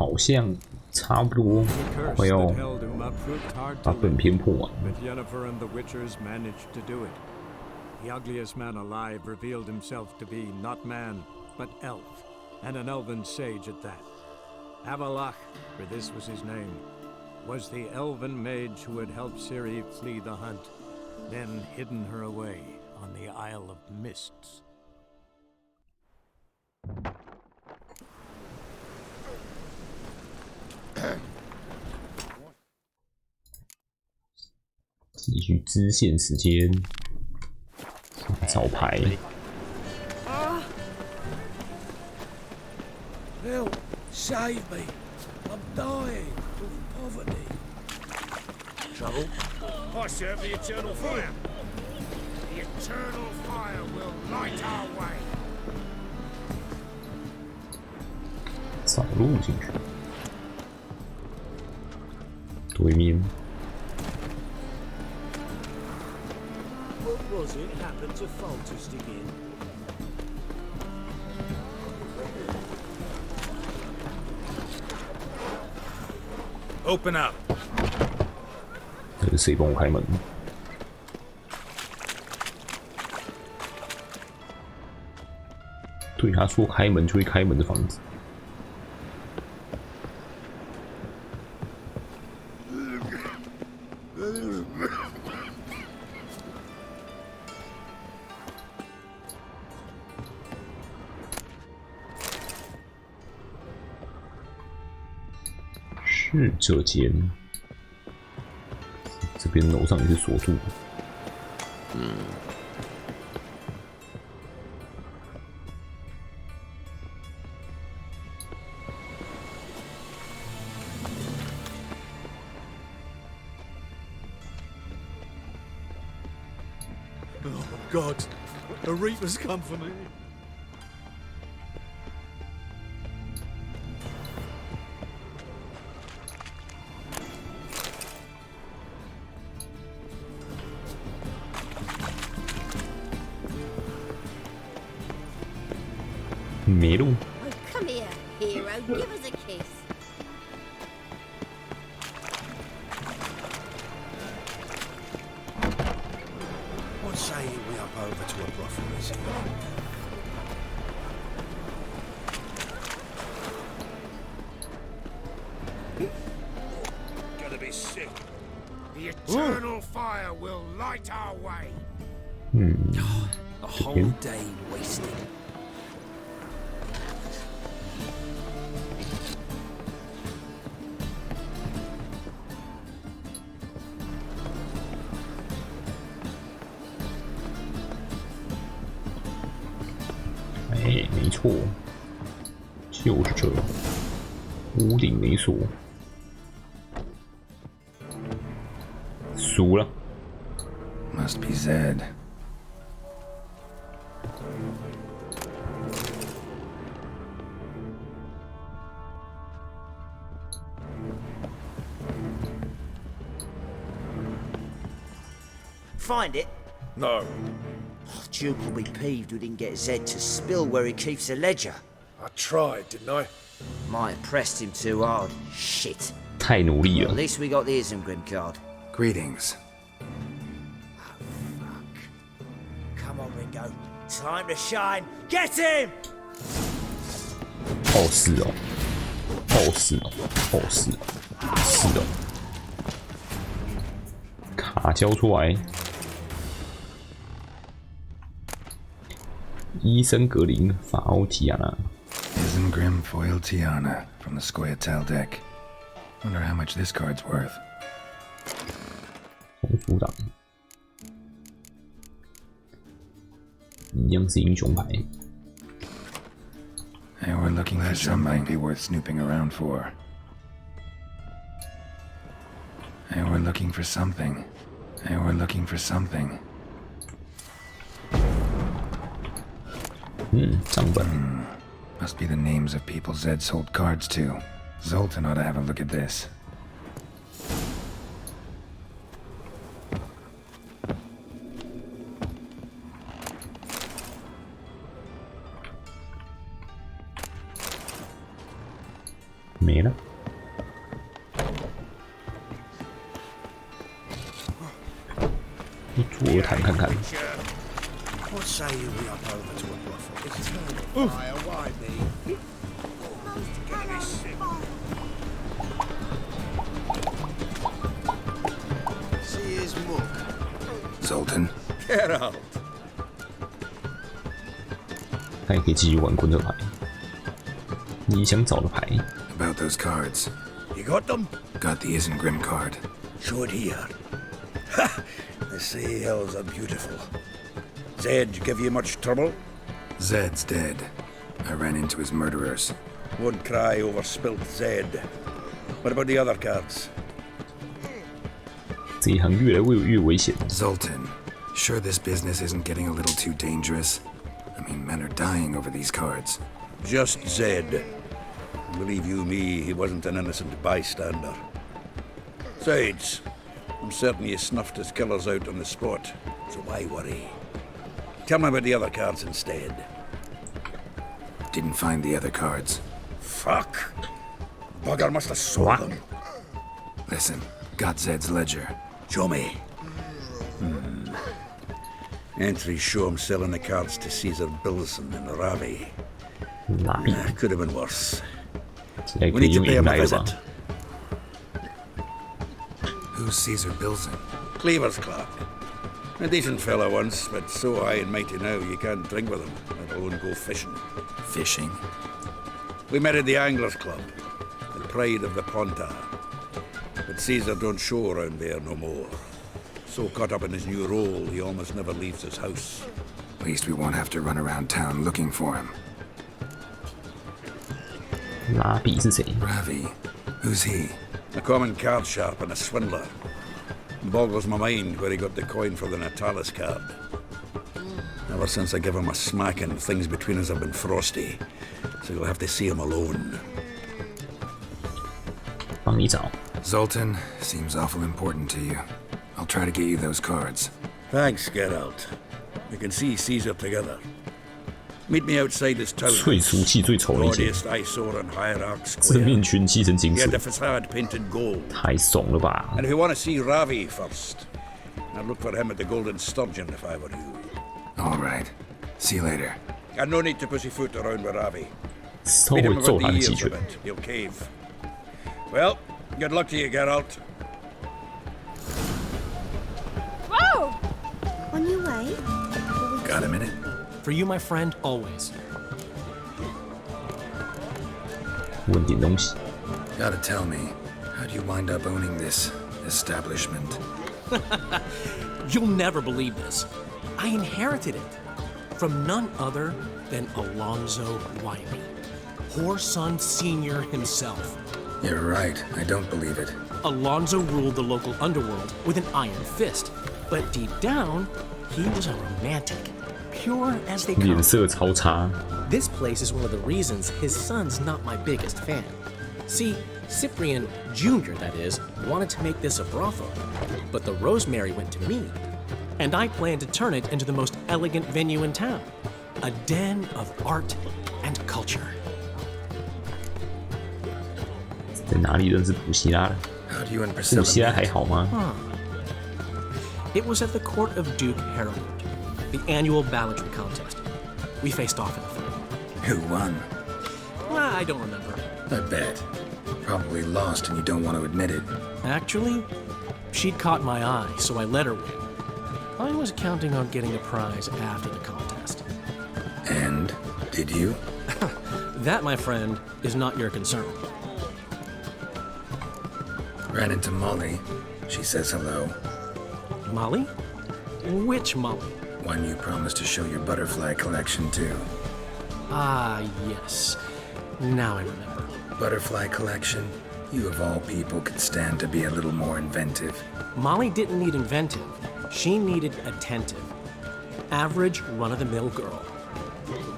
好像差不多快要把本片破完。The ugliest man alive revealed himself to be not man, but elf, and an elven sage at that. Avalach, for this was his name, was the elven mage who had helped Ciri flee the hunt, then hidden her away on the Isle of Mists. 继续支线时间。 招牌。Help! Save me! I'm dying of poverty. Trouble? I serve the eternal fire. The eternal fire will light our way. 找路进去。对面。 What was it happened to Foltest again? Open up. 这是谁帮我开门？对，他说开门就会开门的房子。 是这间，这边楼上也是锁住的。Oh God! The Reapers come for me. Middle. Oh, come here, hero. Give us a kiss. What say we up over to a brothel? Gonna be sick. The eternal fire will light our way. A whole day wasted. 哎，没错，就是这。屋顶没锁，输了。Must be Zed. Find it? No. Duke will be peeved we didn't get Zed to spill where he keeps the ledger. I tried, didn't I? Might have pressed him too hard. Shit. 太努力 At 了。 least we got the Isengrim card. Greetings. Come on, Ringo. Time to shine. Get him! 哦，是哦，哦是哦，哦是，是哦。卡交出来。伊森格林法奥提亚纳。 Isengrim foiled Tiana from the Scoia'tael deck. Wonder how much this card's worth. 红组长，一样是英雄牌。 Hey, we're looking for something be worth snooping around for. Hey, we're looking for something. Hey, we're looking for something. 账本。 Must be the names of people Zed sold cards to. Zoltan ought to have a look at this. 没了。左右弹看看。 What say we up over to a brothel? It's eternal fire, why me? See his mug. Zoltan, Get out. 他也可以继续玩滚这牌。你想找的牌， about those cards. You got them? Got the Isengrim card. Show it here. Ha! They say hells are beautiful. Zed give you much trouble? Zed's dead. I ran into his murderers. Won't cry over spilt Zed. What about the other cards? 这一行越来越危险。 Zoltan, sure this business isn't getting a little too dangerous? I mean, men are dying over these cards. Just Zed. Believe you me, he wasn't an innocent bystander. Besides, I'm certain he snuffed his killers out on the spot, so why worry? Tell me about the other cards instead. Didn't find the other cards. Fuck! Bugger must have sold What? them. Listen, got Zed's ledger. Show me. Entries show him selling the cards to Caesar Bilson and Ravi. 拉币， Could have been worse. 现在可 We 以 need to 用 pay 赢 him a 来了吧 visit.？ Who's Caesar Bilson? Cleaver's clerk. A decent fellow once, but so high and mighty now you can't drink with him, let alone go fishing. Fishing? We met at the Anglers Club, the pride of the Pontar. But Caesar don't show around there no more. So caught up in his new role, he almost never leaves his house. At least we won't have to run around town looking for him. 拉币是谁？ Ravi, who's he? A common card sharp and a swindler. Boggles my mind where he got the coin for the Natalis card. Ever since I gave him a smacking, things between us have been frosty. So you'll have to see him alone. 帮你找。 Zoltan, seems awful important to you. I'll try to get you those cards. Thanks, Geralt. We can see Caesar together. Meet me outside his town. 最俗气、最丑的一件， Gaudiest eyesore on Hierarch 这 Square. 面群漆成金 He 色 had，the facade painted gold. 太怂了吧！ And if you want to see Ravi first, I'd look for him at the Golden Sturgeon if I were you. All right. See you later. And no need to pussyfoot around with Ravi. 稍 Beat 微 him 揍 about 他 the 的几 ears 拳 a。bit. He'll cave. Well, good luck to you, Geralt. Whoa! On your way? Got a minute? For you, my friend, always. 问点东西， Gotta tell me, how'd you wind up owning this establishment? You'll never believe this. I inherited it from none other than Alonzo Wiley, Whoreson Sr. himself. You're right, I don't believe it. Alonzo ruled the local underworld with an iron fist, but deep down, he was a romantic, pure as they 脸 come. 色超差。 This place is one of the reasons his son's not my biggest fan. See, Cyprian Jr., that is, wanted to make this a brothel, but the Rosemary went to me, and I plan to turn it into the most elegant venue in town, a den of art and culture. 在哪里认识普希拉的？ How'd you and 普 Priscilla 希拉 meet? 还好吗？ It was at the court of Duke Harold, the annual balladry contest. We faced off in the final. Who won? I don't remember. I bet. Probably lost and you don't want to admit it. Actually, she'd caught my eye, so I let her win. I was counting on getting a prize after the contest. And? Did you? That, my friend, is not your concern. Ran into Molly. She says hello. Molly? Which Molly? One you promised to show your butterfly collection to. Ah, yes. Now I remember. Butterfly collection? You of all people could stand to be a little more inventive. Molly didn't need inventive. She needed attentive. Average, run-of-the-mill girl.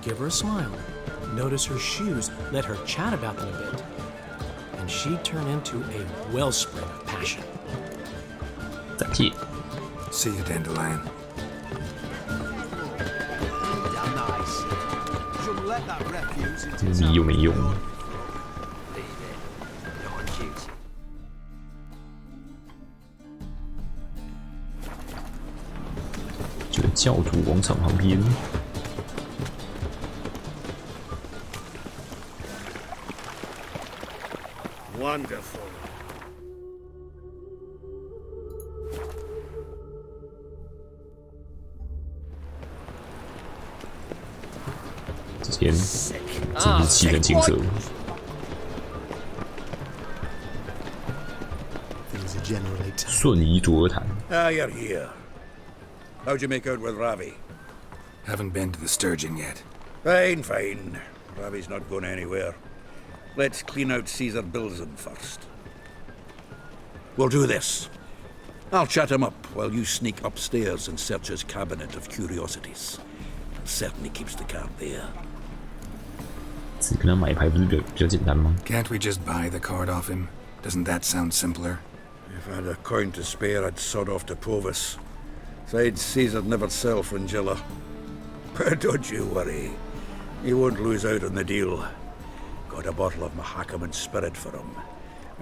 Give her a smile. Notice her shoes. Let her chat about them a bit. And she'd turn into a wellspring of passion. 再见。 See you, Dandelion. Nice. Shouldn't let that refuse into 你有没用？教主广场旁边。Wonderful. 这边真是气氛清澈。 Things are generally tough. 顺移左而谈， Ah, you're here. How'd you make out with Ravi? Haven't been to the Sturgeon yet. Fine, fine. Ravi's not going anywhere. Let's clean out Caesar Bilzen first. We'll do this. I'll chat him up while you sneak upstairs and search his cabinet of curiosities. Certainly keeps the card there. 只跟他买牌不是比较简单吗？ Can't we just buy the card off him? Doesn't that sound simpler? If I had a coin to spare, I'd sod off to Provis. Besides, Caesar'd never sell Fringilla. But don't you worry. You won't lose out on the deal. Got a bottle of Mahakaman spirit for him.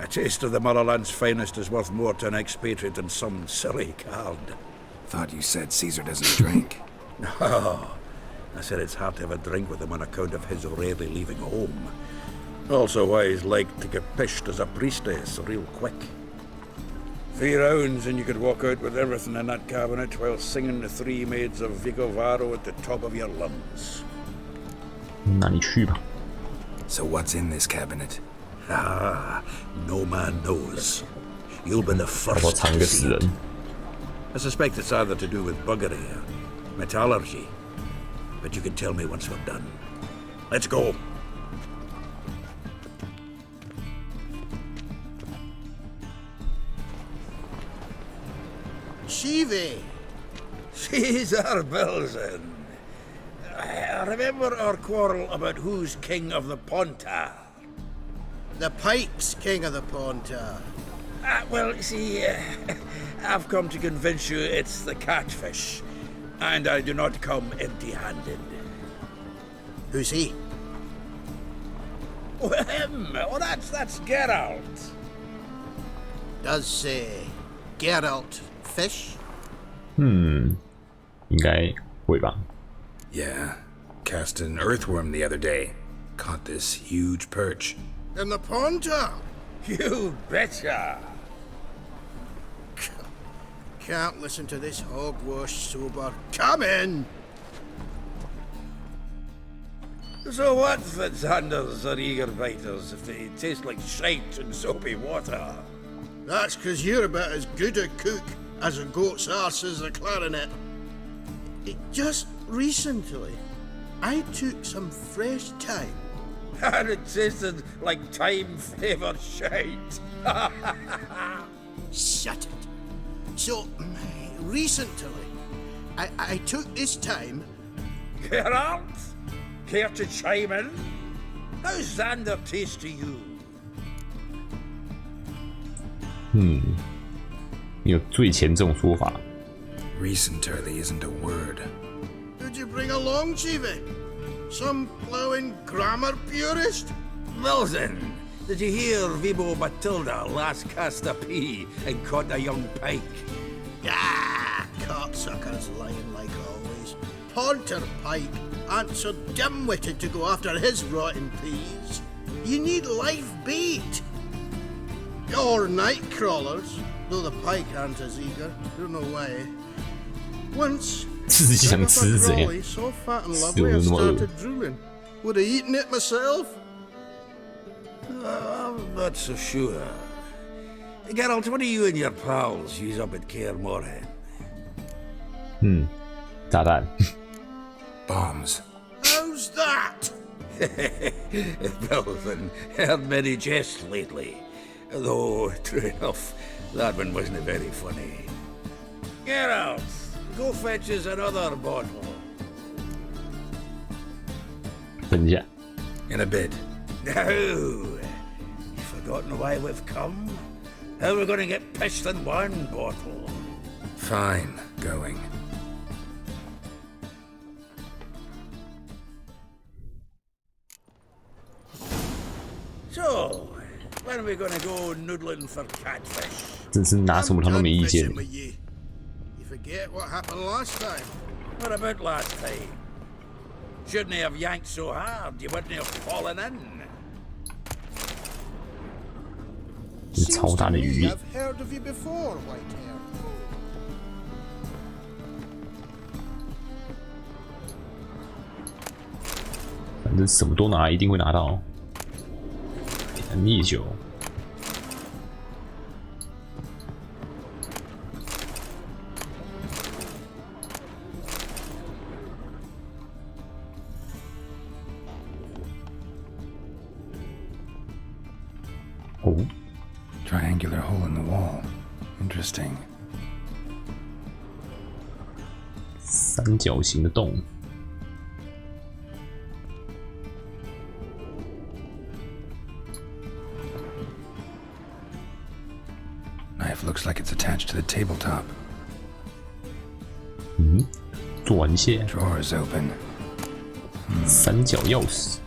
A taste of the motherland's finest is worth more to an expatriate than some silly card. Thought you said Caesar doesn't drink. No. I said it's hard to have a drink with him on account of his rarely leaving home. Also why he's like to get pished as a priestess real quick. 3 rounds and you could walk out with everything in that cabinet while singing the 3 maids of Vicovaro at the top of your lungs. 那你去吧。 So what's in this cabinet? Ah, no man knows. You'll be the 我 first 藏 to 个 see 死 it. 人。 I suspect it's either to do with buggery or metallurgy. But you can tell me once we're done. Let's go. Shivi! Caesar Bilzen. Remember our quarrel about who's king of the Pontar? The Pike's king of the Pontar. Well, see, I've come to convince you it's the catfish. And I do not come empty-handed. Who's he? Oh, him! Oh, that's Geralt. Does Geralt fish? 应该会吧。 Yeah. Cast an earthworm the other day. Caught this huge perch. In the Pontar? You betcha! Can't listen to this hogwash sober. Come in! So what, Fitzhanders or eager biters, if they taste like shite and soapy water? That's 'cause you're about as good a cook as a goat's arse is a clarinet. Just recently, I took some fresh thyme. And it tasted like time-flavoured shite. Shut it. So, recently, I took this thyme. Geralt? Care to chime in? How's Xander taste to you? 有最前这种说法。 Recently isn't a word. Who'd you bring along, Chiefy? Some ploughing grammar purist? Milton, did you hear Vibo Matilda last cast a pea and caught a young pike? Ah, cocksuckers lying like always. Pontar Pike aren't so dim-witted to go after his rotten peas. You need live bait. Or night crawlers, though the pike aren't as eager. Don't know why. Once, 自己想吃怎样？ Crawley so fat and 是 lovely 有 I 那么饿？ started drooling. Would have eaten it myself. I'm not so sure. Geralt, what do you and your pals use up at Kaer Morhen? 炸弹。 Bombs. How's that? Belvin, heard many jests lately. Though, true enough, that one wasn't very funny. Geralt, go fetch us another bottle. 等一下， In a bit. Now, you've forgotten why we've come? How we're going to get pissed in one bottle? Fine. Going. So, when are we going to go noodling for catfish? 真是拿什么他都没意见 I'm done fishing。with you. You forget what happened last time. What about last time? Shouldn't he have yanked so hard you wouldn't have fallen in? 这是超大的鱼猎。 I've heard of you before, Whitehair. 反正什么都拿，一定会拿到。烈酒。哦， Triangular hole in the wall. Interesting. 三角形的洞。 Knife looks like it's attached to the tabletop. 嗯，短线。 Drawers open. 三角钥匙。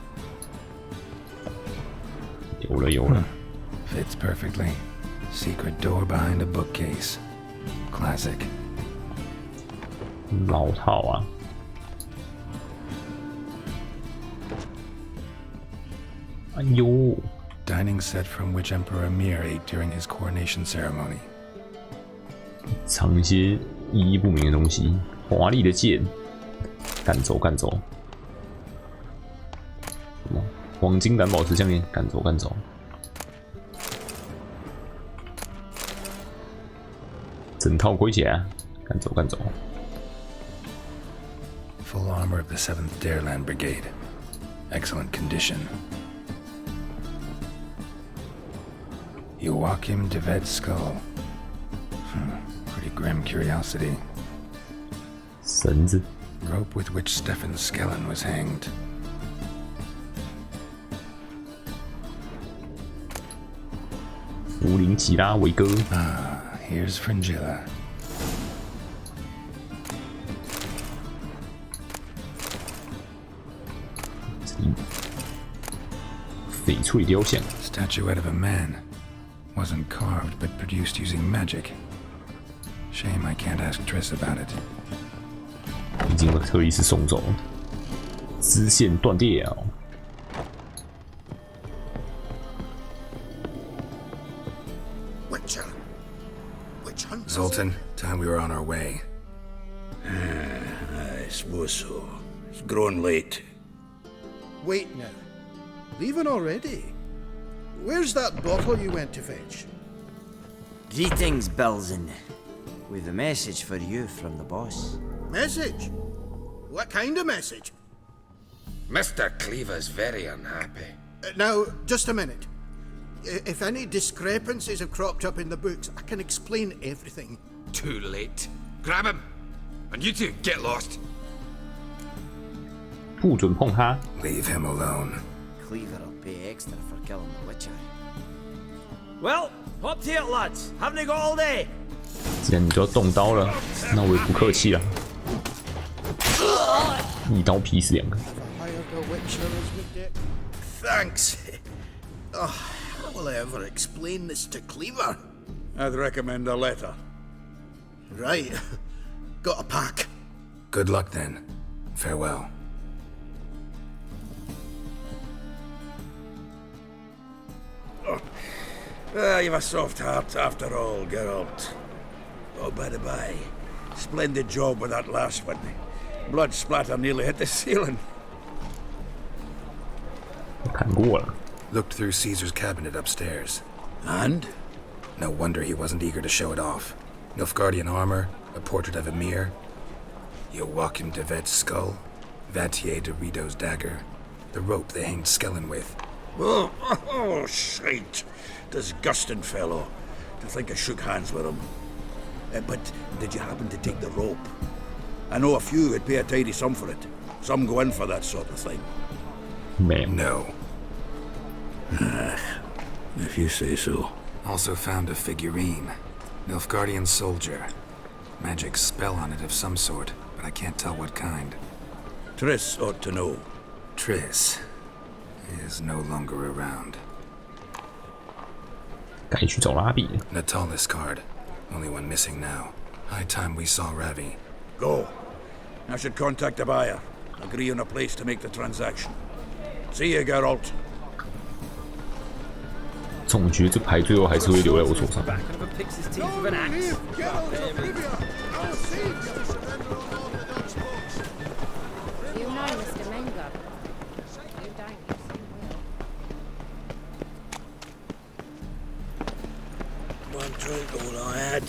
有了有了。 Fits perfectly. Secret door behind a bookcase. Classic. 老套啊。哎呦！ Dining set from which Emperor Mir ate during his coronation ceremony. 藏一些意义不明的东西，华丽的剑，赶走赶走。什么？黄金蓝宝石项链，赶走赶走。整套盔甲，赶走赶走。 Full armor of the 7th Dareland Brigade. Excellent condition. Joachim de Ved's skull. Pretty grim curiosity. 绳子， Rope with which Stefan Skellen was hanged. 福林吉拉维哥， Here's Fringilla. 翡翠雕像， Statuette of a man. Wasn't carved, but produced using magic. Shame I can't ask Triss about it. 已经被特伊斯送走，支线断掉。 Witcher. Witch hunt. Zoltan, time we were on our way. I suppose so. It's grown late. Wait now. Leaving already? Where's that bottle you went to fetch? Greetings, Belzen. With a message for you from the boss. Message? What kind of message? Mr. Cleaver's very unhappy. Now, just a minute. If any discrepancies have cropped up in the books, I can explain everything. Too late. Grab him! And you two, get lost. 不准碰他。 Leave him alone. Cleaver'll pay extra for killing the Witcher. Well, hop to it, lads. Haven't you got all day? 既然你都要动刀了，那我也不客气了，一刀劈死两个。 Hired a Witcher as we did. Thanks. Oh, how will I ever explain this to Cleaver? I'd recommend a letter. Right. Got a pack. Good luck then. Farewell. You've a soft heart after all, Geralt. Oh, by the by, splendid job with that last one. Blood splatter nearly hit the ceiling. 看过了， Looked through Caesar's cabinet upstairs. And? No wonder he wasn't eager to show it off. Nilfgaardian armor, a portrait of Emir, Joachim de Ved's skull, Vatier de Rideau's dagger, the rope they hanged Skellen with. Oh, shite. Disgusting fellow. To think I shook hands with him. But did you happen to take the rope? I know a few would pay a tidy sum for it. Some go in for that sort of thing. 没有。 No. If you say so. Also found a figurine. Nilfgaardian soldier. Magic spell on it of some sort, but I can't tell what kind. Triss ought to know. Triss is no longer around. 该去找拉比了。 Natalis card. Only one missing now. High time we saw Ravi. Go. I should contact the buyer. Agree on a place to make the transaction. See you, Geralt. 总觉得这牌最后还是会留在我手上。 Back of a pix's teeth with an axe. You know Mr. Mengo. You don't, you soon will. One drink all I had.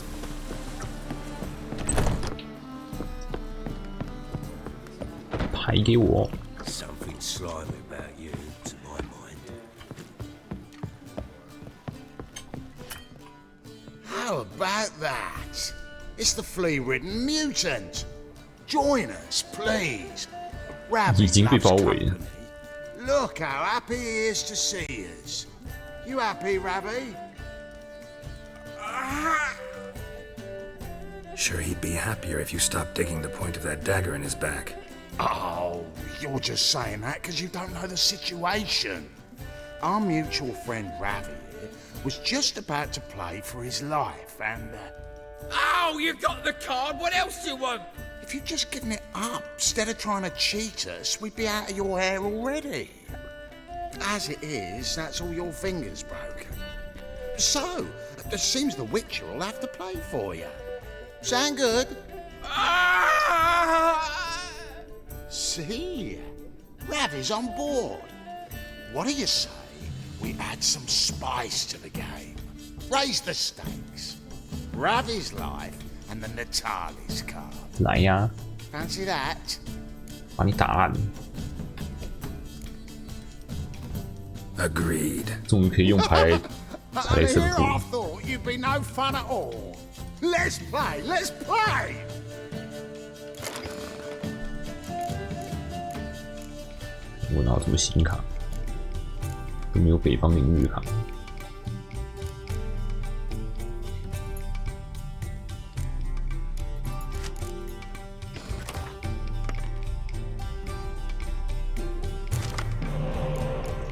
牌给我。 Something slimy about you, to my mind. How about that? It's the flea-ridden mutant. Join us, please. 已经被 Ravi 包 loves 围了。 company. Look how happy he is to see us. You happy, Ravi? Sure, he'd be happier if you stopped digging the point of that dagger in his back. Oh, you're just saying that because you don't know the situation. Our mutual friend Ravi here was just about to play for his life, and Oh, you've got the card. What else do you want? if you'd just given it up instead of trying to cheat us, we'd be out of your hair already. As it is, that's all your fingers broken. So, it seems the Witcher will have to play for you. Sound good? See? Ravi's on board. What do you say we add some spice to the game? Raise the stakes. Ravi's life and the Natali's card. 来呀， Fancy that? 把你打烂！ Agreed. 终于可以用牌来猜胜 Here 负。 I thought you'd be no fun at all. Let's play, let's play! 我拿什么新卡？有没有北方领域卡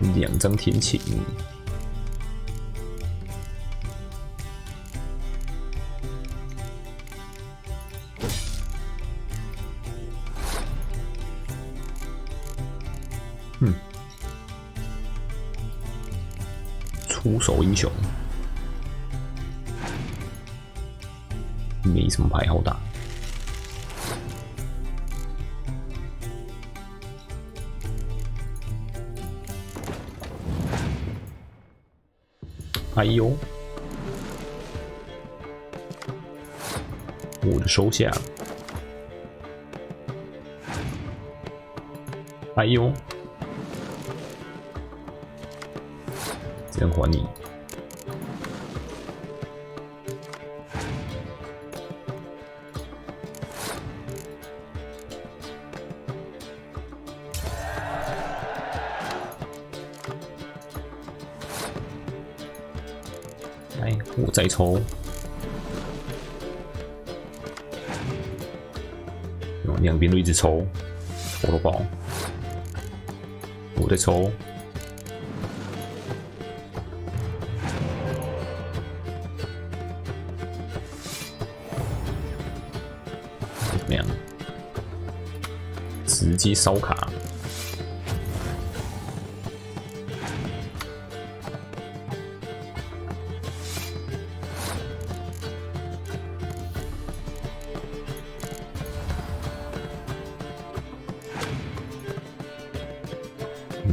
？2张天琴。出手英雄，没什么牌好打。哎呦，我的手下。哎呦。 这样还你。来，我再抽。两边都一直抽，抽到爆。我再抽。 怎么样？直接烧卡。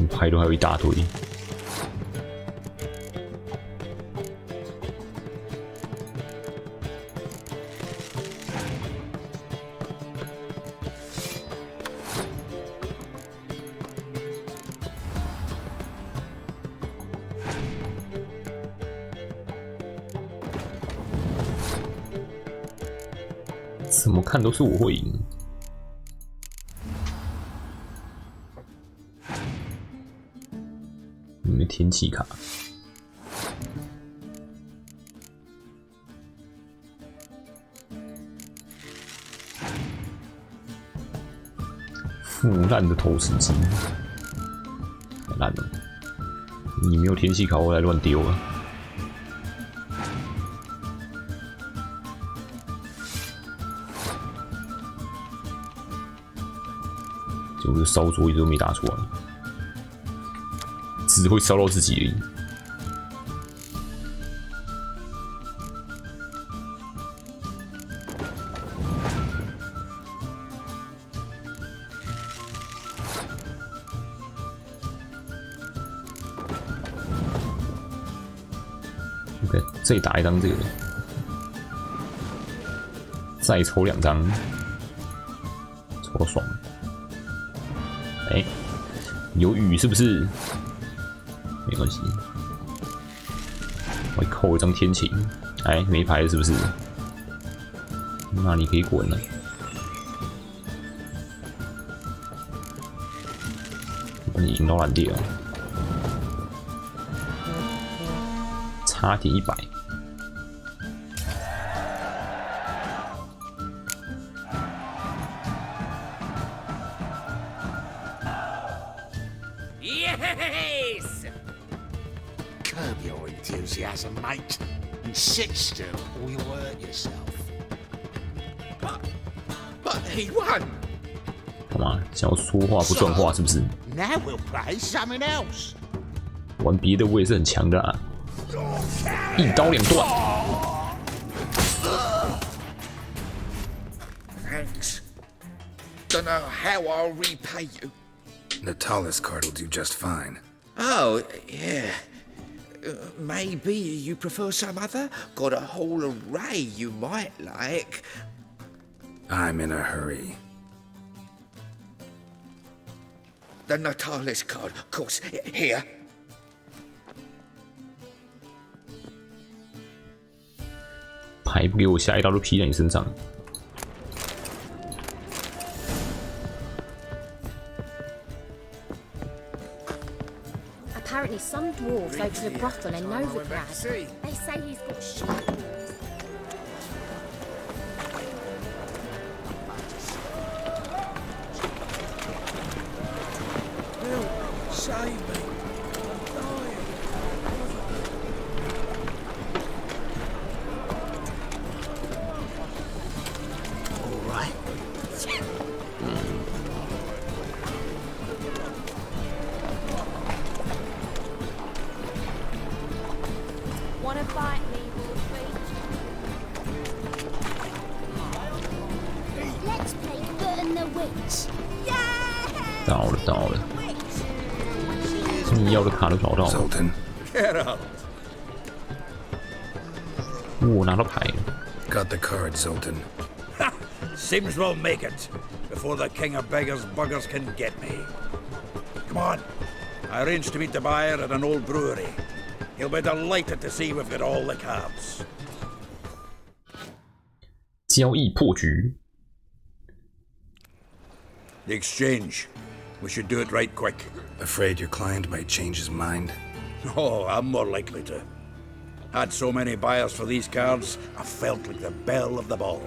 牌都还有一大堆。怎么看都是我会赢。你的天气卡，腐烂的投石机，太烂了！你没有天气卡，我来乱丢了。是不是烧作业都没打出来，只会烧到自己而已。OK， 再打一张这个，再抽2张，抽到爽了。哎，有雨是不是？没关系，我扣一张天晴。哎，没牌是不是？那你可以滚了。把你赢到烂掉，差点100。Yes! Curb your enthusiasm, mate, and sit still or you'll hurt yourself. But he won. 干嘛？想要说话不算话是不是？ Now we'll play something else. 玩别的我也是很强的啊，一刀2断。Thanks. Don't know how I'll repay you. Natalis card will do just fine. Oh, yeah. Maybe you prefer some other? Got a whole array you might like. I'm in a hurry. The Natalis card, of course. Here. 牌不给我，下一刀就劈在你身上。Apparently, some dwarves opened a brothel in Novigrad. They say he's got sheep. Save me. I'm dying. All right. Wanna fight me, Wolfie? Let's play Good and the Witch. 到了，到了，你要的卡都找到了。 Zoltan, Get out. 我拿到牌了。 got the card, Zoltan. Seems we'll make it before the king of beggars buggers can get me. Come on. I arranged to meet the buyer at an old brewery. He'll be delighted to see we've got all the cards. 交易破局。 The exchange. We should do it right quick. Afraid your client might change his mind? Oh, I'm more likely to. Had so many buyers for these cards, I felt like the belle of the ball.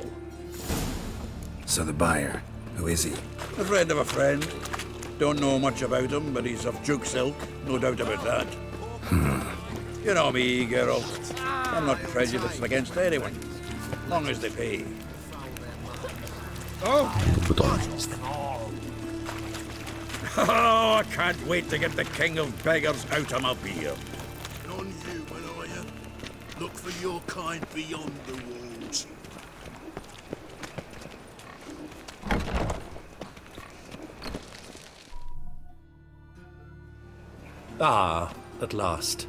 So the buyer, who is he? A friend of a friend. Don't know much about him, but he's of Duke's ilk, no doubt about that. You know me, Geralt. I'm not prejudiced against anyone, long as they pay. Oh! 不懂。 Oh, I can't wait to get the king of beggars out of my beer. On you, Malaya. Look for your kind beyond the walls. Ah, at last.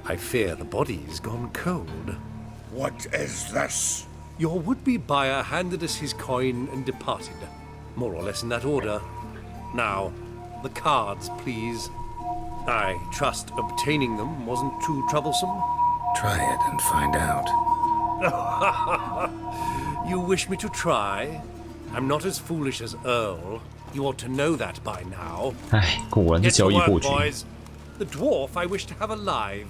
I fear the body's gone cold. What is this? Your would-be buyer handed us his coin and departed. More or less in that order. Now, the cards, please. I trust obtaining them wasn't too troublesome. Try it and find out. You wish me to try? I'm not as foolish as Earl. You ought to know that by now. 唉，果然是 Get to 交易 work, 破局。 boys. The dwarf I wish to have alive.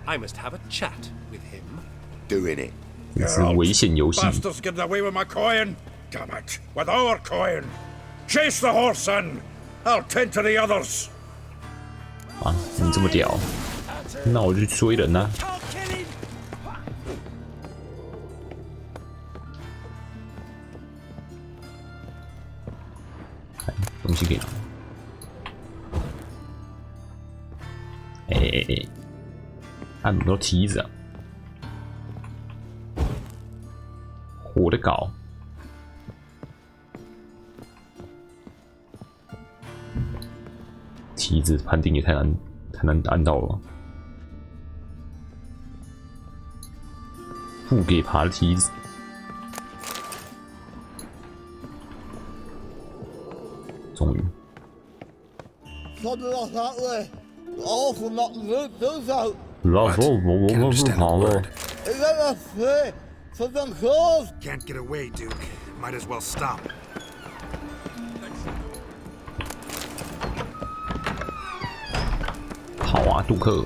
I must have a chat with him. Doing it. 这是危险游戏。 Bastards getting away with my coin. Damn it. With our coin. Chase the horse in. I'll tend to the others. 啊，你这么屌，那我就去追人呐、东西给拿。按很多梯子啊，火的搞。梯子判定也太难按到了吧？不给爬的梯子，终于。老说我不跑了。Can't get away, Duke. Might as well stop. 好啊，杜克，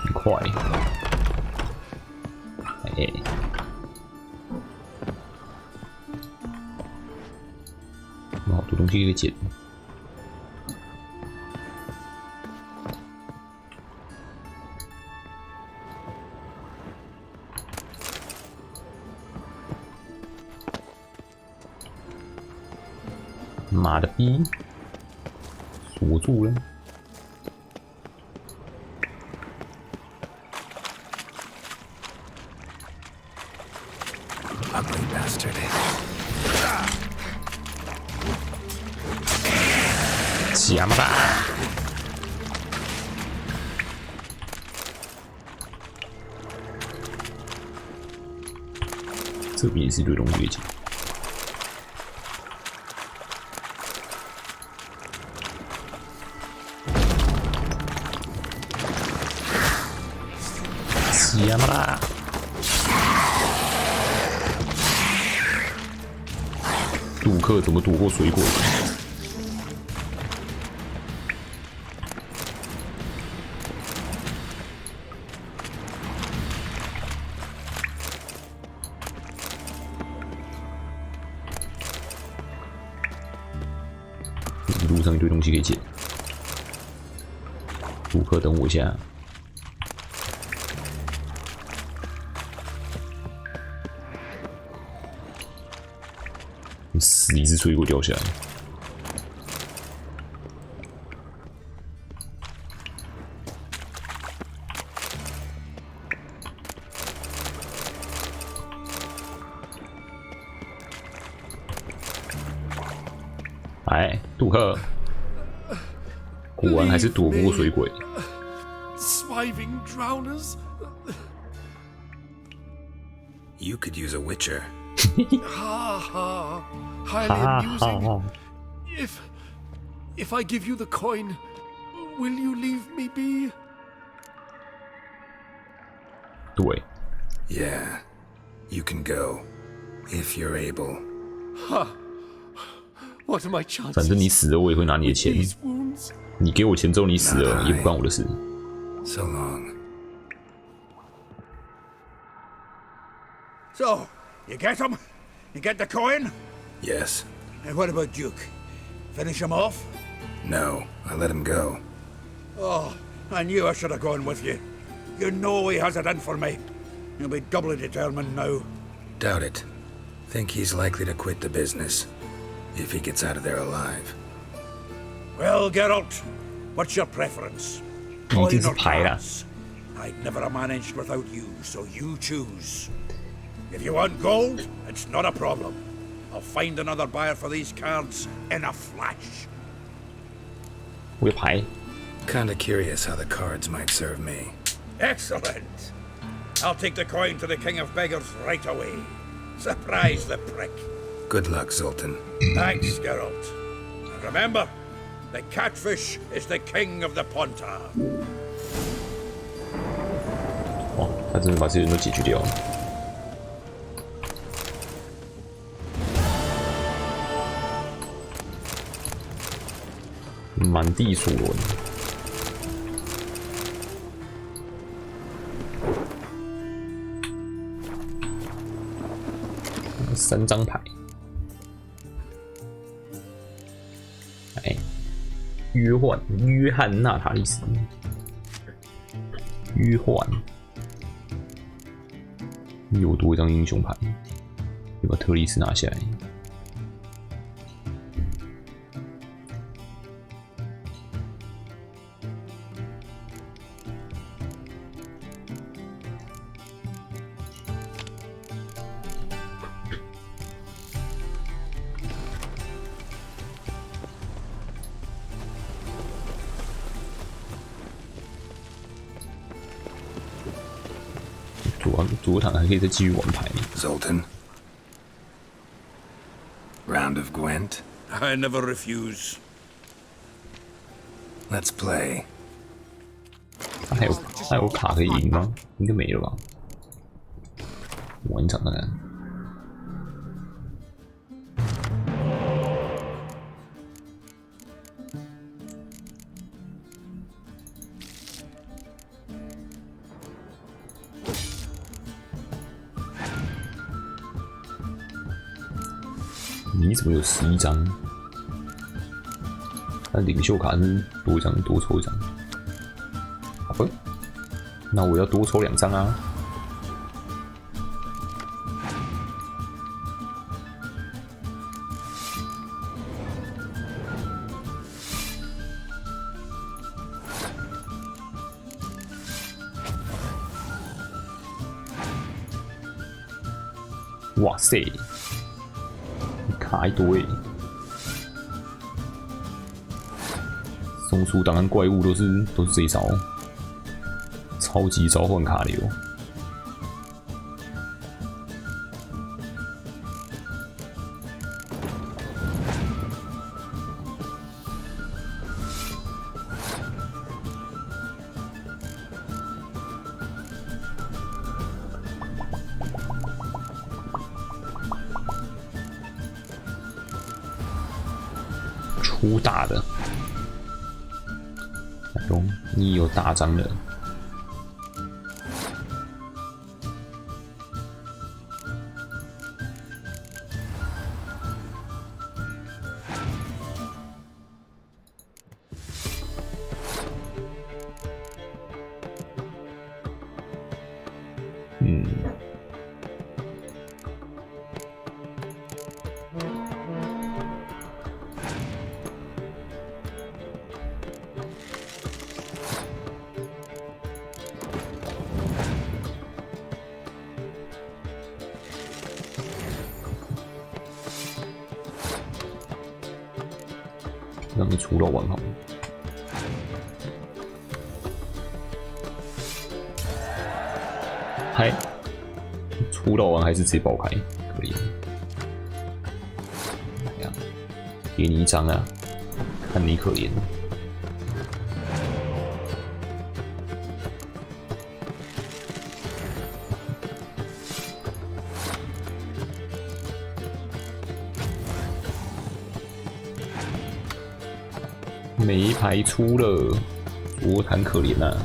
很快。哎，有好多东西可以捡。妈的逼！锁住了。Ugly bastard. 假嘛吧！这边也是一堆东西可以捡。假嘛啦！杜克怎么躲过水鬼？路上一堆东西可以捡。杜克，等我一下。死一只水果掉下来。哎，杜克，果然还是躲不过水鬼。Swiving drowners. You could use a witcher. Ha ha. Highly amusing. If I give you the coin, will you leave me be? 对。Yeah, you can go if you're able. Ha. What are my chances? 反正你死了，我也会拿你的钱。你给我钱之后，你死了也不关我的事。So long. So, you get him? You get the coin? Yes. And what about Duke? Finish him off? No, I let him go. Oh, I knew I should have gone with you. You know he has it in for me. He'll be doubly determined now. Doubt it. Think he's likely to quit the business if he gets out of there alive. Well, Geralt, what's your preference? 一定是牌啦。 I'd never have managed without you, so you choose. If you want gold, it's not a problem. I'll find another buyer for these cards in a flash. 我有牌。 Kinda curious how the cards might serve me. Excellent. I'll take the coin to the King of Beggars right away. Surprise the prick. Good luck, Zoltan. Thanks, Geralt. And remember, the catfish is the king of the Pontar. 哇，他真的把这些人都解决掉了。满地索伦。3张牌。哎，约翰纳塔利斯，约翰又多一张英雄牌，要把特利斯拿下来。左堂还可以再继续玩牌。Zoltan. Round of Gwent. I never refuse. Let's play. 还有卡可以赢吗？应该没了吧？玩一场看看。你怎么有11张？那领袖卡是多一张多抽一张。好吧，那我要多抽2张啊！哇塞！卡一堆，松鼠档案怪物都是这一招，超级召唤卡流。出大的，来龙，你有大张的。让你出肉玩好了。嗨，出肉玩还是直接爆开？可以。这样，给你1张啊，看你可怜。没牌出了，我很可怜啊。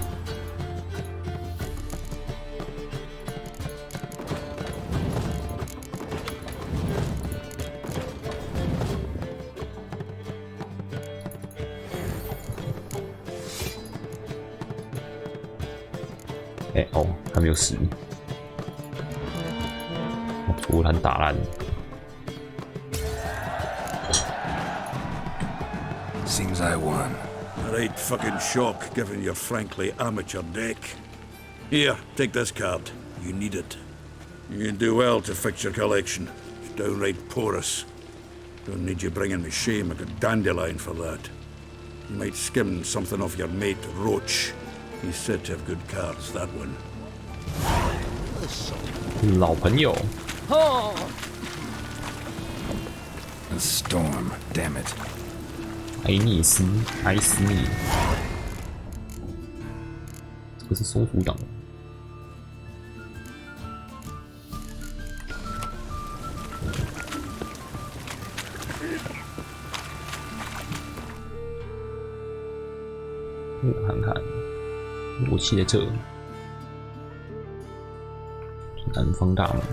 哦，还没有死，我很打烂。Seems I won. A right fucking shock given your frankly amateur deck. Here, take this card. You need it. You can do well to fix your collection. It's downright porous. Don't need you bringing me shame like a dandelion for that. You might skim something off your mate Roach. He's said to have good cards, that one. 老朋友。A storm, damn it. 爱你死，爱死你！这个是松鼠党。看看，武器在这。南方大门。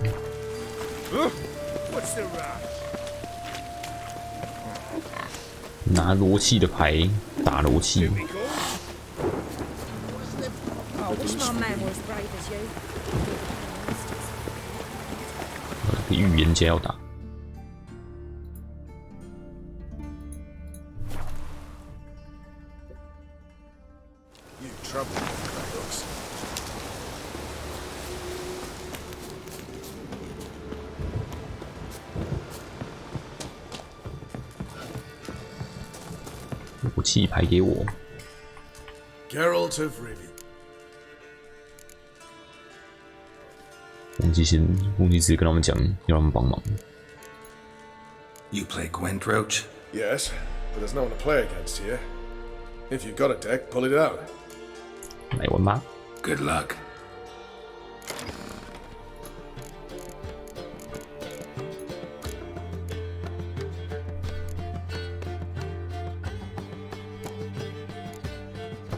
拿罗器的牌打罗器。比预言家要打。武器牌给我。Geralt of Rivia. 击先攻击师跟他们讲，要他们帮忙。You play Gwent, Roach? Yes, but there's no one to play against here. If you've got a deck, pull it out. 来玩吧。Good luck.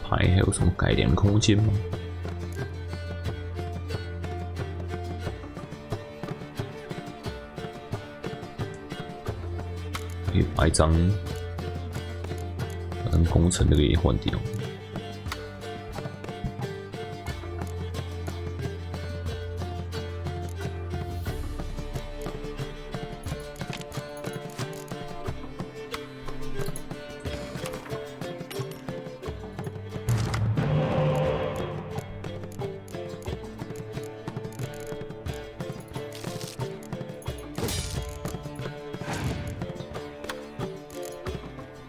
牌还有什么改良的空间吗？可以把一张工程的给换掉。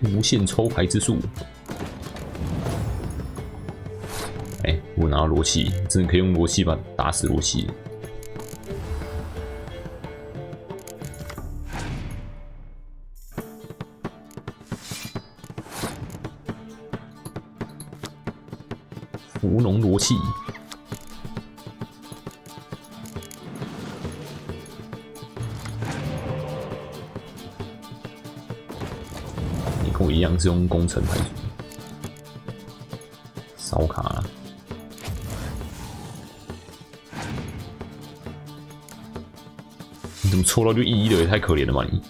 无限抽牌之术，我拿到罗器，真的可以用罗器把打死罗器。伏龙罗器。跟我一样是用工程牌组，烧卡啦。你怎么抽到就1-1的？也太可怜了吧你！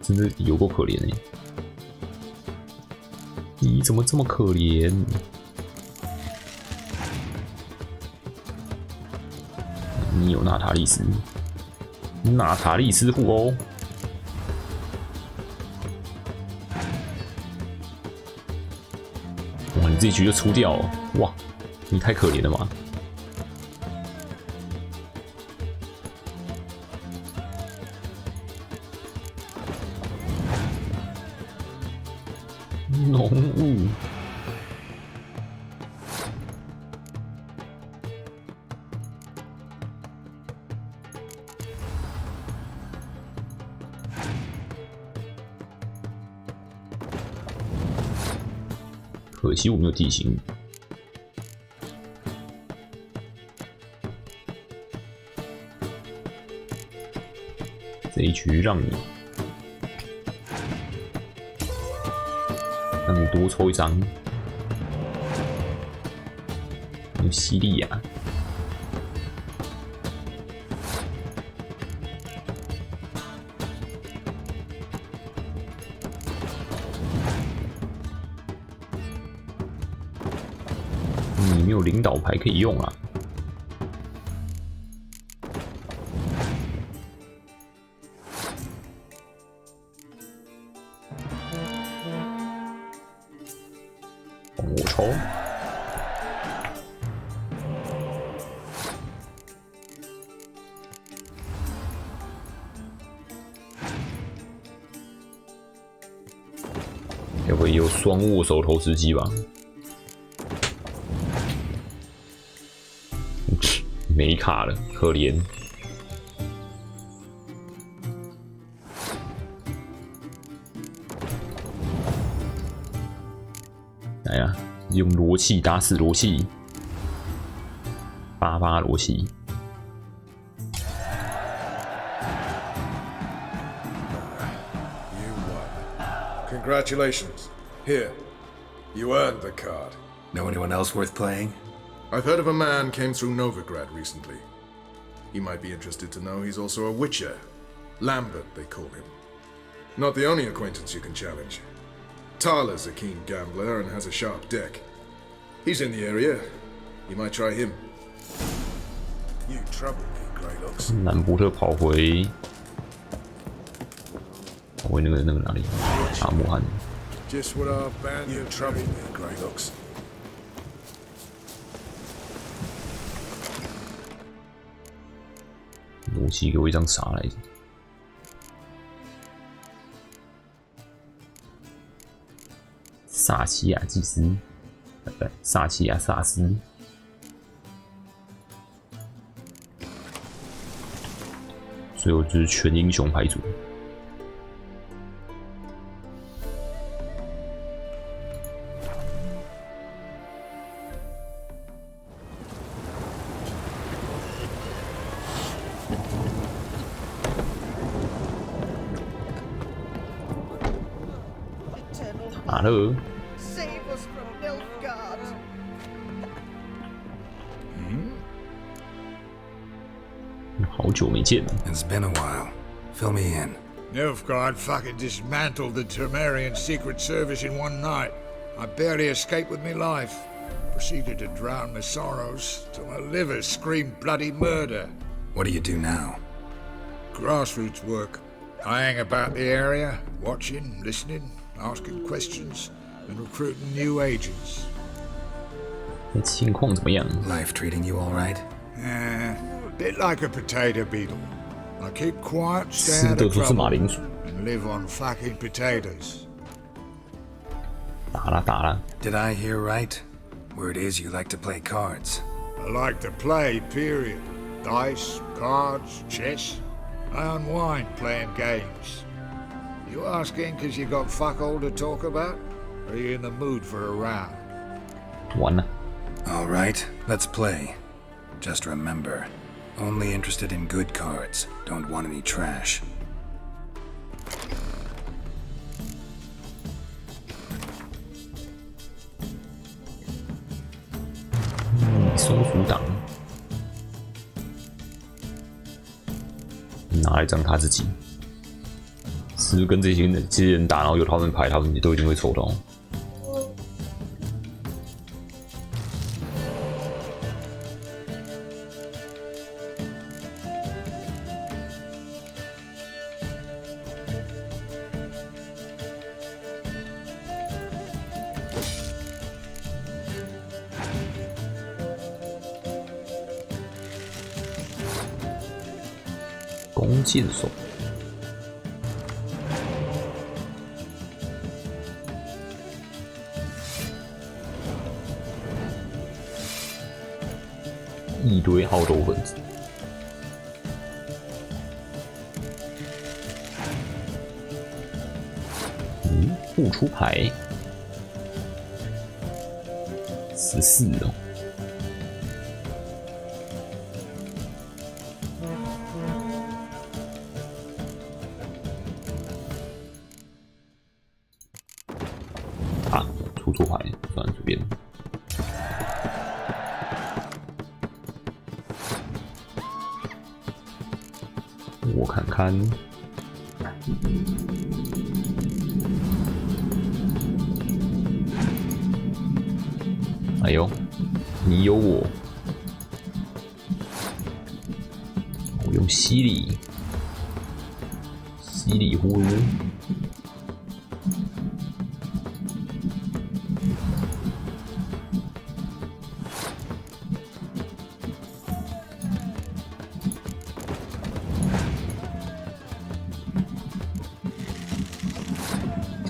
真的有够可怜哎！你怎么这么可怜？你有娜塔莉斯，娜塔莉斯互殴。哇，你这一局就出掉了，哇，你太可怜了嘛！浓雾，可惜我没有地形。这一局让你多抽一张，有西利亚。你没有领导牌可以用啊。我抽，该不会有双握手投石机吧？没卡了，可怜。来呀，用罗器打死罗器，88罗器。You won. Congratulations. Here, you earned the card. Know anyone else worth playing? I've heard of a man came through Novigrad recently. You might be interested to know he's also a witcher. Lambert, they call him. Not the only acquaintance you can challenge. Tyler's a keen gambler and has a sharp deck. He's in the area. You might try him. You trouble me, Greylocks. 兰伯特跑回那个哪里？阿姆汗。 Just what our band you trouble me, Greylocks. 罗器给我一张啥来着？萨奇亚祭司，萨奇亚萨斯。最后就是全英雄牌组。打了。Save us from Nilfgaard. 好久没见了。 It's been a while. Fill me in. Nilfgaard fucking dismantled the Temerian Secret Service in one night. I barely escaped with my life. Proceeded to drown my sorrows till my liver screamed bloody murder. What do you do now? Grassroots work. I hang about the area, watching, listening, asking questions, and recruiting new agents. 情况怎么样 Life treating you all right? Bit like a potato beetle. I keep quiet, 吃 stay out 的 of 都是马 trouble, 铃薯。 and live on fucking potatoes. 打了打了。 Did I hear right? Word is you like to play cards. I like to play, period. Dice, cards, chess. I unwind playing games. You asking because you got fuck all to talk about? Or are you in the mood for a round? 完了。 All right, let's play. Just remember, only interested in good cards. Don't want any trash. 松鼠党拿了一张他自己，是不是跟这些人打，然后有他们牌，他们都一定会抽到。弓箭手，一堆好斗分子。不出牌，14哦。出错牌，算了，随便。我看看，哎呦，你有我，我用犀利呼噜。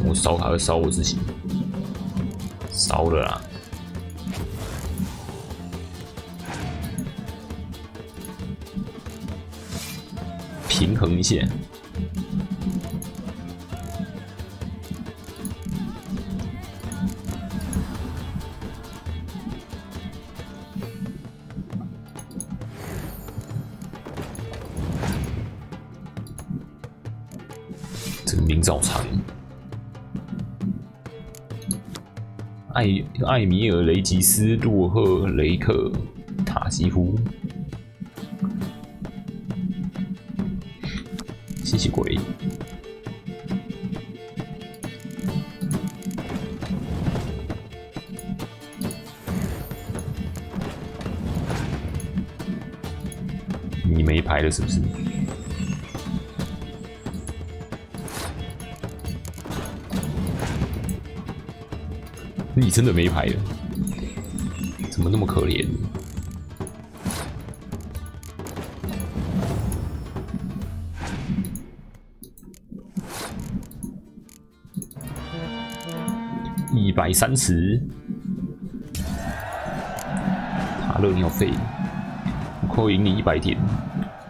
我烧还会烧我自己，烧了啦。平衡一下。这个名字好长。艾米尔、雷吉斯、洛赫、雷克、塔基夫，吸血鬼。你没牌了是不是？你真的没牌了，怎么那么可怜？130，塔勒你好废，我扣赢你100点。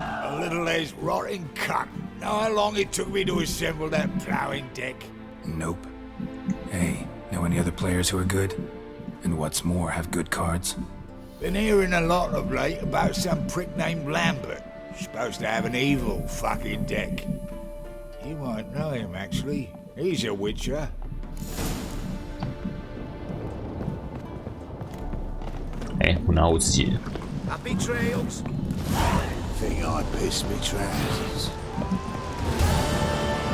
A little Blair's rotting cunt. Know how long it took me to assemble that ploughing deck? Nope. Hey, know any other players who are good? And what's more, have good cards? Been hearing a lot of late about some prick named Lambert. Supposed to have an evil fucking deck. You might know him, actually. He's a witcher.哎，我拿我自己的。 Happy trails. Think I pissed me trousers.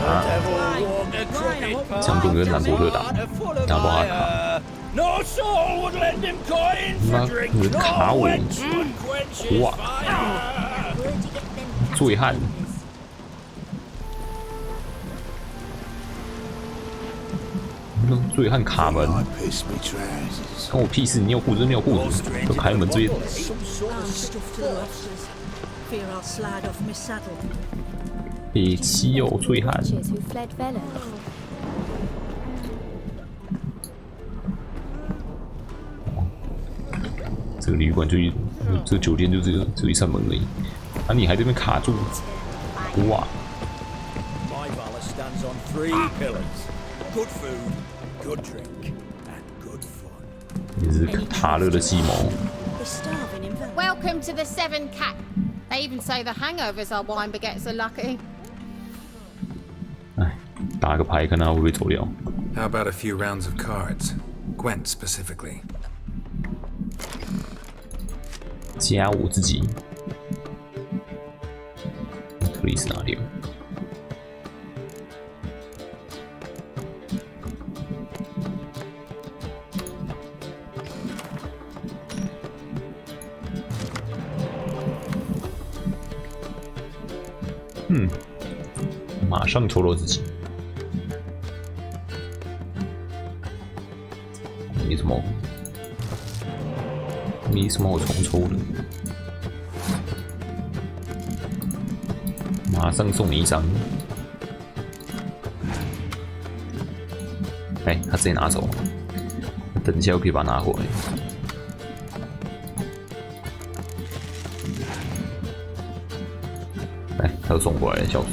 啊，强度跟兰伯特打，打不好卡。 No soul would lend him coin 妈 for drink. 的卡我！ Quenches 哇！ fire. 醉汉！醉汉卡门， I pissed me trousers. 关我屁事！你有裤子没有裤子？就开门追。 Fear I'll slide off my saddle. 北七哦，醉汉。 Who fled Velen. 这个旅馆就这个酒店就只有一扇门而已，啊，你还这边卡住，哇！ My valor stands on 3 pillars: good food, good drink, and good fun. 也是塔勒的计谋。 They're starving in Velen. Welcome to the Seven Cat. They even say the hangovers our wine baguettes are lucky. 哎，打个牌看他会不会走掉。 How about a few rounds of cards? Gwent specifically. 加我自己。特里是哪里？马上抽到自己。没什么好重抽的。马上送你一张。哎，他直接拿走，等一下我可以把它拿回来。哎，他又送过来了，笑死！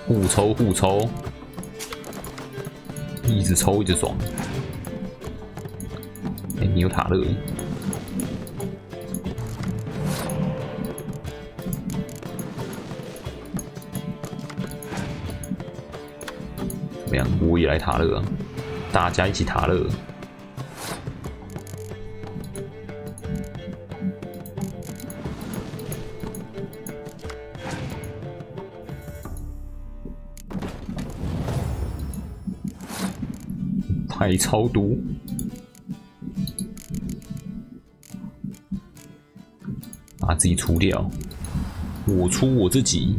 互抽互抽，一直抽一直爽。哎，你有塔勒。 怎么样？我也来塔勒啊！大家一起塔勒。太超毒！把自己除掉，我出我自己。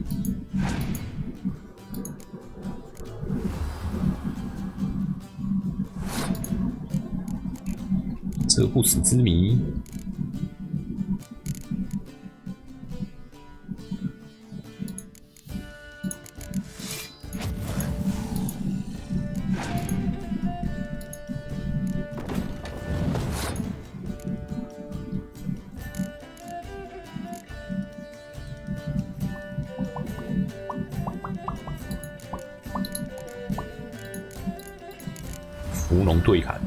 这不死之谜，伏龙对砍。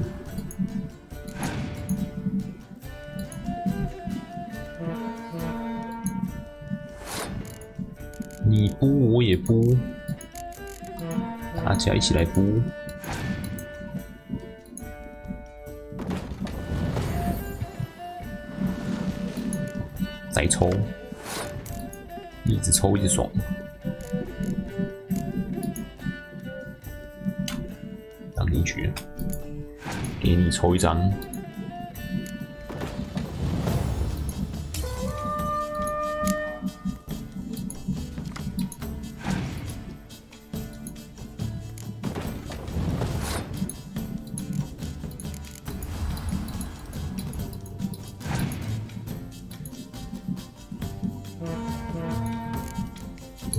你补我也补，大家一起来补。再抽，一直抽一直爽。当你局，给你抽一张。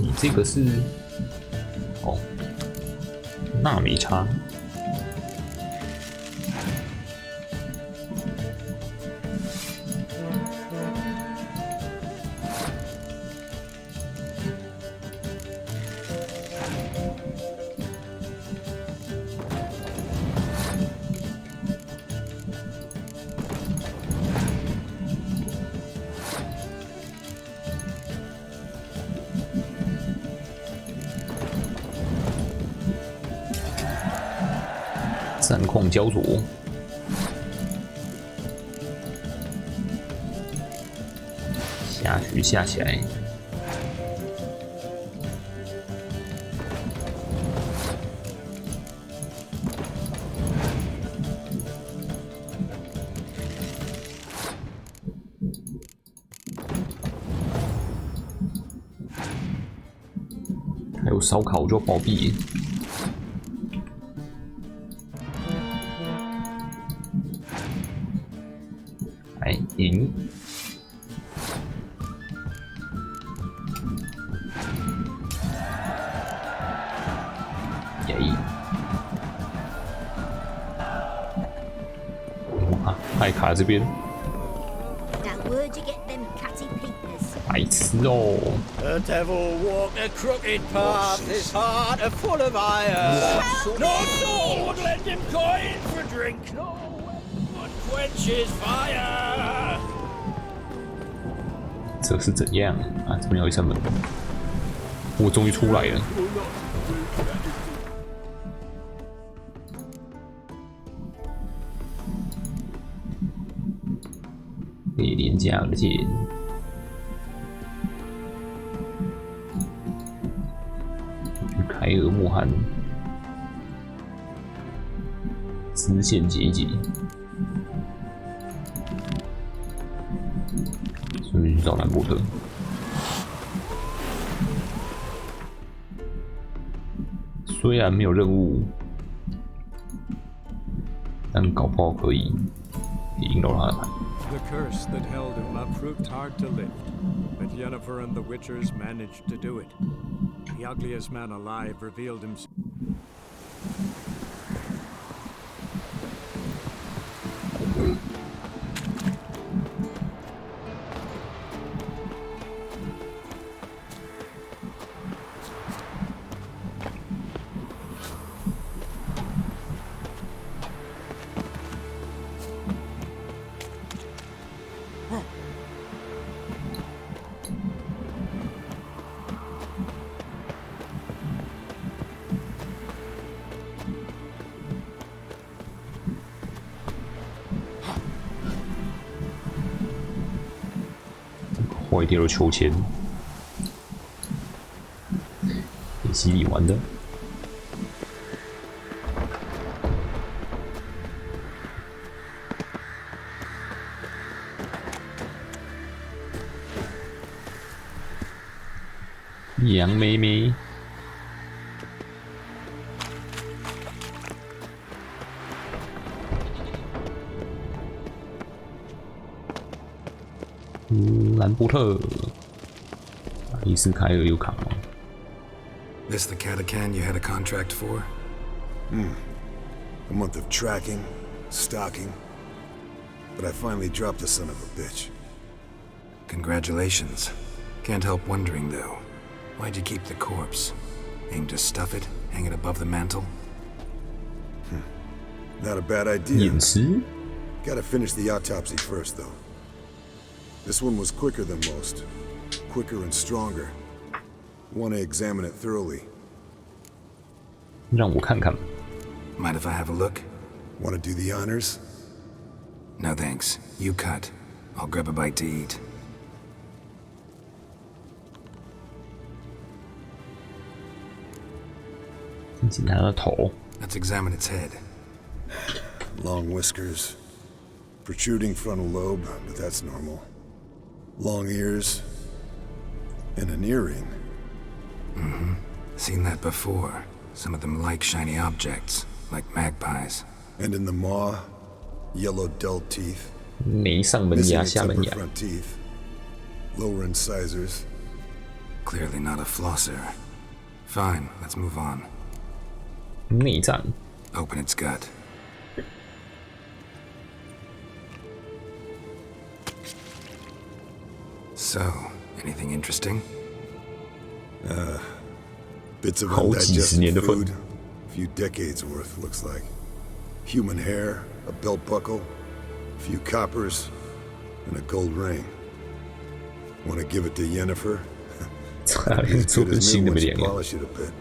你这个是哦，那没差。战况焦灼。下去下起来。还有烧烤就暴毙。哎，赢！耶！哇，还卡这边。 白痴哦！ The devil walked a crooked path, his heart a full of ire. No sword lend him coin for drink, no weapon quenches fire. 这是怎样啊？这边有一扇门，我终于出来了。可以廉价而且。 凯尔莫罕支线解一解，顺便去找兰伯特。虽然没有任务，但搞不好可以赢到他的牌。 The curse that held him up proved hard to lift, but Yennefer and the Witchers managed to do it. The ugliest man alive revealed himself. 坏掉了秋千，给洗礼完的。杨妹妹。 兰伯特，伊斯凯尔有卡吗 This the Catacan you had a contract for? A month of tracking, stalking. But I finally dropped the son of a bitch. Congratulations. Can't help wondering, though. Why'd you keep the corpse? Aim to stuff it, hang it above the mantle? Not a bad idea. 掩尸 Gotta finish the autopsy first, though. This one was quicker than most. Quicker and stronger. Want to examine it thoroughly. 让我看看。 Mind if I have a look? Want to do the honors? No thanks. You cut. I'll grab a bite to eat. 检查它头。 Let's examine its head. Long whiskers. Protruding frontal lobe, but that's normal. Long ears. And an earring. Seen that before. Some of them like shiny objects, like magpies. And in the maw, yellow dull teeth. 没上门 Missing 牙， its 下门 upper 牙。 front teeth. Lower incisors. Clearly not a flosser. Fine, let's move on. 内脏。 Open its gut. So, anything interesting? Bits of 好几十 undigested 年的粪。 food. A few decades worth, looks like. Human hair, a belt buckle, a few coppers, and a gold ring. Want to give it to Yennefer? As 做 good 跟 as 新 new 的没 ones, 两样。 polish it a bit.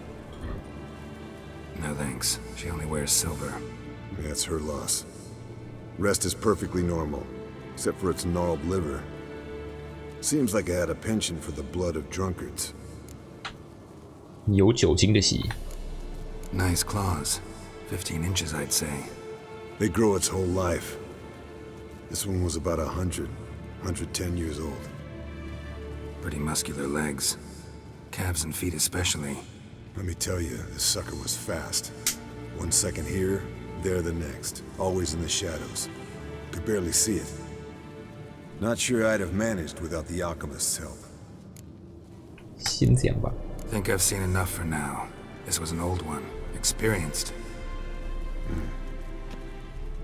No thanks. She only wears silver. That's her loss. Rest is perfectly normal, except for its gnarled liver. Seems like I had a penchant for the blood of drunkards. 有酒精的血。Nice claws. 15 inches, I'd say. They grow its whole life. This one was about 110 years old. Pretty muscular legs. Calves and feet especially. Let me tell you, this sucker was fast. 1 second here, there the next. Always in the shadows. Could barely see it. Not sure I'd have managed without the alchemist's help. 先这样吧。 Think I've seen enough for now. This was an old one. Experienced.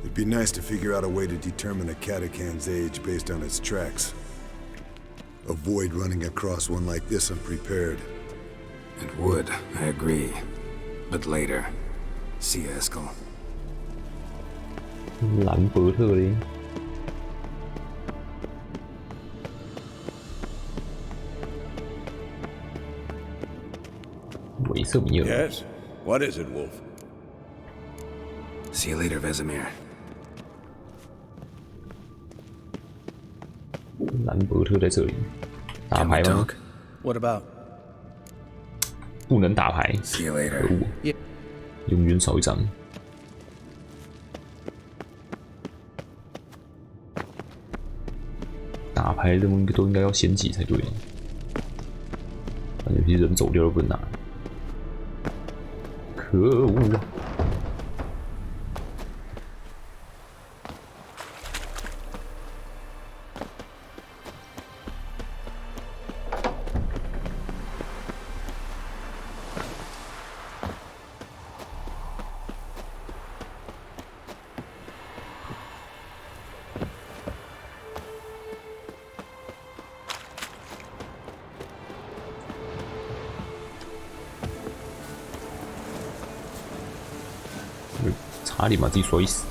It'd be nice to figure out a way to determine a catacan's age based on its tracks. Avoid running across one like this unprepared. It would, I agree. But later. See you, Eskel. 兰伯特嘞。维瑟米尔。 Yes? What is it, Wolf? See you later, Vesemir. 兰伯特在这里，打牌吗？ What about? 不能打牌。 See you later. 可恶，永远少一张。打牌的都应该要先挤才对。感觉有些人走掉都不能拿。可恶！ 差点把自己摔死。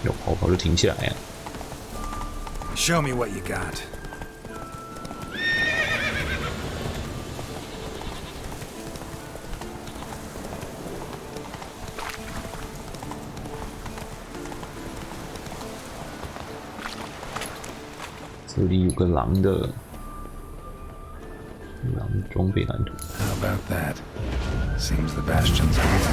要跑就停下来啊！ Show me what you got. 这里有个狼的狼装备蓝图。 How about that? Seems the Bastion's busy.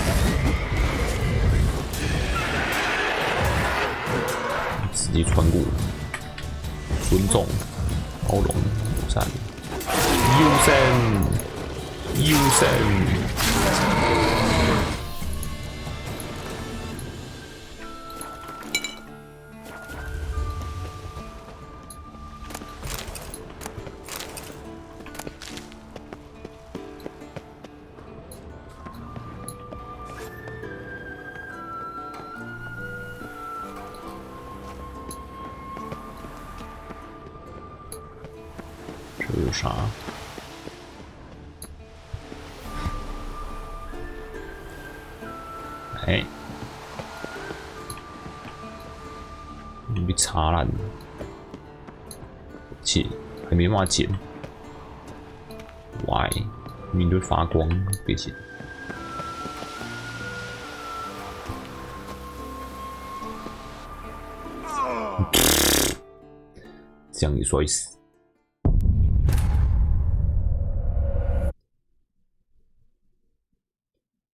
直接穿过，尊重、包容、友善、优胜。 这有啥？哎，你被插烂了，且还没办法捡。Why？ 明明就发光，别捡。这样也摔死。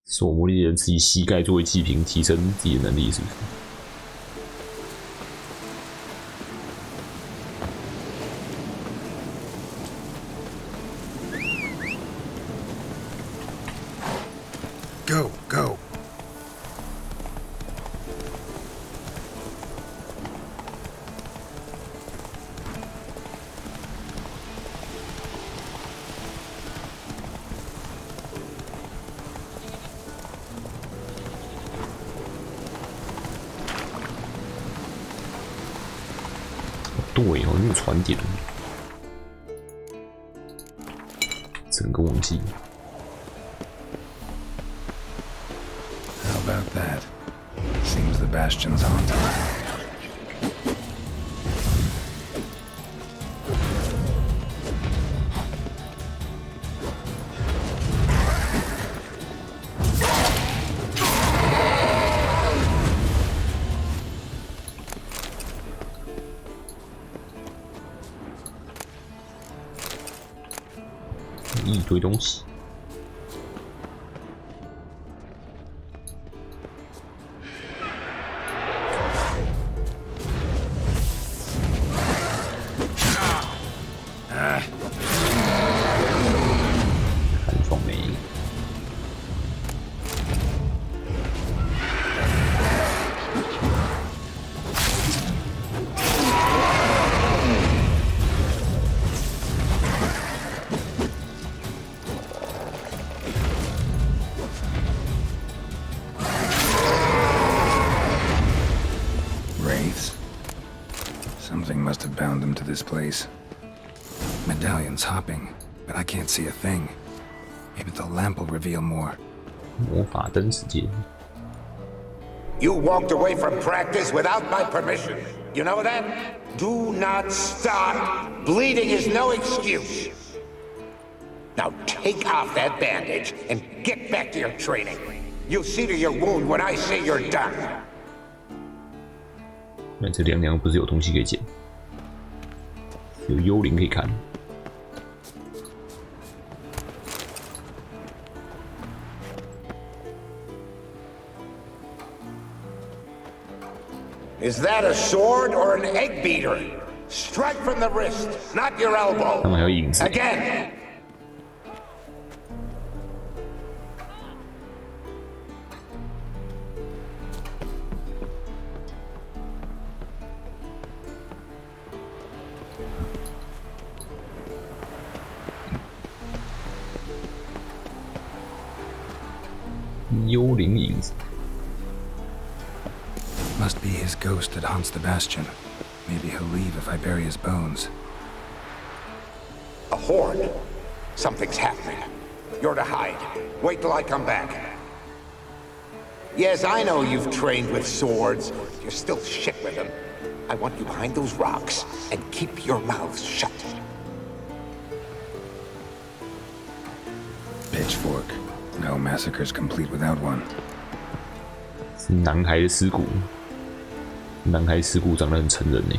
手魔力人自己膝盖作为祭品，提升自己的能力，是不是？ Go, go. Oh, 对哦，那个船点。整个忘记。How about that? Seems the Bastion's haunted.一堆东西。看爽没？ Something must have bound them to this place. Medallion's hopping, but I can't see a thing. Maybe the lamp will reveal more. 魔法灯世界。 You walked away from practice without my permission. You know that? Do not stop. Bleeding is no excuse. Now take off that bandage and get back to your training. You'll see to your wound when I say you're done. 那这凉凉不是有东西可以捡？有幽灵可以看。 Is that a sword or an egg beater? Strike from the wrist, not your elbow. Again. 幽灵影子。 Must be his ghost that haunts the Bastion. Maybe he'll leave if I bury his bones. A horde. Something's happening. You're to hide. Wait till I come back. Yes, I know you've trained with swords. You're still shit with them. I want you behind those rocks and keep your mouths shut. Pitchfork. No massacre's complete without one. 是男孩的尸骨。 男孩尸骨长得很成人呢。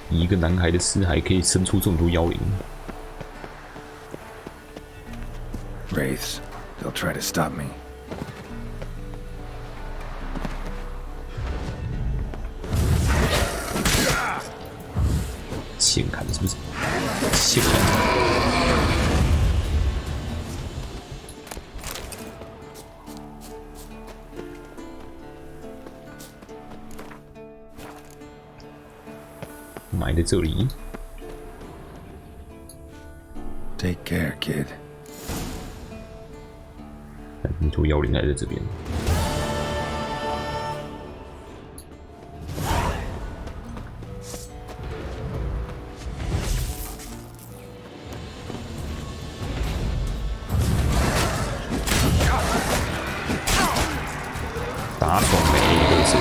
一个男孩的尸骸可以生出这么多妖灵。Wraiths, they'll try to stop me. 欠砍是不是？欠砍。 埋在这里。Take care, kid. 你说妖灵还在这边。打爽没都是。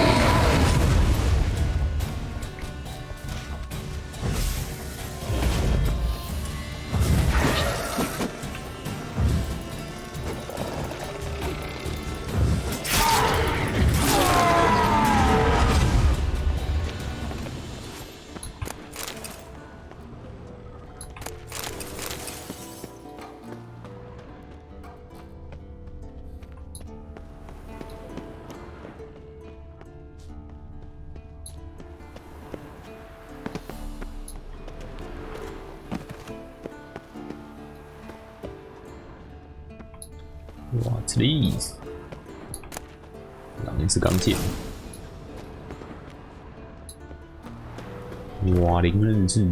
What's these？ 狼是钢剑，瓦林日志，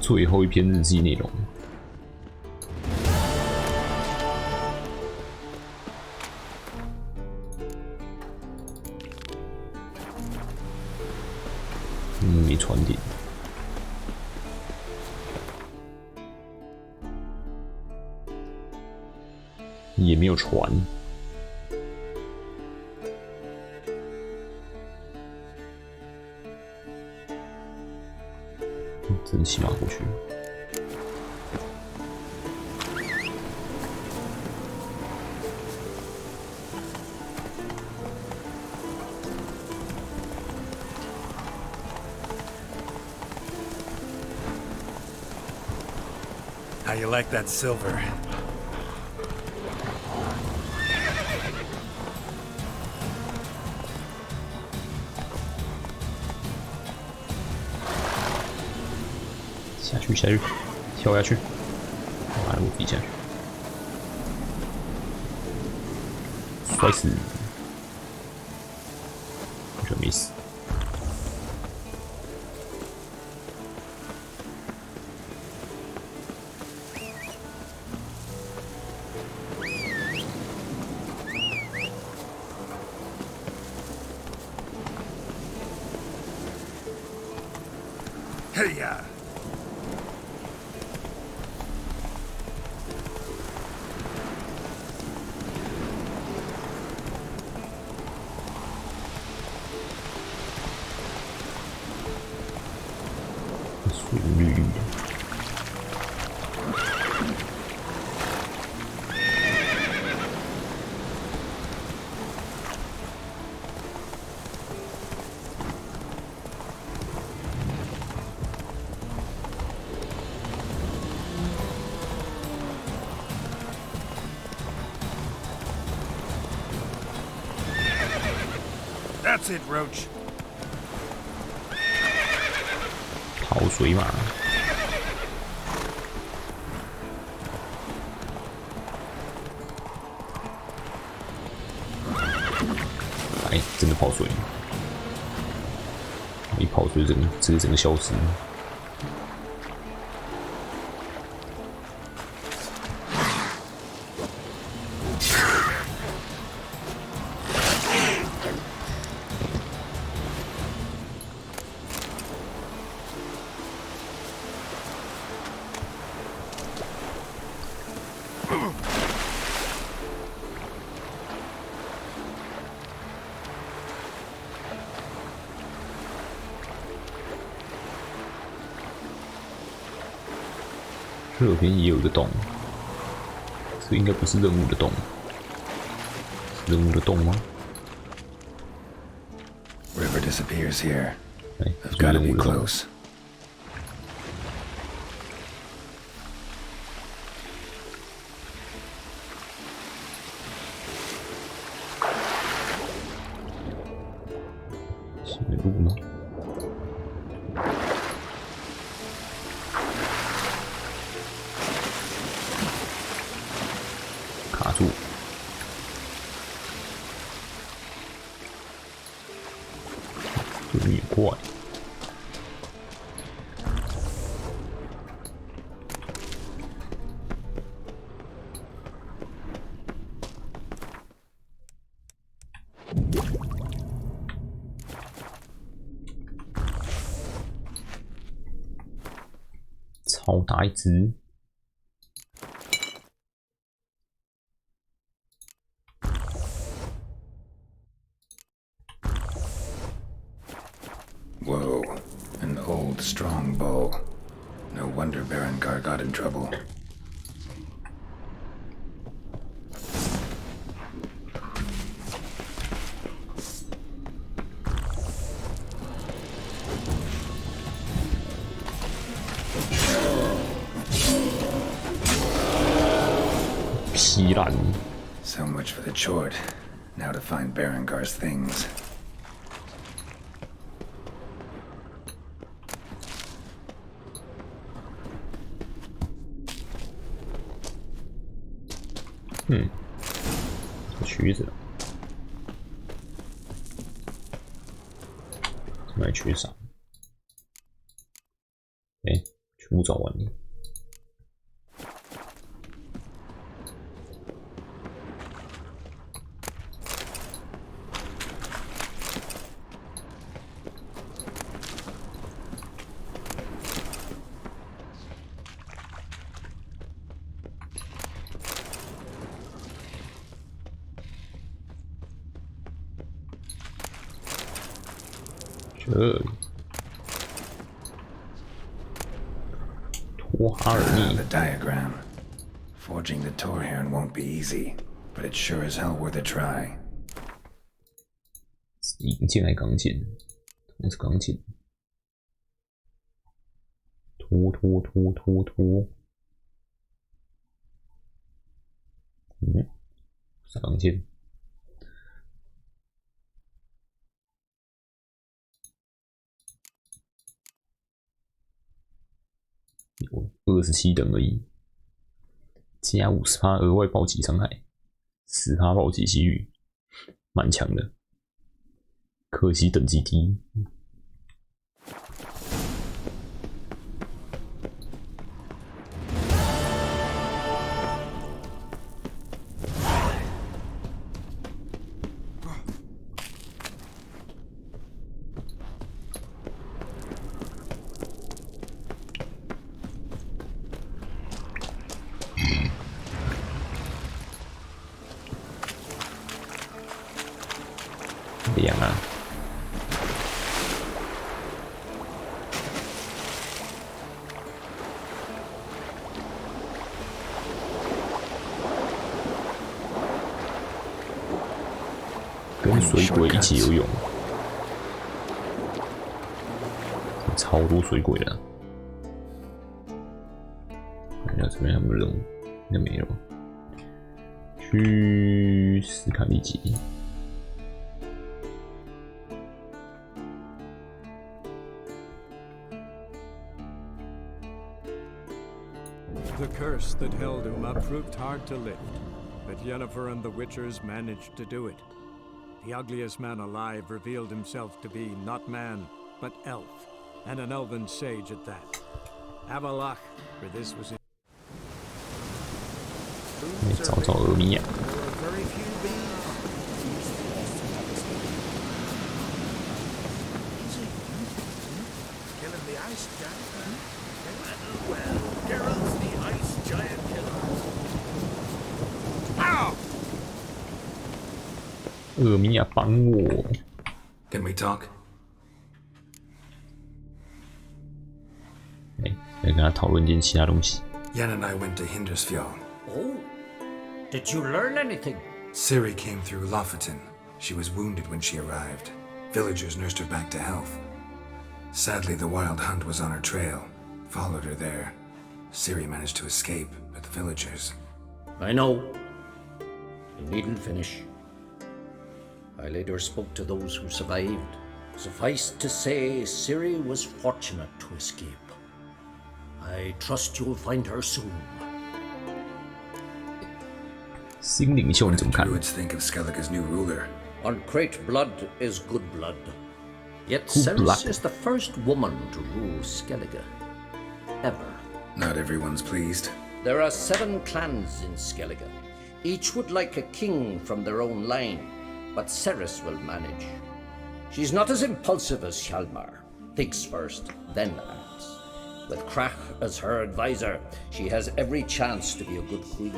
最后一篇日记内容。没传点，也没有传。真骑马过去。How you like that silver?下去，跳下去，马路底下去，摔死，完全没死。嘿呀！ 水绿绿的。That's it, Roach. 跑水马。哎，真的跑水！一跑水，整个消失。这边也有一个洞，这应该不是任务的洞，是任务的洞吗 River disappears here. 哎， I've 是 got to 任 be 务的洞。 close.路吗？卡住。有点怪。超大一只。 Whoa, an old, strong bow. No wonder Berengar got in trouble. So much for the chort. Now to find Berengar's things. Hmm. 橘子，买缺少。哎，全部找完了。托哈尔密 The diagram. Forging the Torheron won't be easy, but it's sure as hell worth a try. 银剑还钢剑，同是钢剑。拖。是钢剑。有27等而已，加50%额外暴击伤害，10%暴击几率，蛮强的。可惜等级低。凉啊！跟水鬼一起游泳，超多水鬼的。看一下这边有没有任务，应该没有。去斯卡利吉。The curse that held Uma proved hard to lift, but Yennefer and the Witchers managed to do it. The ugliest man alive revealed himself to be not man, but elf, and an elven sage at that. Avalach, for this was his... 找俄米亚。俄米亚帮我。Can we talk? 来跟他讨论点其他东西。Yen and I went to Hindersfjall. Oh, did you learn anything? Ciri came through Lofoten. She was wounded when she arrived. Villagers nursed her back to health. Sadly, the Wild Hunt was on her trail. Followed her there. Ciri managed to escape, but the villagers... I know. You needn't finish. I later spoke to those who survived. Suffice to say, Ciri was fortunate to escape. I trust you'll find her soon. 新领袖你怎么看？ Druids think of Skellige's new ruler. Uncrate blood is good blood. Yet Ceres is the first woman to rule Skellige. Ever. Not everyone's pleased. There are 7 clans in Skellige. Each would like a king from their own line, but Ceres will manage. She's not as impulsive as Hjalmar. Thinks first, then acts. With Krach as her advisor, she has every chance to be a good queen.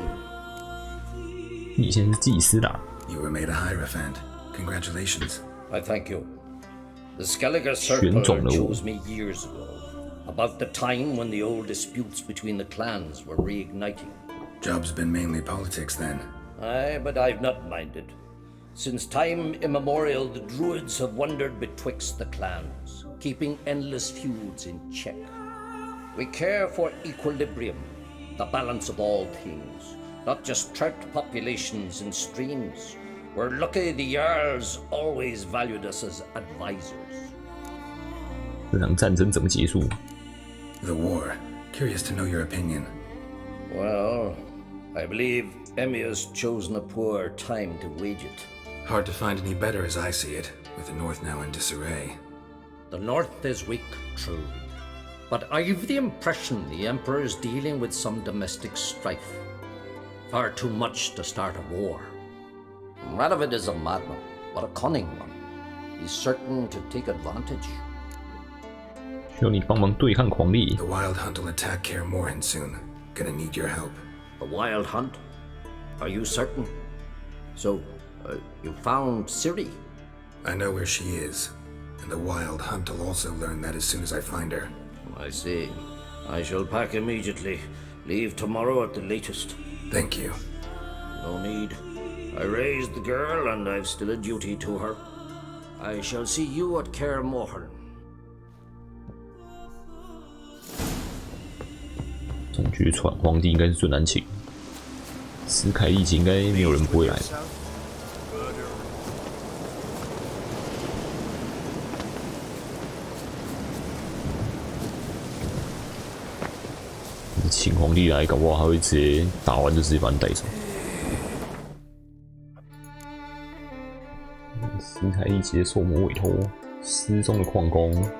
你现在是祭司啦。 You were made a Hierophant. Congratulations. I thank you. The Skellige Circle chose me years ago, about the time when the old disputes between the clans were reigniting. Job's been mainly politics then. Aye, but I've not minded. Since time immemorial, the Druids have wandered betwixt the clans, keeping endless feuds in check. We care for equilibrium, the balance of all things, not just trout populations and streams. We're lucky the Jarls always valued us as advisors. 这场战争怎么结束？ The war. Curious to know your opinion. Well, I believe Emmia's chosen a poor time to wage it. Hard to find any better as I see it, with the North now in disarray. The North is weak, true. but I've the impression the Emperor is dealing with some domestic strife. Far too much to start a war. Radovid is a madman, but a cunning one. He's certain to take advantage. 需要你帮忙对抗狂烈。 The Wild Hunt will attack Kaer Morhen soon. Gonna need your help. The Wild Hunt? Are you certain? So, you found Ciri? I know where she is, and the Wild Hunt will also learn that as soon as I find her. I see. I shall pack immediately. Leave tomorrow at the latest. Thank you. No need. I raised the girl, and I've still a duty to her. I shall see you at Kaer Morhen. 总觉传皇帝应该是最难请，斯凯利奇应该没有人不会来。请皇帝来，搞不好还会直接打完就直接把你带走。斯凯利奇的受魔委托，失踪的矿工。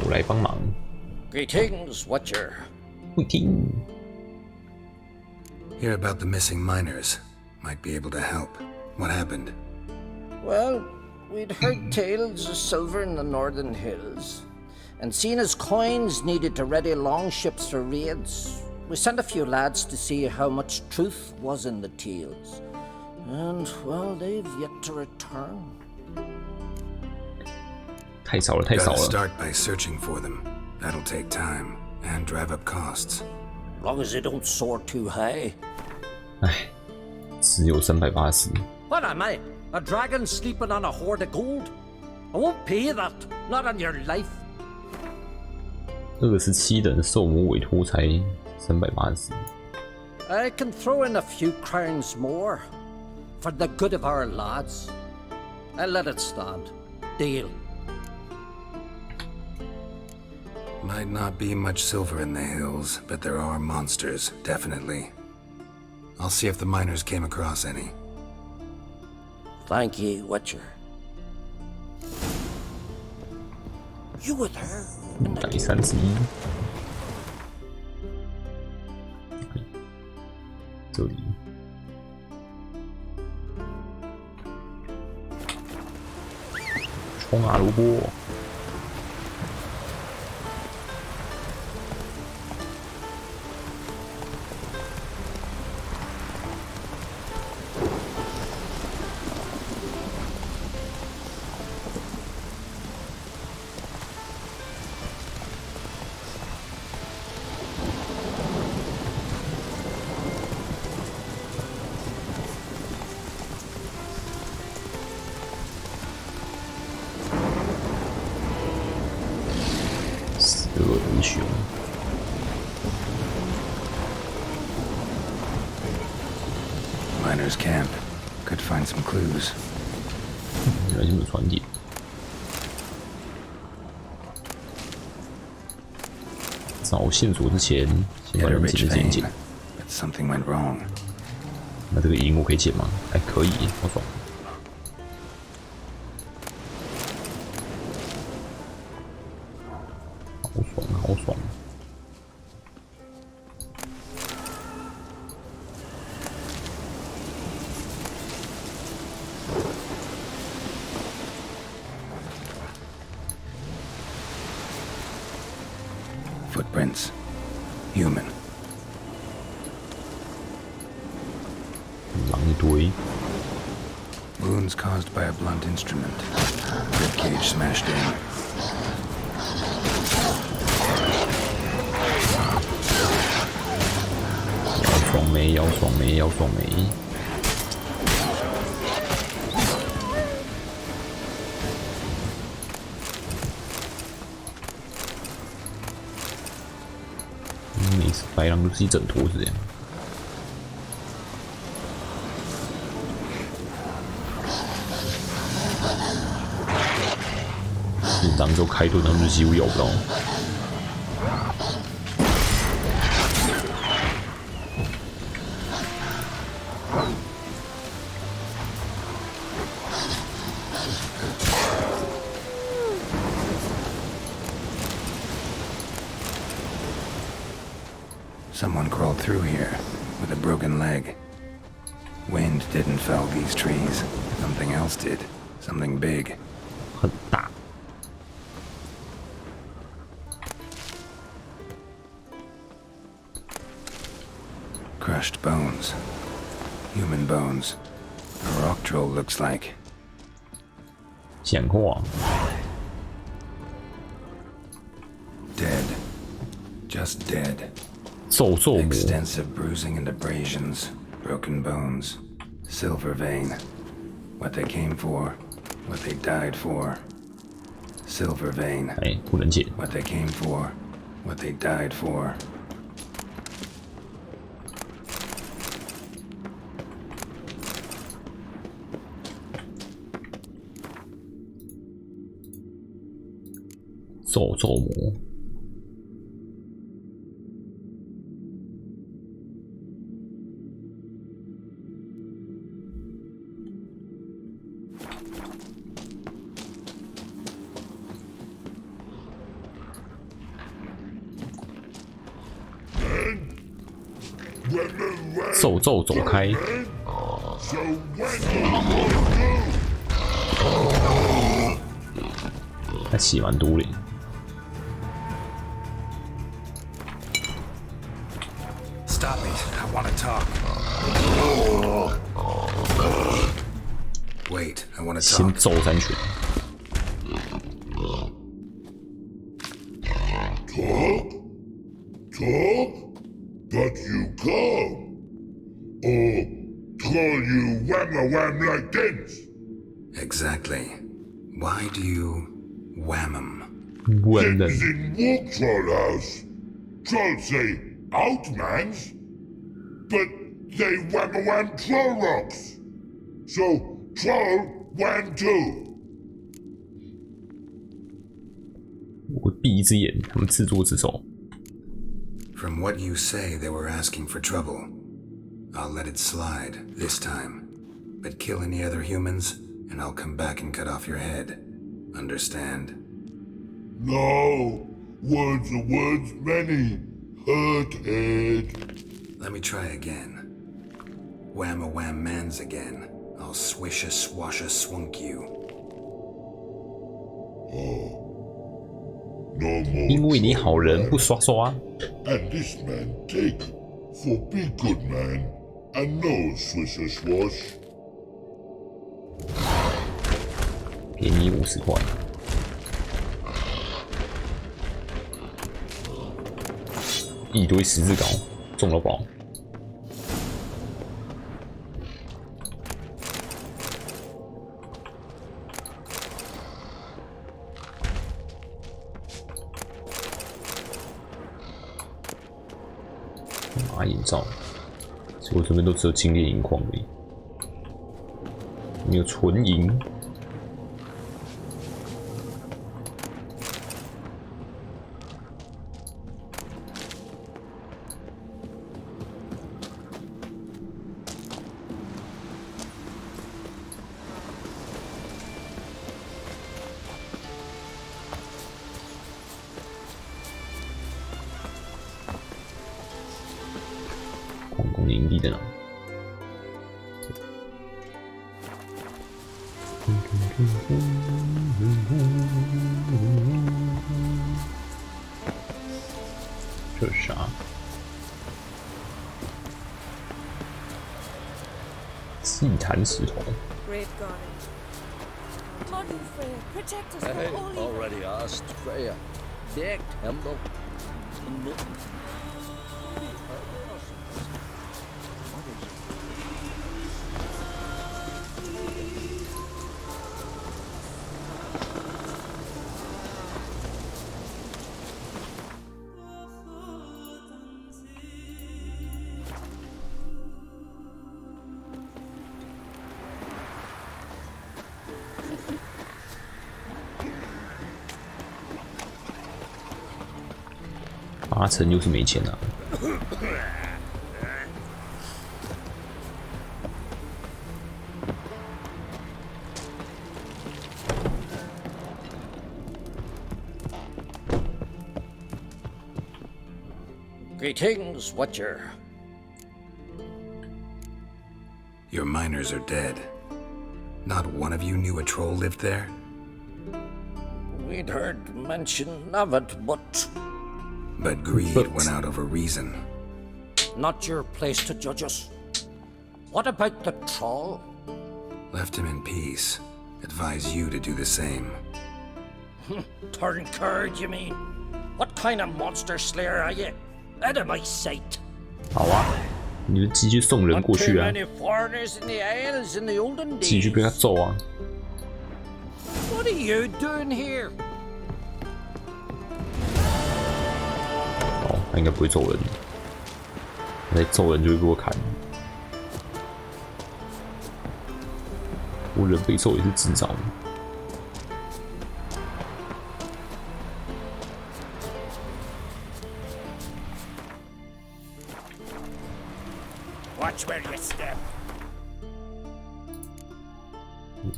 我来帮忙。 Greetings, Watcher. 会听。 Hear about the missing miners. Might be able to help. What happened? Well, we'd heard tales of silver in the northern hills, and seen as coins needed to ready longships for raids, we sent a few lads to see how much truth was in the tales. And, well, they've yet to return. 太少了，太少 Gotta 了。 start by searching for them. That'll take time and drive up costs. Long as they don't soar too high. 唉，只有380。 What am I? A dragon sleeping on a hoard of gold? I won't pay that. Not on your life. 27等受魔委托才380。 I can throw in a few crowns more. For the good of our lads. I'll let it stand. Deal. Might not be much silver in the hills, but there are monsters, definitely. I'll see if the miners came across any. Thank ye, Witcher. You were there. 131。这里。冲啊，萝卜！ 熊。 Miners' camp. Could find some clues. 原来是没有传点。找线索之前，先把人捡的捡一捡。 But something went wrong. 那这个银我可以捡吗？还可以，好爽。 好爽！ Footprints. Human. 狼一堆。 Wounds caused by a blunt instrument. Rib cage smashed in. 爽没？要爽没？要爽没？白狼就是一整坨是这样。当周开盾，他们就几乎咬不到。Someone crawled through here with a broken leg. Wind didn't fell these trees. Something else did. Something big. 很大。Crushed bones. Human bones. A rock troll looks like. 讲话。Dead. Just dead. 咒魔。 Extensive bruising and abrasions. Broken bones. Silver vein. What they came for. What they died for. Silver vein. 哎，不能解。 What they came for. What they died for. 咒魔。走开！他血蛮多的。 Stop it. I want to talk. Wait, I want to 先 talk. 揍3拳。 Talk? But you come. Or call you wham-a-wham like this? Exactly. Why do you wham 'em? Things in Walk Troll House. Trolls say outmans, but they wham-a-wham troll rocks. So troll wham too. 我闭一只眼，他们自作自受。 From what you say, they were asking for trouble. I'll let it slide this time. But kill any other humans, and I'll come back and cut off your head. Understand? No. Words are words many. Hurt head. Let me try again. Wham-a-wham mans again. I'll swish-a-swash-a-swunk you. Oh. No more. 因为你好人不刷刷。 And this man take for be good man and no swisher swash. 便宜50块。一堆十字镐，中了宝。马眼罩，结果这边都只有精炼银矿而已，没有纯银。 矿工的营地在哪？这是啥？祭坛石头。 Great God. Modern Freya, protect us Hey, from all evil. already asked Freya. Dick, Hemble. 8成又是没钱啊。Greetings, Watcher. Your miners are dead. Not one of you knew a troll lived there? We'd heard mention of it, but greed went out over reason. Not your place to judge us. What about the troll? Left him in peace. Advise you to do the same. Turn card, you mean? What kind of monster slayer are you? Out of my sight. 好啊，你就继续送人过去啊， Not too many foreigners in the Isles in the olden 继续 days. 被他揍啊。 What are you doing here? 哦，他应该不会揍人，他再揍人就会被我砍。我人被揍也是自找的。 Watch where you step.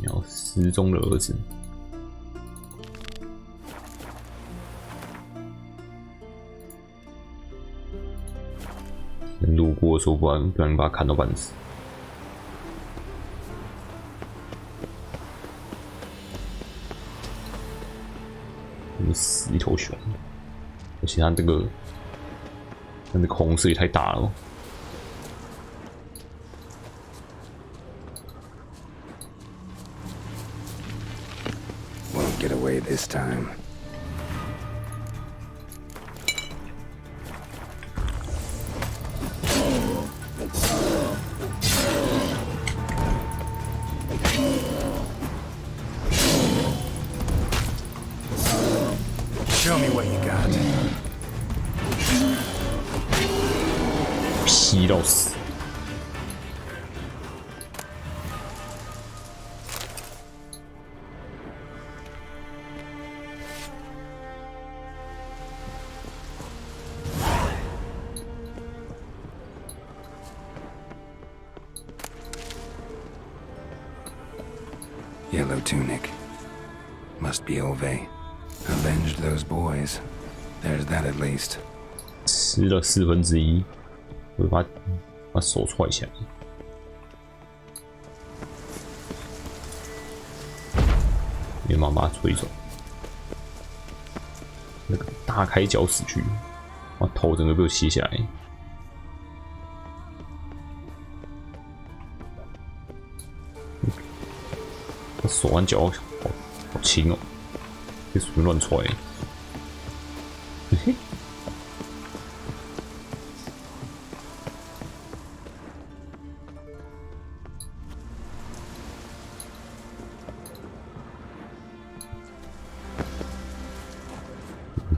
然后失踪的儿子，人路过的时候不然把他砍到半死。你死一头熊，而且他这个红色也太大了。 Won't get away this time. Show me what you got. 劈到死！ Yellow tunic. Must be Ove. Avenged those boys. There's that at least. 吃了1/4，我就把手踹起来，连忙把他吹走。那个大开脚死去，哇，头整个被我切下来。他手和脚好轻哦，别随便乱踹。嘿嘿。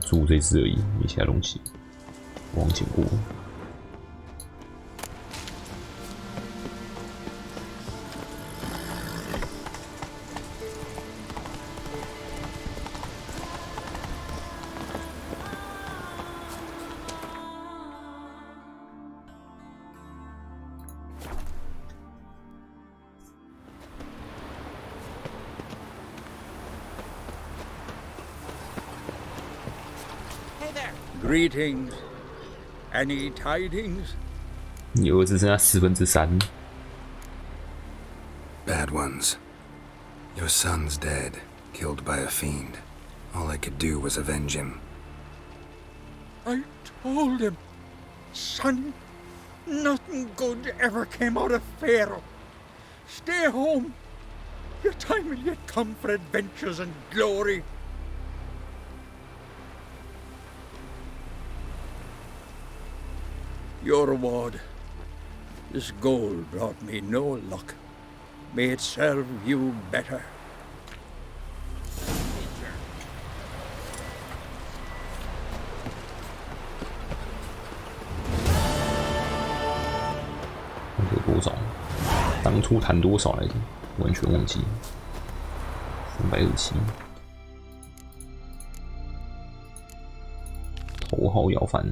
住这只而已，没其他东西。往前过。Greetings. Any tidings? 你儿子剩下3/4。Bad ones. Your son's dead, killed by a fiend. All I could do was avenge him. I told him, son, nothing good ever came out of Pharaoh. Stay home. Your time will yet come for adventures and glory. Your reward. This gold brought me no luck. May it serve you better. 有多少？当初谈多少来着？完全忘记。327。头号要饭。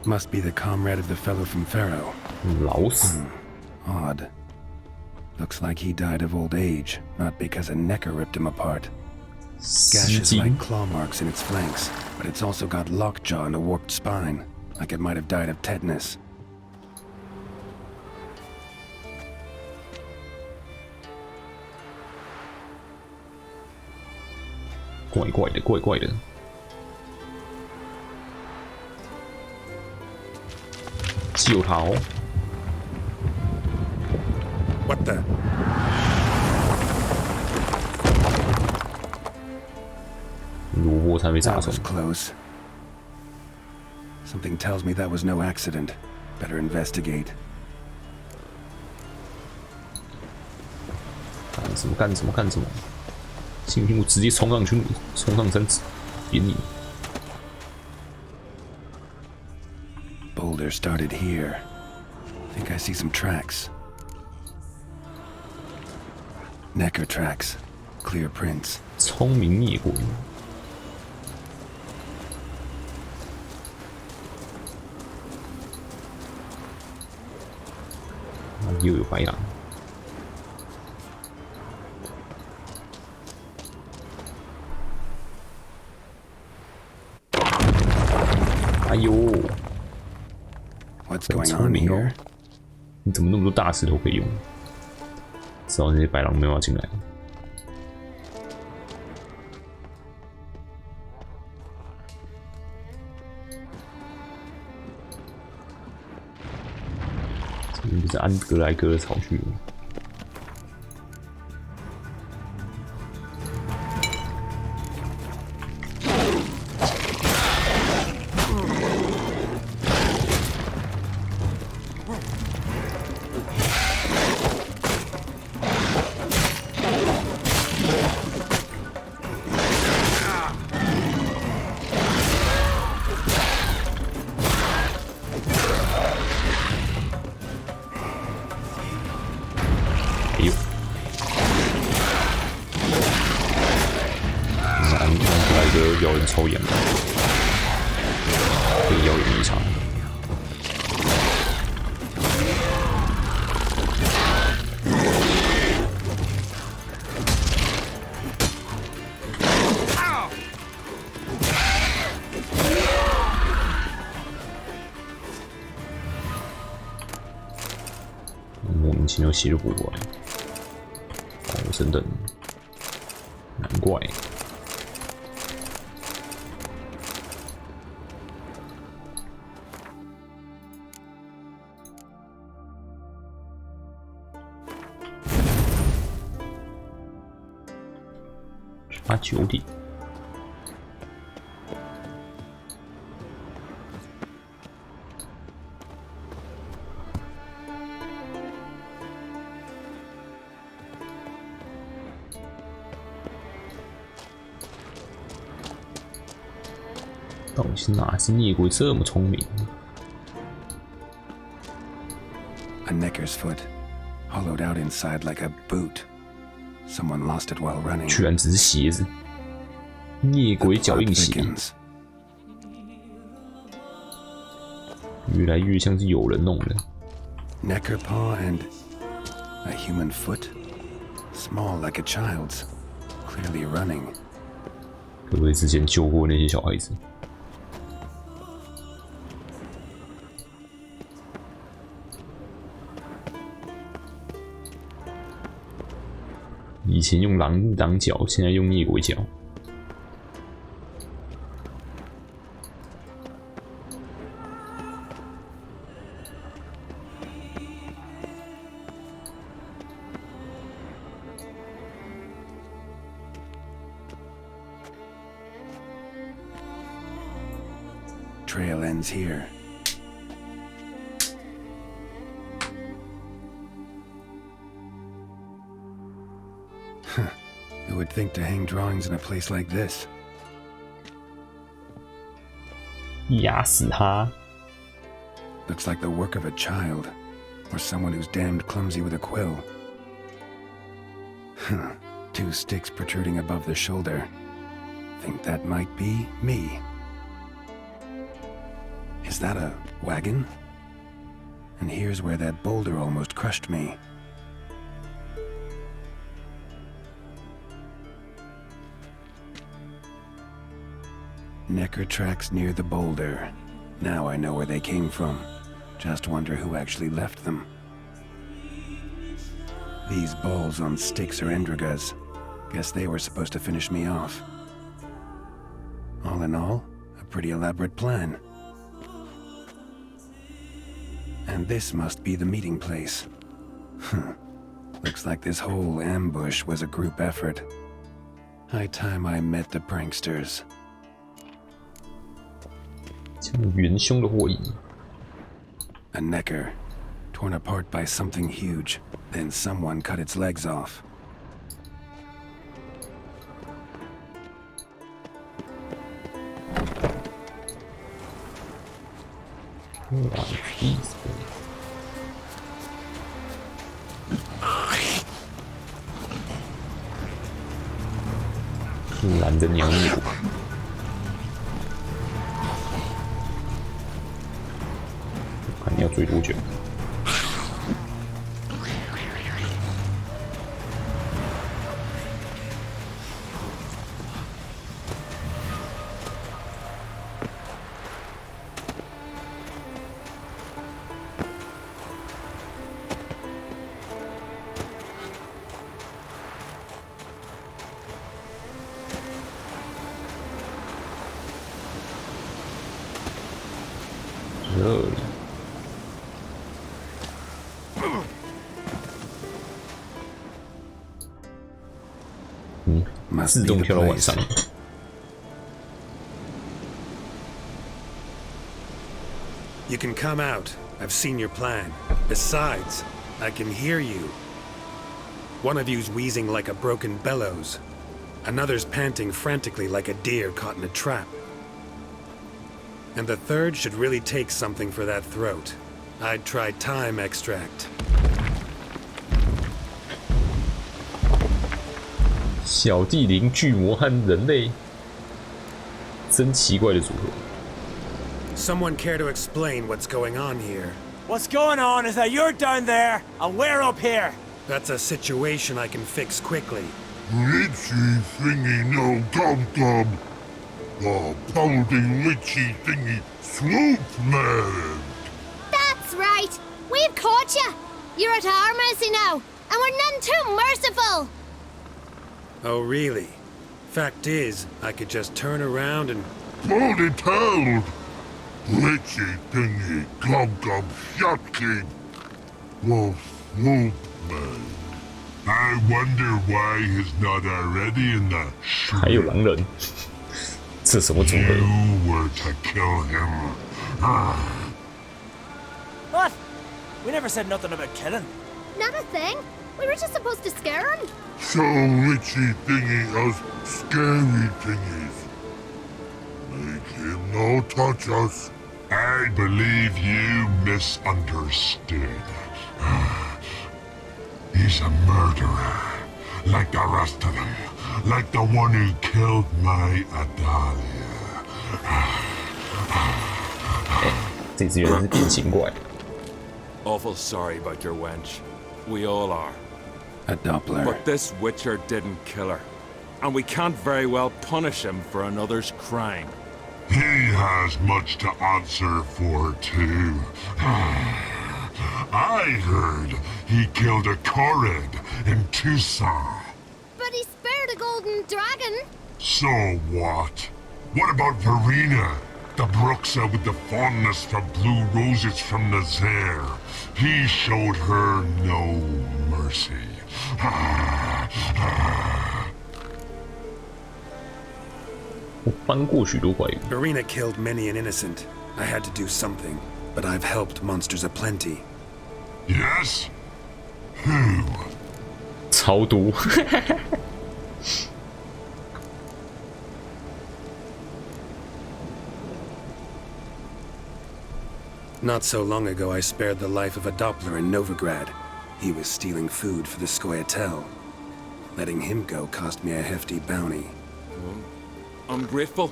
Must be the comrade of the fellow from Pharaoh. Laos. Odd. Looks like he died of old age, not because a necker ripped him apart. Gashes like claw marks in its flanks, but it's also got lockjaw and a warped spine, like it might have died of tetanus. 怪怪的，怪怪的。救他哦 What the? 萝卜才被炸 That 中 was。close. Something tells me that was no accident. Better investigate. 干什么干什么干什么？信不信我直接冲上去，冲上山扁你！ Boulder started here. Think I see some tracks. Necker tracks. Clear prints. 聪明孽鬼！又有白狼。哎呦！ What's going 聪 on 明哦 here?！你怎么那么多大石头可以用？知道那些白狼没有要进来。这边不是安格莱格的草区吗？咬人抽烟，被咬人一场。莫名其妙血就补过来，哦，真的，难怪。 9点。到底是哪只孽鬼这么聪明 A necker's foot, hollowed out inside like a boot. Someone lost it while running. 居然只是鞋子，孽鬼脚印鞋，越来越像是有人弄的。Necker paw and a human foot, small like a child's, clearly running. 可不可以之前救过那些小孩子？以前用狼脚，现在用孽鬼脚。trail ends here. Who would think to hang drawings in a place like this? 压死他！ Looks like the work of a child, or someone who's damned clumsy with a quill. Two sticks protruding above the shoulder. Think that might be me. Is that a wagon? And here's where that boulder almost crushed me. Necker tracks near the boulder. Now I know where they came from. Just wonder who actually left them. These balls on sticks are Endrigas. Guess they were supposed to finish me off. All in all, a pretty elaborate plan. And this must be the meeting place. Looks like this whole ambush was a group effort. High time I met the pranksters. 元凶的火影。 A necker, torn apart by something huge. Then someone cut its legs off. Wow, 懒得鸟你。 看你要追多久？这里。 自动跳到晚上。 You can come out. I've seen your plan. Besides, I can hear you. One of you's wheezing like a broken bellows. Another's panting frantically like a deer caught in a trap. And the third should really take something for that throat. I'd try thyme extract. 小地灵、巨魔和人类，真奇怪的组合。 Someone care to explain what's going on here? What's going on is that you're down there and we're up here. That's a situation I can fix quickly. Litchy thingy no gum. The pounding litchy thingy swoop man. That's right. We've caught you. You're at our mercy now, and we're none too merciful. Oh, really? Fact is, I could just turn around and... Bloody told! Litchy thingy gum shotkin. Wolf man. I wonder why he's not already in the 还有狼人，这什么组合 You were to kill him. What? We never said nothing about killing. Not a thing. We were just supposed to scare him. So Litchy thingy us scary thingies. Make him no touch us. I believe you misunderstood. He's a murderer, like the rest of them, like the one who killed my Adalia. 这只原来是变形怪。 Awful sorry about your wench. We all are. A Doppler. But this Witcher didn't kill her. And we can't very well punish him for another's crime. He has much to answer for, too. I heard he killed a Korred in Tucson. But he spared a golden dragon. So what? What about Verena? The Bruxa with the fondness for blue roses from Nazaire. He showed her no mercy. Verena killed many an innocent. I had to do something, but I've helped monsters aplenty. Yes? Who? 超多。Not so long ago, I spared the life of a Doppler in Novigrad. He was stealing food for the Skoyatel. Letting him go cost me a hefty bounty. I'm grateful.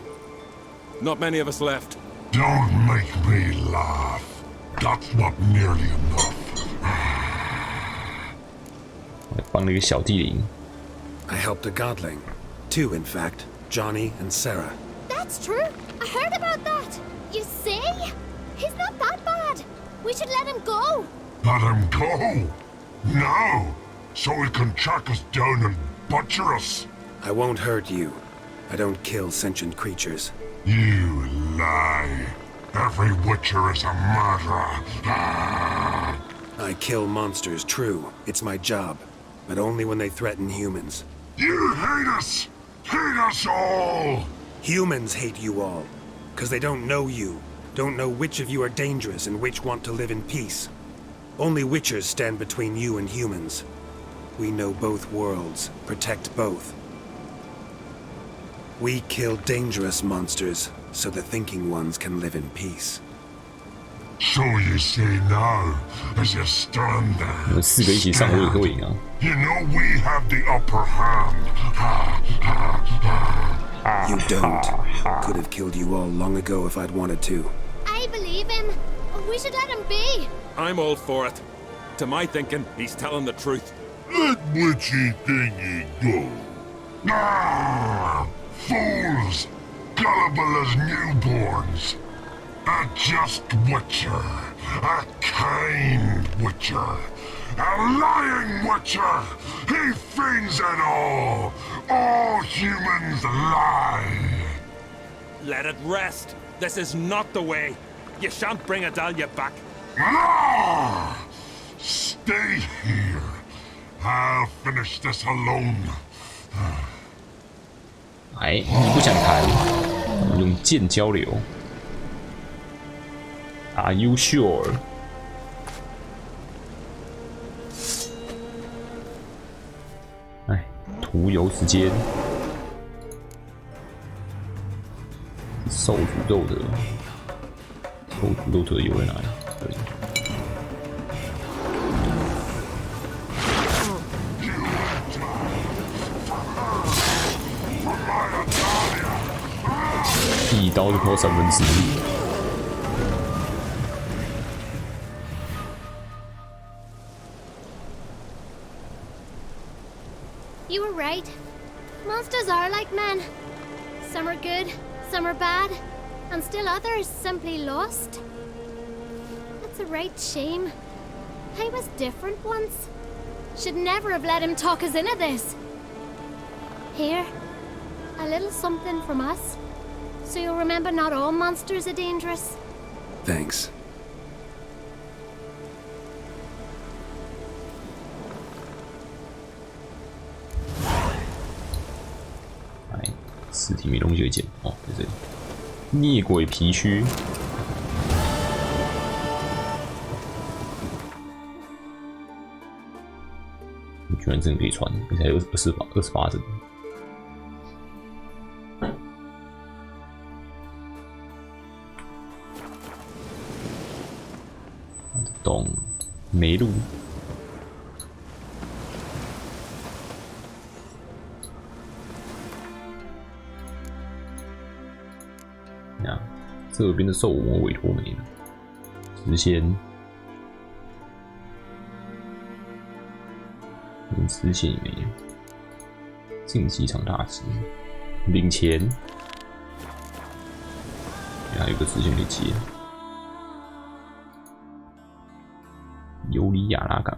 Not many of us left. Don't make me laugh. That's not nearly enough. 我帮了一个小地灵。I helped a godling. 2, in fact. Johnny and Sarah. That's true. I heard about that. You see? He's not that bad. We should let him go. Let him go? No! So he can track us down and butcher us. I won't hurt you. I don't kill sentient creatures. You lie. Every witcher is a murderer. I kill monsters, true. It's my job. But only when they threaten humans. You hate us! Hate us all! Humans hate you all. Because they don't know you. Don't know which of you are dangerous and which want to live in peace. Only witchers stand between you and humans. We know both worlds, protect both. We kill dangerous monsters, so the thinking ones can live in peace. So you say now, as you stand there. 我们4个一起上位会赢啊！ You know we have the upper hand. You don't. Could have killed you all long ago if I'd wanted to. I believe him. We should let him be. I'm all for it. To my thinking, he's telling the truth. Let witchy thingy go. Ah, fools! Gullible as newborns. A just witcher. A kind witcher. A lying witcher. He feigns it all. All humans lie. Let it rest. This is not the way. You shan't bring Adalia back. Ah! Stay here. I'll finish this alone. 哎，你不想谈？我们用剑交流。Are you sure？ 哎，涂油时间。受诅咒的，受诅咒者油在哪里？这里。一刀就破1/3。You were right. Monsters are like men. Some are good, some are bad, and still others simply lost. That's a right shame. I was different once. Should never have let him talk us into this. Here, a little something from us, so you'll remember not all monsters are dangerous. Thanks. 实体没东西可以捡哦，在这里。孽鬼皮靴，你居然真的可以穿，而且还有28帧。懂，没路。这边的兽魔委托没了，直线，直线也没了，竞技场大师，领钱，还有个直线可以接，尤里亚拉港。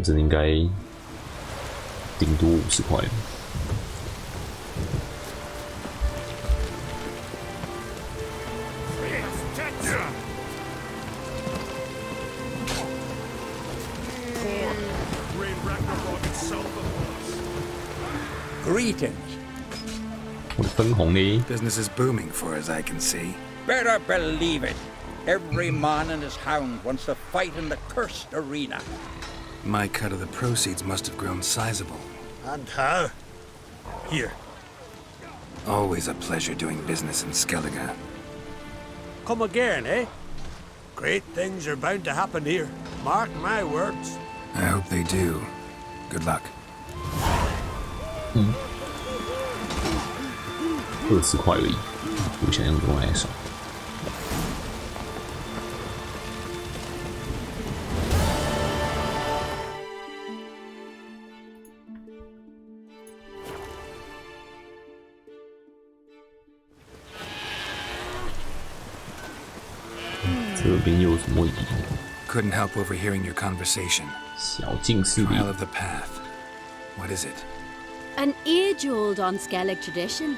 正应该顶多50块。Greetings. 我的分红呢 Business is booming for as I can see. Better believe it. Every man and his hound wants to fight in the cursed arena. My cut of the proceeds must have grown sizable. And how? Here. Always a pleasure doing business in Skellige. Come again, eh? Great things are bound to happen here. Mark my words. I hope they do. Good luck. 20块而已，比我想象中还少。这边又有什么问题？ Couldn't help overhearing your conversation. 小径势力。 Trial of the path. What is it? An age-old Skellig tradition.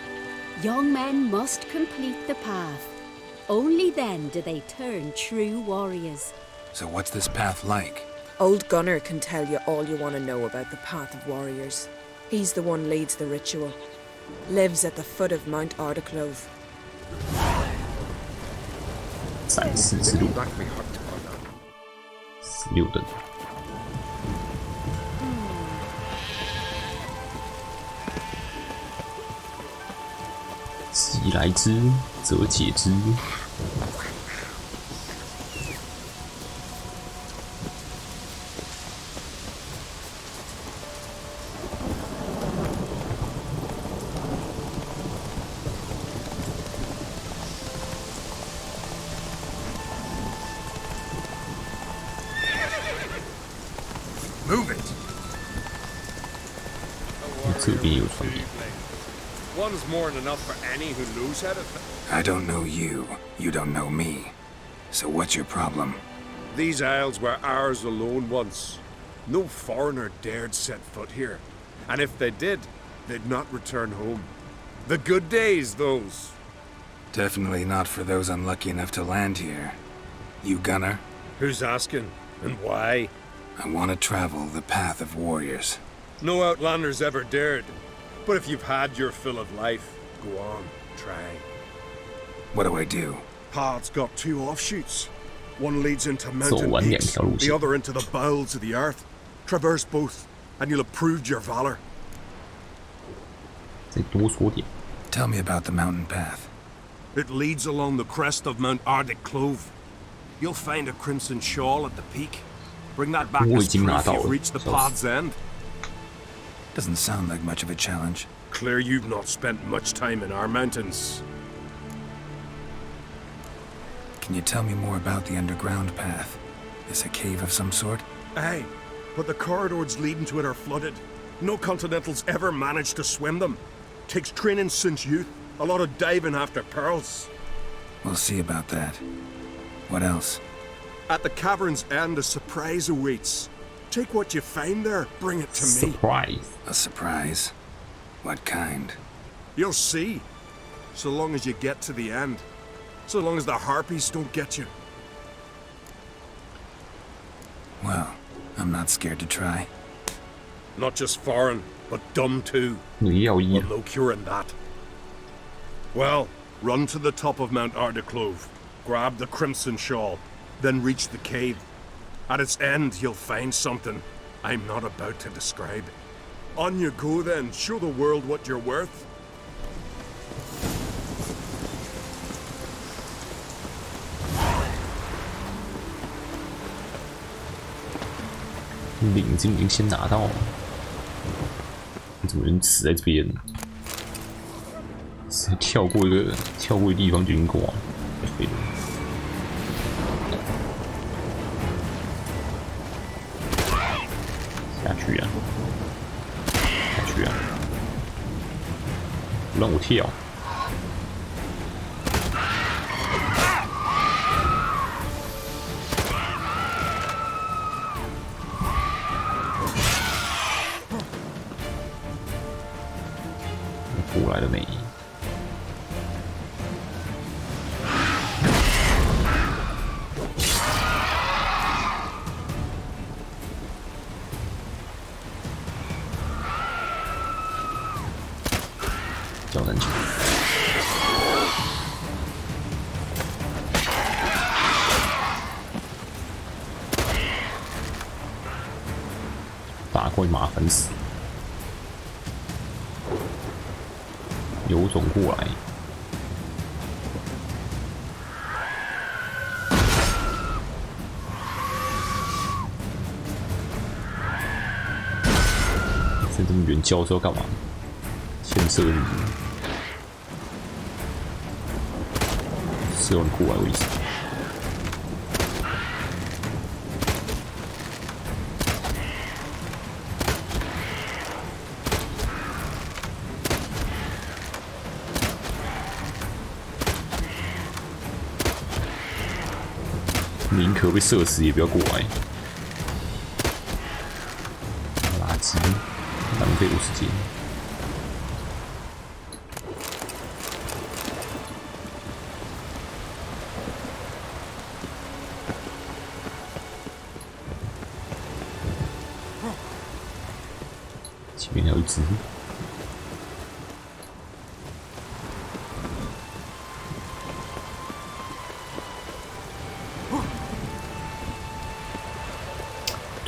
Young men must complete the path. Only then do they turn true warriors. So what's this path like? Old Gunnar can tell you all you want to know about the Path of Warriors. He's the one leads the ritual. Lives at the foot of Mount Ardaclove. 展示之路，16等。既来之，则解之。Move it. 这边有传递。 One's more than enough for any who knows how to. I don't know you. You don't know me. So what's your problem? These isles were ours alone once. No foreigner dared set foot here. And if they did, they'd not return home. The good days, those. Definitely not for those unlucky enough to land here. You Gunnar? Who's asking? And why? I want to travel the path of warriors. No outlanders ever dared. But if you've had your fill of life, go on, try. What do I do? Path's got 2 offshoots. One leads into mountain 走完2 peaks, 条路 the 线。 other into the bowels of the earth. Traverse both, and you'll have proved your valor. 再多说点。 Tell me about the mountain path. It leads along the crest of Mount Ardaclove. You'll find a crimson shawl at the peak. Bring that back 我 as 已经拿 proof 到 you've 了， reached the 笑死。 path's end. Doesn't sound like much of a challenge. Clear you've not spent much time in our mountains. Can you tell me more about the underground path? Is a cave of some sort? Aye, but the corridors leading to it are flooded. No Continentals ever managed to swim them. Takes training since youth. A lot of diving after pearls. We'll see about that. What else? At the cavern's end, a surprise awaits. Take what you find there, bring it to me. Surprise. A surprise? What kind? You'll see. So long as you get to the end. So long as the harpies don't get you. Well, I'm not scared to try. Not just foreign, but dumb too. 你要一 Well, no curing that. Well, run to the top of Mount Ardaclove. Grab the crimson shawl. Then reach the cave. At its end, you'll find something I'm not about to describe. On you go then. Show the world what you're worth. 领子已经先拿到了，你怎么人死在这边？是跳过一个地方就已经过了，废了。下去啊！下去啊！不让我跳！来了没？交难球。大怪麻烦死！有种过来！站这么远叫是要干嘛？先射你，射完过来为止。宁可被射死也不要过来，垃圾，浪费我时间。前面还有一只。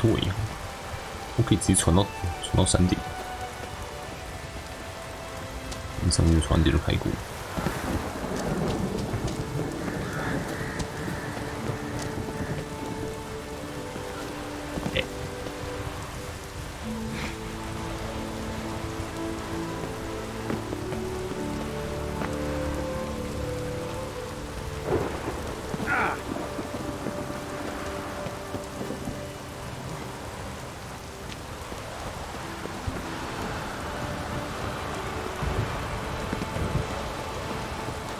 对呀，我可以直接传到山顶，上面传点就开过。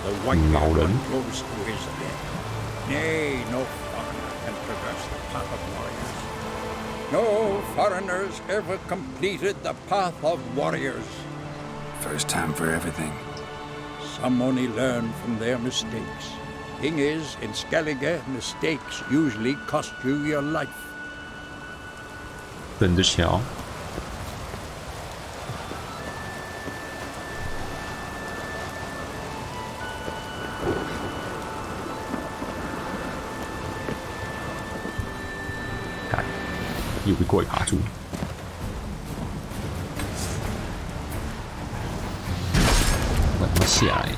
The white老人 close to his death. Nay, no foreigner can traverse the path of warriors. No foreigners ever completed the path of warriors. First time for everything. Some only learn from their mistakes. Thing is, in Skellige, mistakes usually cost you your life. 等着瞧。干，又被怪卡住。快他妈下来！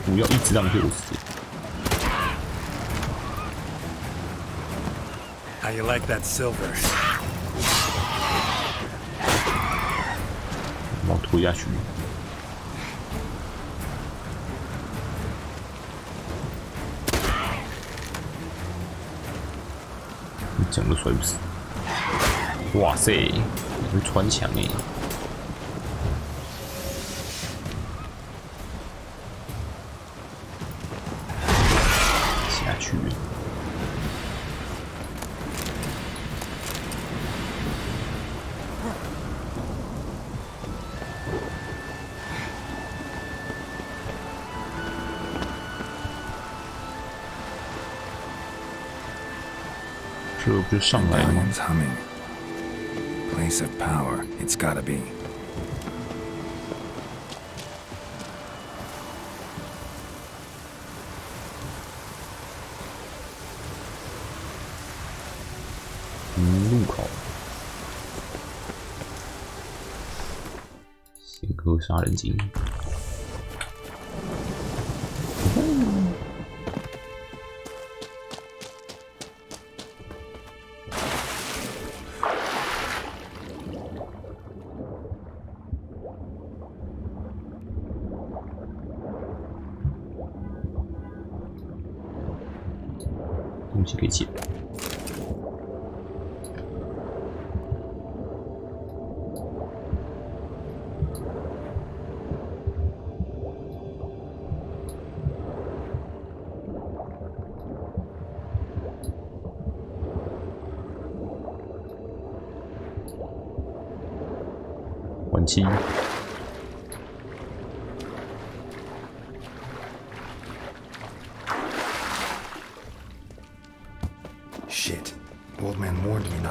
不要一直浪费我时间。 How you like that silver? 把我推下去。你讲都摔不死。哇塞，会穿墙哎！下去。 这不就上来了吗 humming. Place of power, it's gotta be. 路口，邪恶杀人精。 东西可以捡。换气。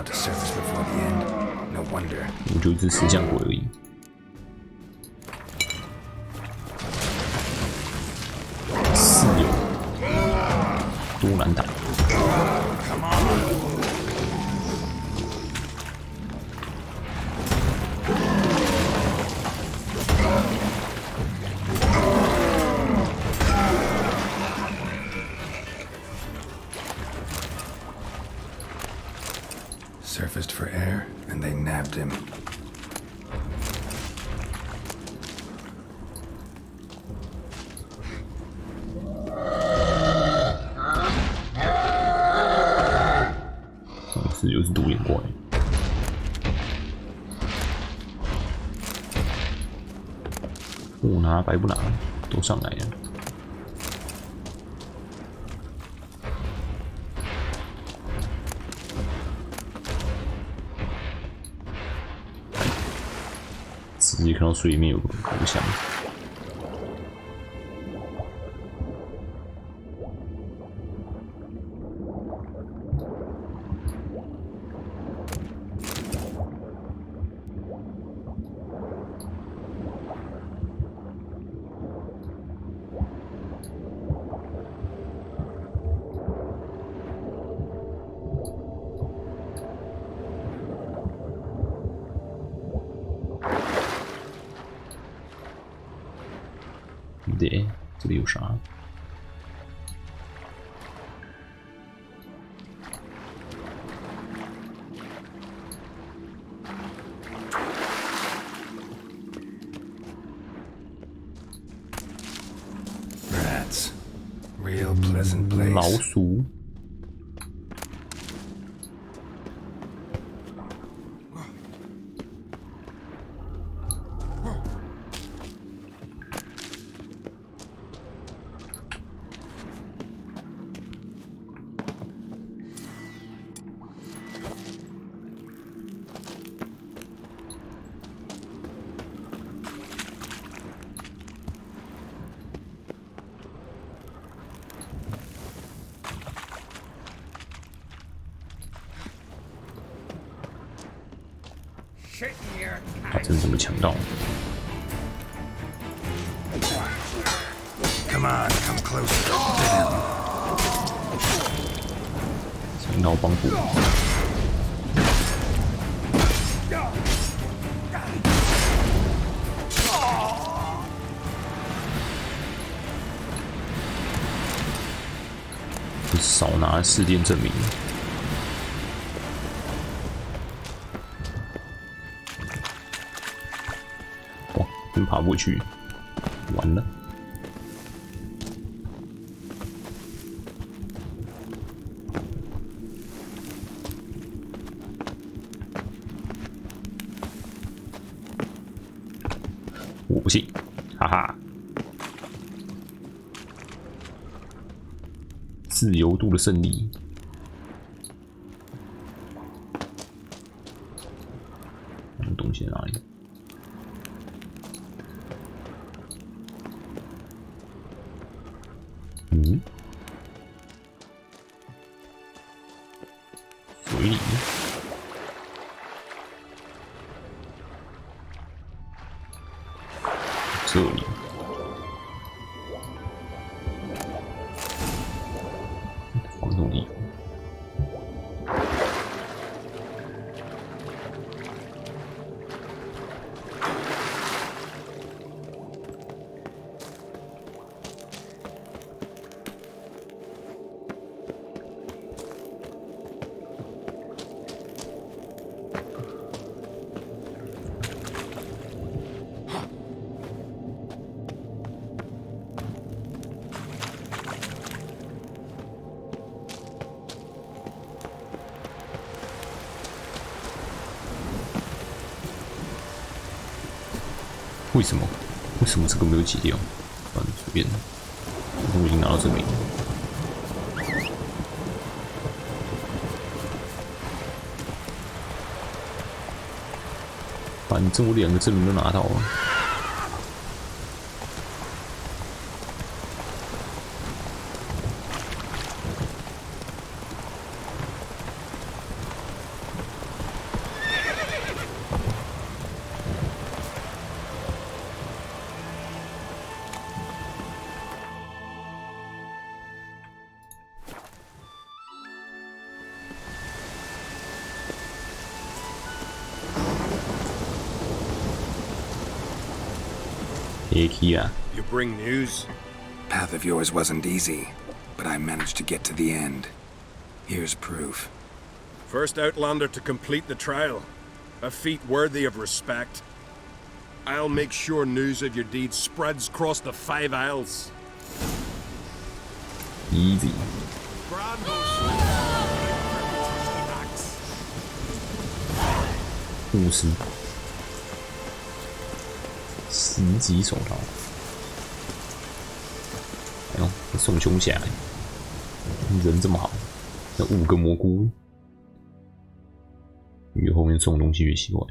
to surface before the end. No wonder. 我就一只石像鬼而已。四友多难打。Surfaced for air, and they nabbed him.上次又是独眼怪。不拿白不拿，都上来了。直接看到水里面有个头像。对，这里有啥？ Rats. Real pleasant place. 老鼠。 他真这么强大 Come on, come closer. 强到帮扶。少拿试电证明。 爬不过去，完了。我不信，哈哈。自由度的胜利。那个东西在哪里？ 嗯，水里，这里，放动力。 为什么？为什么这个没有解掉？反正随便，我已经拿到证明了。反正我2个证明都拿到了。key 啊。 You bring news? Path of yours wasn't easy, but I managed to get to the end. Here's proof. First Outlander to complete the trial. A feat worthy of respect. I'll make sure news of your deeds spreads across the 5 Isles. Easy。巫师10级手套。哎呦，送凶侠，人这么好，那5个蘑菇，越后面送东西越奇怪。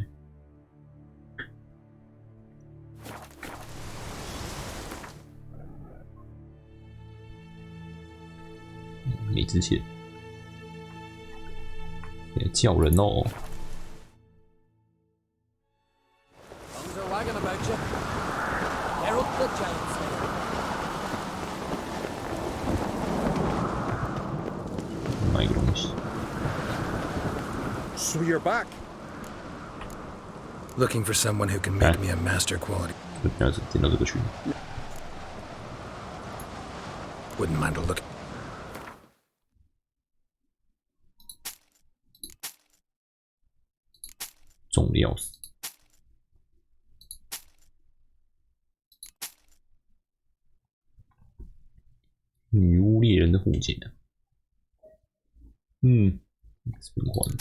没之前，叫人哦。 Tongues are wagging about you. They're up the giants. So you're back. Looking for someone who can make me a master quality. Wouldn't mind a look. 重的要死。女巫猎人的护甲，循环。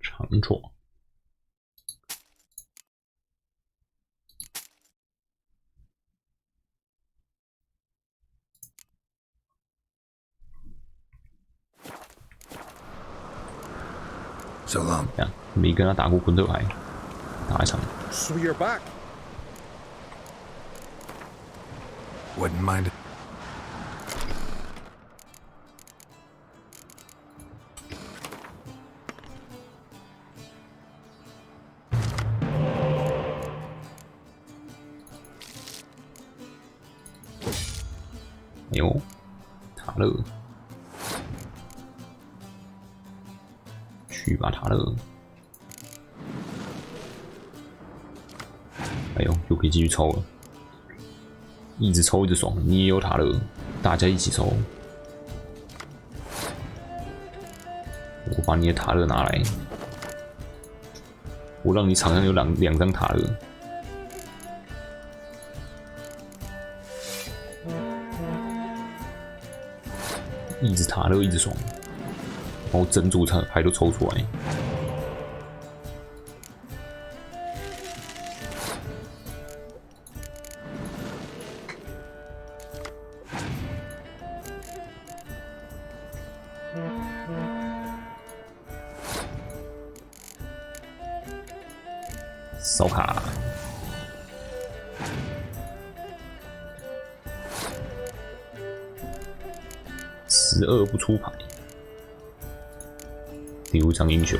长闯。 So long. 没跟他打过昆特牌，打一场。 So you're back. Wouldn't mind it. Eh呦，塔勒。 去吧，塔勒！哎呦，又可以继续抽了，一直抽一直爽。你也有塔勒，大家一起抽。我把你的塔勒拿来，我让你场上有两张塔勒。一直塔勒，一直爽。 然后珍珠牌都抽出来，烧卡，12不出牌。 丢一张英雄，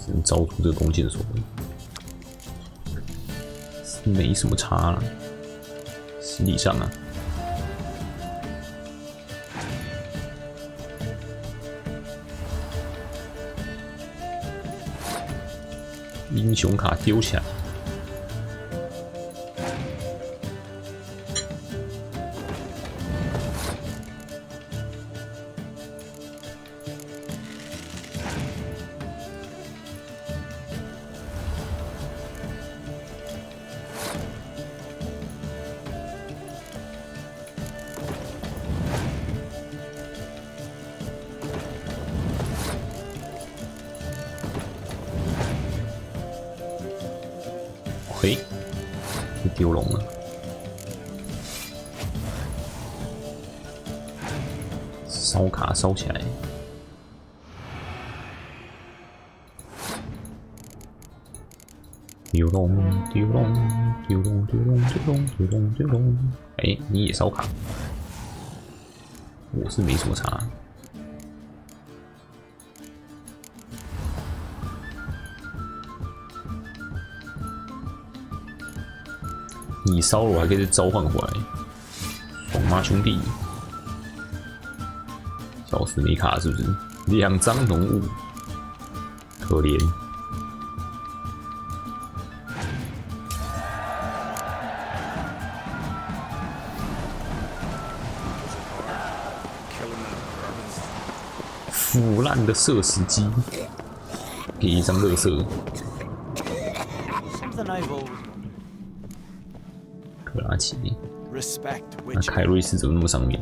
只能招出这个弓箭手，没什么差了，心理上啊。 英雄卡丢起来，嘿，丢龙了，烧卡烧起来，丢龙丢龙丢龙丢龙丢龙丢龙丢龙。哎，你也烧卡，我是没什么差。你烧了，我还可以再召唤回来。爽吗，兄弟？小死没卡是不是？2张浓雾，可怜。腐烂的射死机，给一张垃圾。克拉奇，那凯瑞斯怎么那么上面？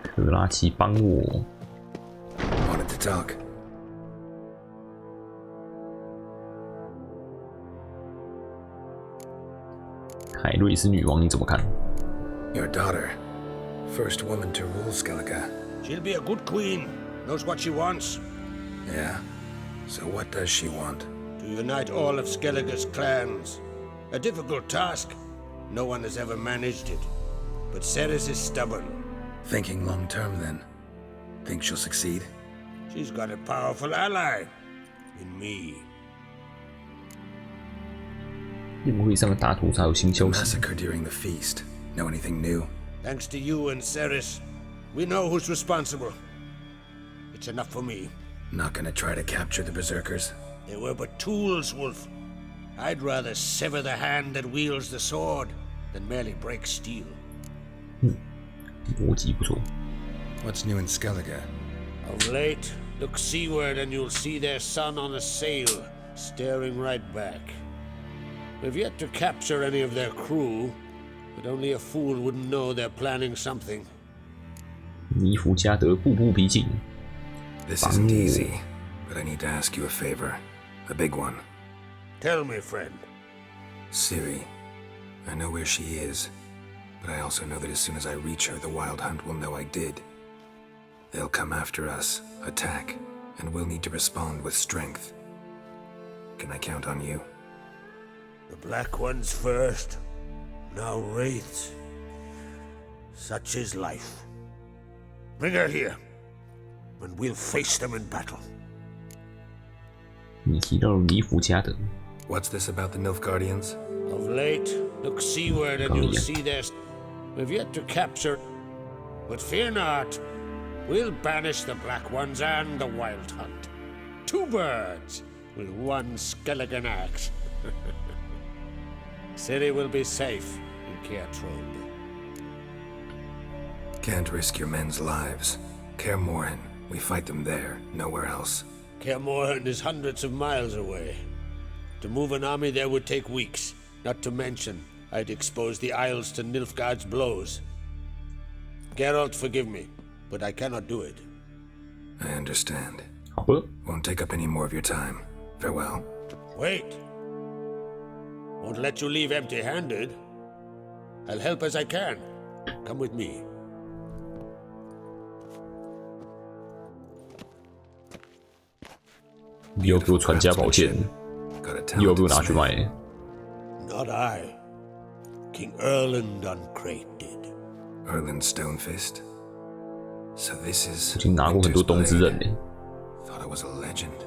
克拉奇帮我。Wanted to talk. 凯瑞斯女王，你怎么看 ？Your daughter, first woman to rule Skellige. She'll be a good queen. Knows what she wants. Yeah. So what does she want? To unite all of Skellige's clans. A difficult task. No one has ever managed it. But Ceres is stubborn. Thinking long term, then. Think she'll succeed? She's got a powerful ally. In me. 宴会上的大屠杀有新消息。 Massacre during the feast. Know anything new? Thanks to you and Ceres, we know who's responsible. It's enough for me. Not gonna try to capture the berserkers? They were but tools, Wolf. I'd rather sever the hand that wields the sword than merely break steel. 逻辑不错。 What's new in Skellige? Of late, look seaward and you'll see their sun on a sail, staring right back. We've yet to capture any of their crew, but only a fool wouldn't know they're planning something. 尼弗加德步步逼近。 This isn't easy, but I need to ask you a favor. A big one. Tell me, friend. Ciri. I know where she is, but I also know that as soon as I reach her, the Wild Hunt will know I did. They'll come after us, attack, and we'll need to respond with strength. Can I count on you? The Black Ones first, now Wraiths. Such is life. Bring her here, and we'll face them in battle. 你提到了尼弗加德。 What's this about the Nilfgaardians? Of late, look seaward and you'll see their... We've yet to capture... But fear not. We'll banish the Black Ones and the Wild Hunt. 2 birds with 1 skeleton axe. Ciri will be safe in Keatrode. Can't risk your men's lives. Kaer Morhen, we fight them there, nowhere else. Kaer Morhen is hundreds of miles away. To move an army there would take weeks, not to mention I'd expose the Isles to Nilfgaard's blows. Geralt, forgive me, but I cannot do it. I understand. 好吧。 Won't take up any more of your time. Farewell. Wait. Won't let you leave empty-handed. I'll help as I can. Come with me. 你要给我传家宝剑，你要不要拿去卖？ Not I. King Erland Uncrate did. Erland Stonefist? So this is... 已经拿过很多东之刃嘞。 Thought it was a legend.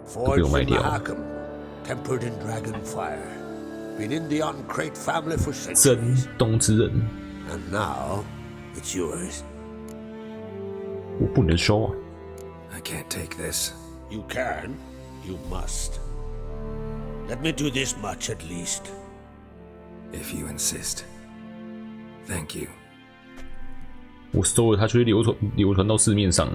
Forged from Mahakam, tempered in dragon fire. Been in the Uncrate family for centuries. 真东之刃。 And now, it's yours. 我不能收啊。 I can't take this. You can. You must. Let me do this much at least. If you insist. Thank you. 我收了它，就会流传到市面上。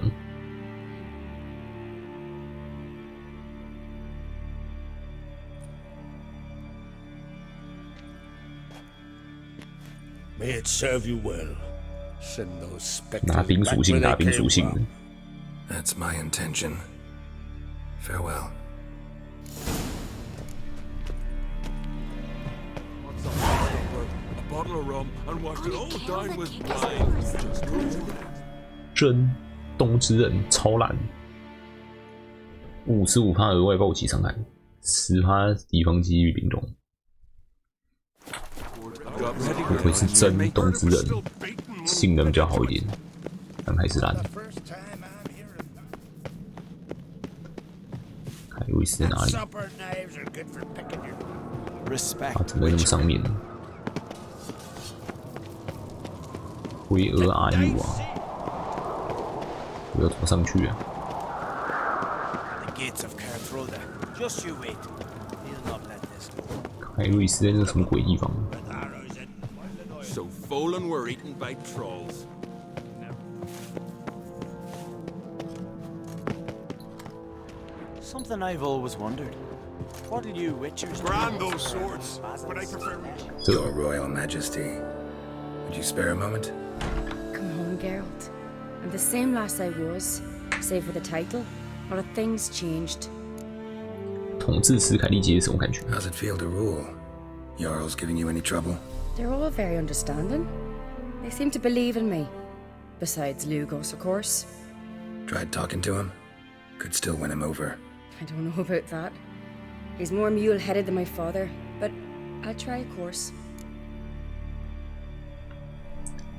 May it serve you well. Send those specters 拿兵属性，拿兵属性。 That's my intention. Farewell. bottle of rum and washed it all down with wine. Just真冬之刃超烂，55%额外暴击伤害，10%敌方几率兵种。不愧是真冬之刃，性能比较好一点，但还是烂。凯瑞斯在哪里？他怎么会那么上面呢？灰鹅 RU 啊！我要怎么上去啊？凯瑞斯在那个什么鬼地方？ So Folan were eaten by trolls. Something I've always wondered. What'll you witchers brand those swords, but I prefer Your Royal Majesty. Would you spare a moment? Come home, Geralt. I'm the same lass I was, save for the title. Or have things changed? 统治斯凯利杰是什么感觉 How's it feel to rule? Jarl's giving you any trouble? They're all very understanding. They seem to believe in me. Besides Lugos, of course. Tried talking to him? Could still win him over. I don't know about that. He's more mule-headed than my father, but I'll try, of course.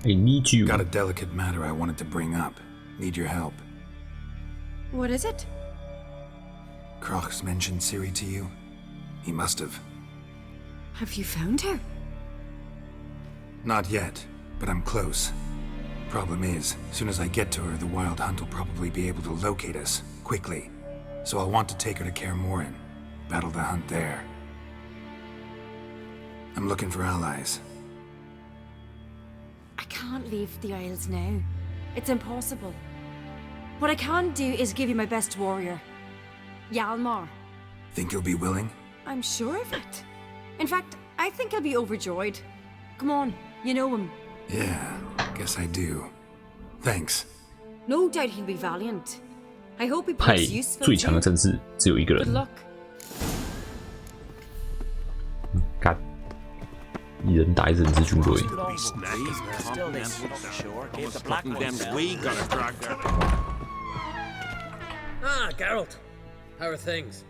I need you. Got a delicate matter I wanted to bring up. Need your help. What is it? Crach's mentioned Ciri to you? He must have. Have you found her? Not yet, but I'm close. Problem is, as soon as I get to her, the Wild Hunt will probably be able to locate us, quickly. So I'll want to take her to Kaer Morhen. Battle the hunt there. I'm looking for allies. I can't leave the Isles now. It's impossible. What I can do is give you my best warrior. Hjalmar. Think you'll be willing? I'm sure of it. In fact, I think he'll be overjoyed. Come on, you know him. Yeah, guess I do. Thanks. No doubt he'll be valiant. I hope he 派 proves useful 最强的 too. 战士只有一个 Good 人， luck. 干，一人打一整支军队。 Ah, Geralt. How are things?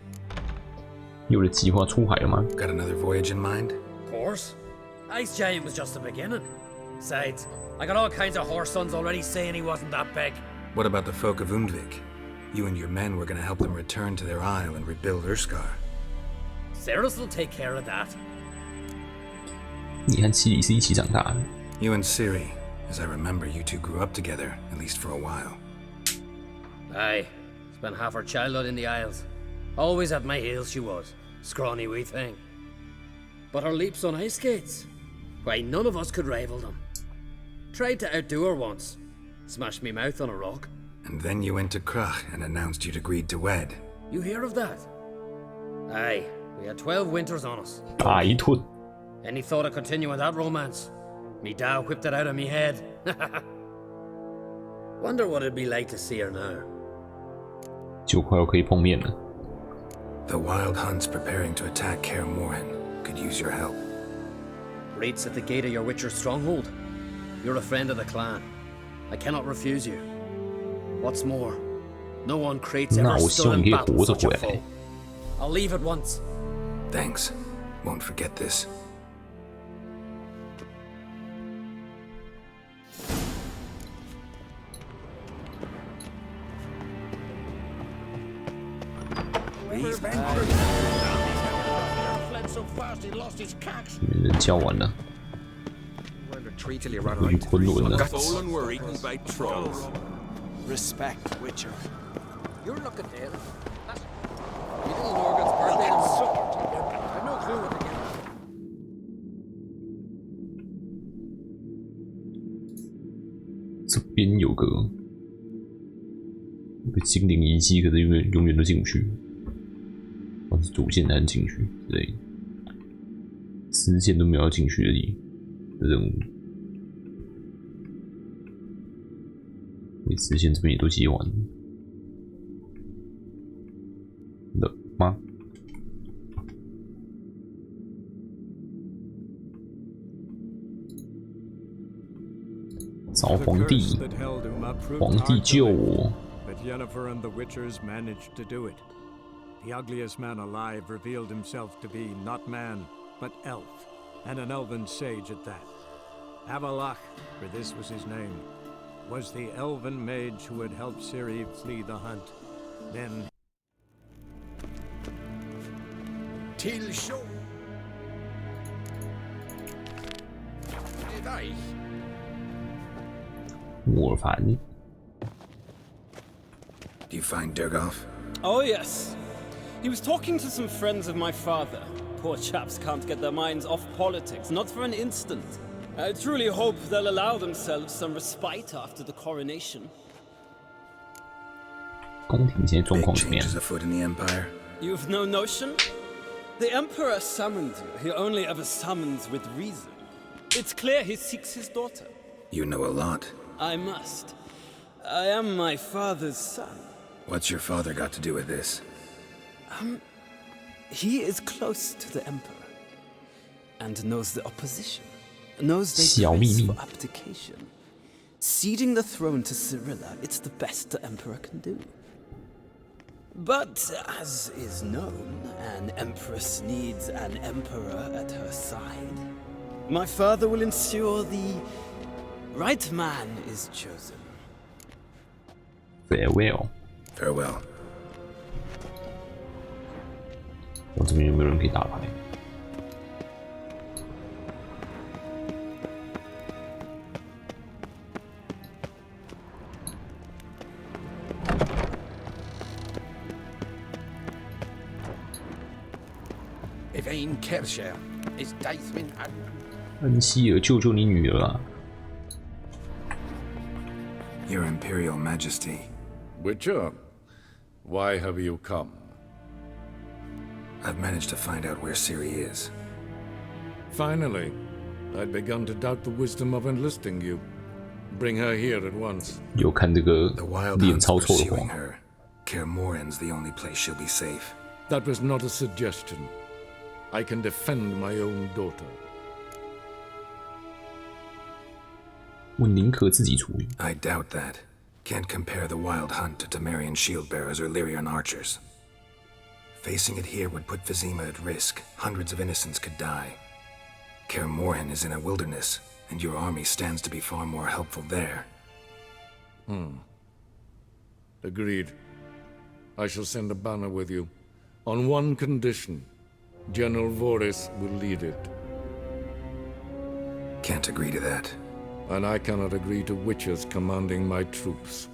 有了计划出海了吗？ Got another voyage in mind? Of course. Ice Giant was just the beginning. Besides, I got all kinds of horse sons already saying he wasn't that big. What about the folk of Undvik? You and your men were gonna help them return to their isle and rebuild Urskar. Cerys will take care of that. 你和西里是一起长大的， You and Ciri, as I remember, you two grew up together, at least for a while. Aye. Spent half her childhood in the Isles. Always at my heels she was. Scrawny wee thing. But her leaps on ice skates? Why, none of us could rival them. Tried to outdo her once. Smashed me mouth on a rock. And then you went to Crach and announced you'd agreed to wed. You hear of that? Aye. We had 12 winters on us. 打一顿。 Any thought of continuing that romance? Me Dow whipped it out of me head. Wonder what it'd be like to see her now. 就快要可以碰面了。 The Wild Hunt's preparing to attack Kaer Morhen. Could use your help. Raid's at the gate of your Witcher's stronghold. You're a friend of the clan. I cannot refuse you. What's more, no one Krait's 那 ever 我希 stood 望 in 你可以 battle 活着 such 回 a 来 foe.。I'll leave at once. Thanks. Won't forget this. Fled so fast he lost his cacks. 人交完了，回去昆仑了。 Folan were eaten by trolls. Respect, Witcher. You're looking ill. You little Morgan's birthday tomorrow. I've no clue what to get. 这边有个精灵遗迹，可是永远都进不去，或是主线才能进去之类的，支线都没有要进去的任务。所以支线这边也都接完了吗？找皇帝，皇帝救我！ But Yennefer and the Witchers managed to do it. The ugliest man alive revealed himself to be not man, but elf, and an elven sage at that. Avalach, for this was his name, was the elven mage who had helped Ciri flee the hunt. Then... Till show. Warfan. Do you find Durgoff? Oh, yes. He was talking to some friends of my father. Poor chaps can't get their minds off politics, not for an instant. I truly hope they'll allow themselves some respite after the coronation. 宫廷现在状况 Big 怎么样？ changes afoot in the Empire. You've no notion? The Emperor summoned you. He only ever summons with reason. It's clear he seeks his daughter. You know a lot. I must. I am my father's son. What's your father got to do with this? He is close to the Emperor. And knows the opposition. Knows they press for abdication. Ceding the throne to Cyrilla, it's the best the Emperor can do. But, as is known, an Empress needs an Emperor at her side. My father will ensure the right man is chosen. Farewell. Farewell. 我这边有没有人可以打牌？ Yvain Kersher is Daithmin. 恩希尔，救救你女儿啊！ Your Imperial Majesty. Witcher, why have you come? I've managed to find out where Ciri is. Finally. I'd begun to doubt the wisdom of enlisting you. Bring her here at once. 有看这个 The Wild 脸 Hunt's 超臭的 pursuing 话， her. Kaer Morhen's the only place she'll be safe. That was not a suggestion. I can defend my own daughter. 我宁可自己处理。 I doubt that. Can't compare the Wild Hunt to Temerian shield bearers or Lyrian archers. Facing it here would put Vizima at risk. Hundreds of innocents could die. Kaer Morhen is in a wilderness, and your army stands to be far more helpful there. Agreed. I shall send a banner with you. On one condition. General Voris will lead it. Can't agree to that. And I cannot agree to witches commanding my troops.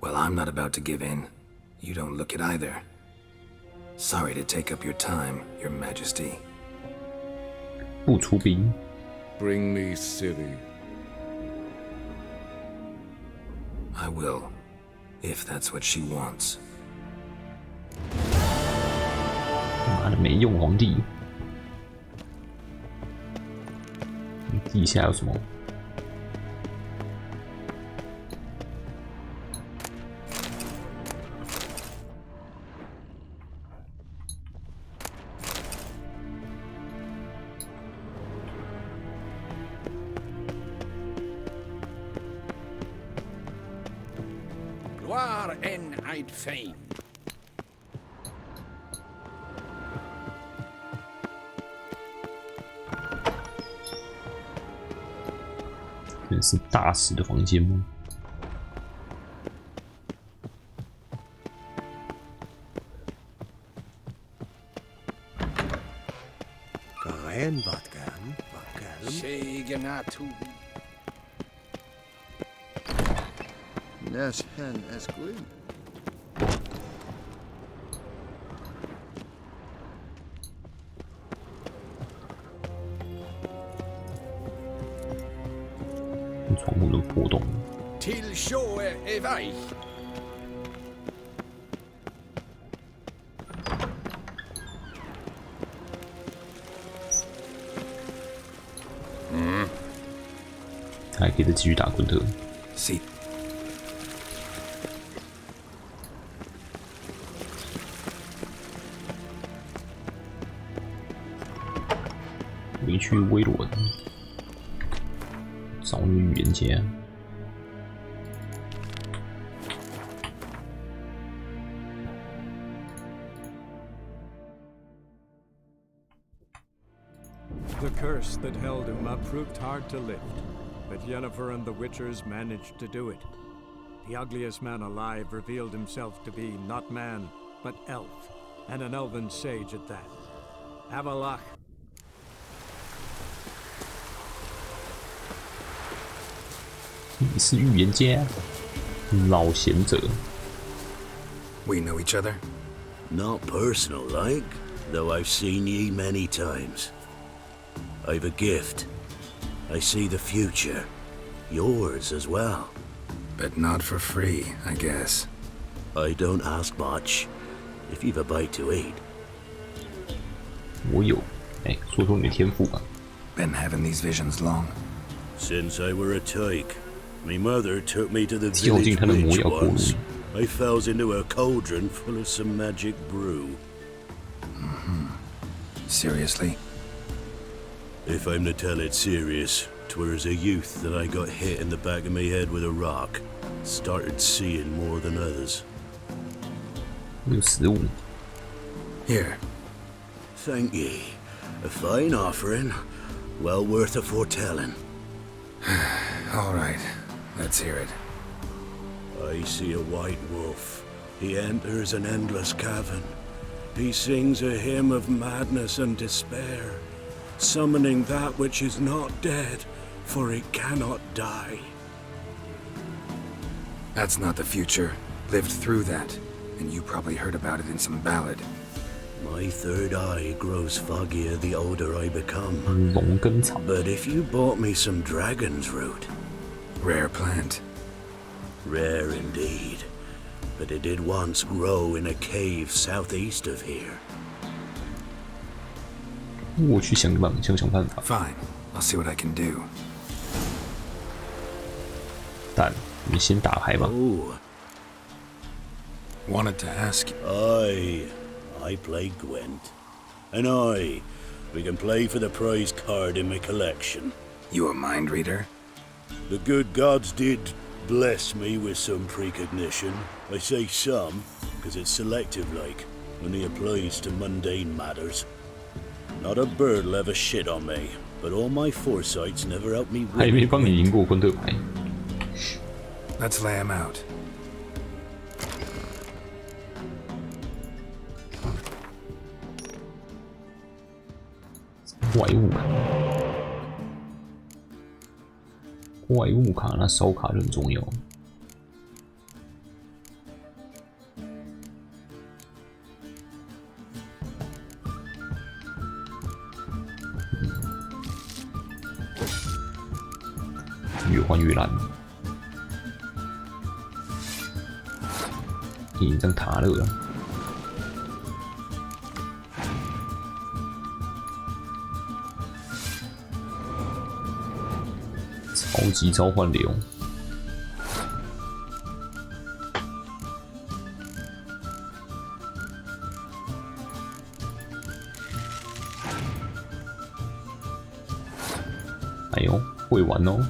Well, I'm not about to give in. You don't look it either. Sorry to take up your time, Your Majesty. 不出兵。 Bring me Ciri. I will, if that's what she wants. 妈的，没用皇帝！地下有什么？ Gloire en I'd fain. 这是大使的房间吗？ Gaen Vatgan, Vatgan. Sheganatu. Nes hen esquin. Hm, 窗户能破洞。 Till show Evaich. Mm. 还可以再继续打昆特。 See. 回去威伦，找那个预言家。The curse that held Uma proved hard to lift, but Yennefer and the Witchers managed to do it. The ugliest man alive revealed himself to be not man, but elf, and an elven sage at that. Avalach. 你是预言家，老贤者。We know each other? Not personal like, though I've seen ye many times. I've a gift. I see the future. Yours as well. But not for free, I guess. I don't ask much. If you've a bite to eat. 我有，说说你的天赋吧。Been having these visions long? Since I were a tyke. My mother took me to the village witch once. I fell into a cauldron full of some magic brew. Seriously? If I'm to tell it serious, 'twere as a youth that I got hit in the back of my head with a rock. Started seeing more than others. 有食物。Here. Thank ye. A fine offering. Well worth a foretelling. All right. Let's hear it. I see a white wolf. He enters an endless cavern. He sings a hymn of madness and despair, summoning that which is not dead, for it cannot die. That's not the future. Lived through that, and you probably heard about it in some ballad. My third eye grows foggier the older I become. 龙根草。 But if you bought me some dragon's root... Rare plant. Rare indeed. But it did once grow in a cave southeast of here. 我去想办法。 Fine. I'll see what I can do. 但你先打牌吧。Oh. Wanted to ask you. I play Gwent. And we can play for the prize card in my collection. You a mind reader? The good gods did bless me with some precognition. I say some, because it's selective like, only applies to mundane matters. Not a bird'll ever shit on me, but all my foresight's never helped me win. 还没帮你赢过昆特牌。Let's lay him out. 怪物卡，那烧卡就很重要。越换越烂。一张塔勒。 超级召唤流，哎呦，会玩哦！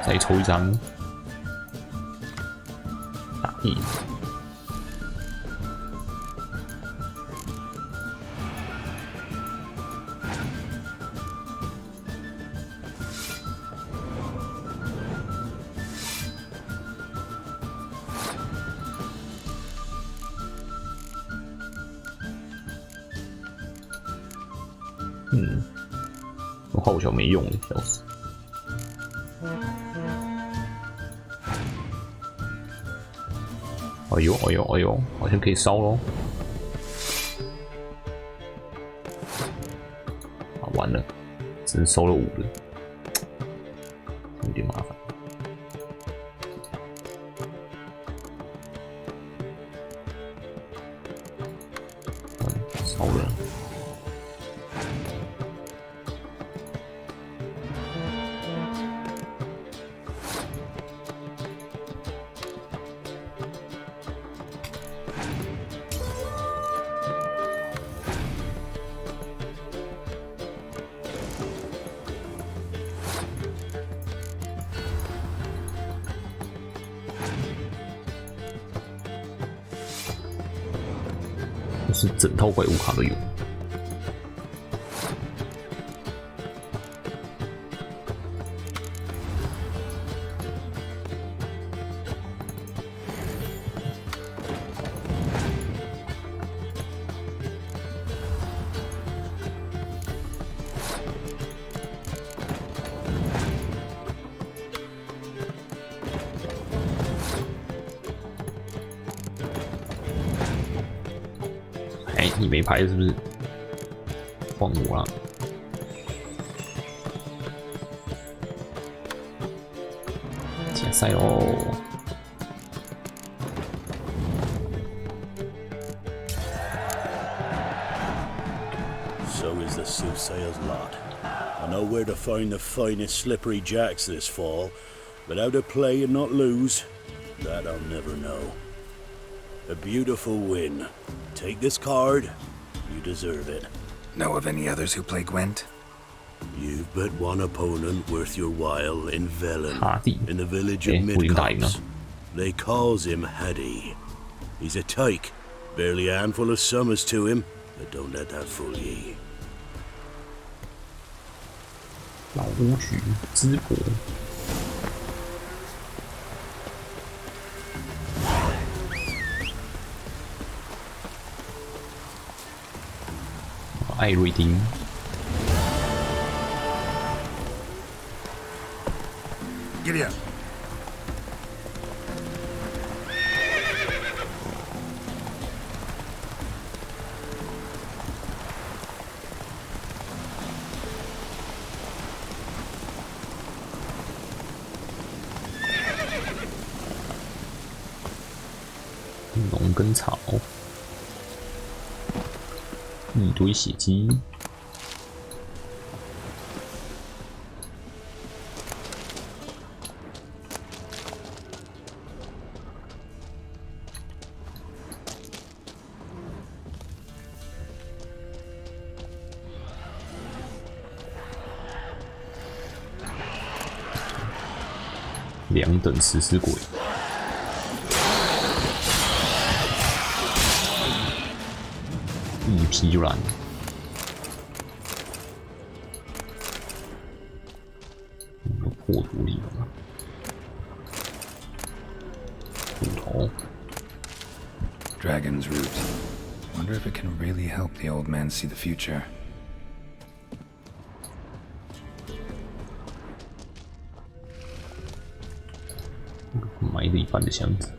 再抽一张。 我好像没用，笑死。哎呦哎呦哎呦，好像可以烧咯。啊，完了，只能收了5个，有点麻烦。烧了。是整套怪物卡都有。哎，你没牌是不是？换我啦！决赛喽！ So is the soothsayer's lot. I know where to find the finest slippery jacks this fall, but how to play and not lose, that I'll never know. A beautiful win. Take this card. You deserve it. Know of any others who play Gwent? You've but one opponent worth your while in Velen, in the village of Eh, Midcops. They calls him Haddy. He's a tyke. Barely a handful of summers to him, but don't let that fool ye. 老巫局淄博。 艾瑞丁，Giddy up.《龙根草》，一堆血迹。 2等食尸鬼，一批软，有破土里了，斧头。 Dragon's root. Wonder if it can really help the old man see the future. 埋了一半的箱子。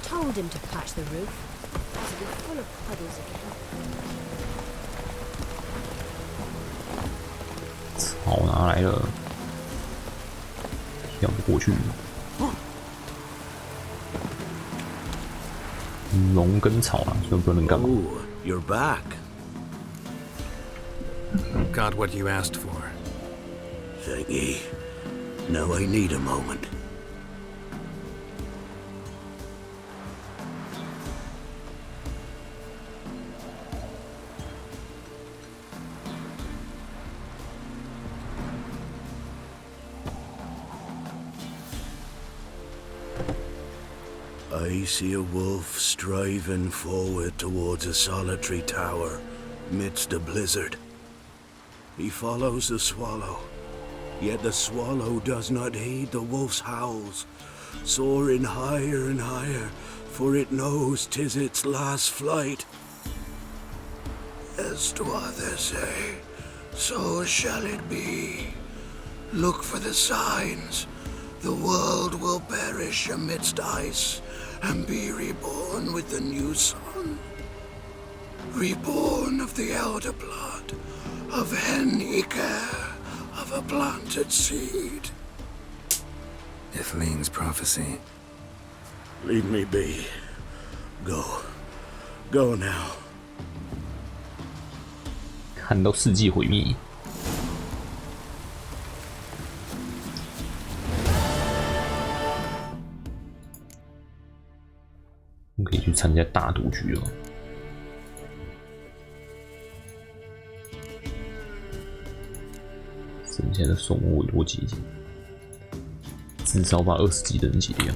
Told him to patch the roof. It'll be full of puddles again. 草拿来了，跳不过去。龙跟草啊，所以不能干嘛。 Oh, you're back. Got what you asked for. Thank ye. Now I need a moment. I see a wolf striving forward towards a solitary tower midst a blizzard. He follows the swallow, yet the swallow does not heed the wolf's howls, soaring higher and higher, for it knows 'tis its last flight. As to others say, so shall it be. Look for the signs. The world will perish amidst ice and be reborn with the new sun. Reborn of the elder blood, of hen Iker, of a planted seed. Ithlinne's prophecy. Leave me be. Go. Go now. 看到世纪毁灭。我们可以去参加大赌局了。剩下的送我委托结晶，至少把20级的人解掉。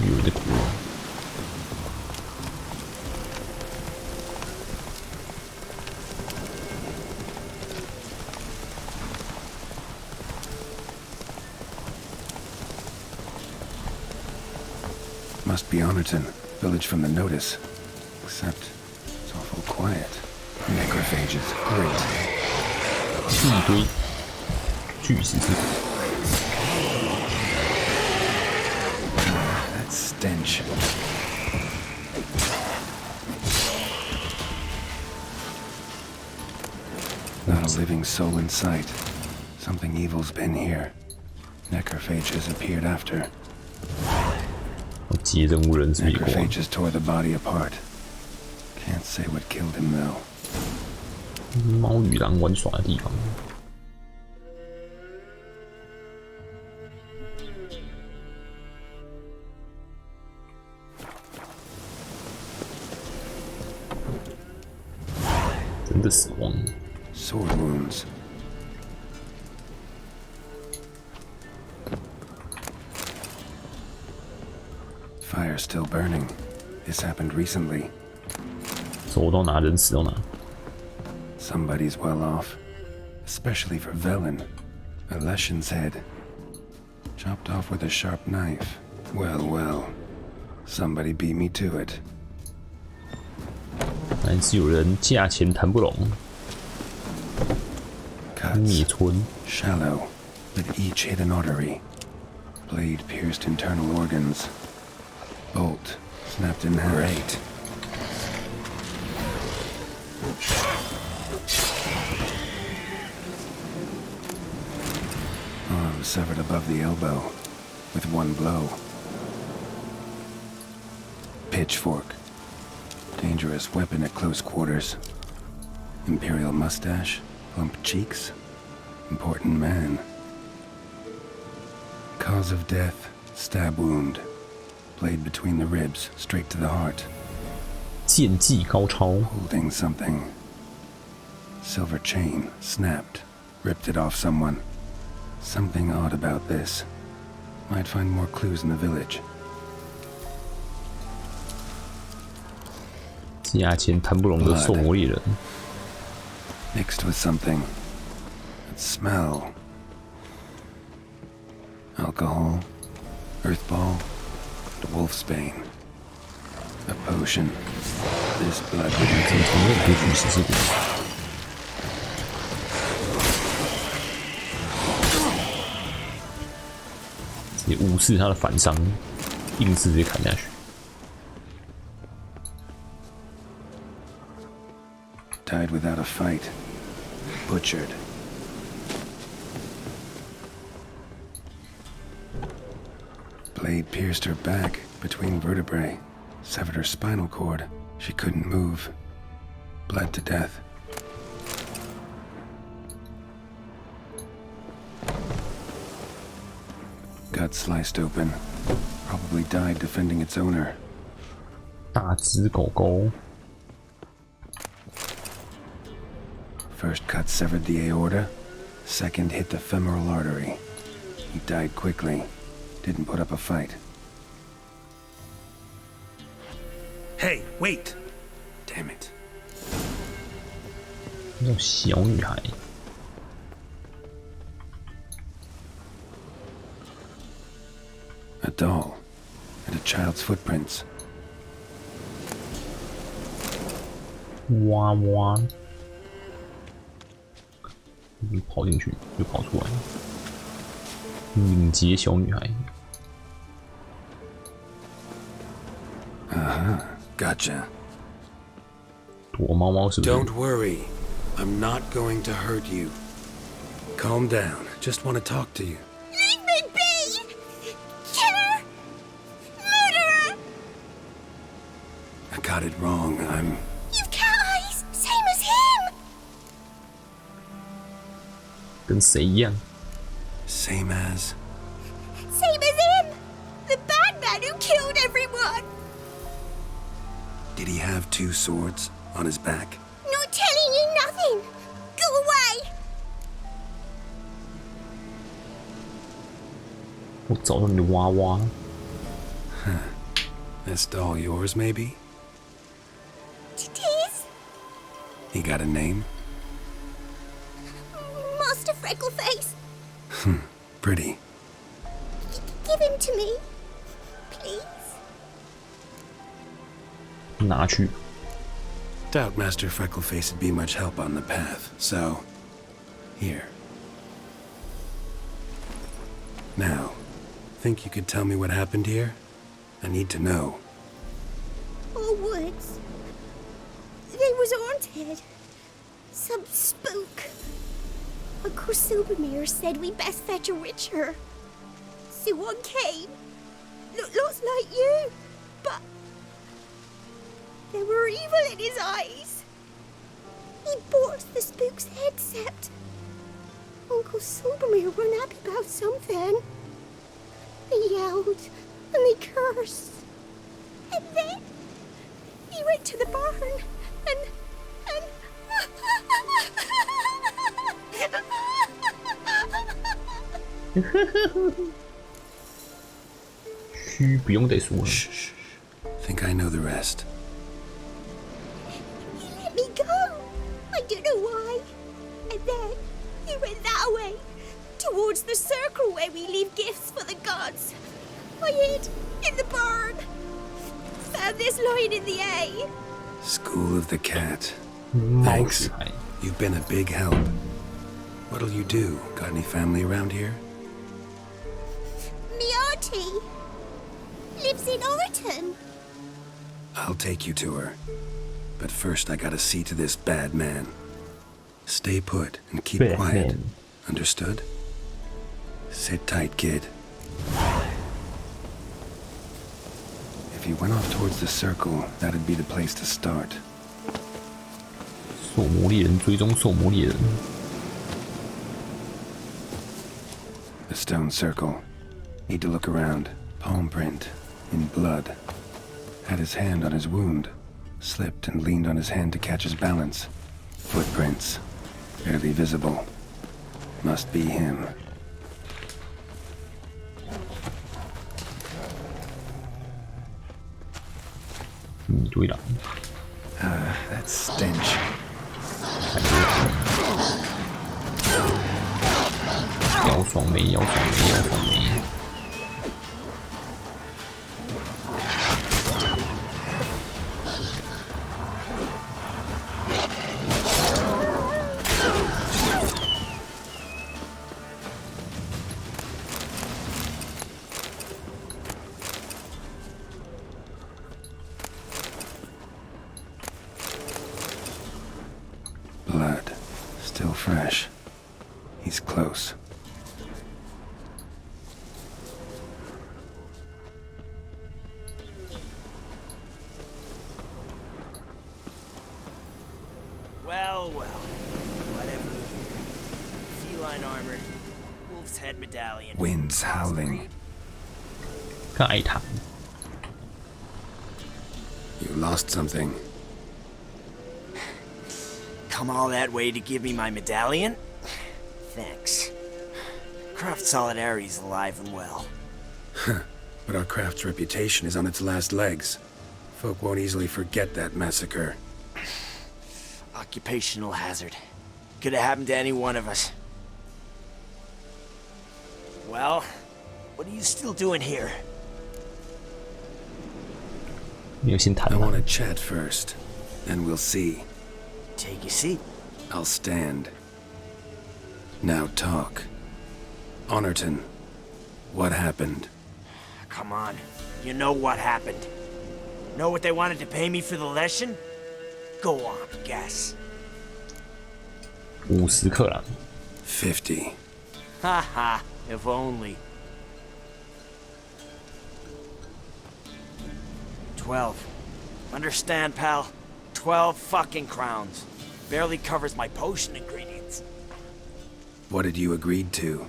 有人在哭啊！ Must be Honorton, village from the notice. Except it's awful quiet. Necrophages, great. 一堆巨石之 That stench. Not a living soul in sight. Something evil's been here. Necrophages appeared after. 接任务人是美国。 Necrophages tore the body apart. Can't say what killed him though. 猫与狼玩耍的地方。真的死亡。 Sword wounds. Fire still burning. This happened recently. 走到哪人死到哪。 Somebody's well off. Especially for Velen. A Leshen's head. Chopped off with a sharp knife. Well, well. Somebody beat me to it. 但是有人价钱谈不拢。 灭村。 Shallow, but each hit an artery. Blade pierced internal organs. Bolt snapped in half. Great. Arm severed above the elbow with one blow. Pitchfork. Dangerous weapon at close quarters. Imperial mustache, plump cheeks. Important man. Cause of death, stab wound. Blade between the ribs, straight to the heart. 剑技高超。 Holding something. Silver chain, snapped. Ripped it off someone. Something odd about this. Might find more clues in the village. 价钱谈不拢的兽魔猎人。 Mixed with something. That smell. Alcohol. Earthball. And wolfsbane. A potion. This blood would be contained. 也无视他的反伤，硬是直接砍下去。 Died without a fight. Butchered. Blade pierced her back between vertebrae, severed her spinal cord. She couldn't move. Bled to death. Gut sliced open. Probably died defending its owner. 大只狗狗。 First cut severed the aorta. Second hit the femoral artery. He died quickly. Didn't put up a fight. Hey, wait! Damn it. 那种小女孩。 A doll. And a child's footprints. 哇哇！跑进去就跑出来。敏捷小女孩。Gotcha. 躲猫猫是不是？ Don't worry. I'm not going to hurt you. Calm down. Just want to talk to you. Leave me be! Killer! Murderer! I got it wrong. You've cat eyes! Same as him! 跟谁一样？ Same as... Same as him! The bad man who killed everyone! Did he have 2 swords on his back? Not telling you nothing! Go away! 我找到你的娃娃。 This doll yours, maybe? It is? He got a name? Master Freckleface! Pretty. Give him to me. Please? 拿去。 Doubt Master Freckleface would be much help on the path, so... Here. Now, think you could tell me what happened here? I need to know. All woods. They was haunted. Some spook. Uncle Silvermere said we best fetch a witcher. So one came. Looks like you, but there were evil in his eyes. He bought the spook's headset. Uncle Silvermere weren't happy about something. They yelled and they cursed. And then he went to the barn and 嘘，不用再说了。 Shh. Think I know the rest. He let me go. I don't know why. And then he went that way, towards the circle where we leave gifts for the gods. I hid in the barn. Found this lying in the hay. School of the Cat. Thanks. You've been a big help. What'll you do? Got any family around here? Me auntie lives in Orton. I'll take you to her. But first I gotta see to this bad man. Stay put and keep quiet. Understood? Sit tight, kid. If you went off towards the circle, that'd be the place to start. 狩魔猎人追踪狩魔猎人。 The stone circle. Need to look around. Palm print. In blood. Had his hand on his wound. Slipped and leaned on his hand to catch his balance. Footprints. Barely visible. Must be him. That stench. 腰爽没？腰爽没？腰爽没？ Blood. Still fresh. He's close. Well, whatever. Feline armor, wolf's head medallion. Winds howling. 盖塔。 You lost something. Come all that way to give me my medallion? Thanks. Craft Solidarity's alive and well. But our craft's reputation is on its last legs. Folk won't easily forget that massacre. Occupational hazard. Could have happened to any one of us. Well, what are you still doing here? I want to chat first, then we'll see. Take a seat. I'll stand. Now talk. Honorton, What happened? Come on. You know what happened. Know what they wanted to pay me for the lesson? Go on, guess. 50克朗。50. Haha, if only. 12. Understand, pal? 12 fucking crowns. Barely covers my potion ingredients. What had you agreed to?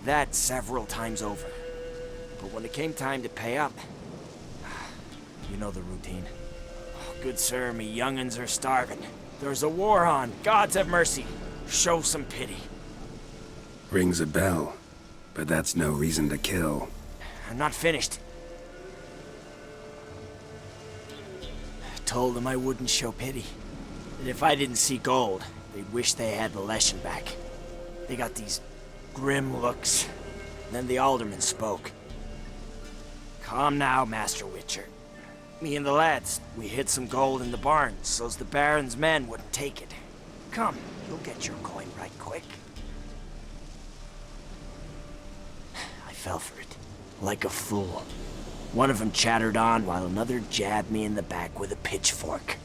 That several times over. But when it came time to pay up, you know the routine. Oh, good sir, me young'uns are starving. There's a war on. Gods have mercy. Show some pity. Rings a bell, but that's no reason to kill. I'm not finished. Told them I wouldn't show pity. That if I didn't see gold, they'd wish they had the lesson back. They got these grim looks. Then the alderman spoke. Come now, Master Witcher. Me and the lads, we hid some gold in the barn so's the Baron's men wouldn't take it. Come, you'll get your coin right quick. I fell for it, like a fool. One of them chattered on while another jabbed me in the back with a pitchfork.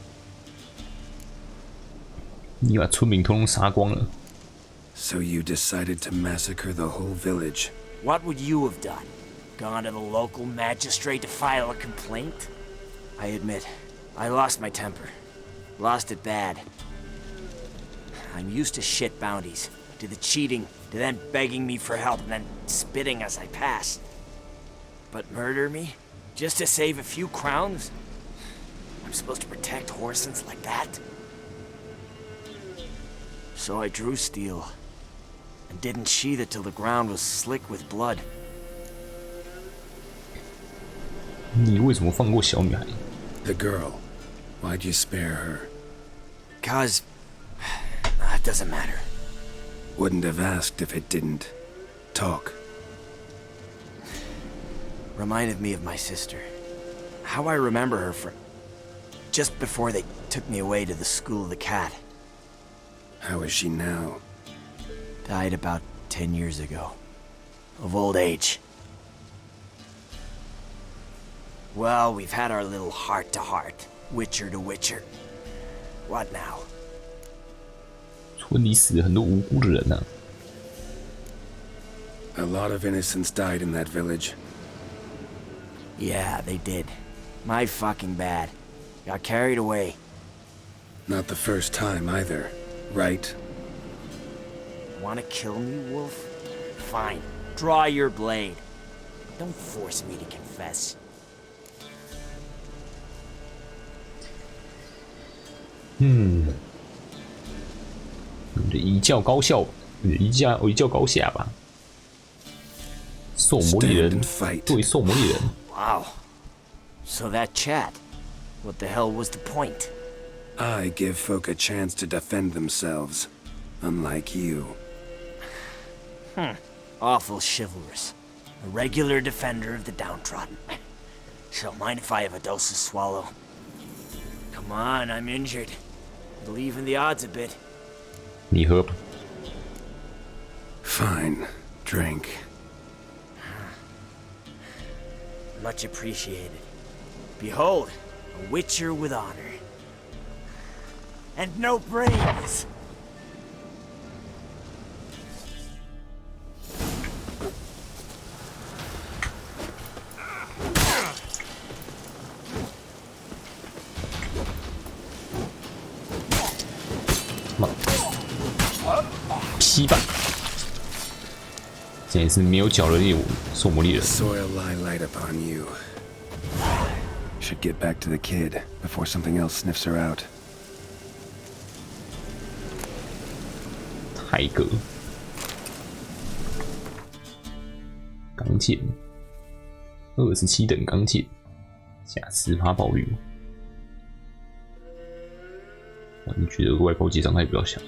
你把村民通通杀光了。So you decided to massacre the whole village? What would you have done? Gone to the local magistrate to file a complaint? I admit, I lost my temper. Lost it bad. I'm used to shit bounties, to the cheating, to them begging me for help and then spitting as I pass. But murder me? Just to save a few crowns? I'm supposed to protect Horsens like that? So I drew steel, and didn't sheathe it till the ground was slick with blood. 你为什么放过小女孩？ The girl. Why'd you spare her? 'Cause... it doesn't matter. Wouldn't have asked if it didn't. Talk. Reminded me of my sister. How I remember her from... just before they took me away to the School of the Cat. How is she now? Died about 10 years ago. Of old age. Well, we've had our little heart-to-heart. Witcher to Witcher. What now? 村里死了很多无辜的人啊。A lot of innocents died in that village. Yeah, they did. My fucking bad. Got carried away. Not the first time either, right? Wanna kill me, Wolf? Fine. Draw your blade. Don't force me to confess. 一较高效，一较高下吧。兽魔猎人对兽魔猎人。Wow. So that chat. What the hell was the point? I give folk a chance to defend themselves, unlike you. Awful chivalrous. A regular defender of the downtrodden. So mind if I have a dose of swallow? Come on, I'm injured. It'll even the odds a bit. 你喝吧。Fine. Drink. Much appreciated. Behold, a witcher with honor. And no brains! Soil lie light upon you. Should get back to the kid before something else sniffs her out. 泰格，钢剑，27等钢剑，下10%爆率。我觉得额外暴击伤害比较小。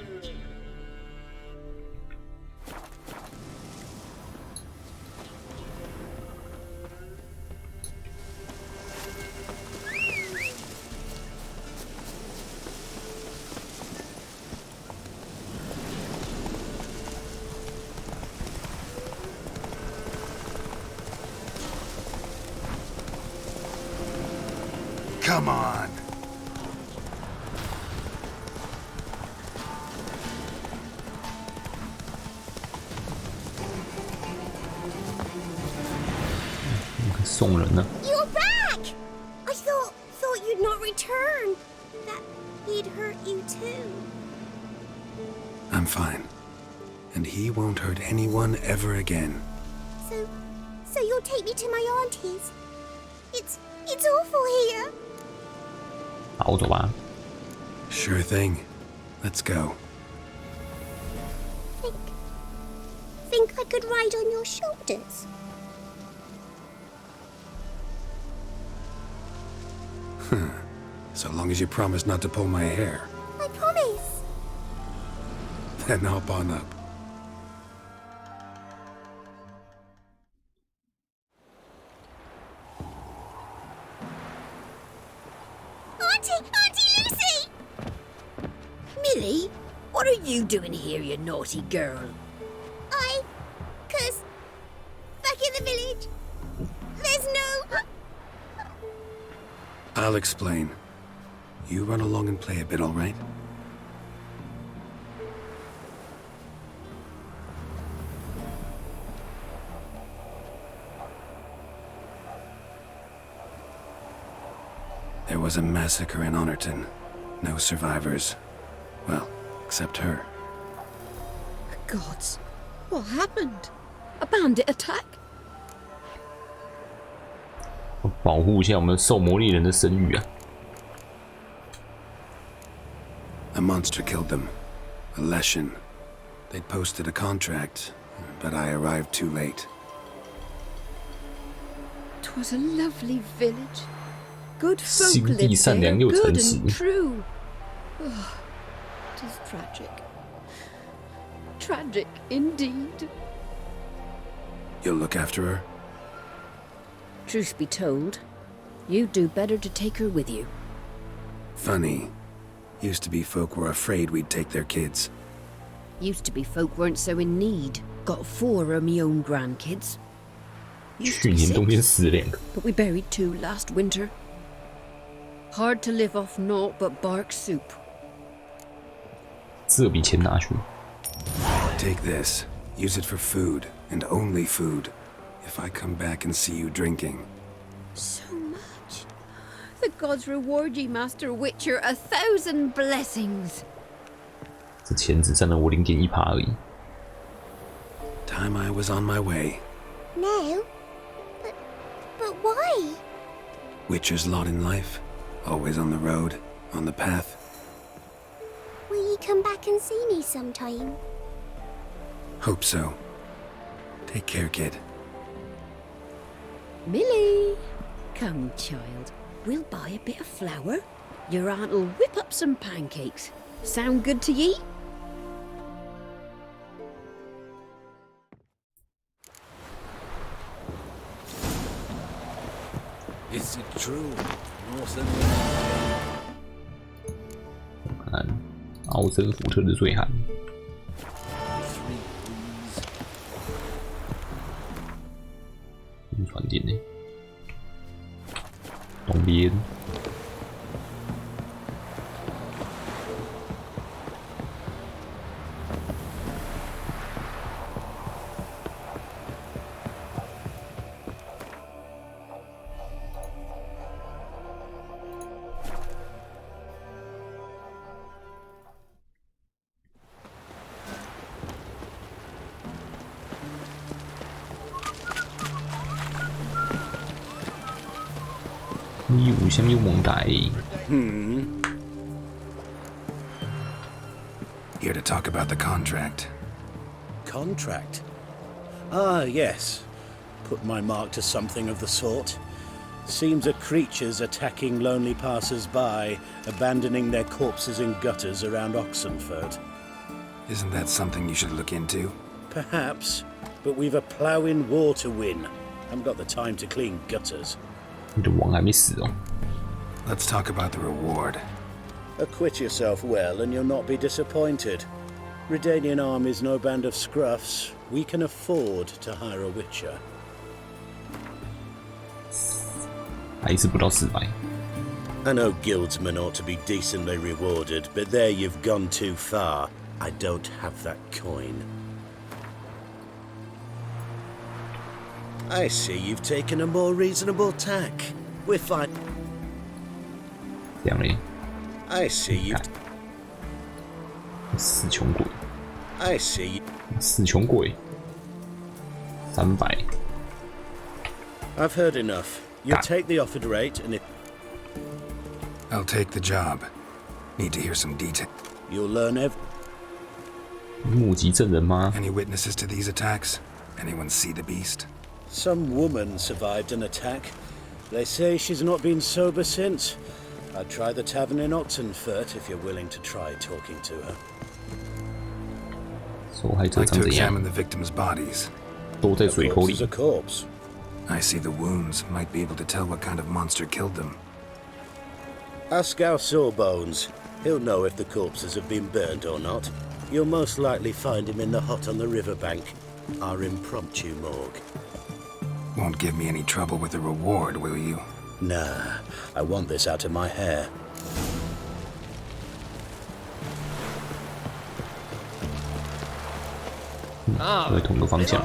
Come on. You're back! I thought you'd not return. That he'd hurt you too. I'm fine. And he won't hurt anyone ever again. So you'll take me to my auntie's. It's awful here. 好，走吧。 Sure thing. Let's go. Think I could ride on your shoulders? So long as you promise not to pull my hair. I promise. Then hop on up. Auntie Lucy! Millie, what are you doing here, you naughty girl? 'Cause back in the village, there's no... I'll explain. You run along and play a bit, all right? There was a massacre in Honorton. No survivors. Well, except her. Gods, what happened? A bandit attack? 保护一下我们兽魔猎人的声誉啊！ A monster killed them. A Leshen. They'd posted a contract, but I arrived too late. 'Twas a lovely village. Good folk 心地 lived 善良 there, 又 good 诚实。 and true. Oh, it is tragic. Tragic indeed. You'll look after her? Truth be told, you'd do better to take her with you. Funny. Used to be folk were afraid we'd take their kids. Used to be folk weren't so in need. Got 4 of me own grandkids. Used to 去 be 年冬天 6, 死了2个， but we buried 2 last winter. Hard to live off naught but bark soup. 这笔钱拿去。 Take this. Use it for food, and only food. If I come back and see you drinking. So much. The gods reward ye, Master Witcher, 1,000 blessings. 这钱只占了我0.1%而已。 Time I was on my way. No? But why? Witcher's lot in life. Always on the road, on the path. Will you come back and see me sometime? Hope so. Take care, kid. Millie! Come, child. We'll buy a bit of flour. Your aunt'll whip up some pancakes. Sound good to ye? Is it true? Northern 看奥森福特的醉汉，船点呢？东边。你有啥有蒙带？ Here to talk about the contract. Contract? Ah, yes. Put my mark to something of the sort. Seems a creature's attacking lonely passers-by, abandoning their corpses in gutters around Oxenford. Isn't that something you should look into? Perhaps, but we've a ploughing war to win. Haven't got the time to clean gutters. 你的王还没死哦。 Let's talk about the reward. Acquit yourself well and you'll not be disappointed. Redanian army's no band of scruffs. We can afford to hire a witcher. 还是不到400。I know guildsmen ought to be decently rewarded, but there you've gone too far. I don't have that coin. I see you've taken a more reasonable tack. We're fine. 这样嘞， I see you've... 死穷鬼， I see. 死穷鬼，300。 I've heard enough. You'll take the offered rate, and if... I'll take the job. Need to hear some detail. You'll learn every... 目击证人吗？ Any witnesses to these attacks? Anyone see the beast? Some woman survived an attack. They say she's not been sober since. I'd try the tavern in Oxenfurt if you're willing to try talking to her. 受害者 Like 长 to 怎样？ examine the victims' bodies. 都在水沟 A 里 corpse is。a corpse. I see the wounds. Might be able to tell what kind of monster killed them. Ask our Sawbones. He'll know if the corpses have been burned or not. You'll most likely find him in the hut on the riverbank. Our impromptu morgue. Won't give me any trouble with the reward, will you? Nah, I want this out of my hair. 都在同个方向。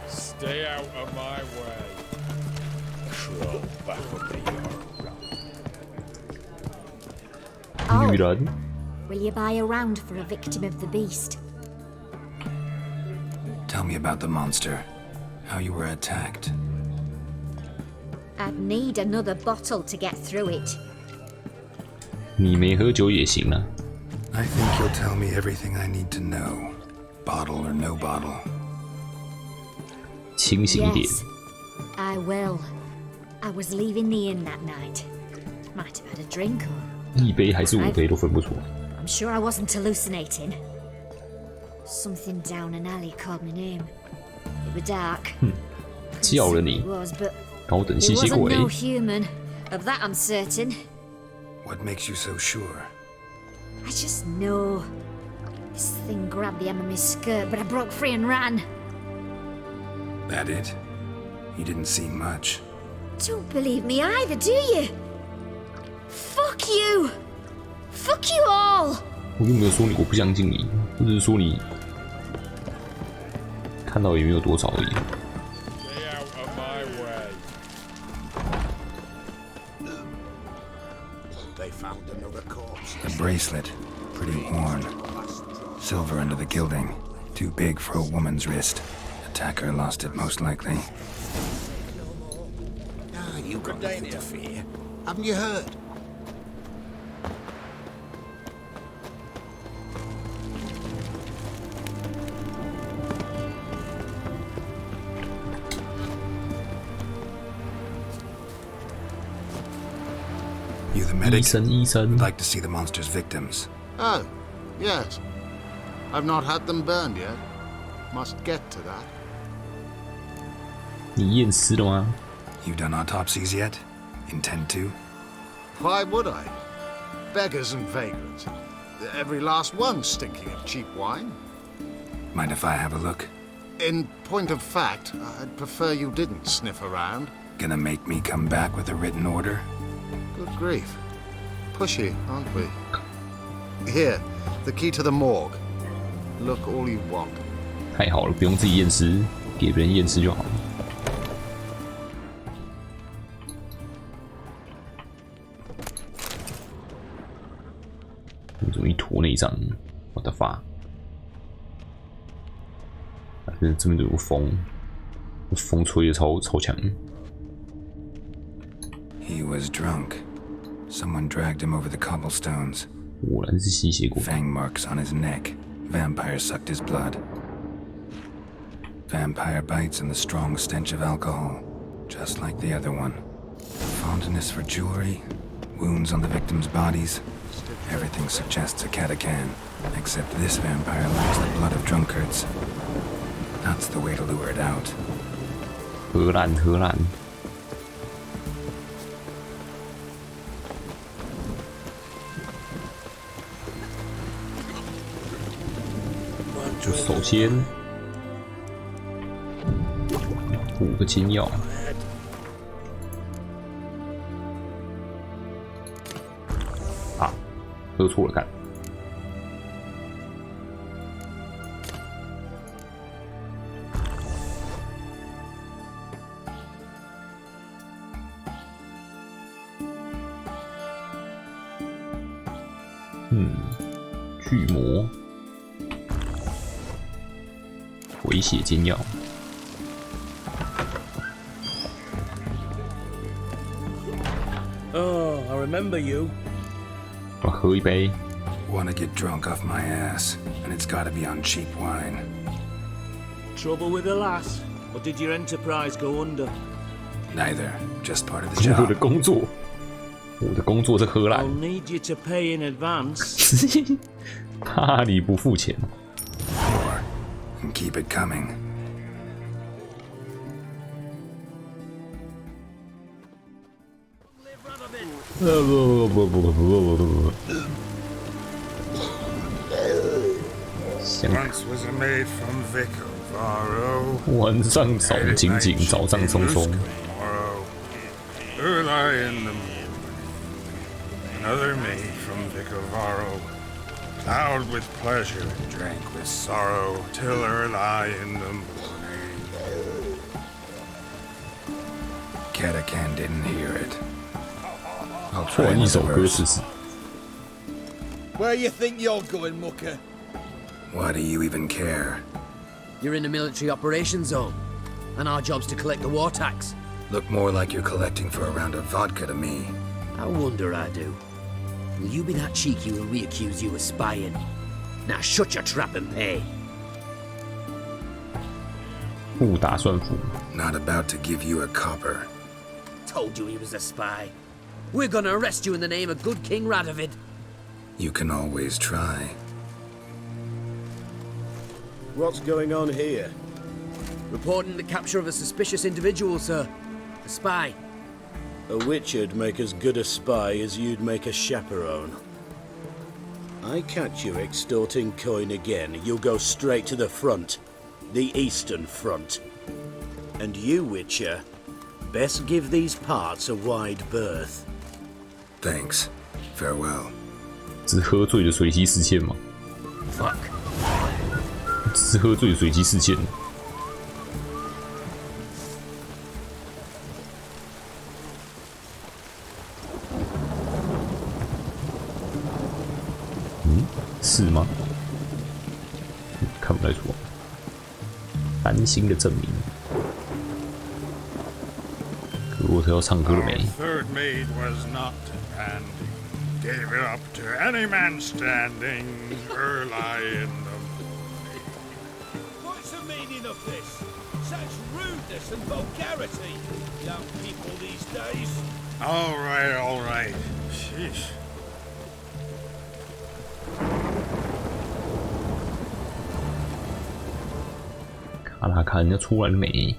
Stay out of my way. Troll back up the yard. 女人， Will you buy a round for a victim of the beast? Tell me about the monster. How you were attacked. I'd need another bottle to get through it. 你没喝酒也行啊。 I think you'll tell me everything I need to know. Bottle or no bottle. 清醒一点。 Yes, I will. I was leaving the inn that night. Might have had a drink or... 1杯还是5杯都分不出。 I'm sure I wasn't hallucinating. Something down an alley called my name. It was dark. 叫了你 It，was, but 高等 it 吸血 wasn't 鬼。 no human. Of that I'm certain. What makes you so sure? I just know. This thing grabbed the hem of my skirt, but I broke free and ran. That it? You didn't see much. Don't believe me either, do you? Fuck you! Fuck you all! 我又没有说你我不相信你，我只是说你看到也没有多少而已。 Stay out of my way. They found another corpse. A bracelet. Pretty worn. Silver under the gilding. Too big for a woman's wrist. Attacker lost it most likely. Ah, you've got nothing to fear. Haven't you heard? You the 医 medic? 生，医生 Would，like to see the monster's victims. Oh, yes. I've not had them burned yet. Must get to that. 你验尸了吗？ You done autopsies yet? Intend to? Why would I? Beggars and vagrants. Every last one stinking of cheap wine. Mind if I have a look? In point of fact, I'd prefer you didn't sniff around. Gonna make me come back with a written order? Good grief. Pushy, aren't we? Here, the key to the morgue. Look all you want. 太好了，不用自己验尸，给别人验尸就好了。怎么一坨内脏？我的发！这边有风，风吹的超强。 He was drunk. Someone dragged him over the cobblestones. 果然是吸血鬼。 Fang marks on his neck. Vampire sucked his blood. Vampire bites and the strong stench of alcohol. Just like the other one. Fondness for jewelry. Wounds on the victims' bodies. Everything suggests a catacan. Except this vampire likes the blood of drunkards. That's the way to lure it out. 荷兰，荷兰。 首先，5个金药，喝错了，看。巨魔，回血煎药。Oh, I remember you. 我喝一杯。 Want to get drunk off my ass, and it's got to be on cheap wine. Trouble with the lass, or did your enterprise go under? Neither, just part of the 我 job. 的工作，我的工作是荷兰 I'll。need you to pay in advance. 怕你不付钱。 More, and keep it coming. 香 Once was a maid from Vic of Varro. 晚上早紧紧，早上匆匆。 Early in the morning, another maid from Vic of Varro, plowed with pleasure and drank with sorrow till early in the morning. Catacan didn't hear it. I'll 突 try 然一 another 首歌 verse. 试试。 Where you think you're going, mucker? Why do you even care? You're in the military operations zone, and our job's to collect the war tax. Look more like you're collecting for a round of vodka to me. I wonder I do. Will you be that cheeky when we accuse you of spying? Now shut your trap and pay. 不打算付。 Not about to give you a copper. Told you he was a spy. We're gonna arrest you in the name of good King Radovid. You can always try. What's going on here? Reporting the capture of a suspicious individual, sir. A spy. A witcher'd make as good a spy as you'd make a chaperone. I catch you extorting coin again, you'll go straight to the front. The Eastern Front. And you, Witcher, best give these parts a wide berth. Thanks. Farewell. 只喝醉的随机事件吗？ Fuck. 只是喝醉的随机事件。是吗？看不太出来。担心的证明。可沃特要唱歌了没？ Third maid was not handy. Gave it up to any man standing early in the morning. What's the meaning of this? Such rudeness and vulgarity. Young people these days. All right, all right. Sheesh. 卡拉卡人家出来了没？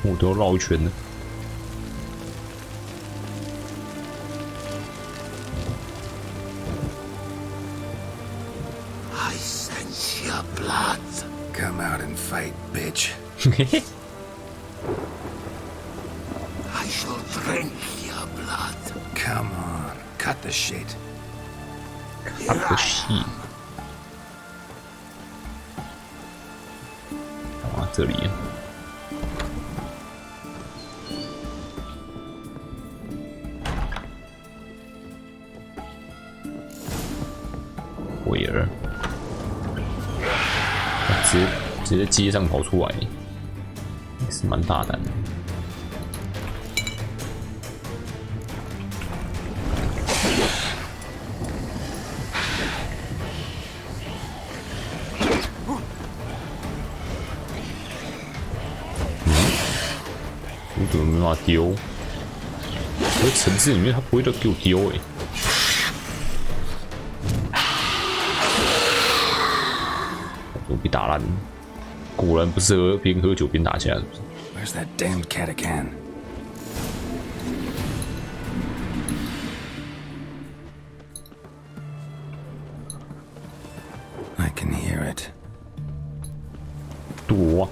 我都要绕一圈了。 I sense your blood. Come out and fight, bitch. I shall drink your blood. Come on, cut the shit. Cut the shit. 哇，这里。 威尔，直接街上跑出来，也是蛮大胆的。我怎么没办法丢？在城市里面，他不会都给我丢哎。 我被打烂，果然不适合边喝酒边打架，是不是 Where's that damned Catacan? I can hear it. 躲啊！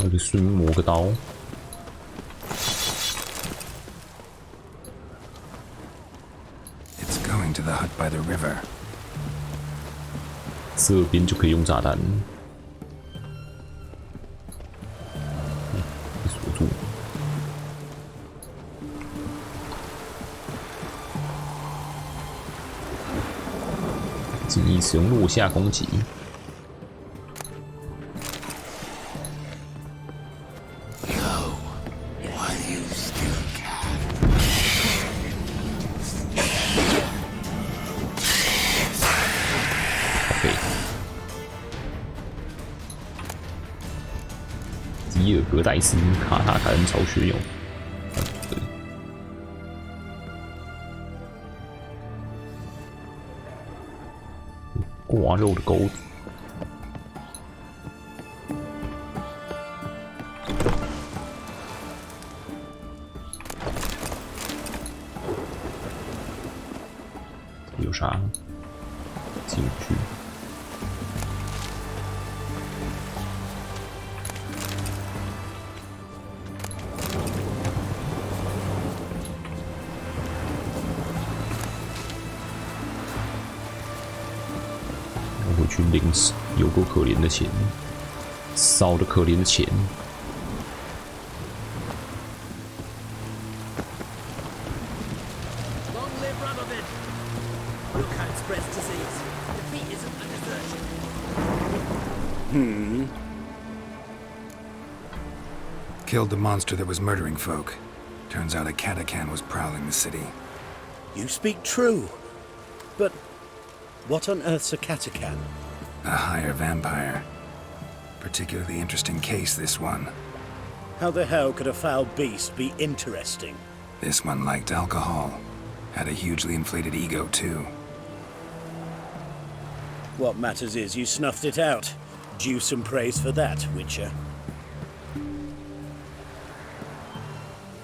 我就顺便磨个刀。It's going to the hut by the river. 这边就可以用炸弹。锁住。建议使用落下攻击。吉尔格戴斯卡塔凯恩巢穴用。挂肉的钩子。有啥？进去。回去领有够可怜的钱，烧的可怜的钱。Killed the monster that was murdering folk. Turns out a Katakan was prowling the city. You speak true. But what on earth's a Katakan? A higher vampire. Particularly interesting case, this one. How the hell could a foul beast be interesting? This one liked alcohol. Had a hugely inflated ego, too. What matters is you snuffed it out. Due some praise for that, Witcher.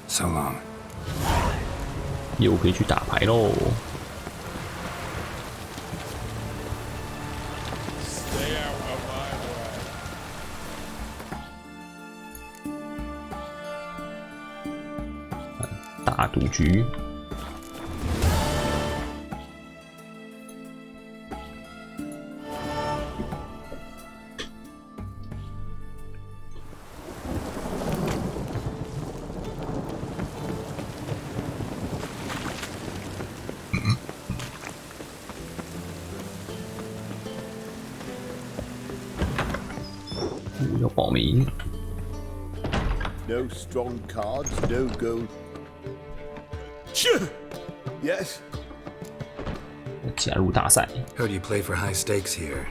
So long. 又可以去打牌喽。大赌局。要报名。No strong cards, no gold. Yes. 加入大赛。 How do you play for high stakes here?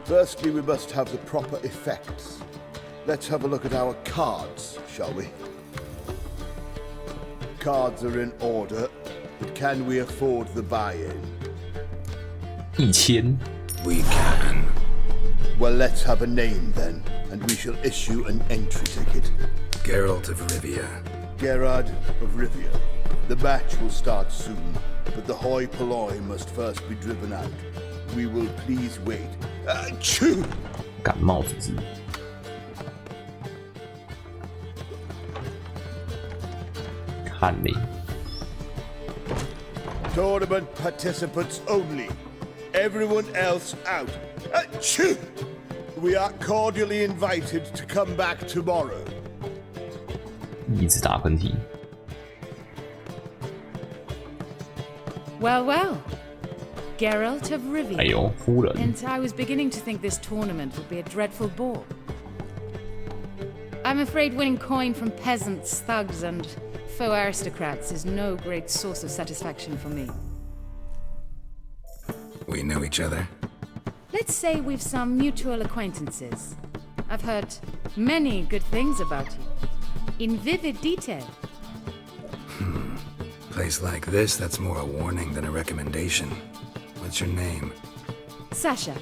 Firstly, we must have the proper effects. Let's have a look at our cards, shall we? Cards are in order, but can we afford the buy-in? 1000. We can. Well, let's have a name then, and we shall issue an entry ticket. Geralt of Rivia. Gerard of Rivia. The match will start soon, but the hoi polloi must first be driven out. We will please wait. Achoo! 感冒之子。看嘞。 Tournament participants only. Everyone else out. Achoo! We are cordially invited to come back tomorrow. 一直打喷嚏。 Well, well. Geralt of Rivia. 哎呦，夫人。 And I was beginning to think this tournament would be a dreadful bore. I'm afraid winning coin from peasants, thugs, and faux aristocrats is no great source of satisfaction for me. We know each other? Let's say we've some mutual acquaintances. I've heard many good things about you. In vivid detail. Place like this, that's more a warning than a recommendation. What's your name? Sasha.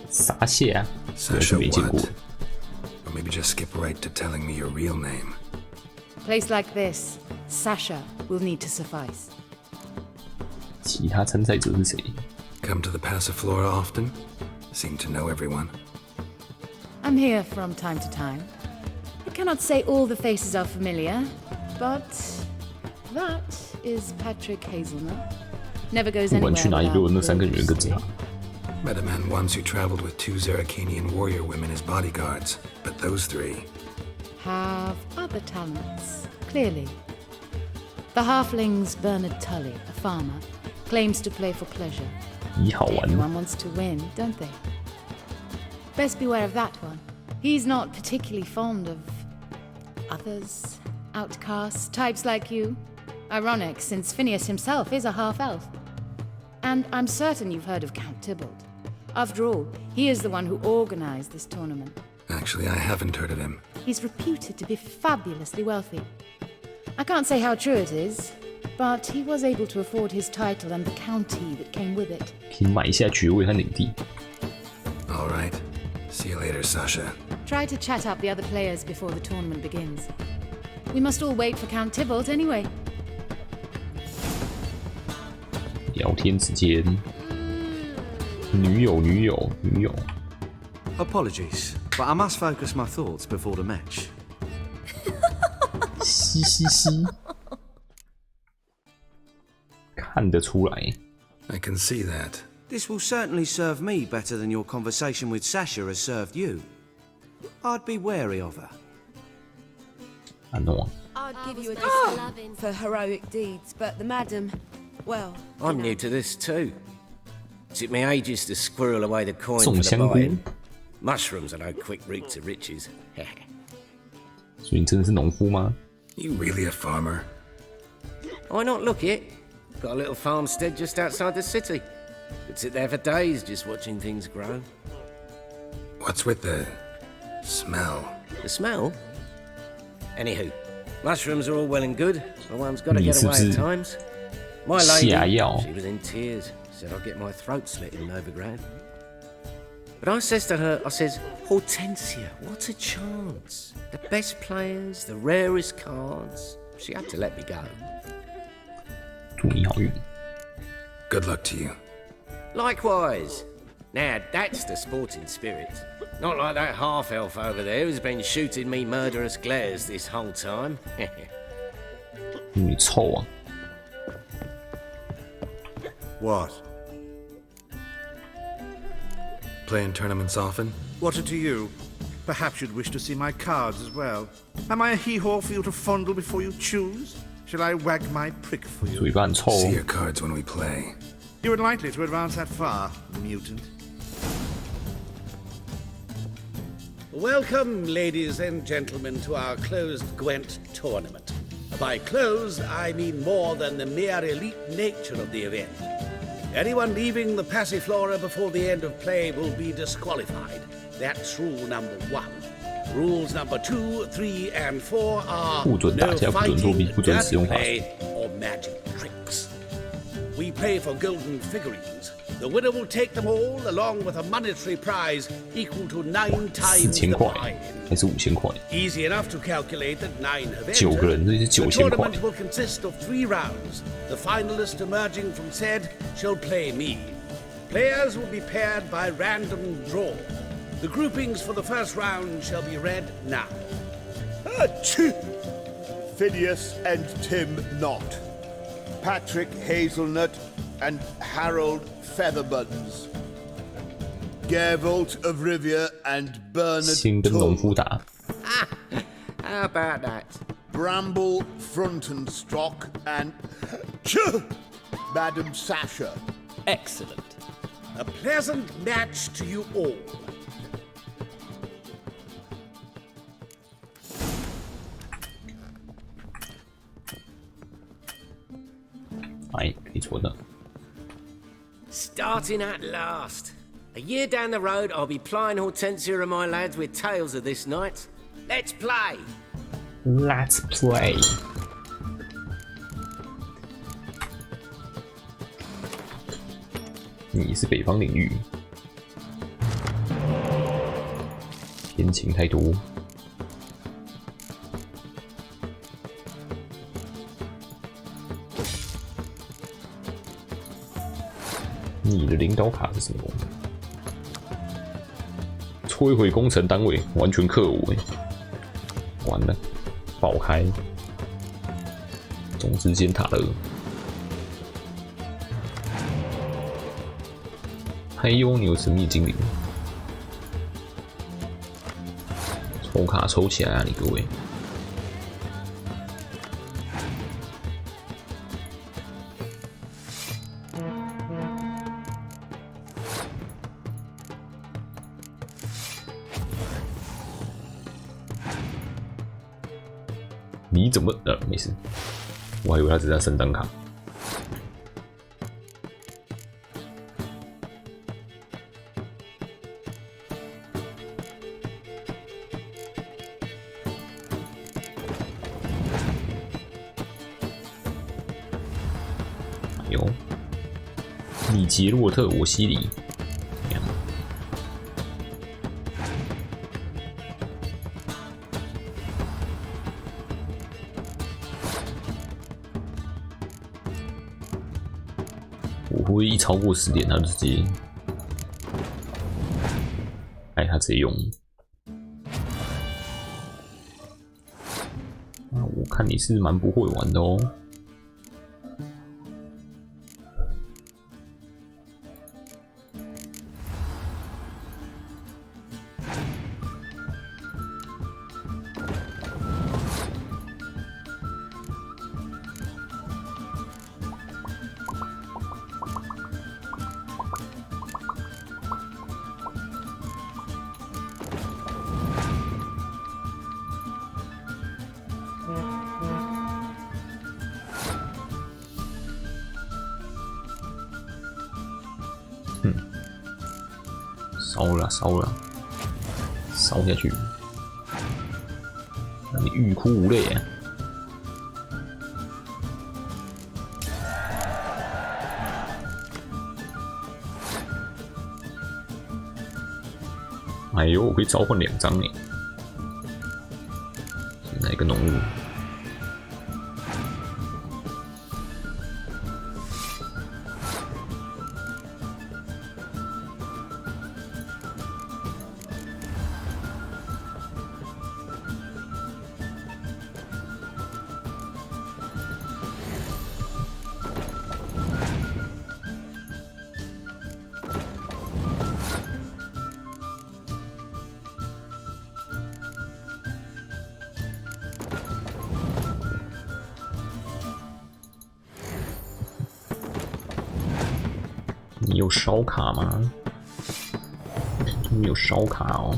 Sasha? Sasha what? Or maybe just skip right to telling me your real name. Place like this, Sasha will need to suffice. 其他参赛者是谁？ Come to the Passiflora often? Seem to know everyone. I'm here from time to time. I cannot say all the faces are familiar, but that is Patrick Hazelnut. Never goes 不管 anywhere 去哪一个， without 那3个人跟着他。 Met a man once who traveled with 2 Zeracanian warrior women as bodyguards, but those 3 have other talents, clearly. The halfling's Bernard Tully, a farmer, claims to play for pleasure. 你好玩。 Everyone wants to win, don't they? Best beware of that one. He's not particularly fond of others, outcasts, types like you. Ironic, since Phineas himself is a half-elf. And I'm certain you've heard of Count Tybalt. After all, he is the one who organized this tournament. Actually, I haven't heard of him. He's reputed to be fabulously wealthy. I can't say how true it is, but he was able to afford his title and the county that came with it. 可以买下爵位和领地。 All right. See you later, Sasha. Try to chat up the other players before the tournament begins. We must all wait for Count Tybalt anyway. 聊天之间，女友。 Apologies, but I must focus my thoughts before the match. 嘻嘻嘻，看得出来。 I can see that. This will certainly serve me better than your conversation with Sasha has served you. I'd be wary of her. I know. I'd give you a discount for heroic deeds, but the madam, well... I'm new to this too. Took me ages to squirrel away the coin for 种 the 香菇。 buy-in. Mushrooms are no quick route to riches. 所以你真的是农夫吗？ You really a farmer? Why not look it? Got a little farmstead just outside the city. Could sit there for days just watching things grow. What's with the smell? The smell? Anywho, mushrooms are all well and good, but one's got to get away at times. My lady, she was in tears, said I'd get my throat slit in overground. But I says to her, I says, Hortensia, what a chance. The best players, the rarest cards. She had to let me go. 祝你好运。 Good luck to you. Likewise. Now, that's the sporting spirit. Not like that half-elf over there who's been shooting me murderous glares this whole time. 你臭啊！ What? Playing tournaments often? What to you? Perhaps you'd wish to see my cards as well. Am I a hee-haw for you to fondle before you choose? Shall I wag my prick for you? 嘴巴很臭。 See your cards when we play. You would likely to advance that far, mutant. Welcome, ladies and gentlemen, to our closed Gwent tournament. By closed, I mean more than the mere elite nature of the event. Anyone leaving the Passiflora before the end of play will be disqualified. That's rule number 1. Rules number 2, 3, and 4 are 不准打架，不准作弊，不准使用法术。 play or magic tricks. We play for golden figurines. The winner will take them all, along with a monetary prize equal to 9 times 4000 the 块 buy-in. 还是5000块？ Easy enough to calculate that 9 have 9个人，这是 The 9000块。 tournament will consist of 3 rounds. The finalist emerging from said shall play me. Players will be paired by random draw. The groupings for the first round shall be read now. Phineas and Tim Knott. Patrick Hazelnut and Harold Featherbuttons. Gervalt of Rivia and Bernard 先跟农夫打。 How about that? Bramble Frontenstock and Madam Sasha. Excellent. A pleasant match to you all. 哎，没错的。 Starting at last. A year down the road, I'll be plying Hortensia and my lads with tales of this night. Let's play! Let's play. 你是北方领域，天晴太多。你的领导卡是什么？摧毁工程单位，完全克我完了，爆开。种子尖塔勒，还有你有神秘精灵，抽卡抽起来啊，你各位！你怎么没事？我还以为他只在升单卡。有，里杰洛特我西里。我会一超过10点，他就直接，哎，他直接用。那我看你是蛮不会玩的哦。烧了，烧下去，让你欲哭无泪啊！哎呦，我可以召唤2张哎！现在一个农物。你有烧卡吗？你有烧卡哦。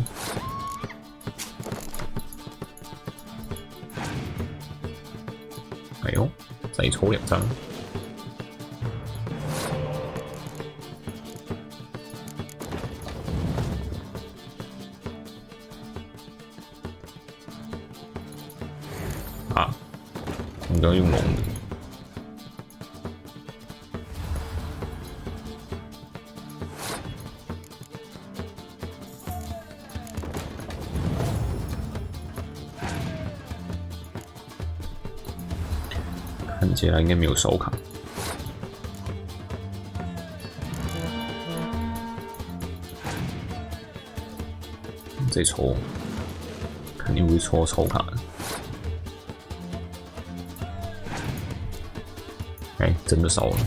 哎呦，再抽2张。啊，你刚用龙的。看起来应该没有烧卡。再抽，肯定不会抽超卡的。哎，真的烧了。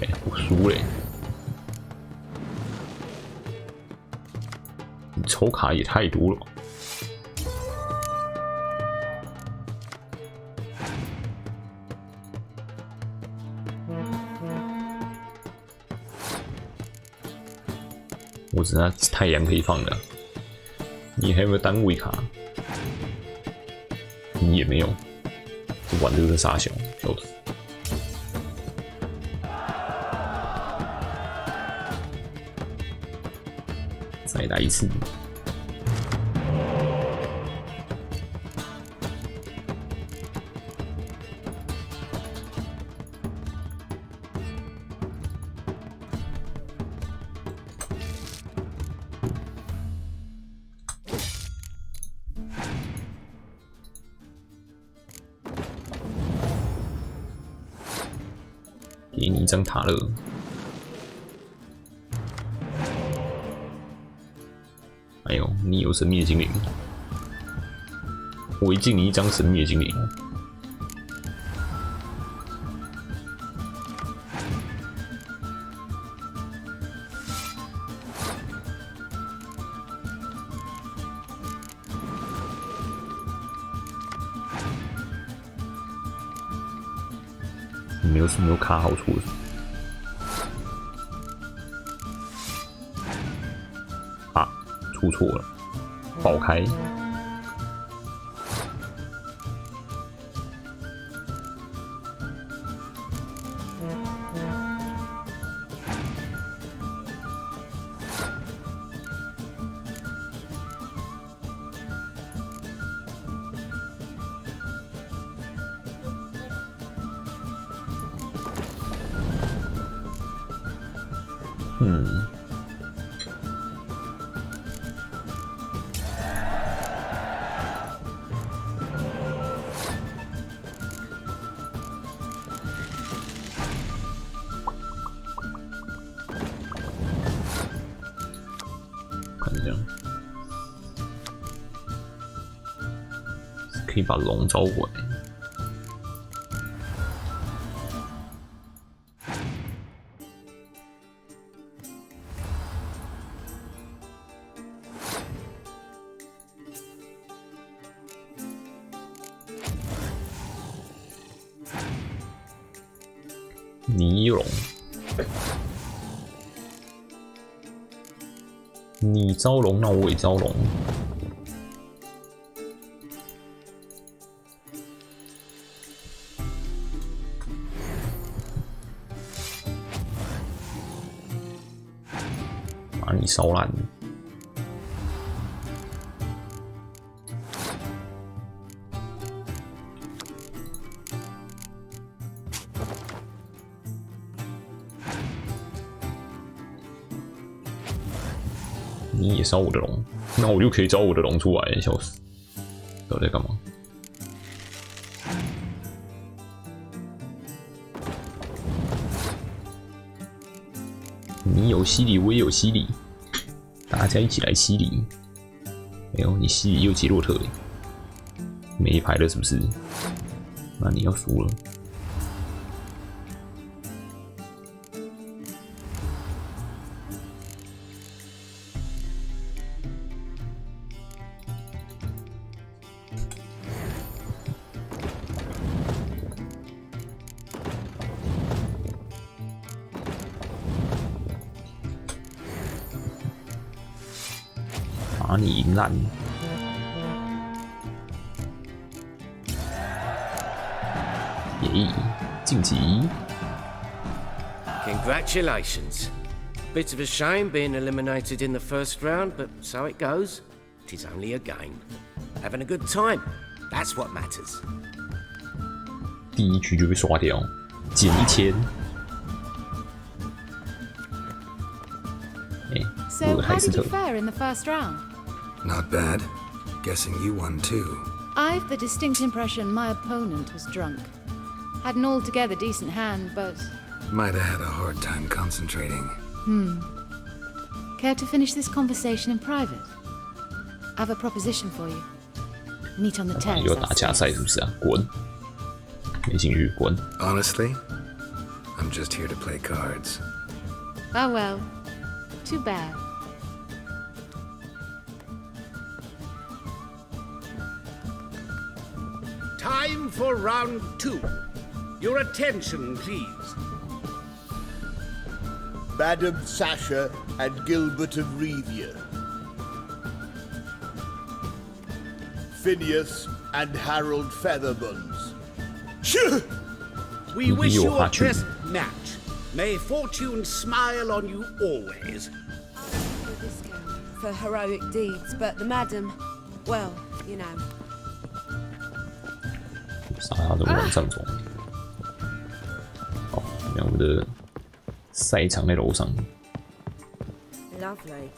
哎，我输嘞！你抽卡也太多了吧。我只拿太阳可以放的，你还有没有单位卡？你也没有，这玩这个傻小，笑死！再来一次。给你一张塔勒，哎呦，你有神秘的精灵，我敬你一张神秘的精灵。没有卡好处的。啊，出错了，爆开。可以把龙招回来。尼龙，你招龙，那我也招龙。把你烧烂。你也烧我的龙，那我就可以招我的龙出来，笑死！到底在干嘛？你有洗礼，我也有洗礼，大家一起来洗礼。哎呦，你洗礼又杰洛特耶，没牌了是不是？那你要输了。把你赢烂！耶，晋级 Congratulations. Bit of a shame being eliminated in the first round, but so it goes. It is only a game. Having a good time. That's what matters. 第一局就被刷掉，减1000。So how did you fare in the first round? Not bad. Guessing you won too. I've the distinct impression my opponent was drunk. Had an altogether decent hand, but... Might have had a hard time concentrating. Care to finish this conversation in private? I have a proposition for you. Meet on the terrace. 有打架赛是不是啊？滚！没兴趣，滚！ Honestly, I'm just here to play cards. Oh well. Too bad. Time for round 2. Your attention, please. Madam Sasha and Gilbert of Revia. Phineas and Harold Featherbones. We wish you a best match. May fortune smile on you always. For heroic deeds, but the madam, well, you know. 杀他的往上走。好，那我们的赛场在楼上。Lovely.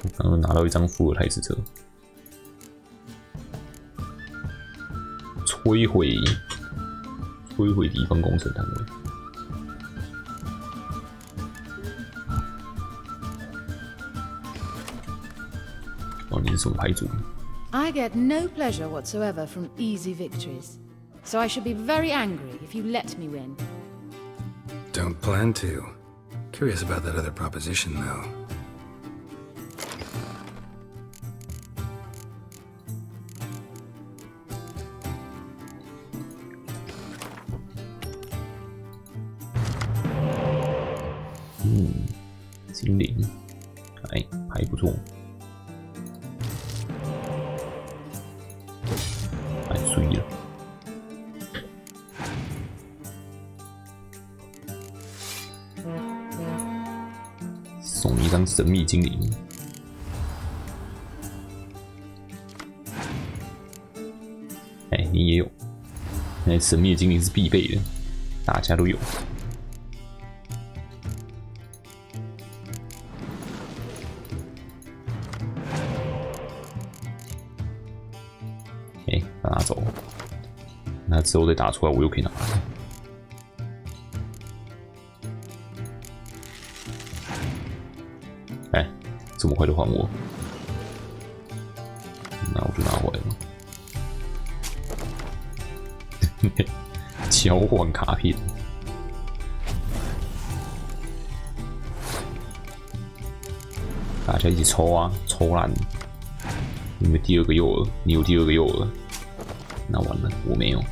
我刚刚拿到一张富尔泰斯车，摧毁摧毁敌方工程单位。哦，你是什么牌组？ I get no pleasure whatsoever from easy victories, so I should be very angry if you let me win. Don't plan to. Curious about that other proposition, though. Hmm. 精灵，哎，还不错。 注意了，送你一张神秘精灵。哎，你也有。那神秘的精灵是必备的，大家都有。哎，把它拿走。 那之后再打出来，我又可以拿了。哎，这么快就还我？那我就拿回来了。交换卡片，大家一起抽啊，抽烂！你有第二个诱饵，你有第二个诱饵，那完了，我没有。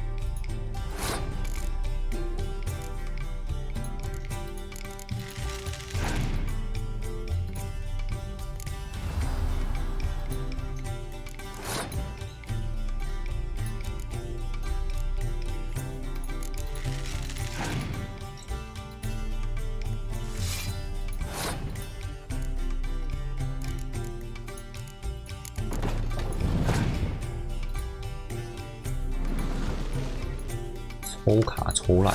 抽卡抽烂。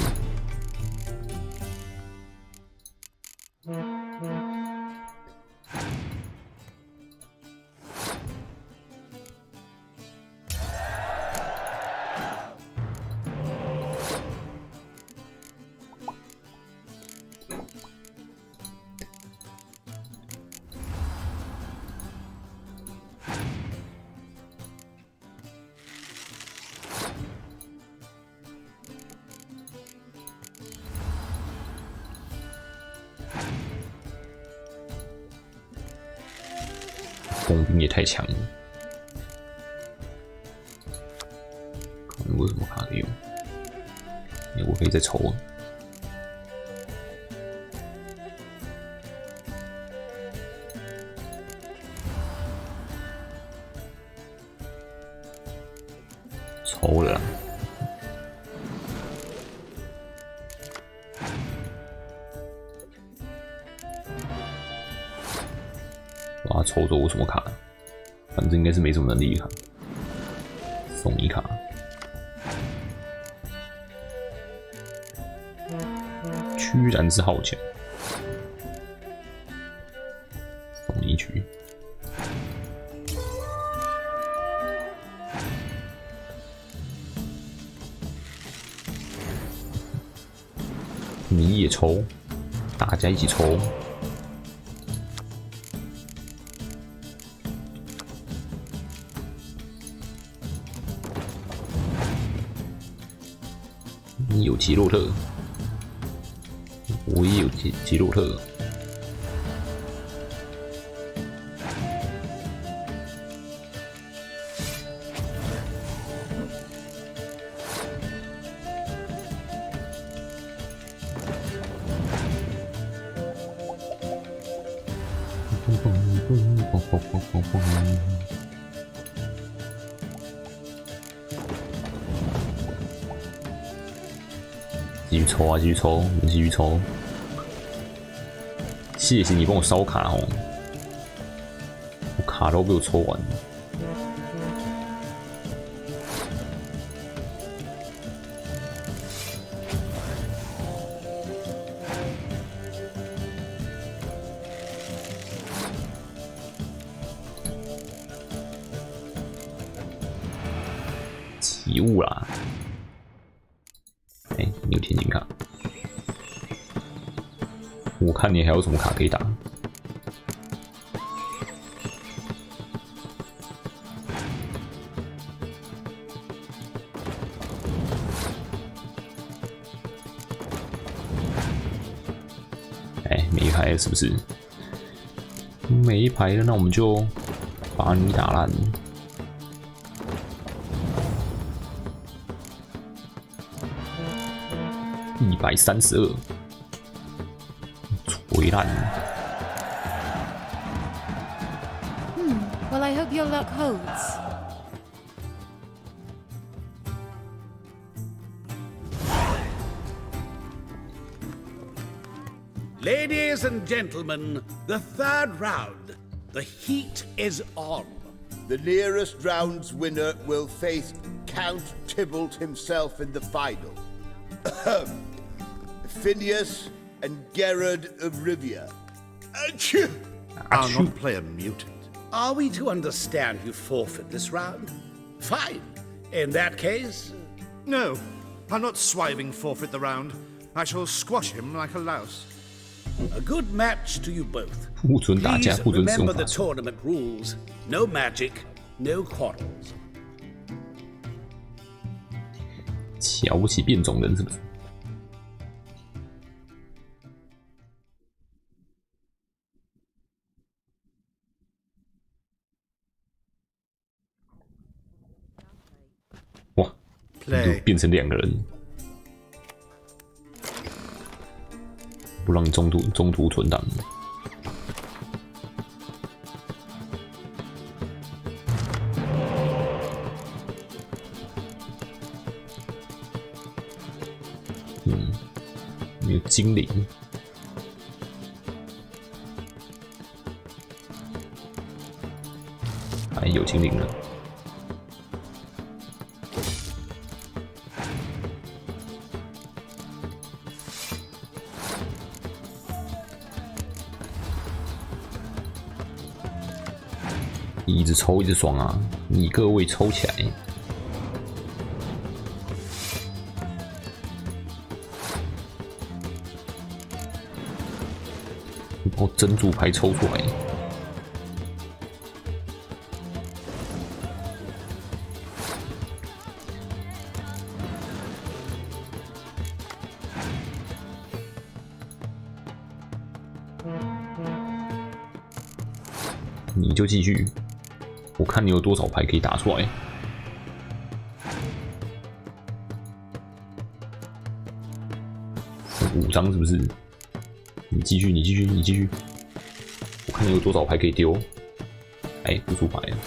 工兵也太强了，看我有什么卡可以用？我可以再抽啊！抽了啦。 把它抽走我什么卡？反正应该是没什么能力卡。送一卡，居然是好强，送你一局。你也抽，大家一起抽。 你有杰洛特，我也有杰洛特。继续抽啊，继续抽，继续抽。谢谢你帮我烧卡哦，我卡都被我抽完了。起雾啦！哎、有天津卡。我看你还有什么卡可以打？哎，没牌了是不是？没牌了，那我们就把你打烂。132，锤烂。Well, I hope your luck holds. Ladies and gentlemen, the third round. The heat is on. The nearest round's winner will face Count Tybalt himself in the final. Phineas and Gerard of Rivia. I'll not play a mutant. Are we to understand you forfeit this round? Fine. In that case... No, I'll not swiving forfeit the round. I shall squash him like a louse. A good match to you both. 互准打架， Please 互准使用 remember 法 the 术。 tournament rules. No magic, no quarrels. 瞧不起变种人是不是？哇，就变成2个人，不让你中途存档。有精灵，哎，有精灵了。一直抽，一直爽啊！你各位抽起来。哦，珍珠牌抽出来，你就继续，我看你有多少牌可以打出来。5张是不是？你继续，你继续，你继续。我看你有多少牌可以丢。哎，不出牌了。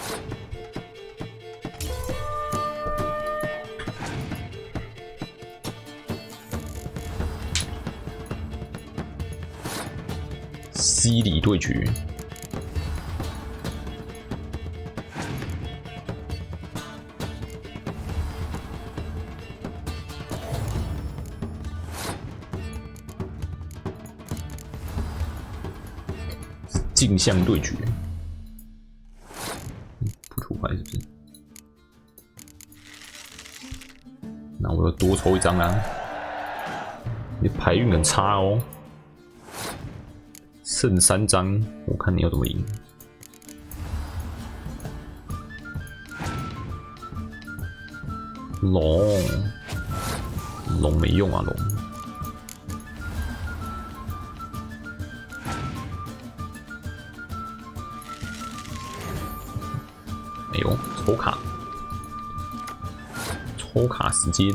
犀利对决。镜像对决，不出牌是不是？那我要多抽一张啊！你牌运很差哦，剩3张，我看你要怎么赢。龙没用啊，龙。哎呦，抽卡，抽卡时间。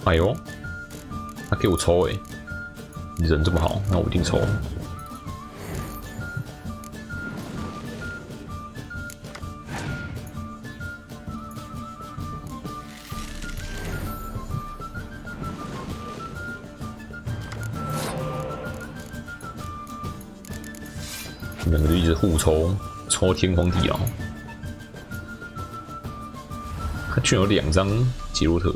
哎呦，他给我抽哎、欸，你人这么好，那我一定抽。2个就一直互抽，抽天荒地老。他居然有2张杰洛特。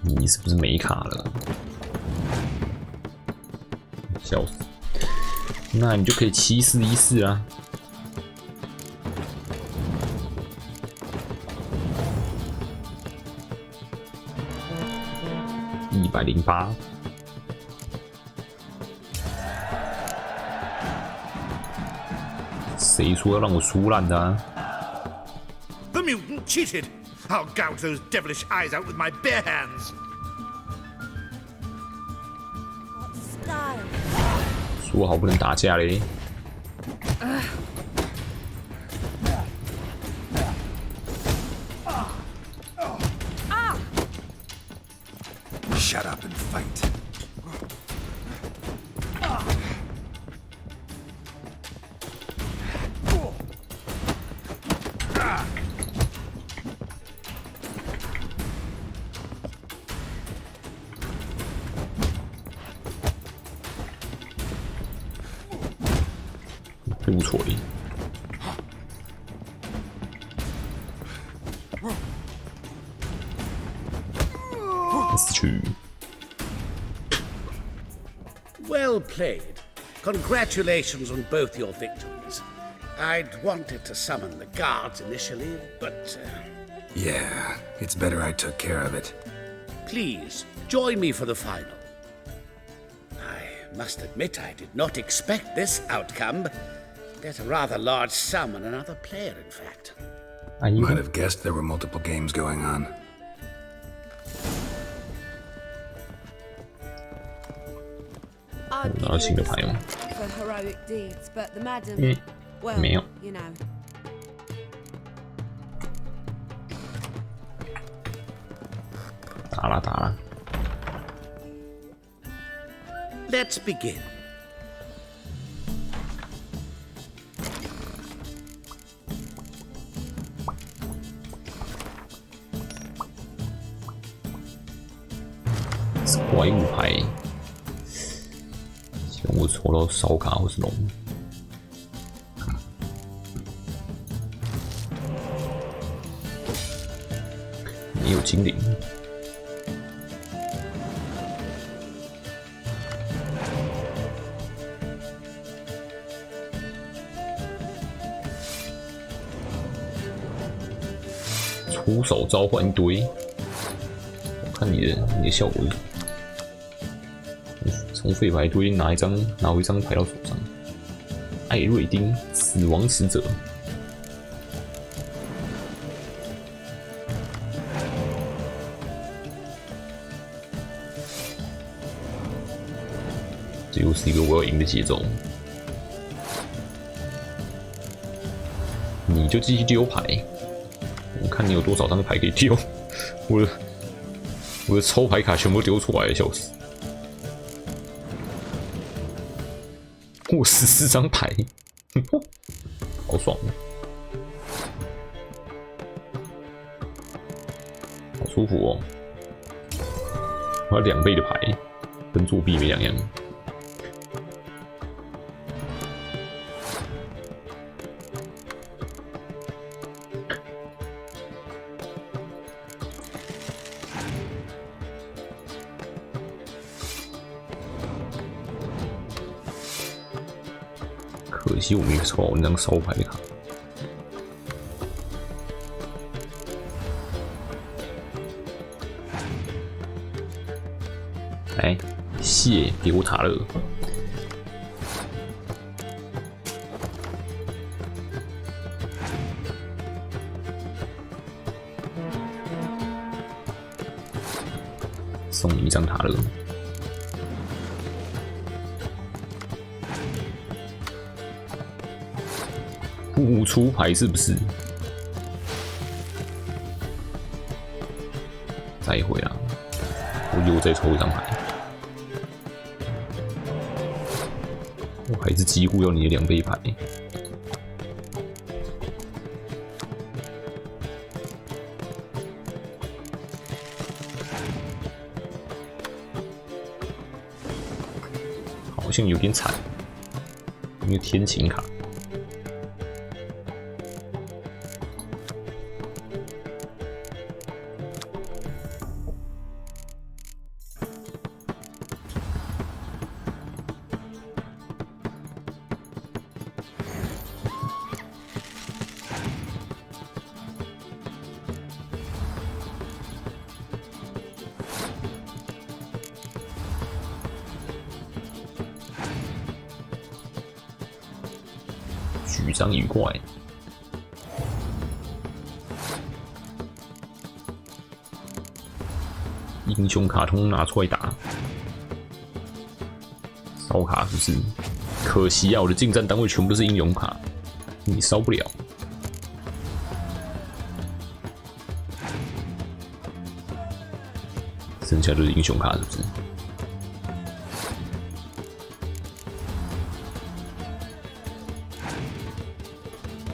你是不是没卡了？笑死！那你就可以7414啦。108，谁说要让我输烂的啊 The mutant cheated! I'll gouge those devilish eyes out with my bare hands! 说好不能打架嘞。Shut up and fight. 不错耶。死去。 Well played. Congratulations on both your victories. I'd wanted to summon the guards initially, but... Yeah, it's better I took care of it. Please, join me for the final. I must admit I did not expect this outcome. There's a rather large sum on another player, in fact. I might have guessed there were multiple games going on. I'd give you this for heroic deeds, but the madam, well, 没有。 you know. 打啦打啦。 Let's begin. 是怪物牌。 希望我抽到烧卡或是龙，也有精灵。出手召唤一堆，我看你的效果是。 从废牌堆拿回一张牌到手上。艾瑞丁，死亡使者。这又是一个我要赢的节奏。你就继续丢牌，我看你有多少张牌可以丢。我的抽牌卡全部丢出来了，笑死！ 我14张牌，好爽啊！好舒服哦！我要2倍的牌，跟作弊没两样。可惜我没有抽到那张烧牌的卡。来，谢给我塔勒。送你一张塔勒。 不出牌是不是？再一回啊！我又再抽一张牌，我还是几乎要你的2倍牌。好像有点惨，因为天晴卡。举章鱼怪，英雄卡通拿出来打，烧卡是不是？可惜啊，我的近战单位全部都是英勇卡，你烧不了。剩下就是英雄卡，是不是？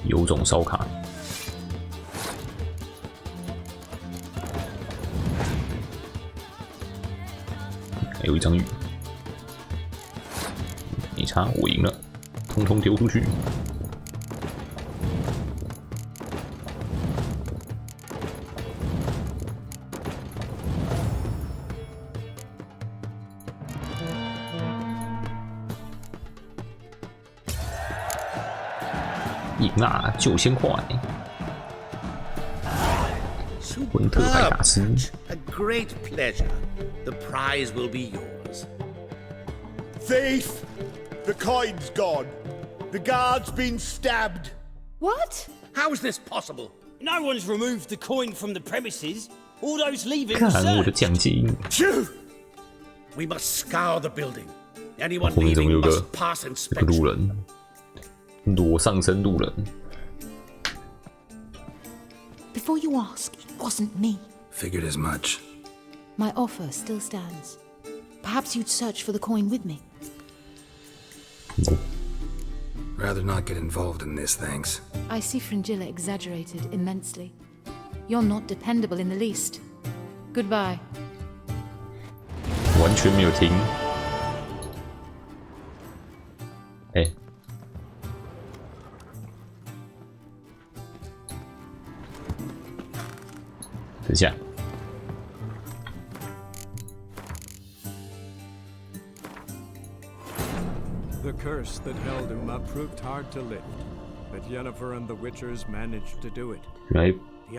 有种烧卡，还有一张雨，没差，我赢了，通通丢出去。赢啊，就先快！温特海卡斯 A great pleasure. The prize will be yours. Thief! The coin's gone. The guard's been stabbed. What? How is this possible? No one's removed the coin from the premises. All those leaving 看 were 我的 searched. 奖金！ We must scour the building. Anyone 后面怎么 leaving 有个 must pass 这个 inspection. 路人？裸上身路人。 Before you ask, it wasn't me. Figured as much. My offer still stands. Perhaps you'd search for the coin with me. Rather not get involved in this, thanks. I see Fringilla exaggerated immensely. You're not dependable in the least. Goodbye. 完全没有停。哎、等一下， The curse that held him up proved hard to lift, but Yennefer and the Witchers managed to do it. 原来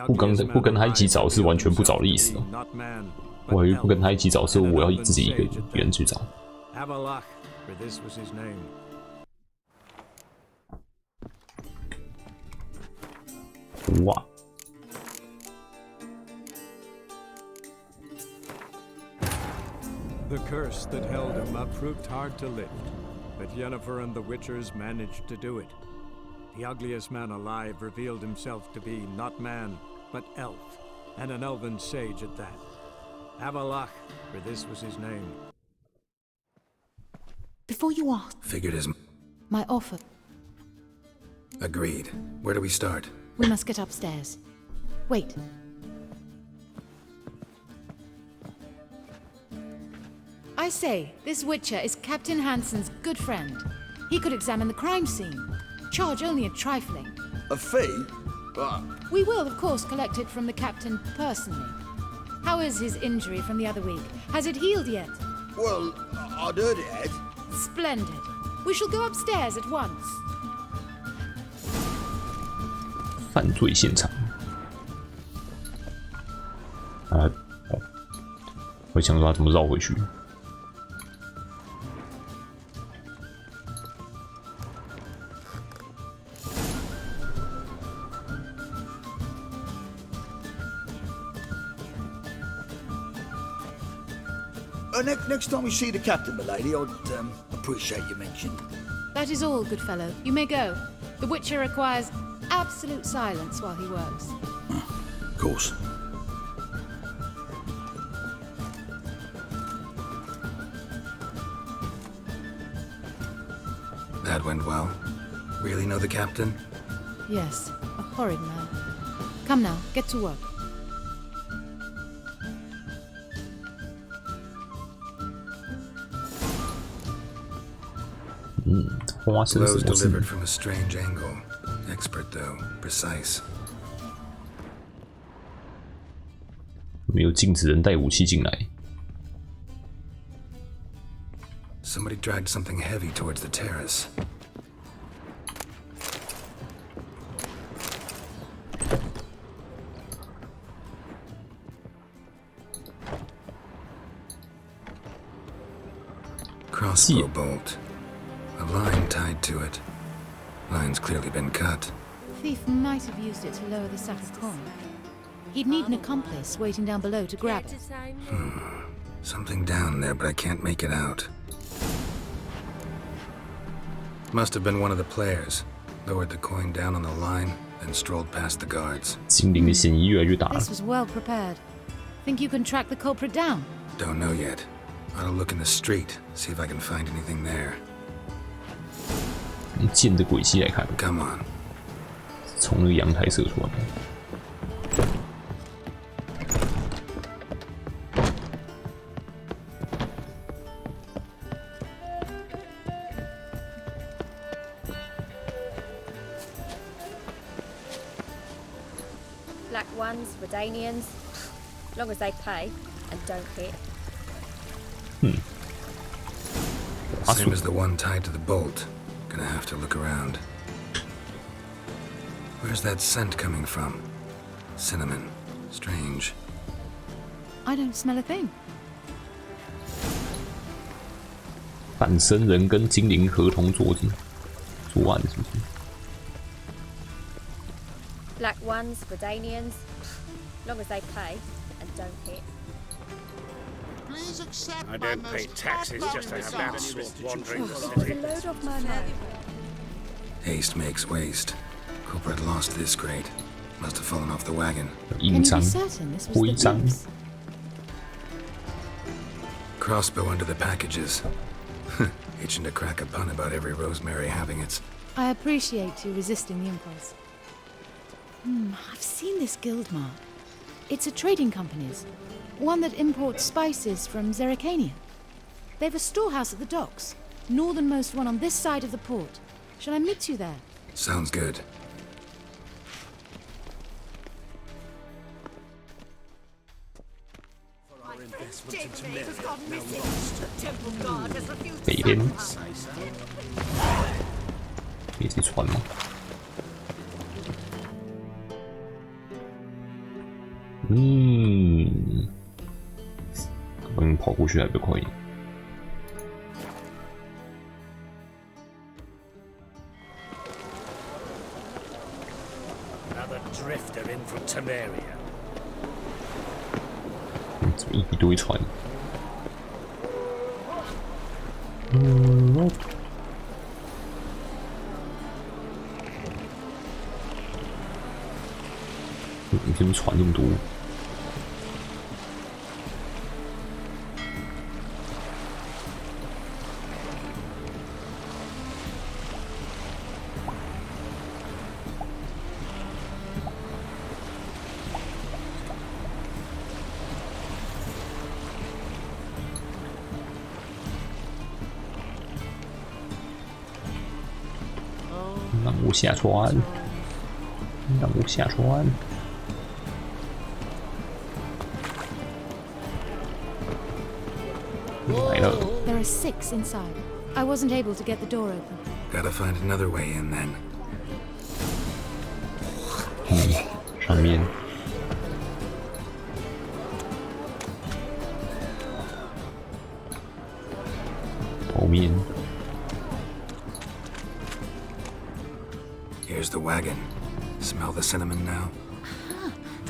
不跟他一起找是完全不找的意思哦。我以为不跟他一起找是我要自己一个人去找。 Avalach, for this was his name. 哇！ The curse that held him up proved hard to lift, but Yennefer and the Witchers managed to do it. The ugliest man alive revealed himself to be not man, but elf, and an elven sage at that. Avalach, for this was his name. Before you ask, Figured as my offer. agreed. Where do we start? We must get upstairs. Wait. I say, this Witcher is Captain Hansen's good friend. He could examine the crime scene. Charge only a trifling. A fee? Ah, We will, of course, collect it from the captain personally. How is his injury from the other week? Has it healed yet? well, I'd heard it had. Splendid. We shall go upstairs at once. 犯罪现场。哦，我想说他怎么绕回去。 Next time we see the captain, milady, I'd appreciate your mention. That is all, good fellow. You may go. The Witcher requires absolute silence while he works. Of course. That went well. Really know the captain? Yes, a horrid man. Come now, get to work. 花生什 Blows 么事？ delivered from a strange angle. Expert though, precise. 没有禁止人带武器进来。 Somebody dragged something heavy towards the terrace. Crossbow bolt. A line tied to it. Line's clearly been cut. Thief might have used it to lower the sack of coin. He'd need an accomplice waiting down below to grab it. Something down there, but I can't make it out. Must have been one of the players. Lowered the coin down on the line, then strolled past the guards. 心灵的嫌疑越来越大了。 This was well prepared. Think you can track the culprit down? Don't know yet. Ought to look in the street, see if I can find anything there. 用剑的轨迹来看 ，Come on， 从那个阳台射出来的。 Black ones, Redanians, long as they pay and don't hit. Same as the one tied to the bolt. Gonna have to look around. Where's that scent coming from? Cinnamon. Strange. I don't smell a thing. 半生人跟精灵合同作案是不是？ Black ones, Redanians, long as they pay and don't hit. Please accept I don't pay taxes just to have that sort wandering the The city. load off my mind. Haste makes waste. Culprit lost this crate. Must have fallen off the wagon. 印章 Can you be certain this was 徽 the 章 thief's? Crossbow under the packages. Itching to crack a pun about every rosemary having its. I appreciate you resisting the impulse. I've seen this guild mark. It's a trading company's. One that imports spices from Zerrikania. They've a storehouse at the docks. Northernmost one on this side of the port. Shall I meet you there? Sounds good. Our investment into men has gone missing. The temple guard has refused 北边，可以自己穿吗？跑过去还比较快一点。 Another drifter in from Temeria. 怎么一堆船？你怎么船那么多？ 让我下船，让我下船。来了。 There are 6 inside. I wasn't able to get the door open. Gotta find another way in then. 上面。后面。 Here's the wagon. Smell the cinnamon now?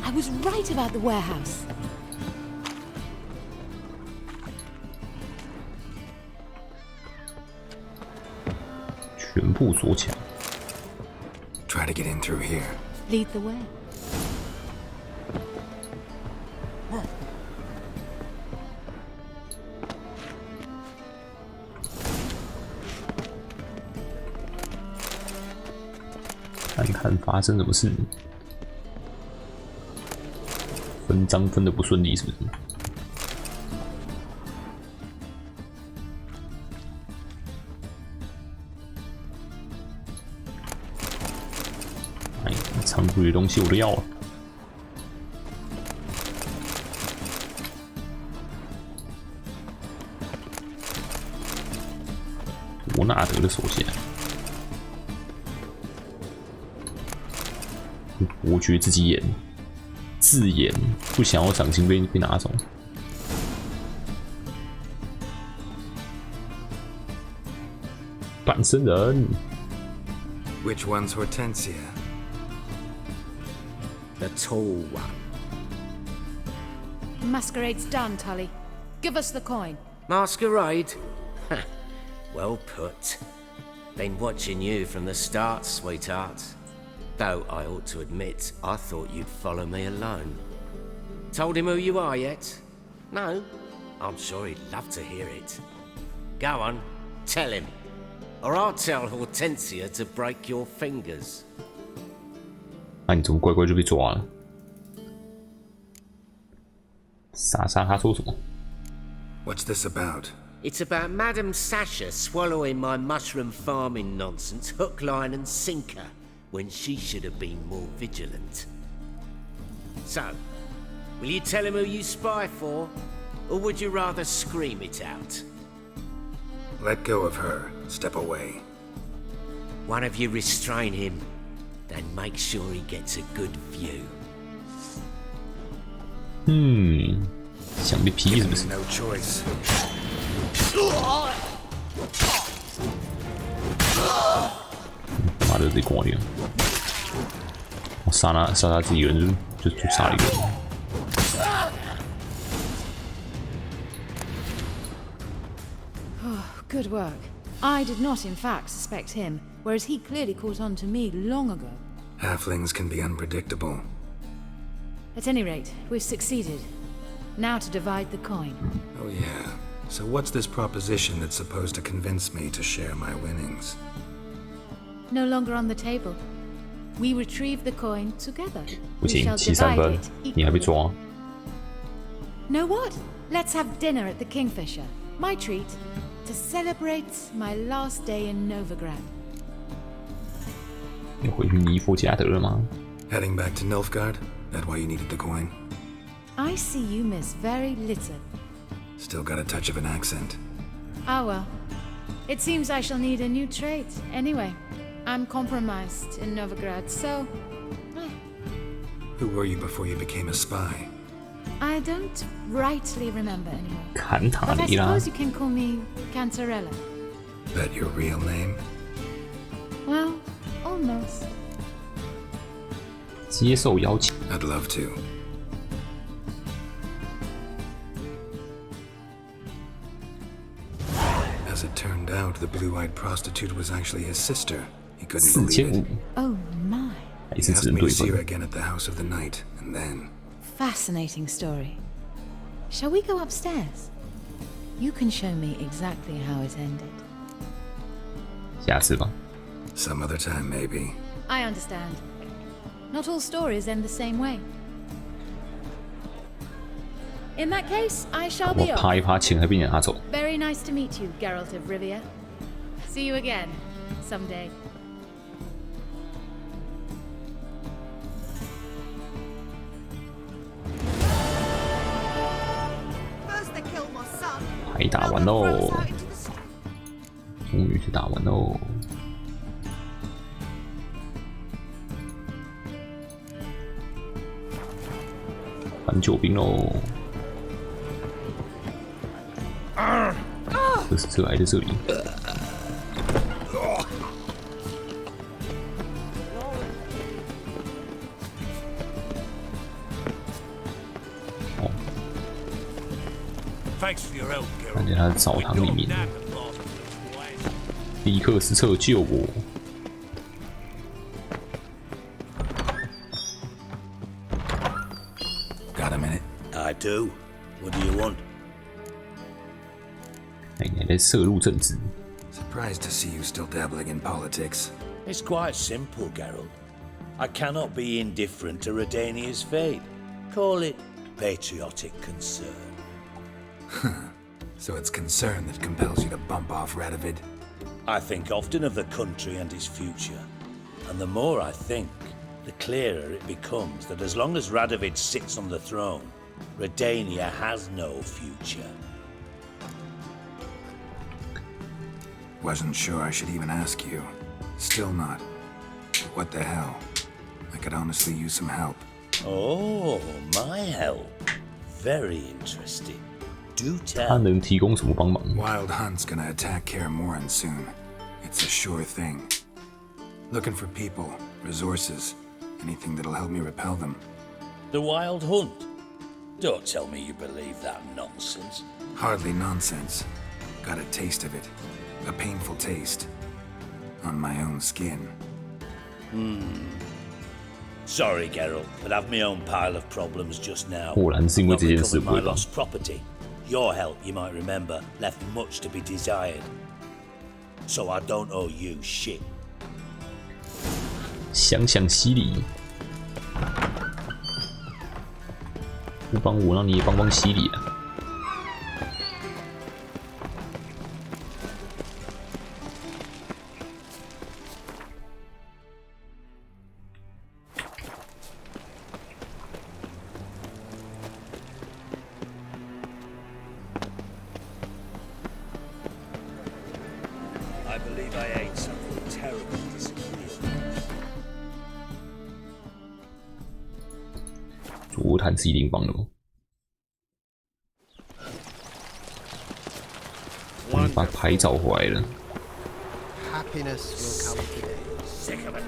I was right about the warehouse. 全部锁起来。 Try to get in through here. Lead the way. 看看发生什么事。分赃分的不顺利，是不是？处理的东西我都要了。伯纳德的手下，我觉得自己演自演，不想要掌心被拿走。半身人。Which one's Hortensia? The tall one. Masquerade's done, Tully. Give us the coin. Masquerade? Well put. Been watching you from the start, sweetheart. Though I ought to admit, I thought you'd follow me alone. Told him who you are yet? No? I'm sure he'd love to hear it. Go on, tell him. Or I'll tell Hortensia to break your fingers. 那你怎么乖乖就被抓了？莎莎她说什么 What's this about? It's about Madame Sasha swallowing my mushroom farming nonsense hook, line and sinker when she should have been more vigilant. So, will you tell him who you spy for? Or would you rather scream it out? Let go of her. Step away. One of you restrain him, then make sure he gets a good view. 想被劈是不是 ？No choice. 妈的，这挂掉！我杀他自己人就杀了一个人。Good work. I did not, in fact, suspect him, whereas he clearly caught on to me long ago. Halflings can be unpredictable. At any rate, we've succeeded. Now to divide the coin. Oh yeah. So what's this proposition that's supposed to convince me to share my winnings? No longer on the table. We retrieve the coin together. 不 We 行， shall 7-3 divide 分， it 你还被 equally. 抓。 Know what? Let's have dinner at the Kingfisher. My treat. To celebrate my last day in Novigrad. 你回去尼弗加德了吗？ Heading back to Nilfgaard? That why you needed the coin? I see you miss very little. Still got a touch of an accent. Ah well. It seems I shall need a new trait. Anyway, I'm compromised in Novigrad, so... Who were you before you became a spy? I don't rightly remember anymore. 坎塔 But I 尼拉 suppose you can call me Cantarella. That your real name? Well, almost. 接受邀请。 I'd love to. As it turned out, the blue-eyed prostitute was actually his sister. He couldn't believe it. 4500 Oh my. He He asked me to see her again at the House of the Night, and then... Fascinating story. Shall we go upstairs? You can show me exactly how it ended. 下次吧。 Some other time, maybe. I understand. Not all stories end the same way. In that case, I shall 我 be off. 爬一爬，钱还被你拿走。 Very nice to meet you, Geralt of Rivia. See you again, someday. First they killed my son. 牌打完喽，终于是打完喽。搬救兵喽！可是这还在这里。哦， Thanks for your help, 看 Geralt. 见他在澡堂里面，立刻施策救我！ Got a minute? I do. What do you want? 哎，你还在涉入政治？ Surprised to see you still dabbling in politics. It's quite simple, Geralt. I cannot be indifferent to Redania's fate. Call it patriotic concern. So it's concern that compels you to bump off I think often of the country and its future. And the more I think, the clearer it becomes that as long as Radovid sits on the throne, Redania has no future. Wasn't sure I should even ask you. Still not. What the hell? I could honestly use some help. Oh, my help. Very interesting. Do 他 tell. 能提供什么帮忙？ Wild Hunt's gonna attack Kaer Morhen soon. It's a sure thing. Looking for people, resources, anything that'll help me repel them. The Wild Hunt? Don't tell me you believe that nonsense. Hardly nonsense. Got a taste of it. A painful taste. On my own skin. Sorry, Geralt, but I've my own pile of problems just now. 果然是因为 Not 这件事 recovered 回 my 吧？ lost property. Your help, you might remember, left much to be desired. So I don't owe you shit. 想想西里，不帮我，让你也帮帮西里啊！ I believe I ate something terribly disagreeable. 左谈是一定帮的哦。你把牌找回来了。 Happiness will come today. Sick of it.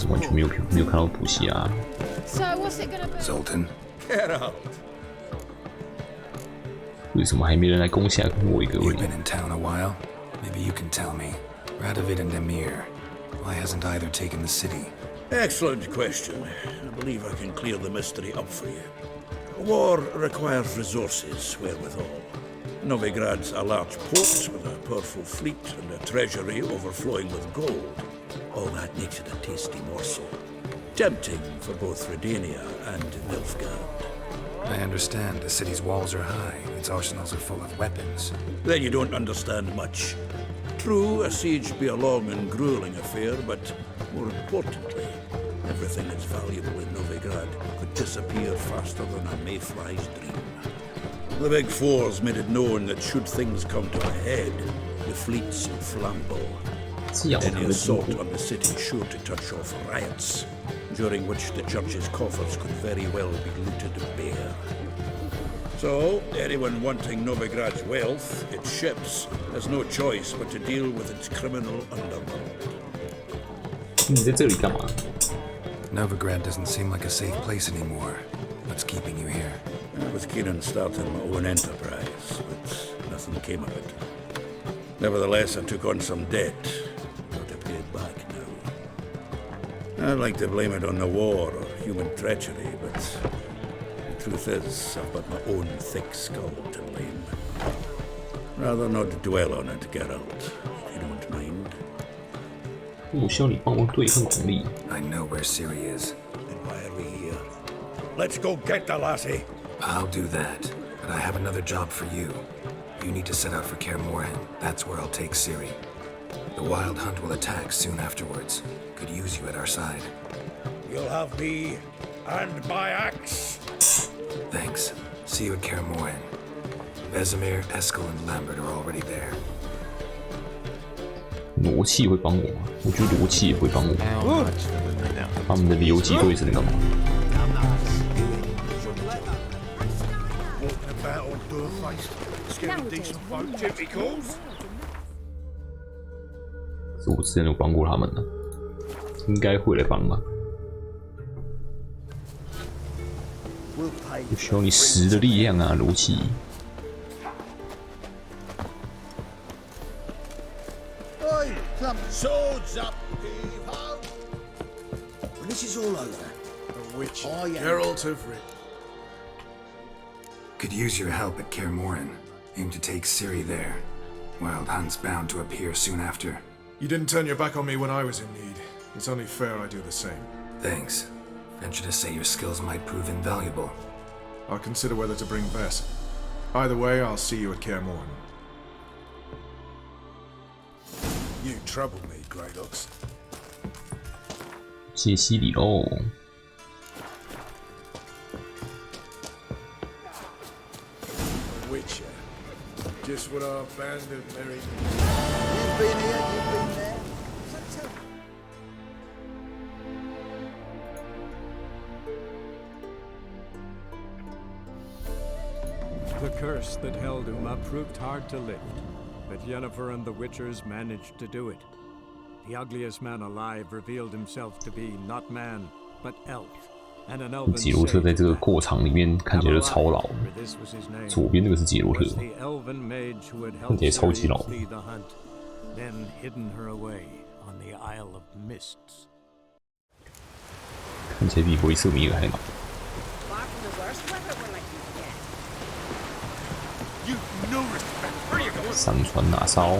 完全没有看到补习啊！ So what's it gonna be? Zoltan. Get out. 为什么还没人来攻下我一个 You've been in town a while. Maybe you can tell me. Radovid and Emir. Why hasn't either taken the city? Excellent question. I believe I can clear the mystery up for you. War requires resources wherewithal. Novigrad's a large port with a powerful fleet and a treasury overflowing with gold. All that makes it a tasty morsel. Tempting for both Redania and Nilfgaard. I understand. The city's walls are high. Its arsenals are full of weapons. Then you don't understand much. True, a siege be a long and grueling affair, but more importantly, everything that's valuable in Novigrad could disappear faster than a mayfly's dream. The Big Four's made it known that should things come to a head, the fleet's inflammable. Any assault on the city sure to touch off riots, during which the church's coffers could very well be looted bare. So, anyone wanting Novigrad's wealth, its ships, has no choice but to deal with its criminal underworld. 你在这里干嘛？ Novigrad doesn't seem like a safe place anymore. What's keeping you here? I was keen on starting my own enterprise, but nothing came of it. Nevertheless, I took on some debt. Got to pay it back now. I'd like to blame it on the war or human treachery, but the truth is, I've got my own thick skull to blame. Rather not dwell on it, Geralt, if you don't mind. 我需要你帮我对抗红利。 I know where Ciri is. Then why are we here? Let's go get the lassie. I'll do that, but I have another job for you. You need to set out for Kaer Morhen. That's where I'll take Ciri. The Wild Hunt will attack soon afterwards. Could use you at our side. You'll have me and my axe. Thanks. See you at Kaer Morhen. Vesemir, Eskel, and Lambert are already there. 罗契会帮我吗？我觉得罗契也会帮我。他们的游击队是在干嘛？ Walking about all door-faced, scaring decent folk. Duty calls. 是我之前有帮过他们的，应该会来帮吧。我需要你10的力量啊，罗契。 Swords up, people! When this is all over, Geralt of Rivia. Could use your help at Kaer Morhen. Aim to take Ciri there. Wild Hunt's bound to appear soon after. You didn't turn your back on me when I was in need. It's only fair I do the same. Thanks. Venture to say your skills might prove invaluable. I'll consider whether to bring Bess. Either way, I'll see you at Kaer Morhen. You trouble me, Greydox. 谢西里喽。Just what our bandit married. You've been here, you've been there. The curse that held Uma proved hard to lift, but Yennefer and the Witchers managed to do it. The ugliest man alive revealed himself to be not man, but elf, and an elven 杰罗特在这个过场里面看起来就超老， 左边那个是杰罗特， was the elven mage who had 看 helped 起来超级老。 Ciri flee the hunt, then hidden her away on the Isle of Mists. 看起来比灰色米尔还老。 Far from the worst weather we're likely to get. You no respect. Where are you going? 上船拿烧。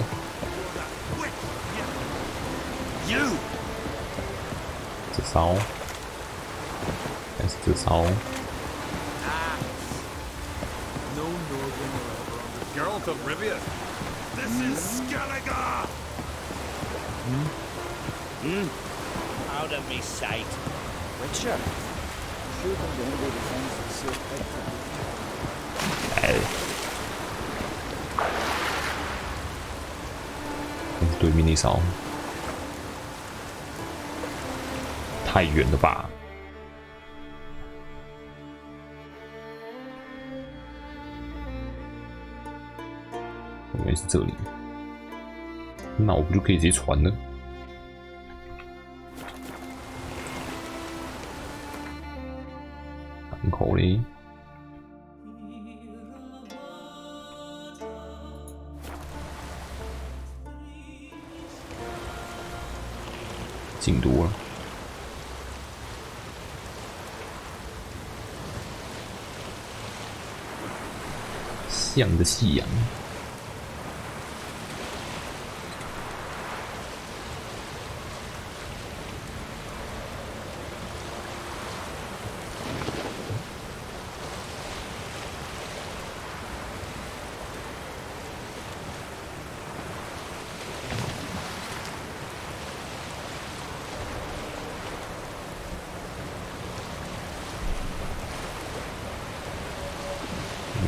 You. 这烧。 还是这烧。 No northern Geralt of Rivia. This is Skellige. Out of me sight. Witcher. Shoot them down with the fence and see it better. 哎。对面那烧。太远了吧？ 原来是这里，那我不就可以直接传了？港口嘞，进度了，向着夕阳。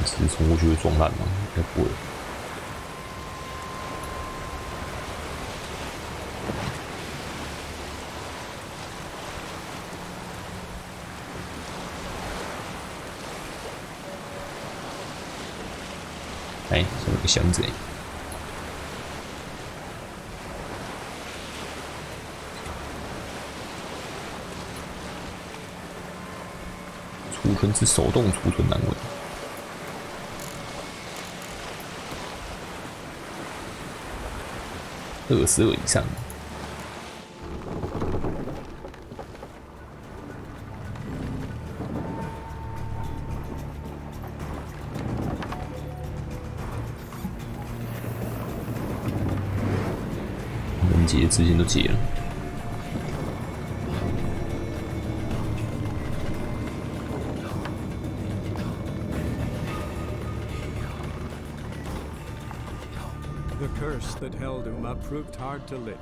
只是冲过去会撞烂吗？应该不会。哎，这有个箱子哎。储存之手动储存单位。 22以上，能解之前都解了。The curse that held Uma proved hard to lift,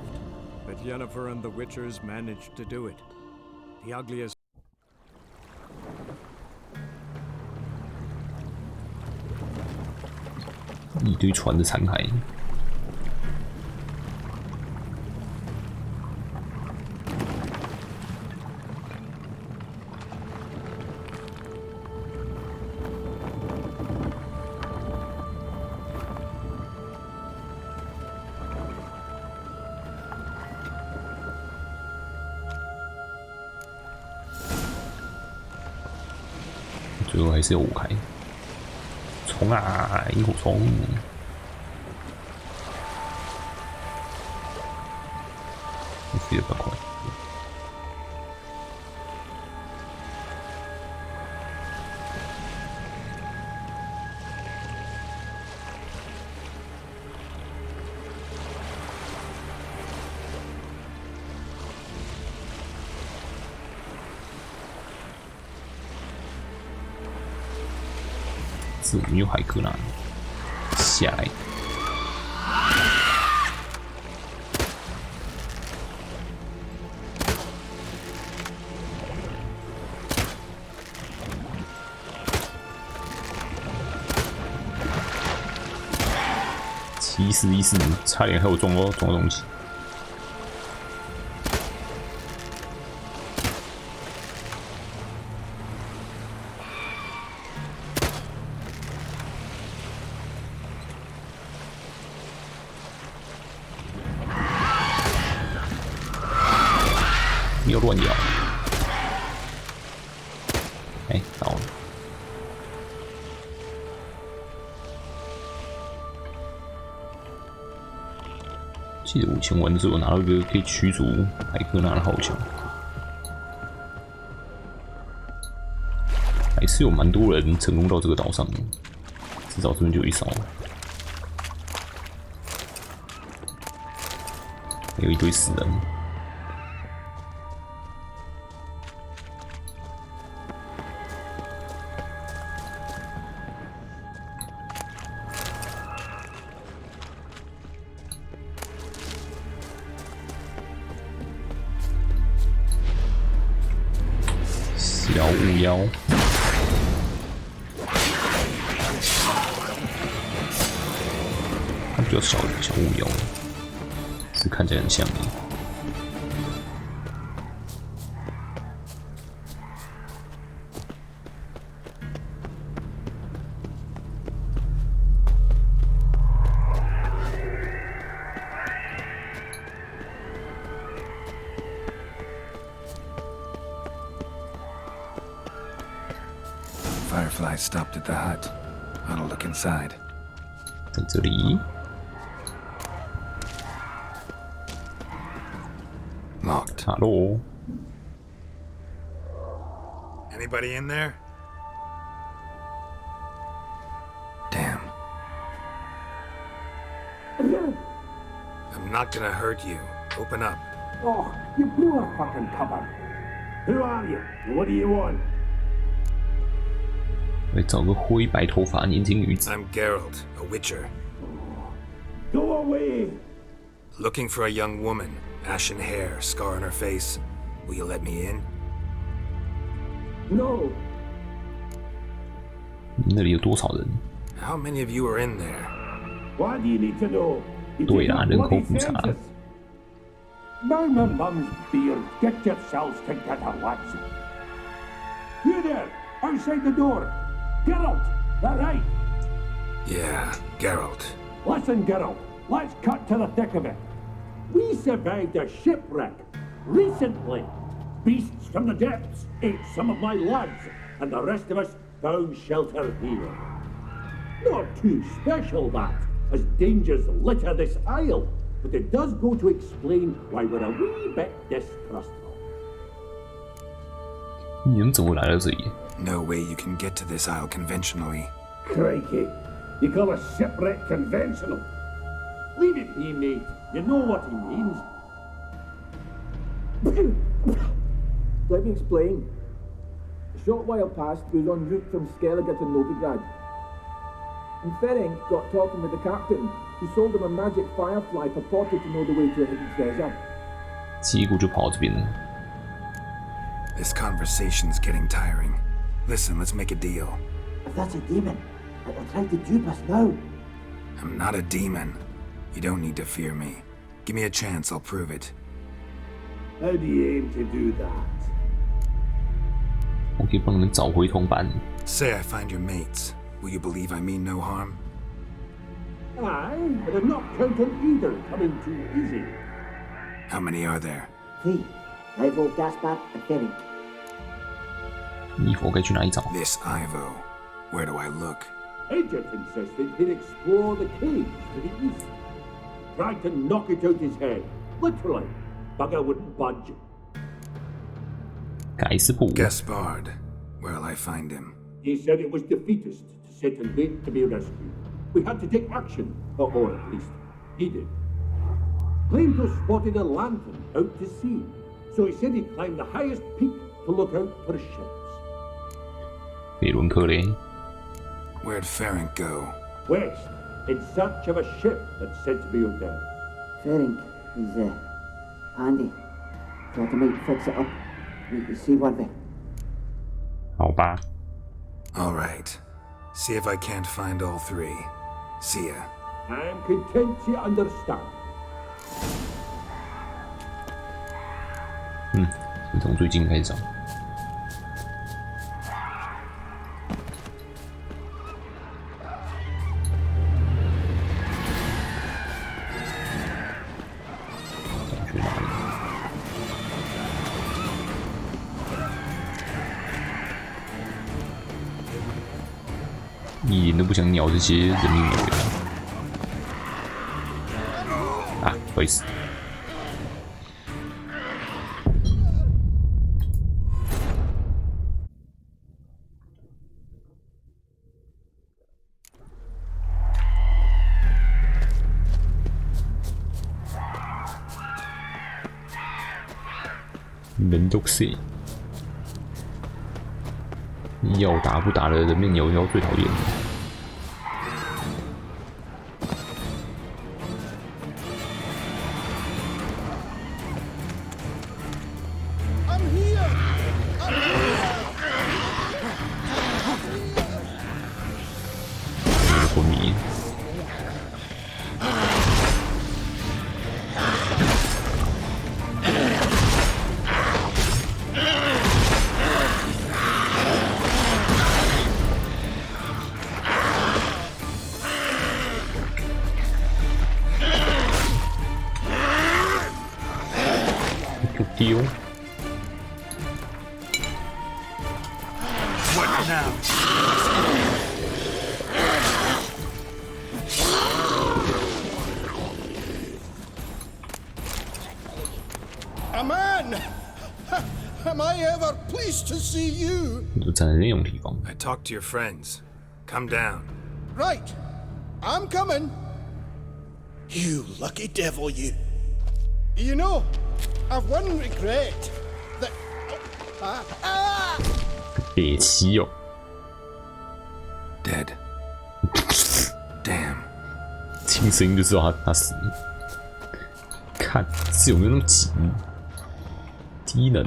but Yennefer and the Witchers managed to do it. The ugliest. 一堆船的残骸。最后还是有5开。冲啊！萤火虫！飞得比较快。是我们有海克纳下来。1414，差点害我撞到东西。不要乱咬！哎，倒了。记得5000玩的时候，拿到一个可以驱逐海克纳的号枪，还是有蛮多人成功到这个岛上的，至少这边就有一艘，还有一堆死人。小巫妖，它比较小巫妖，是看起来很像的。Firefly stopped at the hut. I'll look inside. 在这里。Locked. Hello. Anybody in there? Damn. I'm not gonna hurt you. Open up. Oh, you blew our fucking cover. Who are you? What do you want? 来找个灰白头发年轻女子。I'm Geralt, a witcher. Go away! Looking for a young woman, ashen hair, scar on her face. Will you let me in? No. 那里有多少人？ How many of you are in there? Why do you need to know? 对啦，人口普查。Now my mum's beard, get yourselves together, lads. You there, outside the door. Geralt, that right? Yeah, Geralt. Listen, Geralt, let's cut to the thick of it. We survived a shipwreck recently. Beasts from the depths ate some of my lads, and the rest of us found shelter here. Not too special, that, as dangers litter this isle, but it does go to explain why we're a wee bit distrustful. 你们怎么来到这里？ No way you can get to this isle conventionally. Crikey, you call a shipwreck conventional? Leave it be, mate. You know what he means. Let me explain. A short while past, we was en route from Skellige to Novigrad. And Ferenc got talking with the captain, who sold him a magic firefly purported to know the way to a hidden treasure. 结果就跑这边了。 This conversation's getting tiring. Listen, let's make a deal. If that's a demon, it'll try to dupe us now. I'm not a demon. You don't need to fear me. Give me a chance, I'll prove it. How do you aim to do that? 我可以帮你们找回同伴。 Say I find your mates. Will you believe I mean no harm? Aye, but I'm not counting either coming too easy. How many are there? 3. Ivo, Gaspar, and Ferenc. 衣服该去哪里找？ This Ivo. Where do I look? Agent insisted he'd explore the caves to the east. Tried to knock it out his head. Literally. Bugger wouldn't budge. 盖斯普。 Gaspard. Where'll I find him? He said it was defeatist to sit and wait to be rescued. We had to take action, or at least, he did. Claimed to have spotted a lantern out to sea, so he said he'd climb the highest peak to look out for ships. 贝伦克雷。 Where'd Ferenc go? West, in search of a ship that's said to be out there. Ferenc is, handy. Thought I might fix it up. Make you seaworthy. 好吧。 All right. See if I can't find all 3. See ya. I'm content you understand. 是从最近开始找。去哪里？一点都不想鸟这些人命鸟人啊！不好意思。人都是要打不打的人面鸟妖最讨厌。昏迷。丢。What now? A man! Am I ever pleased to see you? 就站在那种地方。I talked to your friends. Come down. Right. I'm coming. You lucky devil, you. You know, I've one regret. That...别气哦。Dead. Damn. 听声音就知道他死了。看是有没有那么急？低能。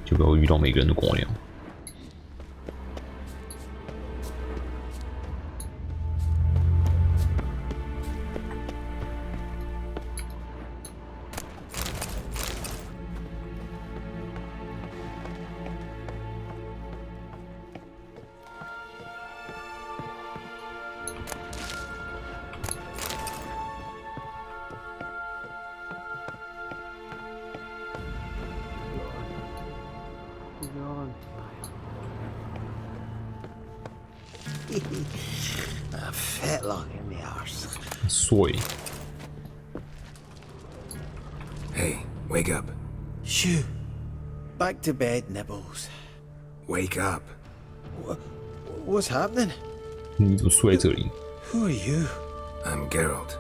就不要遇到每个人的光亮。A fetlock in the arse. Soy. Hey, wake up. Shoo. Back to bed, Nibbles. Wake up. What's happening? 你怎么睡在这里？ Who are you? I'm Geralt.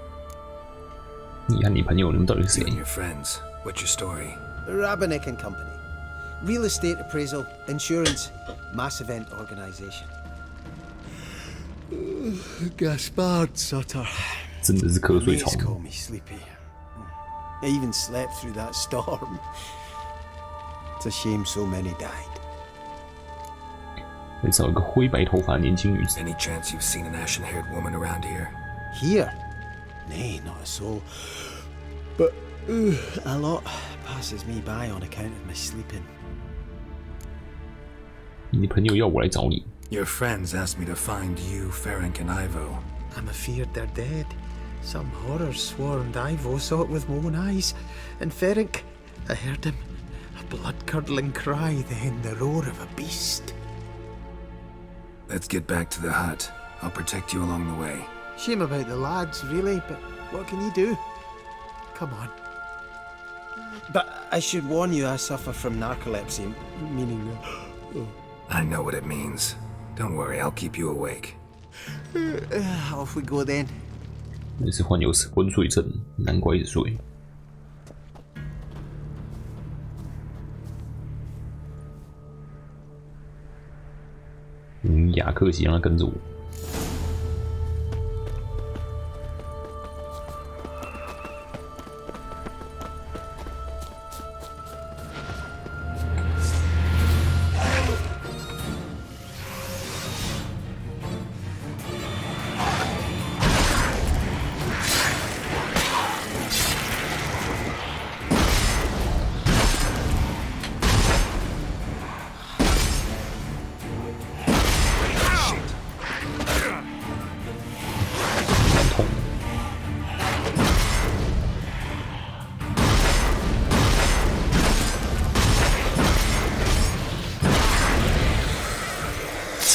你和你朋友，你们到底是 You 谁 and your friends. What's your story? Rabinick and Company. Real estate appraisal, insurance, mass event organisation. Gaspard Sutter. 真的是瞌睡虫。 Call me sleepy. I even slept through that storm. It's a shame so many died. 很少一个灰白头发的年轻女子。 Any chance you've seen an ashen-haired woman around here? Here? Nay, not a soul. But a lot passes me by on account of my sleeping. 你朋友要我来找你。 Your friends asked me to find you, Ferenc, and Ivo. I'm afeard they're dead. Some horrors swarmed Ivo, saw it with my own eyes. And Ferenc, I heard him. A blood-curdling cry, then the roar of a beast. Let's get back to the hut. I'll protect you along the way. Shame about the lads, really, but what can you do? Come on. But I should warn you, I suffer from narcolepsy, meaning... I know what it means. Don't worry, I'll keep you awake. Off we go then. 你是患有昏睡症，难怪一直睡。雅克西让他跟着我。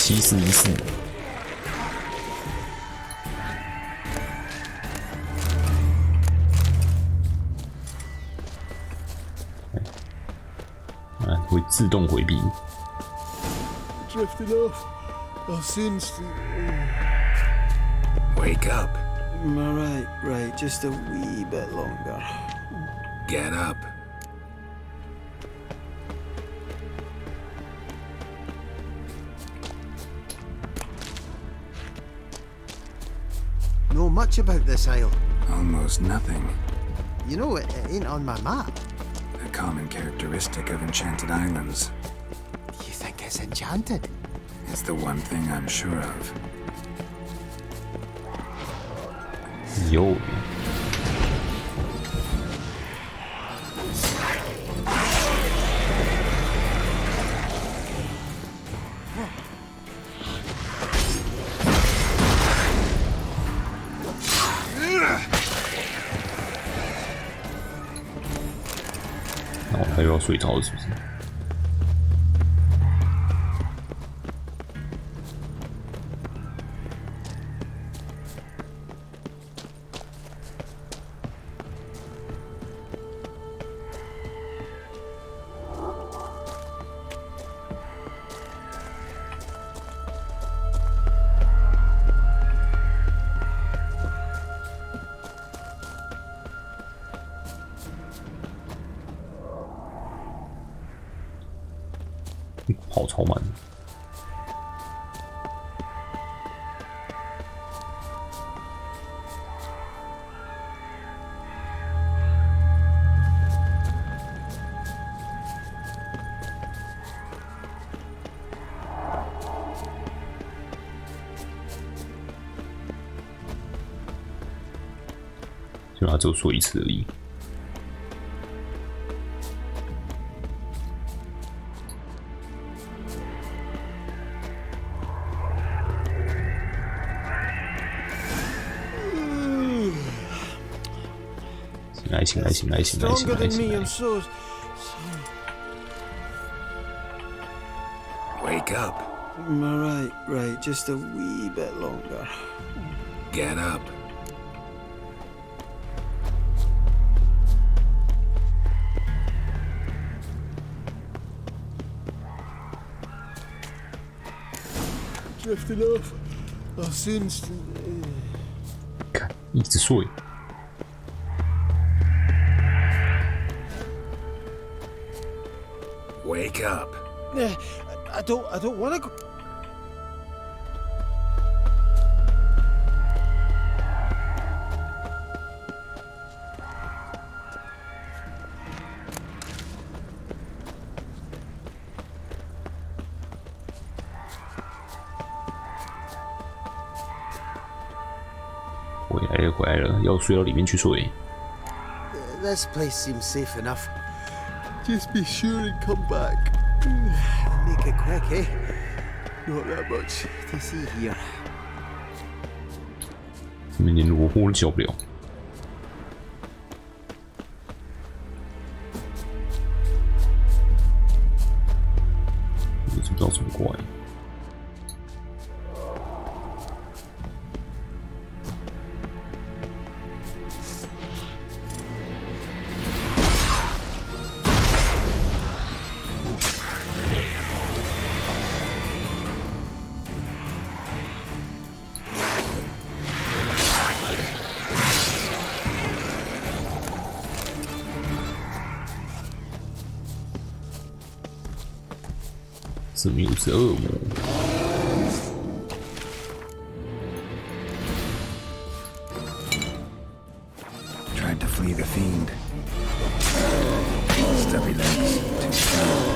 7414，会自动回避。Drifted off. I'll soon see. Wake up. Right, right. Just a wee bit longer. Get up. Know much about this isle? Almost nothing. You know, it ain't on my map. A common characteristic of enchanted islands. You think it's enchanted? It's the one thing I'm sure of. Yo.哦，他又要睡着了，是不是？跑超慢。就他只有说一次而已。醒来！ Wake up. Right. Just a wee bit longer. Get up. Drifted off. I'll soon. 看，一直睡。Wake up. I don't want to go. 回来了，要睡到里面去睡。This place seems safe enough. Just be sure and come back. Make it quick, eh? Not that much to see here. 这边连萝卜都叫不了。也不知道什么怪。这边又是恶魔。flee the fiend. Stubby legs, too strong.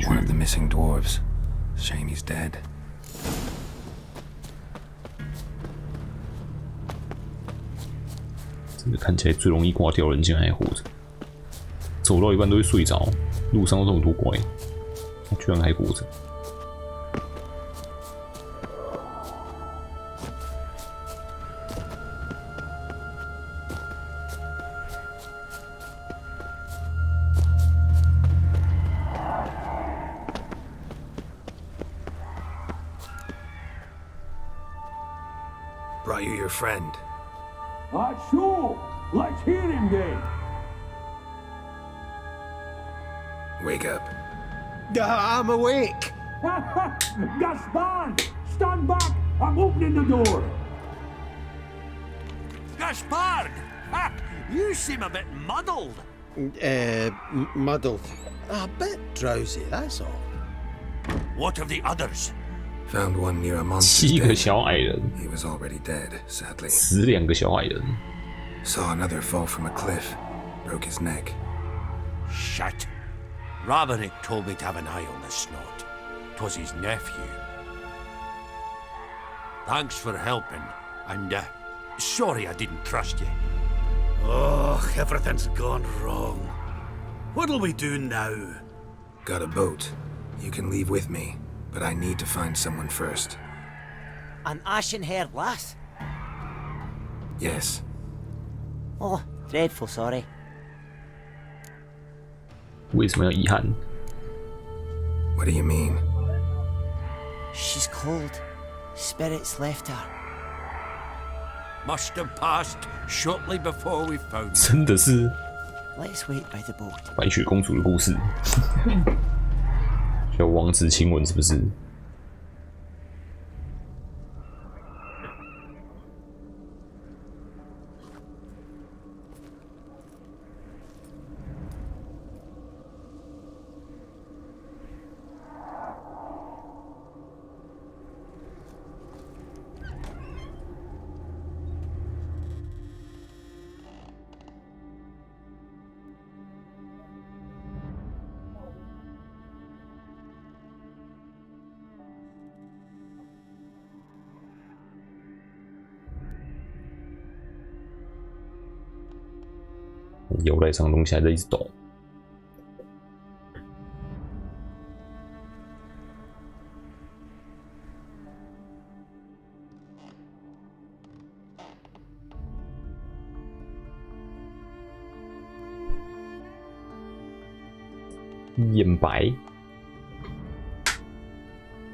One of the missing dwarves. Shame he's dead. 这个看起来最容易挂掉的人竟然还活着，走到一半都会睡着，路上有这么多怪，他居然还活着。Brought you your friend. Sure. Let's hear him then. Wake up. I'm awake. Gaspard! Stand back! I'm opening the door. Gaspard! Ha! You seem a bit muddled. Muddled. A bit drowsy, that's all. What of the others? Found one near a monster. 7个小矮人 He was already dead, sadly. 12个小矮人 Saw another fall from a cliff. Broke his neck. Shit. Roderick told me to have an eye on the snot. 'Twas his nephew. Thanks for helping, and sorry I didn't trust you. Oh, everything's gone wrong. What'll we do now? Got a boat. You can leave with me, but I need to find someone first. An ashen-haired lass? Yes. Oh, dreadful sorry. 为什么要遗憾？ What do you mean? She's cold. Spirits left her. Must have passed shortly before we found her. 真的是 Let's wait by the boat. 白雪公主的故事，需要王子亲吻是不是？腰带上的东西还在一直抖。眼白，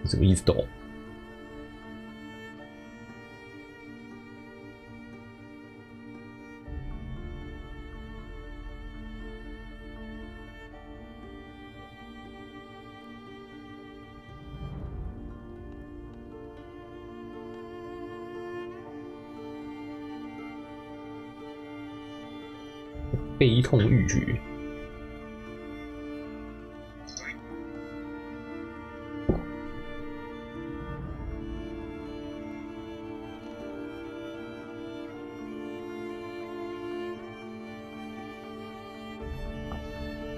怎么一直抖？悲痛欲绝。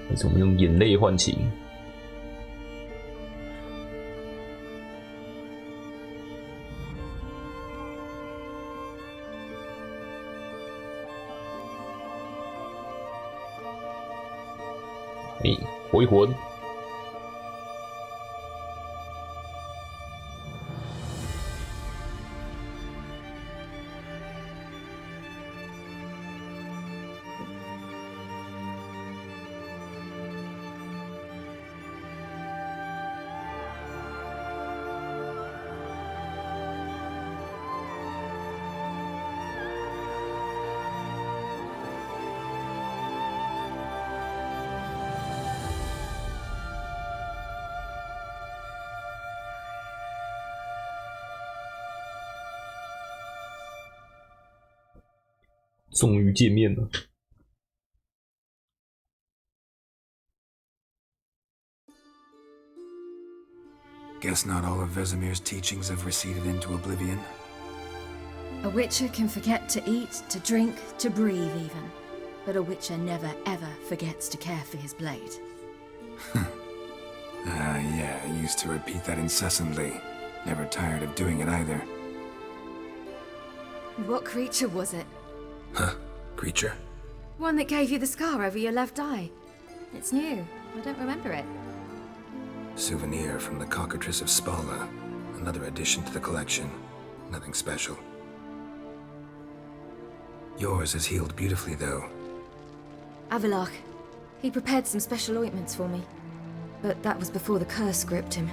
还是我们用眼泪换情？回魂。终于见面了。Guess not all of Vesemir's teachings have receded into oblivion. A witcher can forget to eat, to drink, to breathe even. But a witcher never ever forgets to care for his blade. Yeah, I used to repeat that incessantly. Never tired of doing it either. What creature was it? Huh? Creature? One that gave you the scar over your left eye. It's new. I don't remember it. Souvenir from the Cockatrice of Spala. Another addition to the collection. Nothing special. Yours has healed beautifully, though. Avalach. He prepared some special ointments for me. But that was before the curse gripped him.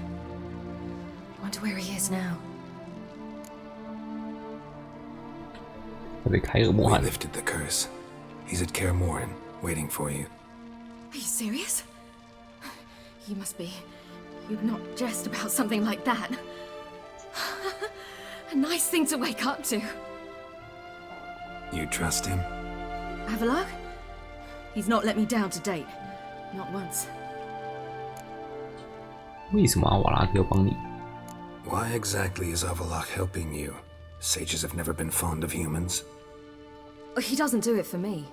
Wonder where he is now. We lifted the curse. He's at Kaer Morhen, waiting for you. Are you serious? You must be. You'd not jest about something like that. A nice thing to wake up to. You trust him? Avalach? He's not let me down to date. Not once. 为什么瓦拉克要帮你？ Why exactly is Avalach helping you? Sages have never been fond of humans. He doesn't do it for me.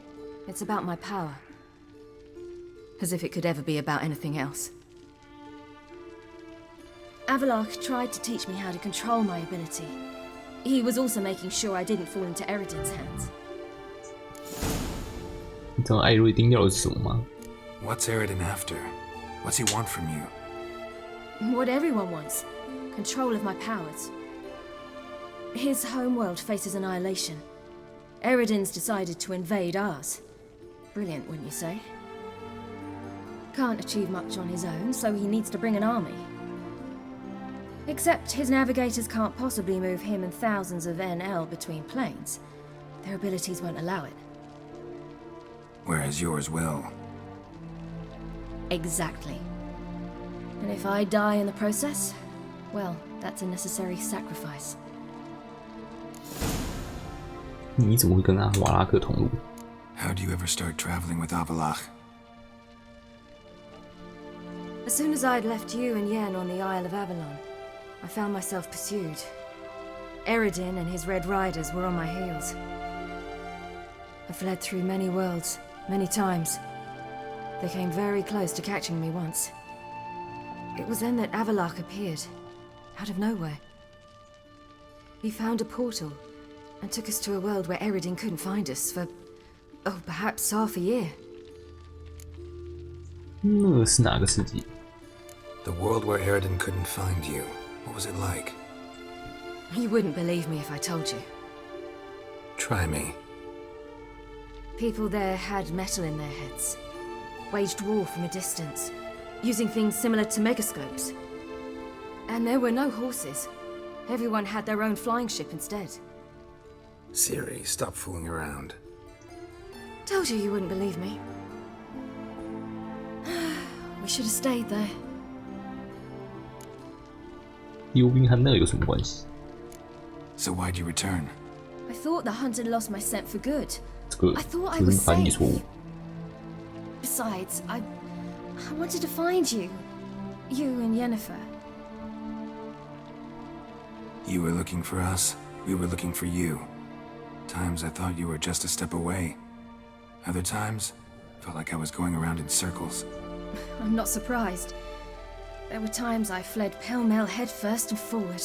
It's about my power. As if it could ever be about anything else. Avalach tried to teach me how to control my ability. He was also making sure I didn't fall into Eredin's hands. 你知道艾瑞丁要的是什么吗？ What's Eredin after? What's he want from you? What everyone wants. Control of my powers. His homeworld faces annihilation. Eredin's decided to invade ours. Brilliant, wouldn't you say? Can't achieve much on his own, so he needs to bring an army. Except his navigators can't possibly move him and thousands of NL between planes. Their abilities won't allow it. Whereas yours will. Exactly. And if I die in the process, well, that's a necessary sacrifice. 你怎么会跟阿瓦拉克同路？ How do you ever start traveling with Avalach? As soon as I'd left you and Yen on the Isle of Avalon, I found myself pursued. Eredin and his Red Riders were on my heels. I fled through many worlds, many times. They came very close to catching me once. It was then that Avalach appeared, out of nowhere. He found a portal and took us to a world where Eredin couldn't find us for, oh, perhaps half a year. 那是哪个世纪？ The world where Eredin couldn't find you. What was it like? You wouldn't believe me if I told you. Try me. People there had metal in their heads, waged war from a distance, using things similar to megascopes. And there were no horses. Everyone had their own flying ship instead. Ciri, stop fooling around. Told you wouldn't believe me. We should have stayed there. 幽兵和那有什么关系？ So why'd you return? I thought the hunt had lost my scent for good. 这个 I thought I 这 was 是翻译 safe. 错误。 Besides, I wanted to find you. You and Yennefer. You were looking for us, we were looking for you. Times I thought you were just a step away. Other times, felt like I was going around in circles. I'm not surprised. There were times I fled pell-mell headfirst and forward.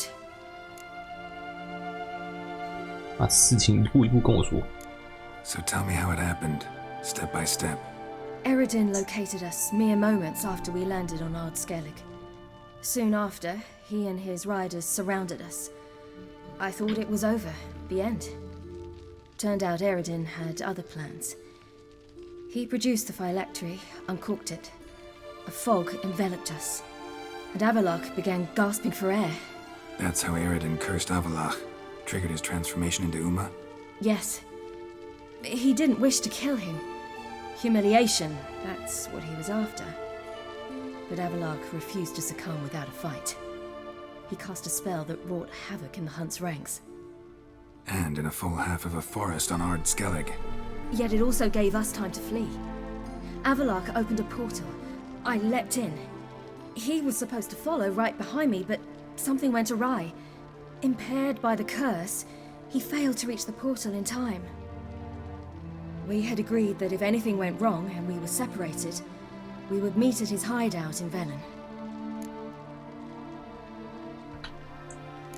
把事情一步一步跟我说。 So tell me how it happened, step by step. Eredin located us mere moments after we landed on Ard Skellig. Soon after, he and his riders surrounded us. I thought it was over, the end. Turned out Eredin had other plans. He produced the phylactery, uncorked it. A fog enveloped us, and Avalach began gasping for air. That's how Eredin cursed Avalach, triggered his transformation into Uma? Yes. He didn't wish to kill him. Humiliation, that's what he was after. But Avalach refused to succumb without a fight. He cast a spell that wrought havoc in the hunt's ranks. And in a full half of a forest on Ard Skellig. Yet it also gave us time to flee. Avalach opened a portal. I leapt in. He was supposed to follow right behind me, but something went awry. Impaired by the curse, he failed to reach the portal in time. We had agreed that if anything went wrong and we were separated, we would meet at his hideout in Velen.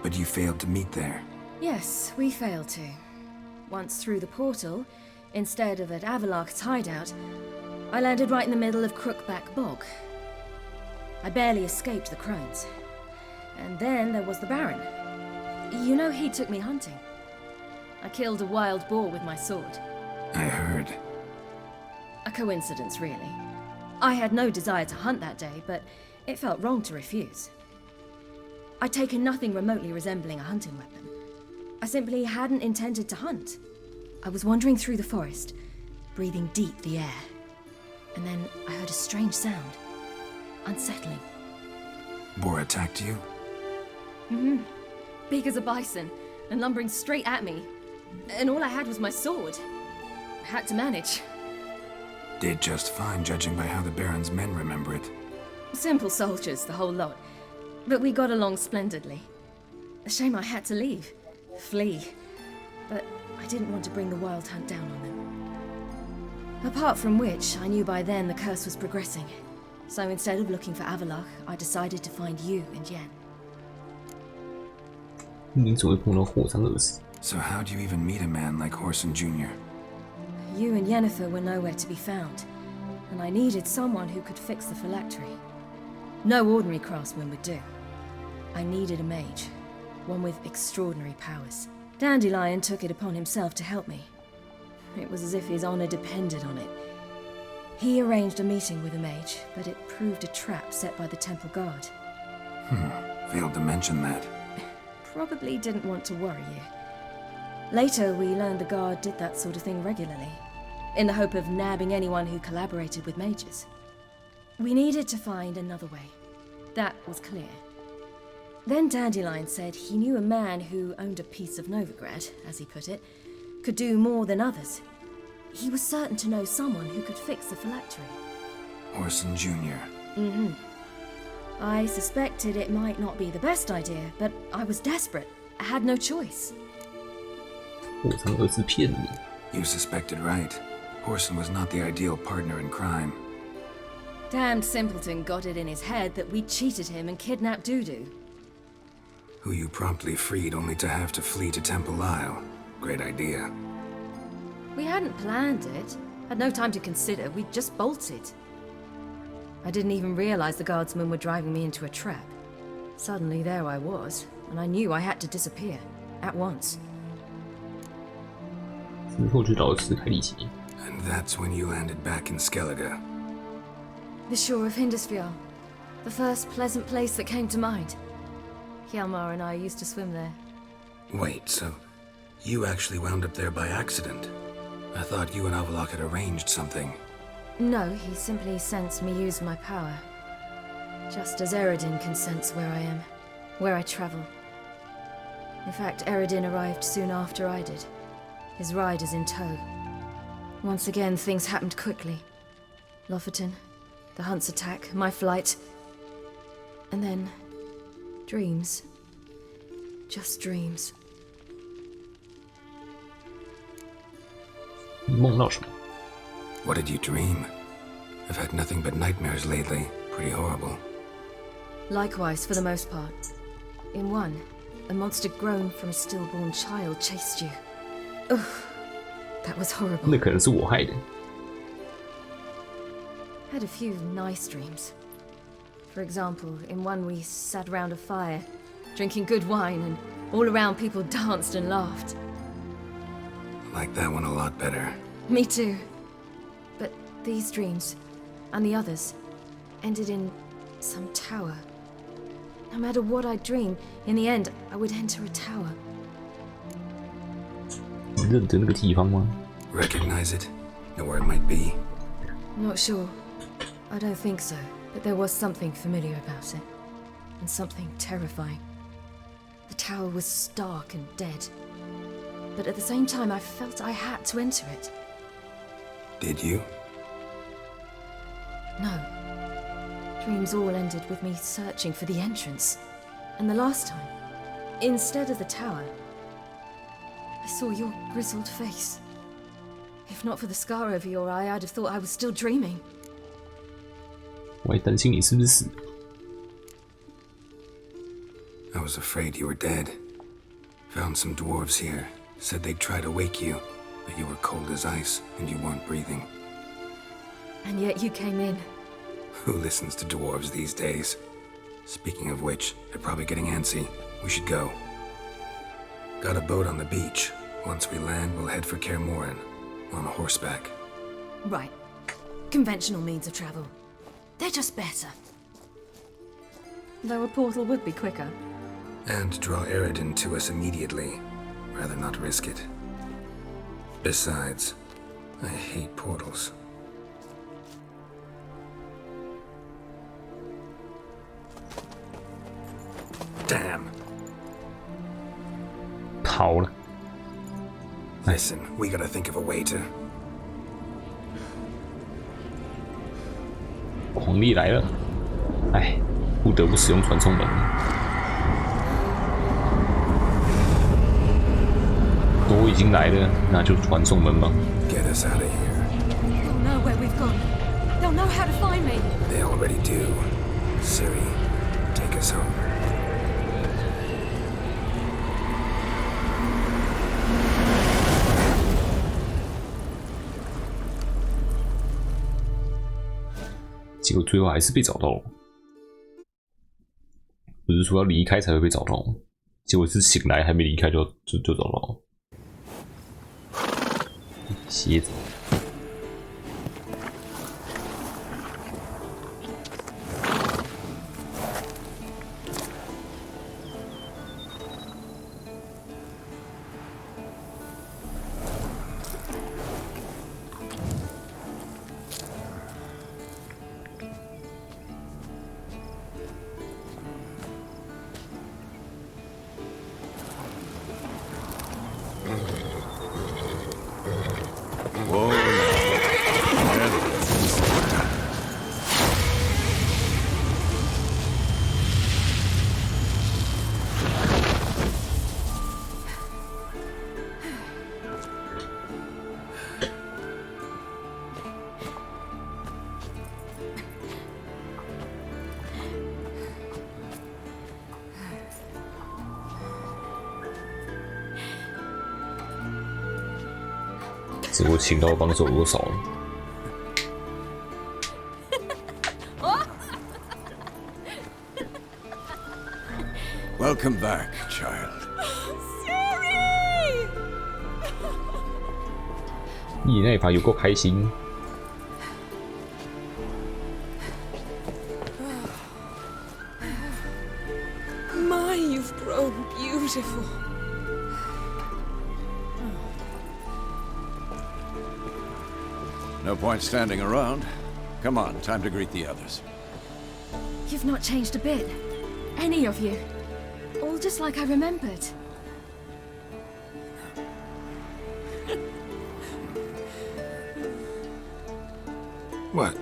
But you failed to meet there. Yes, we failed to. Once through the portal, instead of at Avalok's hideout, I landed right in the middle of Crookback Bog. I barely escaped the crones. And then there was the Baron. You know, he took me hunting. I killed a wild boar with my sword. I heard. A coincidence, really. I had no desire to hunt that day, but it felt wrong to refuse. I'd taken nothing remotely resembling a hunting weapon. I simply hadn't intended to hunt. I was wandering through the forest, breathing deep the air. And then I heard a strange sound. Unsettling. Boar attacked you? Mm-hmm. Big as a bison, and lumbering straight at me. And all I had was my sword. I had to manage. Did just fine, judging by how the Baron's men remember it. Simple soldiers, the whole lot. But we got along splendidly. A shame I had to leave. Flee. But I didn't want to bring the wild hunt down on them. Apart from which, I knew by then the curse was progressing. So instead of looking for Avalok, I decided to find you and Yen. So how'd you even meet a man like Horson Jr.? You and Yennefer were nowhere to be found, and I needed someone who could fix the phylactery. No ordinary craftsman would do. I needed a mage, one with extraordinary powers. Dandelion took it upon himself to help me. It was as if his honor depended on it. He arranged a meeting with a mage, but it proved a trap set by the temple guard. Failed to mention that. Probably didn't want to worry you. Later, we learned the guard did that sort of thing regularly, in the hope of nabbing anyone who collaborated with mages. We needed to find another way. That was clear. Then Dandelion said he knew a man who owned a piece of Novigrad, as he put it, could do more than others. He was certain to know someone who could fix the phylactery. Horson Jr. Mm-hmm. I suspected it might not be the best idea, but I was desperate. I had no choice. You suspected right. Horson was not the ideal partner in crime. Damned simpleton got it in his head that we cheated him and kidnapped Dudu. Who you promptly freed only to have to flee to Temple Isle. Great idea. We hadn't planned it. Had no time to consider. We just bolted. I didn't even realize the guardsmen were driving me into a trap. Suddenly there I was, and I knew I had to disappear. At once. And that's when you landed back in Skellige. The shore of Hindisfjall. The first pleasant place that came to mind. Hjalmar and I used to swim there. Wait, so you actually wound up there by accident? I thought you and Avalok had arranged something. No, he simply sensed me use my power. Just as Eredin can sense where I am, where I travel. In fact, Eredin arrived soon after I did. His riders in tow. Once again, things happened quickly. Lofoten, the hunt's attack, my flight. And then, dreams. Just dreams. What did you dream? I've had nothing but nightmares lately. Pretty horrible. Likewise, for the most part. In one, a monster grown from a stillborn child chased you. Ugh, that was horrible. Had a few nice dreams. For example, in one we sat around a fire, drinking good wine, and all around people danced and laughed. Like that one a lot better. Me too. But these dreams, and the others, ended in some tower. No matter what I dream, in the end, I would enter a tower. Recognize it? Know where it might be? Not sure. I don't think so. But there was something familiar about it. And something terrifying. The tower was stark and dead. But at the same time, I felt I had to enter it. Did you? No. Dreams all ended with me searching for the entrance. And the last time, instead of the tower, I saw your grizzled face. If not for the scar over your eye, I'd have thought I was still dreaming. 我还担心你是不是死。I was afraid you were dead. Found some dwarves here. Said they'd try to wake you, but you were cold as ice and you weren't breathing. And yet you came in. Who listens to dwarves these days? Speaking of which, they're probably getting antsy. We should go. Got a boat on the beach. Once we land, we'll head for Kaer Morhen. On horseback. Right. Conventional means of travel. They're just better. Though a portal would be quicker. And draw Eredin to us immediately. Rather not risk it. Besides, I hate portals. Damn. 跑了。 Listen, we gotta think of a way to. 皇帝来了，哎，不得不使用传送门。都已经来了，那就传送门吧。 Get us out of here. They'll know where we've gone. They'll know how to find me. They already do. Ciri, take us home. 结果最后还是被找到了。不是说要离开才会被找到吗？结果是醒来还没离开就找到了。鞋子。结果请到的帮手多少了？ Welcome back, child. Ciri! 你那一把有够开心。 My, you've grown beautiful. No point standing around. Come on, time to greet the others. You've not changed a bit. Any of you. All just like I remembered. What?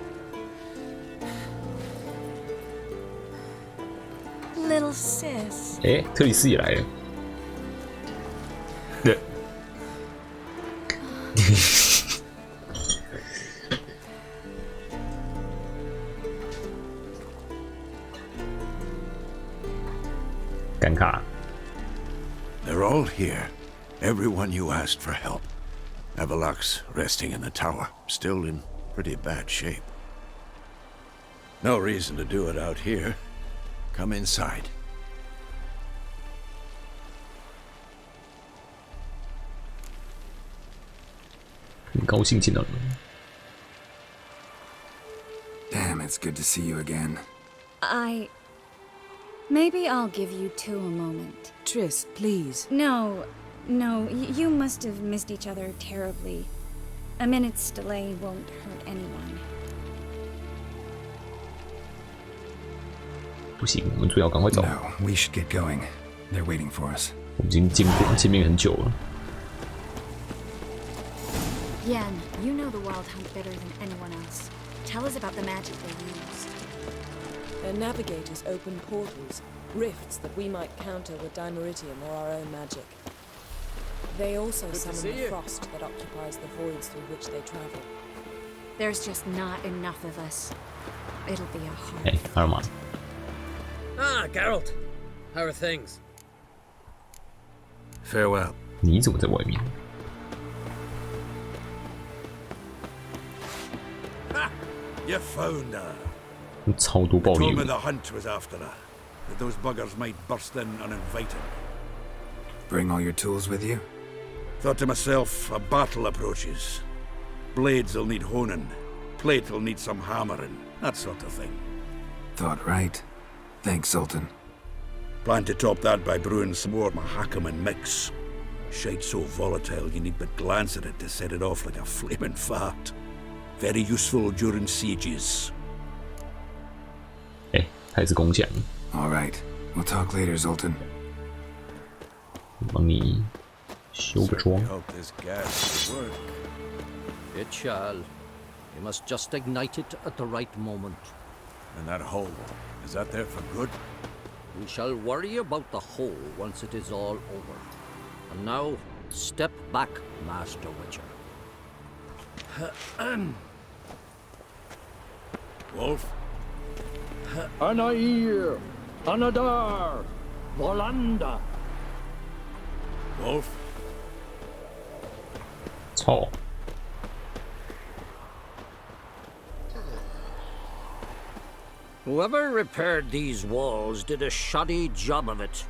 Little sis. 哎，特里斯也来了。对。尴尬。 They're all here. Everyone you asked for help. Avalok's resting in the tower, still in pretty bad shape. No reason to do it out here. Come inside. 很高兴见到你。 Damn, it's good to see you again. Maybe I'll give you two a moment. Triss, please. No, you must have missed each other terribly. A minute's delay won't hurt anyone. 不行，我们最好赶快走。 No, we should get going. They're waiting for us. 我们已经见面很久了。 Yen, you know the Wild Hunt better than anyone else. Tell us about the magic they used. Their navigators open portals, rifts that we might counter with Dimeritium or our own magic. They also summon the frost that occupies the voids through which they travel. There's just not enough of us. It'll be a hard 哎，还有吗？ Ah, Geralt. How are things? Farewell. 你怎么在外面？ Ha! You found her. 超多暴 Told 力 me 的。 the hunt was after her. That those buggers might burst in uninvited. Bring all your tools with you? Thought to myself, a battle approaches. Blades will need honing. Plate will need some hammering. That sort of thing. Thought right. Thanks, Sultan. Plan to top that by brewing some more Mahakam and mix. Shite so volatile you need but glance at it to set it off like a flaming fart. Very useful during sieges. 哎，开始攻降。 All right. We'll talk later, Zoltan. 帮你修个装。 Hope this gas will work. It shall. You must just ignite it at the right moment. And that hole, is that there for good? We shall worry about the hole once it is all over. And now, step back, Master Witcher. Wolf? Anair, Anadar, Volanda. Wolf? 操！ Whoever repaired these walls did a shoddy job of it.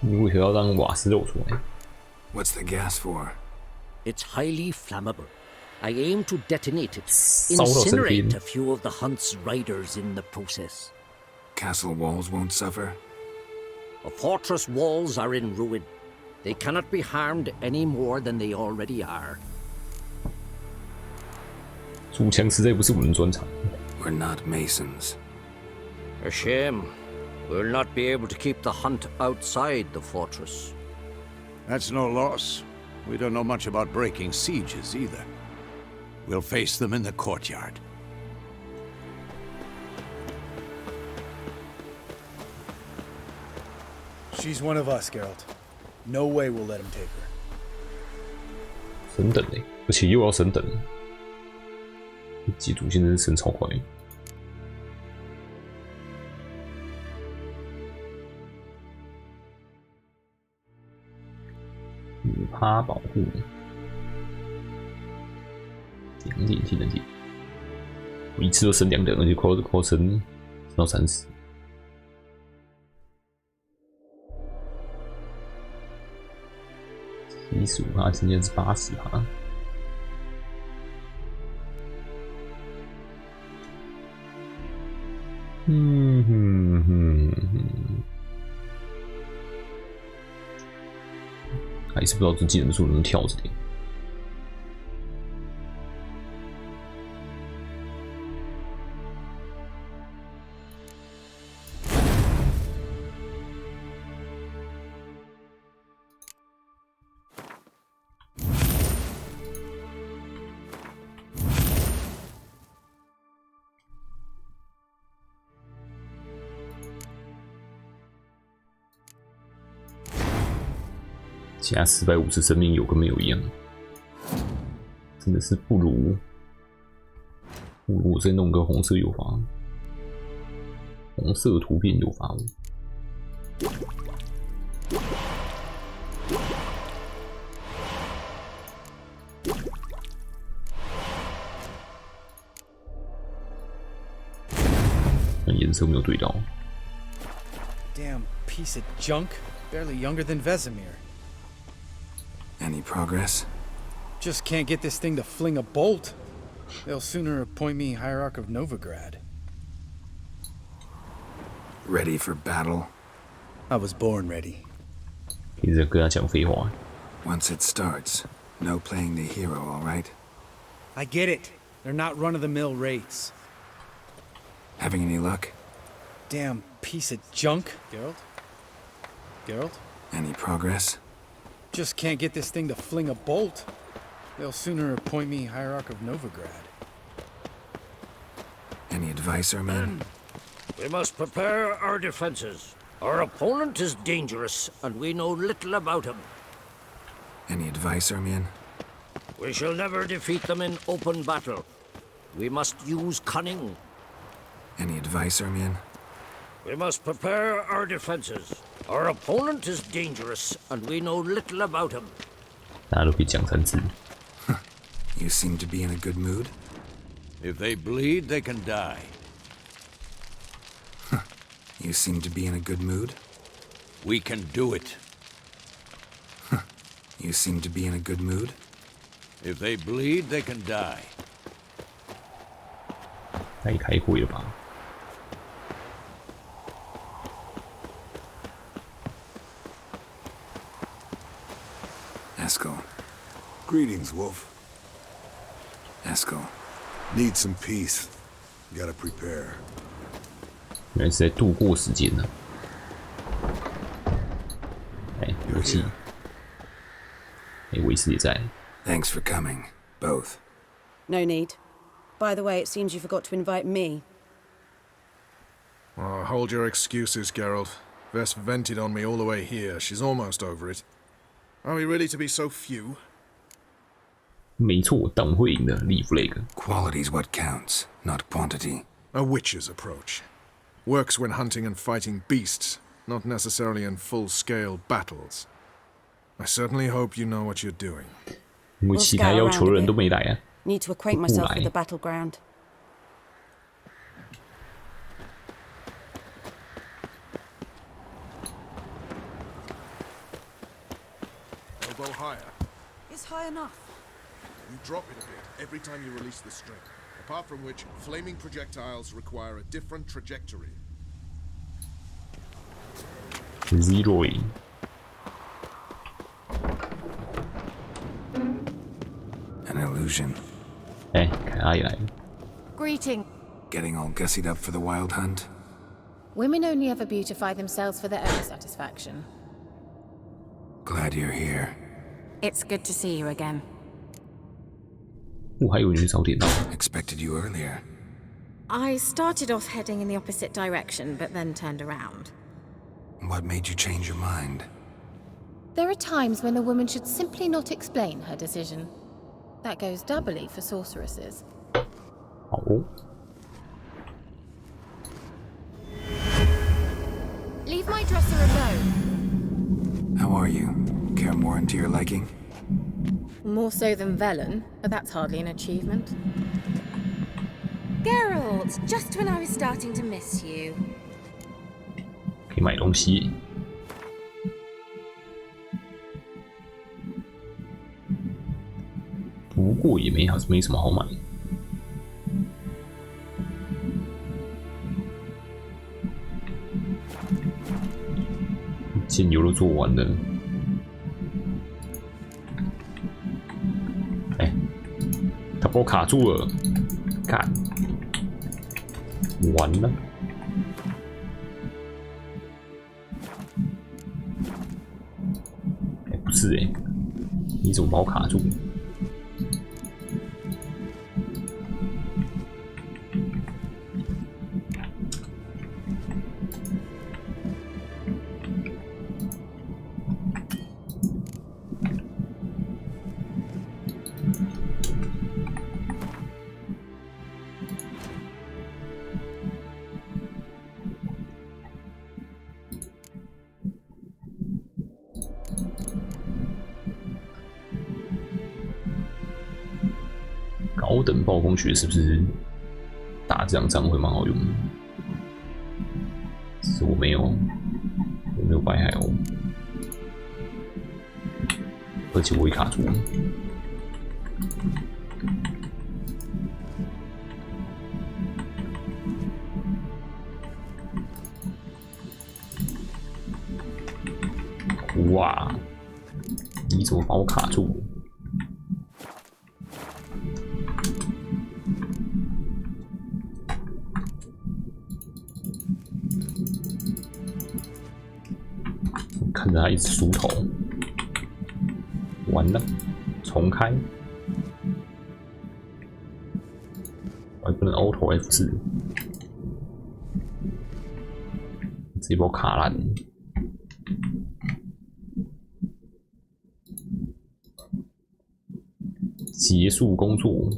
你为何要让瓦斯漏出来？ What's the gas for? It's highly flammable. I aim to detonate it, 烧到身边。 incinerate a few of the hunt's riders in the process. Castle walls won't suffer? The fortress walls are in ruin. They cannot be harmed any more than they already are. 主枪实在不是我们专长。 We're not masons. A shame. We'll not be able to keep the hunt outside the fortress. That's no loss. We don't know much about breaking sieges either. We'll face them in the courtyard. She's one of us, Geralt. No way we'll let him take her. 升等嘞，而且又要升等。记住，现在是升超快。5%保护，2点技能点，我一次都升2等，而且快升到30。75%，今天是80%。还是不知道这技能树能不能跳着点。加450生命有跟没有一样，真的是不如我再弄个红色诱发，红色图片诱发我。但颜色没有对到。 Damn piece of junk. Barely younger than Vesemir. Any progress? Just can't get this thing to fling a bolt. They'll sooner appoint me Hierarch of Novigrad. Ready for battle? I was born ready. 一直跟他讲废话。 Once it starts, no playing the hero, all right? I get it. They're not run-of-the-mill rates. Having any luck? Damn piece of junk. Geralt? Geralt? Any progress? Just can't get this thing to fling a bolt. They'll sooner appoint me Hierarch of Novigrad. Any advice, our men? We must prepare our defenses. Our opponent is dangerous, and we know little about him. Any advice, our men? We shall never defeat them in open battle. We must use cunning. Any advice, our men? We must prepare our defenses. Our opponent is dangerous, and we know little about him. 大家都可以讲3次。You seem to be in a good mood. If they bleed, they can die. You seem to be in a good mood. We can do it. You seem to be in a good mood. If they bleed, they can die. 太开会了吧？Eskel. Greetings, Wolf. Eskel. Need some peace. Gotta prepare. 原来是在度过时间呢。哎，武器。哎，维斯也在。Thanks for coming, both. No need. By the way, it seems you forgot to invite me. Oh, hold your excuses, Geralt. Vess vented on me all the way here. She's almost over it. Are we really to be so few? 没错，但我会赢的，立 flag。Quality's what counts, not quantity. A witch's approach. Works when hunting and fighting beasts, not necessarily in full-scale battles. I certainly hope you know what you're doing. 因为其他要求的人都没来啊。Need to acquaint myself with the battleground. Elbow higher. It's high enough. You drop it a bit every time you release the string. Apart from which, flaming projectiles require a different trajectory. Zeroing. An illusion. 哎，看阿姨来了。 Greeting. Getting all gussied up for the wild hunt? Women only ever beautify themselves for their own satisfaction. Glad you're here. It's good to see you again. 我还以为你是早点到。Expected you earlier. I started off heading in the opposite direction, but then turned around. What made you change your mind? There are times when a woman should simply not explain her decision. That goes doubly for sorceresses. 好哦。 Leave my dresser alone. How are you? Care more into your liking? More so than Velen, but that's hardly an achievement. Geralt, just when I was starting to miss you. 可以买东西。不过也没什么好买。剑油都做完了。哎，他把我卡住了，干，完了。 不是哎，你怎么把我卡住？高等暴风雪是不是打这场仗会蛮好用的？只是我没有白海鸥，而且我也卡住了。哇！你怎么把我卡住？ 看着他一直梳头，完了，重开，不能凹头 F4，这波卡烂。结束工作。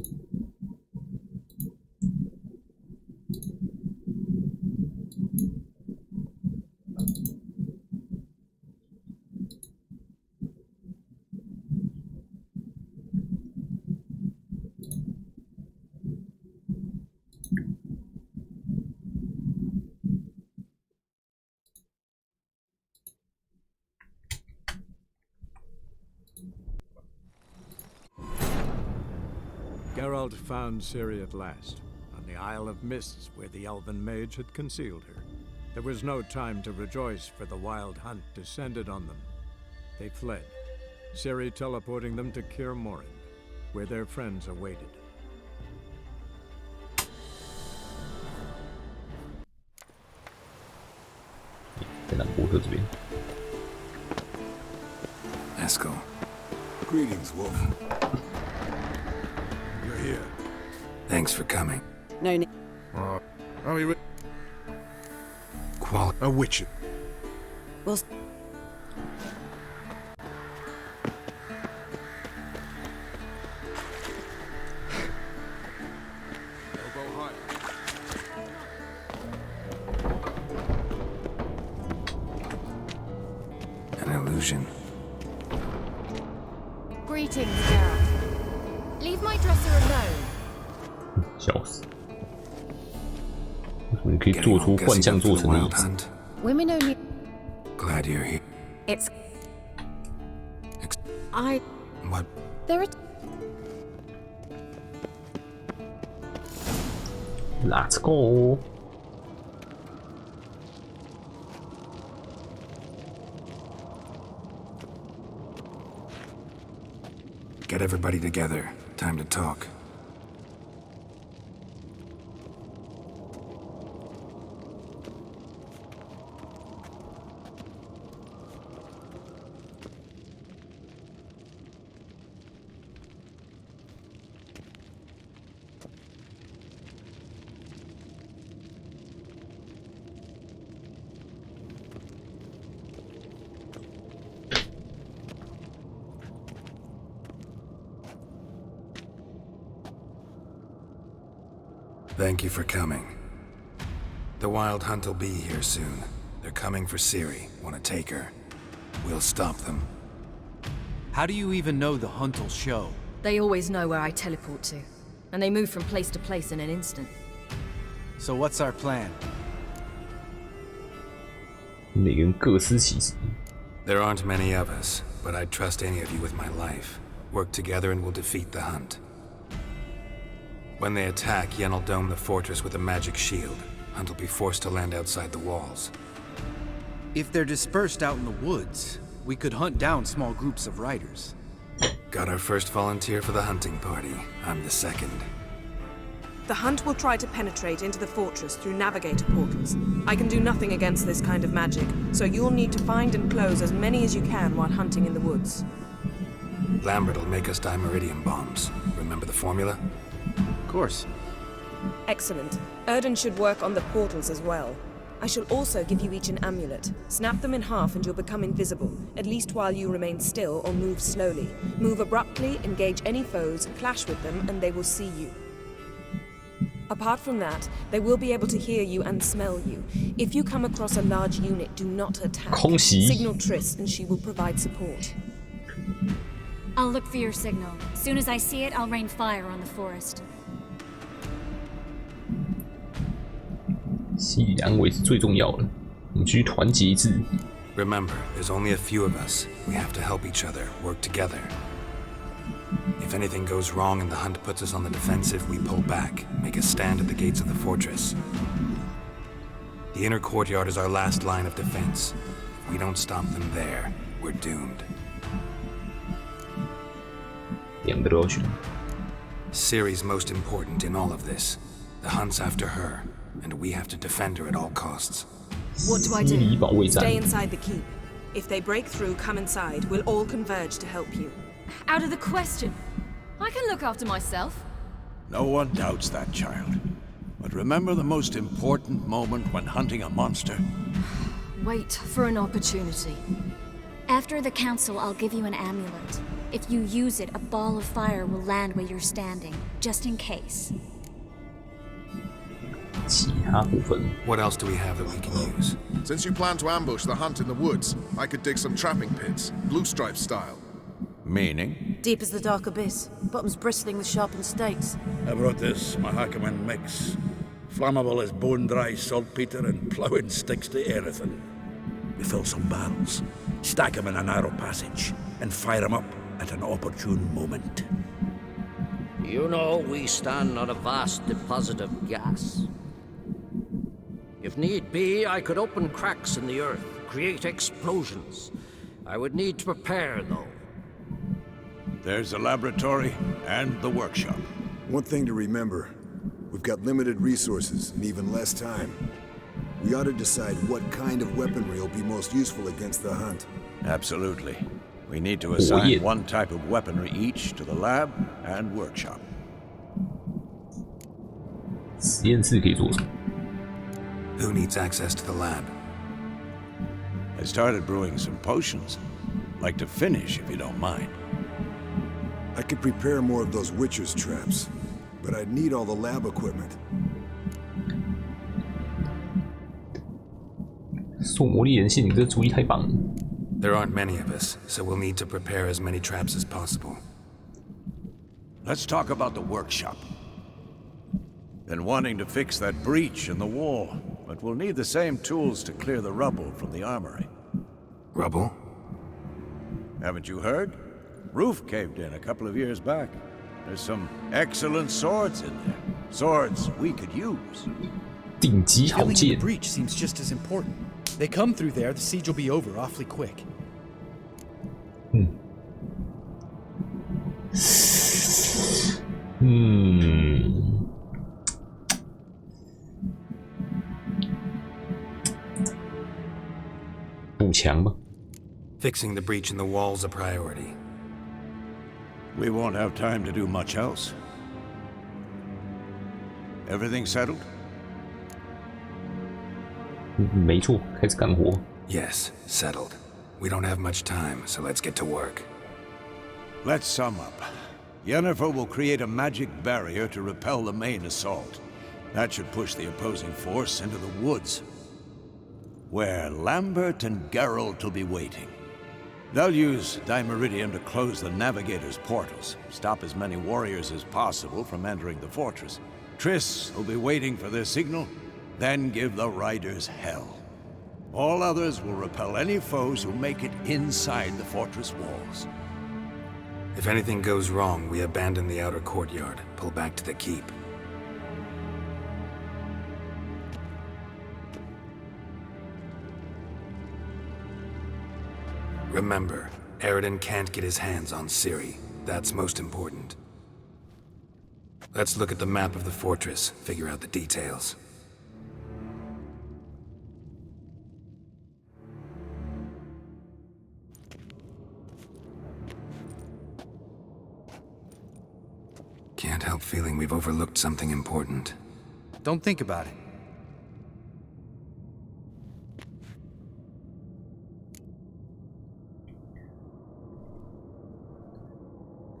Geralt found Ciri at last, on the Isle of Mists where the Elven mage had concealed her. There was no time to rejoice, for the Wild Hunt descended on them. They fled, Ciri teleporting them to Kaer Morhen, where their friends awaited. Eskel. Greetings, Wolf. You're here. Thanks for coming. No need. Are we a witch? Well, An illusion. Greetings, Geralt. Leave my dresser alone. 笑死！你可以做出幻象做成的椅子。Women only. Glad you're here. It's. I. What? There are. Let's go. Get everybody together. Time to talk. Thank you for coming. The Wild Hunt will be here soon. They're coming for Ciri. Want to take her? We'll stop them. How do you even know the Hunt will show? They always know where I teleport to, and they move from place to place in an instant. So what's our plan? 每个人各司其职。 There aren't many of us, but I'd trust any of you with my life. Work together and we'll defeat the Hunt. When they attack, Yen will dome the fortress with a magic shield. Hunt will be forced to land outside the walls. If they're dispersed out in the woods, we could hunt down small groups of riders. Got our first volunteer for the hunting party. I'm the second. The Hunt will try to penetrate into the fortress through navigator portals. I can do nothing against this kind of magic, so you'll need to find and close as many as you can while hunting in the woods. Lambert will make us dimeridium bombs. Remember the formula? Of course. Excellent. Erden should work on the portals as well. I shall also give you each an amulet. Snap them in half and you'll become invisible, at least while you remain still or move slowly. Move abruptly, engage any foes, clash with them, and they will see you. Apart from that, they will be able to hear you and smell you. If you come across a large unit, do not attack. Signal Triss and she will provide support. I'll look for your signal. As soon as I see it, I'll rain fire on the forest. 心理安慰是最重要的，我们必须团结一致。 Remember, there's only a few of us. We have to help each other, work together. If anything goes wrong and the Hunt puts us on the defensive, we pull back, make a stand at the gates of the fortress. The inner courtyard is our last line of defense. If we don't stop them there, we're doomed. 两个都要选。 Ciri's most important in all of this. The Hunt's after her, and we have to defend her at all costs. What do I do? Stay inside the keep. If they break through, come inside. We'll all converge to help you. Out of the question. I can look after myself. No one doubts that, child. But remember the most important moment when hunting a monster? Wait for an opportunity. After the council, I'll give you an amulet. If you use it, a ball of fire will land where you're standing, just in case. 其他部分 What else do we have that we can use? Since you plan to ambush the hunt in the woods, I could dig some trapping pits, blue stripe style. Meaning? Deep as the dark abyss, bottoms bristling with sharpened stakes. I brought this Mahakaman mix. Flammable as bone-dry saltpeter and ploughing sticks to anything. We fill some barrels, stack them in a narrow passage, and fire them up at an opportune moment. You know, we stand on a vast deposit of gas. If need be, I could open cracks in the earth, create explosions. I would need to prepare, though. There's the laboratory and the workshop. One thing to remember, we've got limited resources and even less time. We ought to decide what kind of weaponry will be most useful against the hunt. Absolutely. We need to assign one type of weaponry each to the lab and workshop. 实验室可以做什么？ Who needs access to the lab? I started brewing some potions. Like to finish, if you don't mind. I could prepare more of those Witcher's traps, but I'd need all the lab equipment. 送魔力人性，你这主意太棒了。 There aren't many of us, so we'll need to prepare as many traps as possible. Let's talk about the workshop. Been wanting to fix that breach in the wall, but we'll need the same tools to clear the rubble from the armory. Rubble? Haven't you heard? Roof caved in a couple of years back. There's some excellent swords in there. Swords we could use. 顶级好 Filling 剑 the breach seems just as important. They come through there, the siege will be over awfully quick. 补强吧。 Fixing the breach in the wall's a priority. We won't have time to do much else. Everything settled? 没错，开始干活。 Yes, settled. We don't have much time, so let's get to work. Let's sum up. Yennefer will create a magic barrier to repel the main assault. That should push the opposing force into the woods, where Lambert and Geralt will be waiting. They'll use Dimeridium to close the Navigator's portals, stop as many warriors as possible from entering the fortress. Triss will be waiting for their signal, then give the riders hell. All others will repel any foes who make it inside the fortress walls. If anything goes wrong, we abandon the outer courtyard, pull back to the keep. Remember, Eridan can't get his hands on Ciri. That's most important. Let's look at the map of the fortress, figure out the details. Can't help feeling we've overlooked something important. Don't think about it.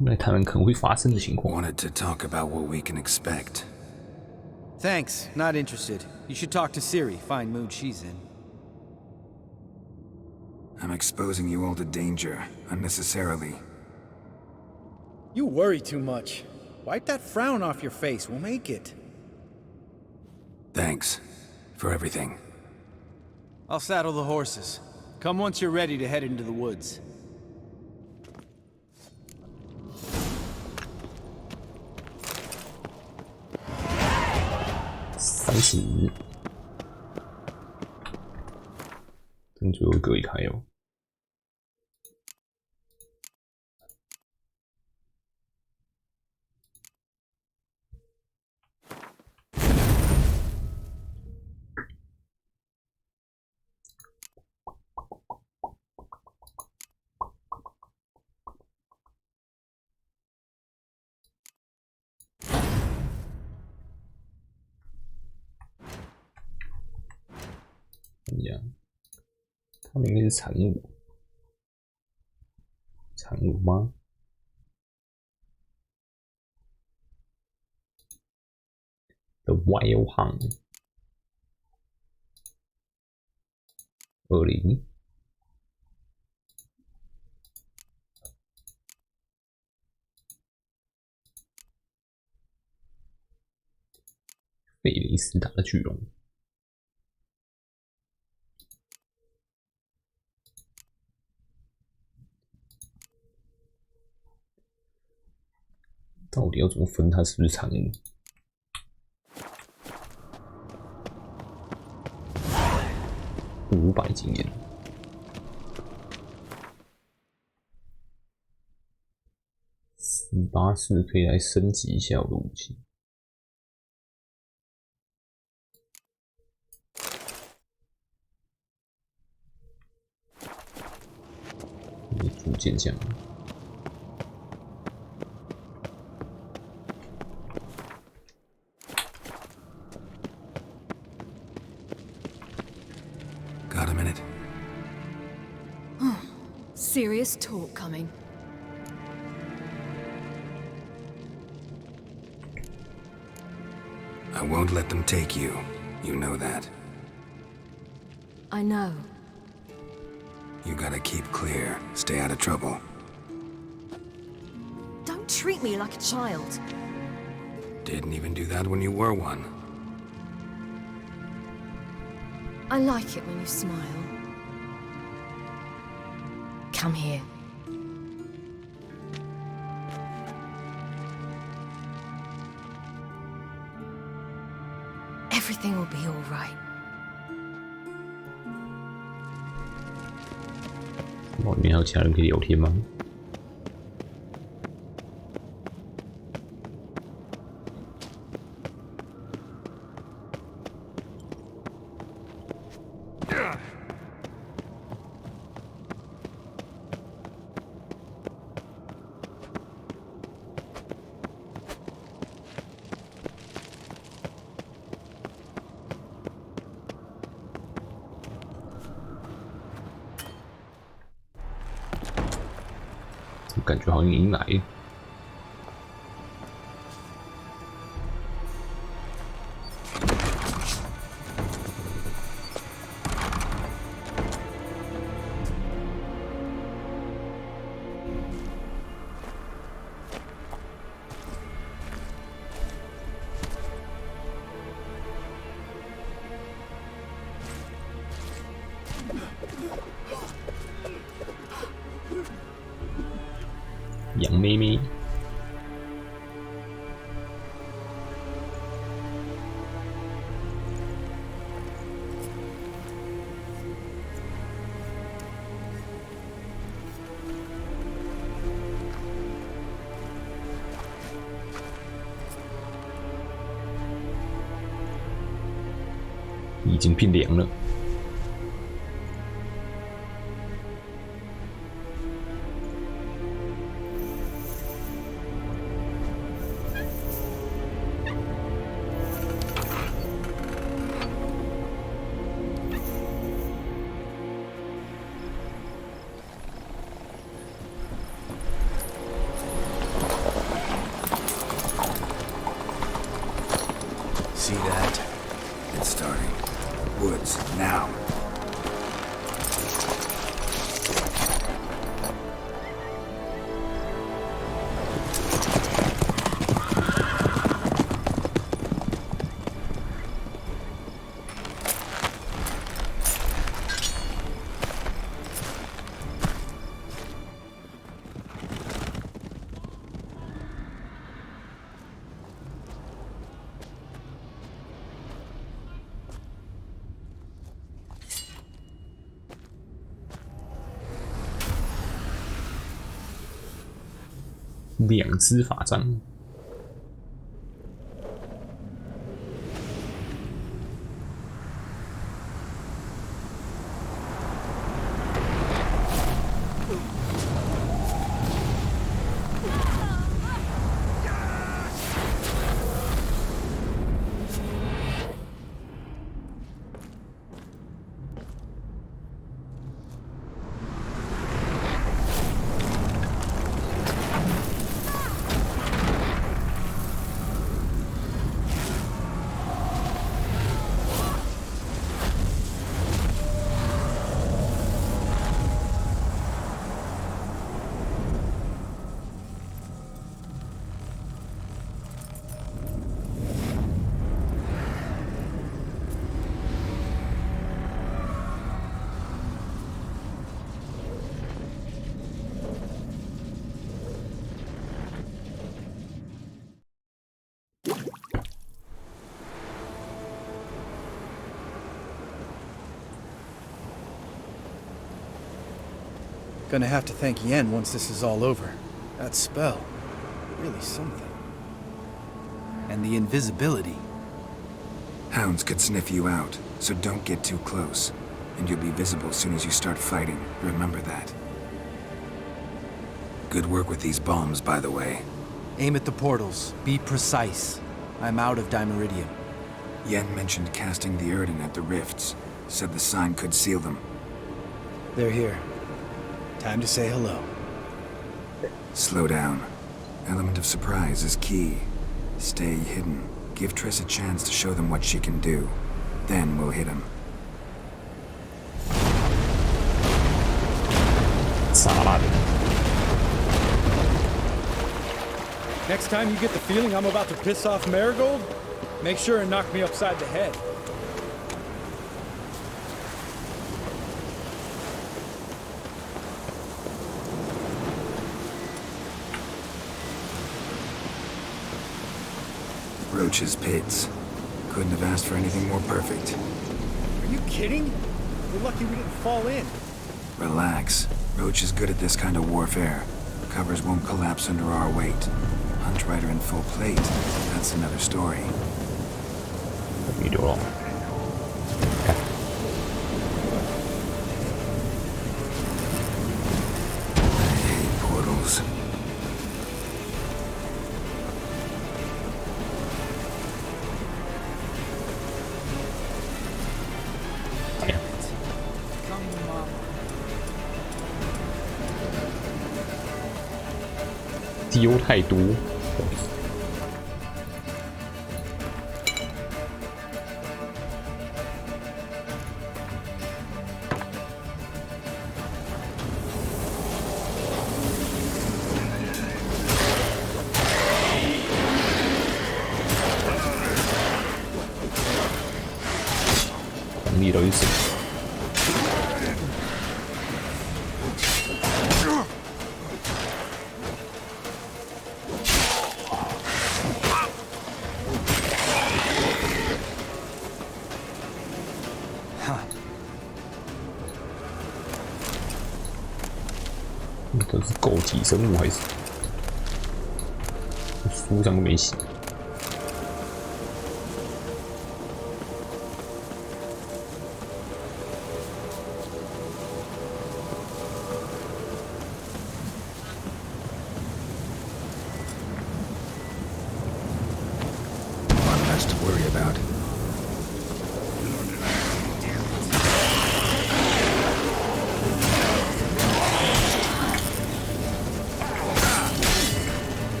来谈谈可能会发生的情况。 Wanted to talk about what we can expect. Thanks, not interested. You should talk to Ciri, fine mood she's in. I'm exposing you all to danger, unnecessarily. You worry too much. Wipe that frown off your face, we'll make it. Thanks for everything. I'll saddle the horses. Come once you're ready to head into the woods. 30，跟最后一个一开哦。一下，他们应该是产物，产物吗？The Wild Hunt 20。贝雷斯塔的巨龙，到底要怎么分它是不是产物？500经验，18是可以来升级一下我的武器。主剑项。Got a minute? Serious talk coming. I won't let them take you. You know that. I know. You gotta keep clear. Stay out of trouble. Don't treat me like a child. Didn't even do that when you were one. I like it when you smile. Come here. Everything will be all right. 哇，里面还有其他人可以聊天吗？感觉好像迎来了。杨妹妹，已经变凉了。See that? It's starting. Woods, now.两只法杖， Gonna have to thank Yen once this is all over. That spell, really something. And the invisibility. Hounds could sniff you out, so don't get too close. And you'll be visible as soon as you start fighting. Remember that. Good work with these bombs, by the way. Aim at the portals. Be precise. I'm out of Dimeridium. Yen mentioned casting the Erden at the rifts. Said the sign could seal them. They're here. Time to say hello. Slow down. Element of surprise is key. Stay hidden. Give Triss a chance to show them what she can do. Then we'll hit him. Next time you get the feeling I'm about to piss off Marigold, make sure and knock me upside the head. Roach's pits. Couldn't have asked for anything more perfect. Are you kidding? We're lucky we didn't fall in. Relax. Roach is good at this kind of warfare. Covers won't collapse under our weight. Hunt Rider in full plate. That's another story. You do all. I hate portals.丢太多。力都一死。这是枸杞生物还是？书上都没写。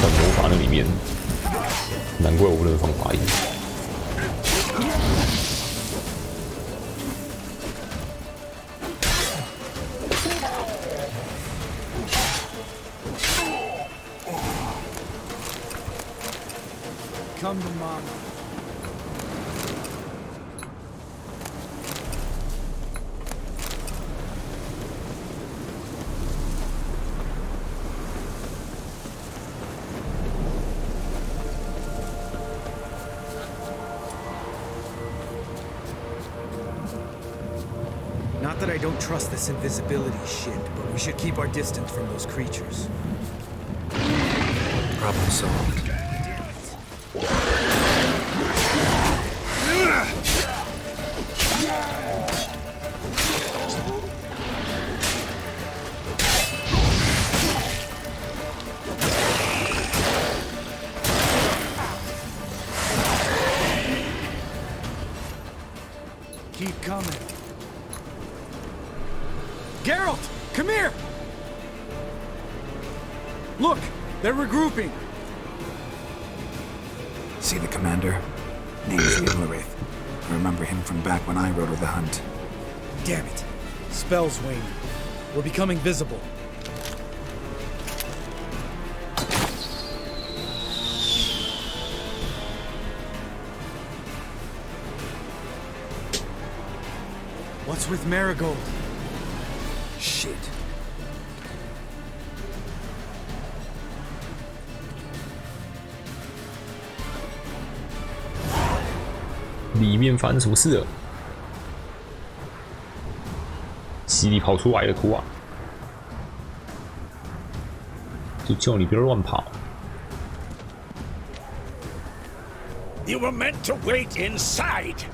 在魔法那里面，难怪我不能放法印。Come to mama. Not that I don't trust this invisibility shit, but we should keep our distance from those creatures. Problem solved. Keep coming. Geralt, come here! Look, they're regrouping. See the commander? Name's Illarith. I remember him from back when I rode with the hunt. Damn it. Spells waned. We're becoming visible. What's with Marigold? Shit. 里面发生什么事了？西里跑出来了，图啊！就叫你不要乱跑。 You were meant to wait inside.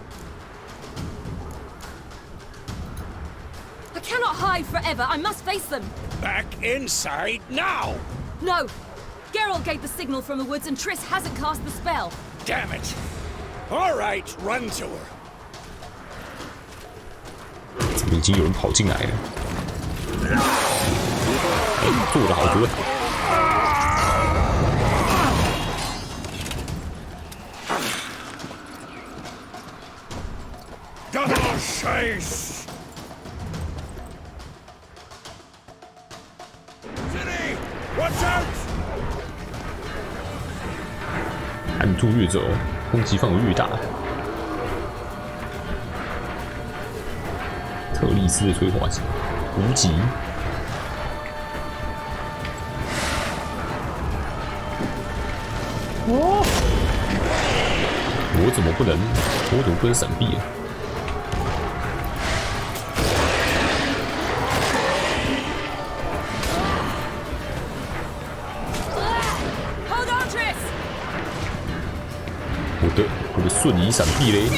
I cannot hide forever. I must face them. Back inside now. No. Geralt gave the signal from the woods and Triss hasn't cast the spell. Damn it. All right, run to her. 这边已经有人跑进来了。哎，做得好，做得好。 Double chase! City, watch out! 暗度越走，攻击范围越大。特利斯的催化剂，无极。哦！我怎么不能闪避啊？ 我的瞬移闪避嘞！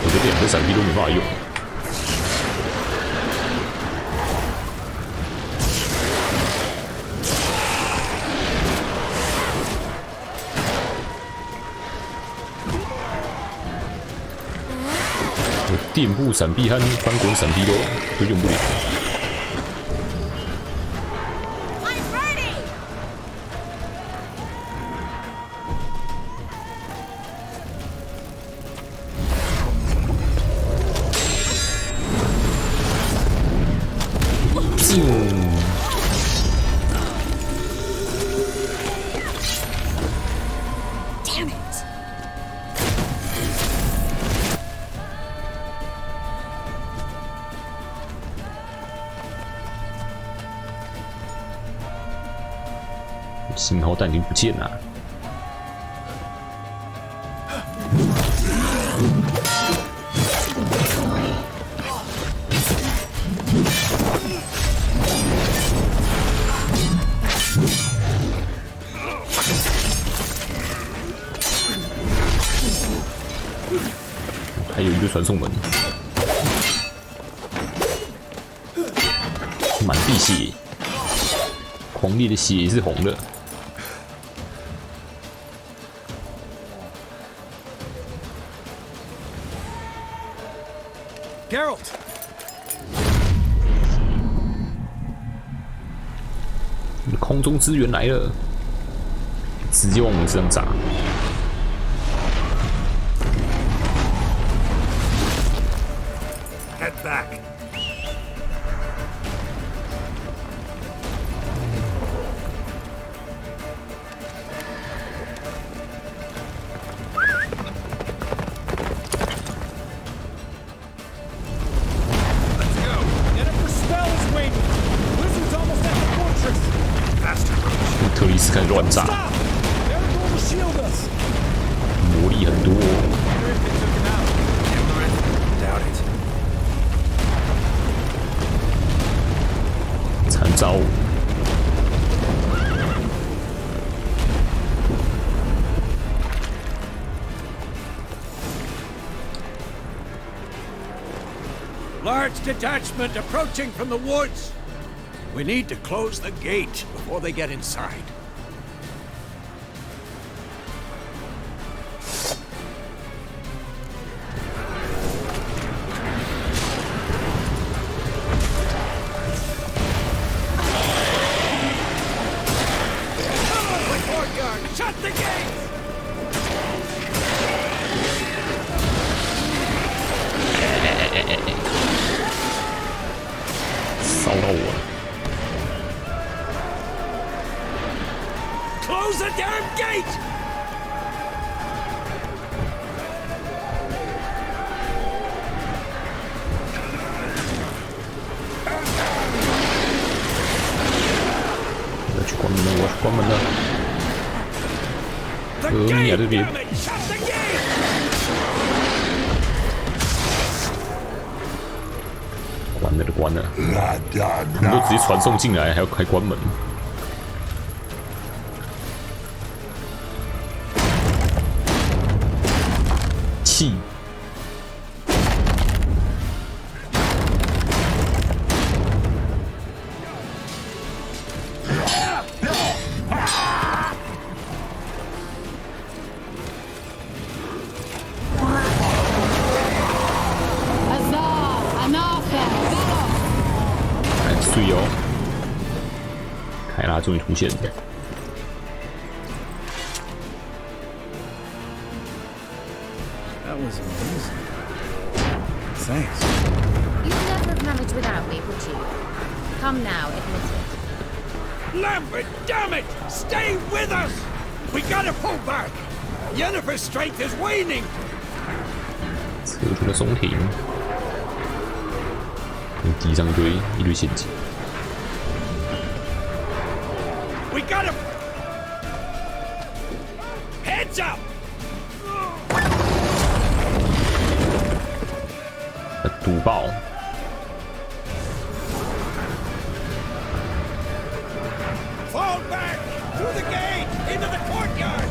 我的两个闪避都没办法用。垫步闪避和翻滚闪避都用不了。信号弹已经不见了。还有一个传送门，满地血，狂烈的血也是红的。 Geralt! 空中支援来了，直接往我们身上砸。 Head back. Let's go. Jennifer's spell is waiting. Wizard's almost at the fortress. Faster. 特里斯开始乱炸， They're going to shield us. 魔力很多。 Doubt it. 惨遭。 Large detachment approaching from the woods. We need to close the gate before they get inside. Courtyard, shut the gate! 烧到我了。 Close the damn gate! 关门了，我要关门了。米亚这边。关了就关了，他们都直接传送进来，还关门。气。对哦，凯拉终于出现了。That was amazing. Thanks. You'd never have managed without me, would you? Come now, admit it. Lambert, damn it! Stay with us! We gotta pull back! Yennefer's strength is waning! 撤出了松亭，地上一堆陷阱。 We got him! Heads up! 堵爆！ Fall back! Through the gate! Into the courtyard!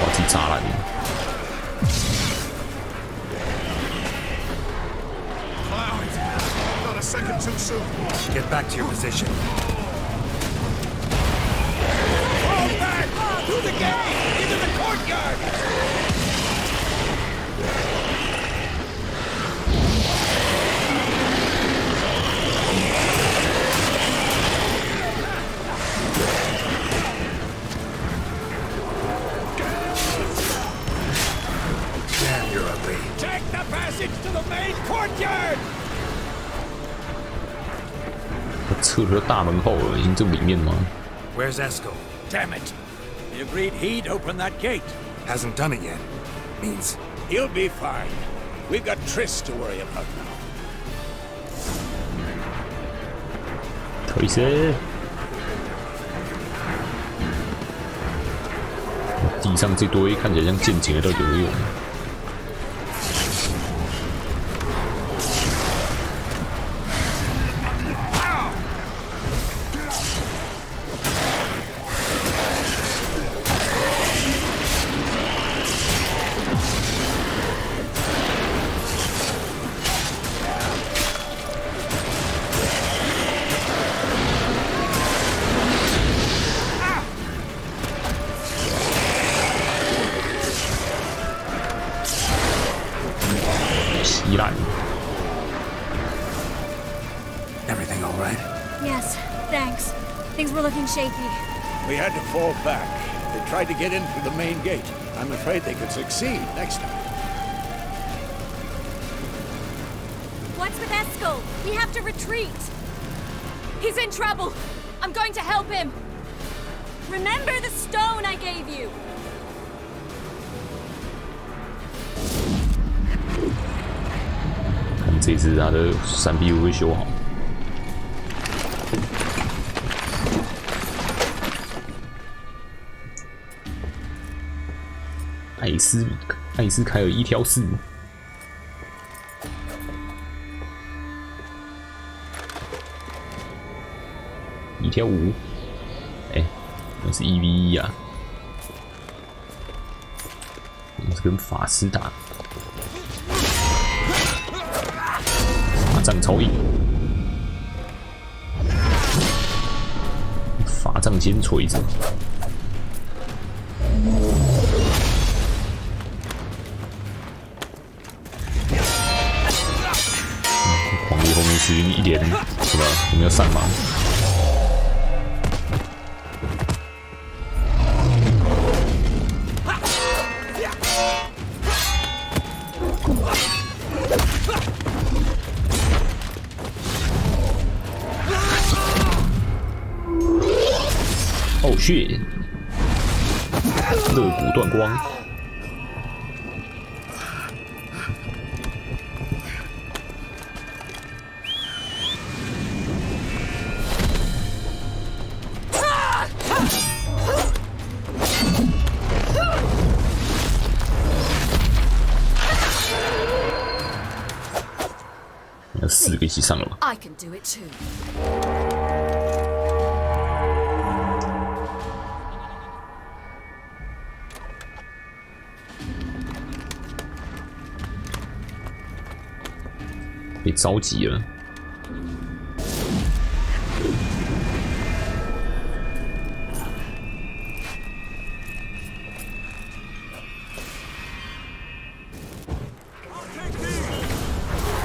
把自己炸烂了。 Second too soon. Get back to your position. Fall back! Through the gate! Into the courtyard! Damn, you're ugly. Take the passage to the main courtyard! 撤出大门后了，已经这么里面吗 Where's Esco? Damn it! He agreed he'd open that gate. Hasn't done it yet. Means he'll be fine. We've got Triss to worry about now. 推谁？地上这堆看起来像剑井的，到底有没有用？ everything all right? Yes, thanks. Things were looking shaky. We had to fall back. They tried to get in through the main gate. I'm afraid they could succeed next time. What's with Eskel? We have to retreat. He's in trouble. I'm going to help him. Remember the stone I gave you. 看这次他的闪避会不会修好？艾斯凯尔一条4，一条5，哎，那是1v1啊！我们是跟法师打，法杖超硬，法杖尖锤子。 后面是一连是吧？我们要上吗？哦，shit！肋骨断光。那4个一起上了吧？ I can do it too. 被着急了。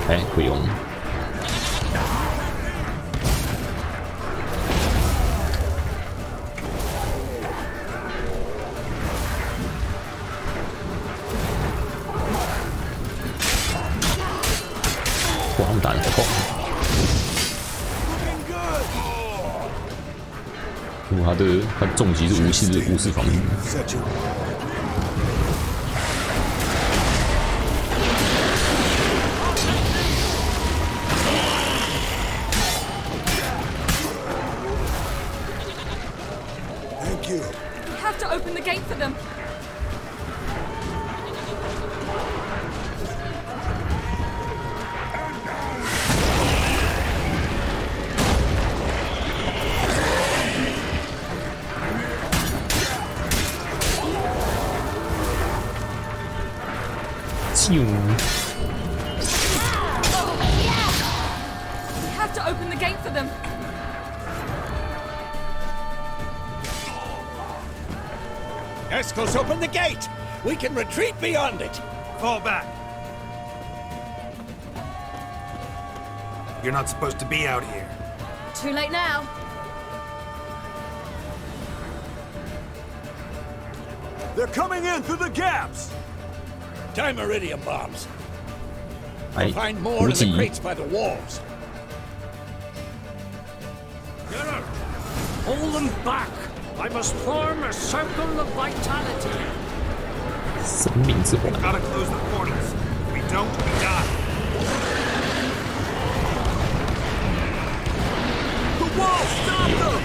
哎，不用。哇，他们打得好痛！他重击是无视防御。We have to open the gate for them. We have to open the gate for them. Eskel's open the gate! We can retreat beyond it! Fall back. You're not supposed to be out here. Too late now. They're coming in through the gaps! Time iridium bombs. I We'll find more in the crates by the walls. Get out! Hold them back! I must form a circle of vitality. We've gotta close the portals. If we don't, we die. The wall! Stop them!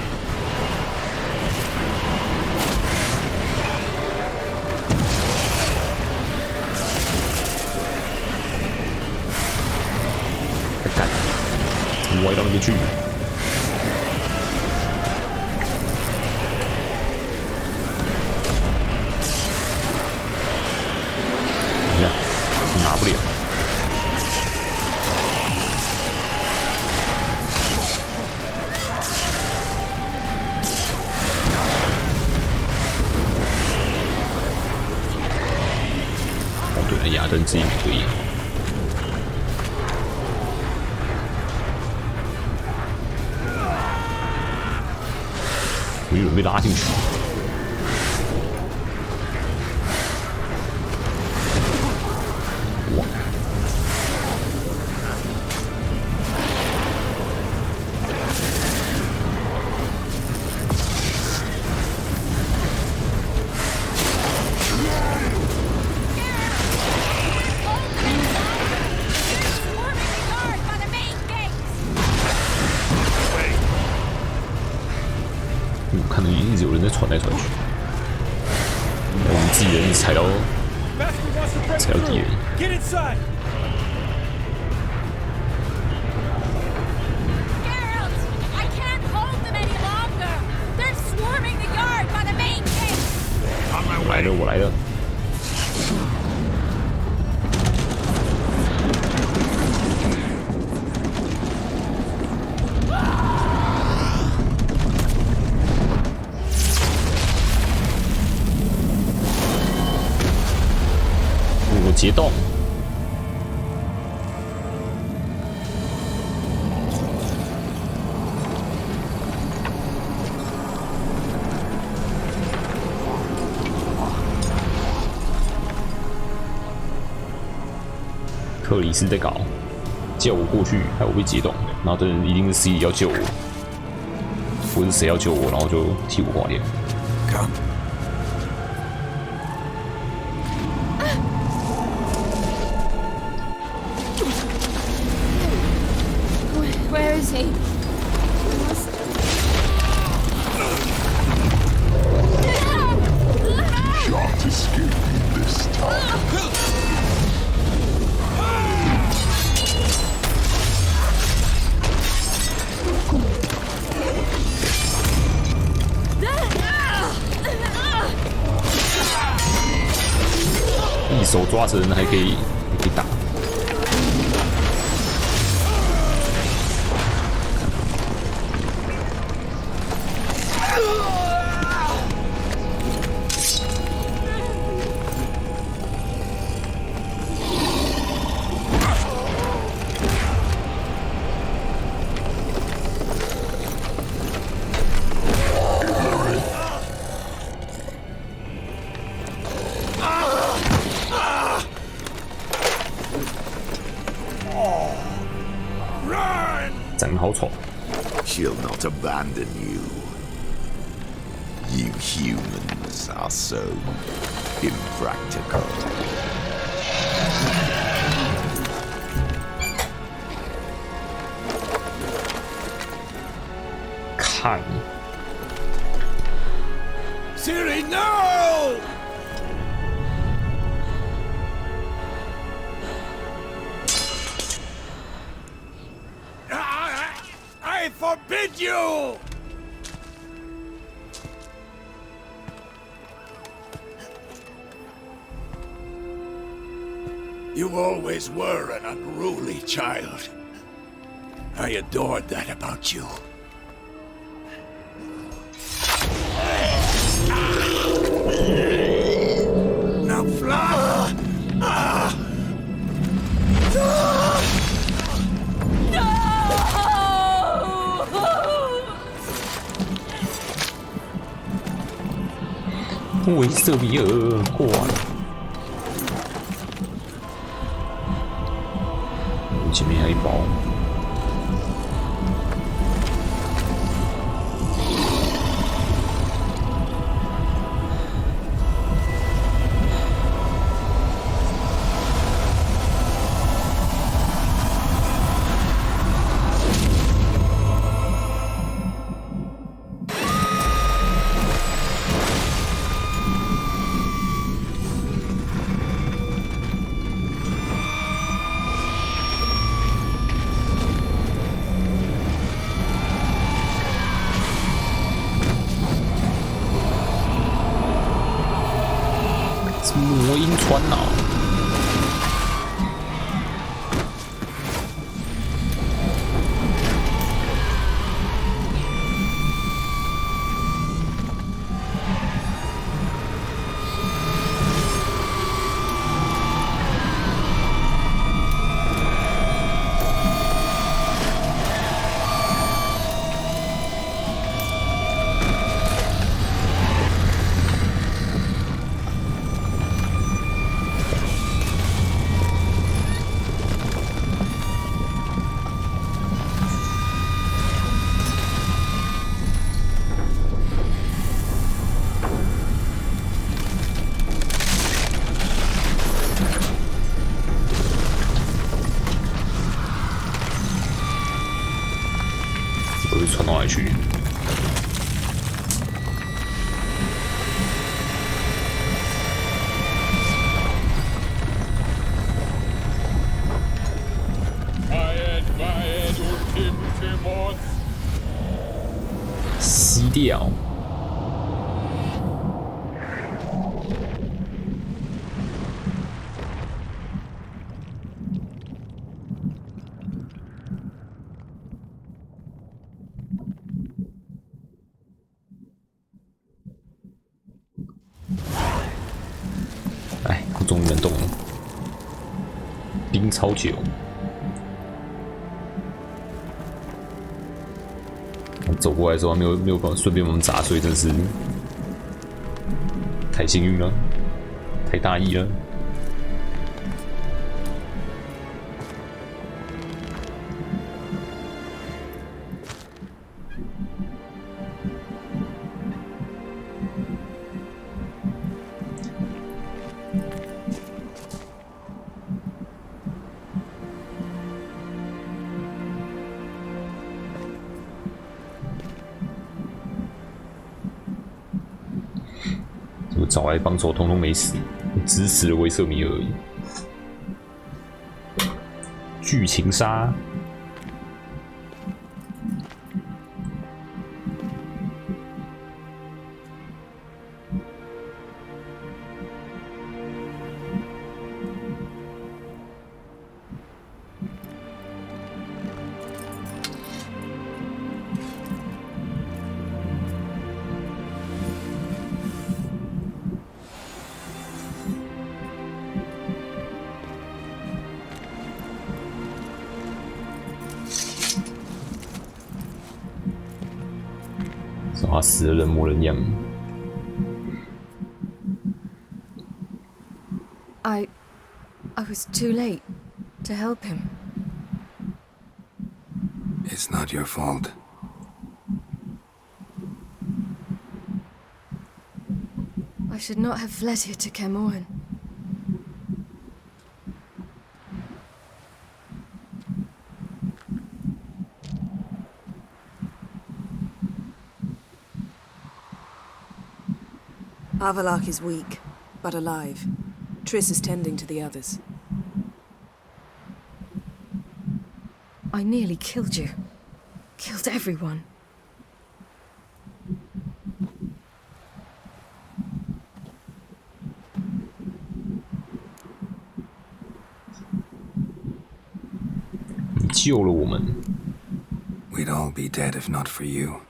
歪到那边去。呀，拿不了。哦，对了，亚灯自己可以。有人被拉进去。哇！我看到一直有人在传来传去，我们自己人踩到地雷。Get inside! Geralt! I can't hold them any longer! They're swarming the yard by the main gate! On my 来了，我来了。我解冻。克里斯在搞，叫我过去，害我被解冻，然后这人一定是 C 要救我，或是谁要救我，然后就替我挂掉。Where is he? Shan't escape me this time. 抓着人还可以打。长得好丑。She'll not abandon you. You humans are so impractical. 看 Siri, no! I forbid you! You always were an unruly child. I adored that about you. Now fly! No! 维瑟米尔过完了，前面还有一包。魔音川啊！我会传到哪里去？吸掉。哎，我终于能动了。冰超久。走过来的时候没有办法顺便把我们砸碎，真是太幸运了，太大意了。我找来帮手，通通没死，只死了维瑟米尔而已。剧情杀。他死的人模人样。I was too late to help him. It's not your fault. I should not have fled here to Kermoren. Avalak is weak, but alive. Triss is tending to the others. I nearly killed you. Killed everyone.你救了我们。We'd all be dead if not for you.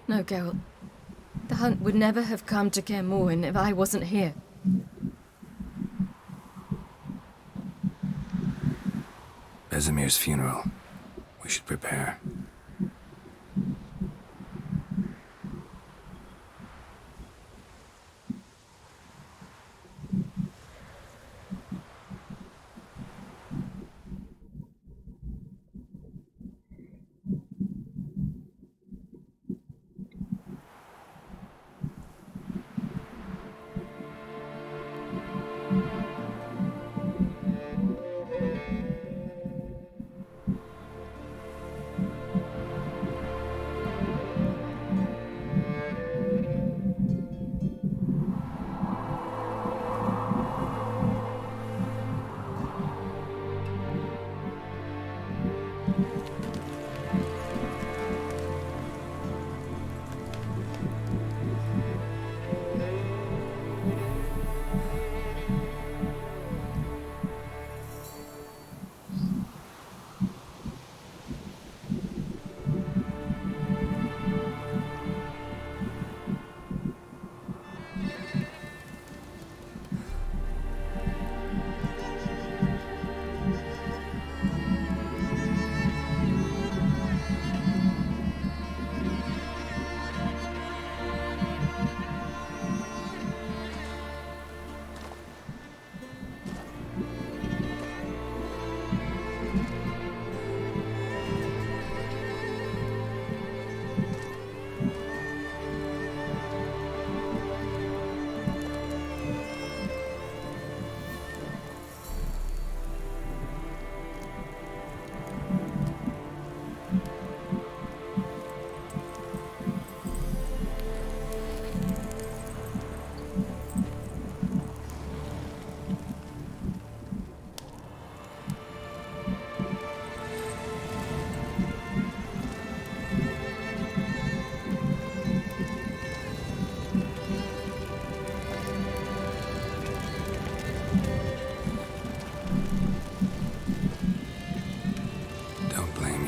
No, Geralt. The hunt would never have come to Kermoren if I wasn't here. Vesemir's funeral. We should prepare.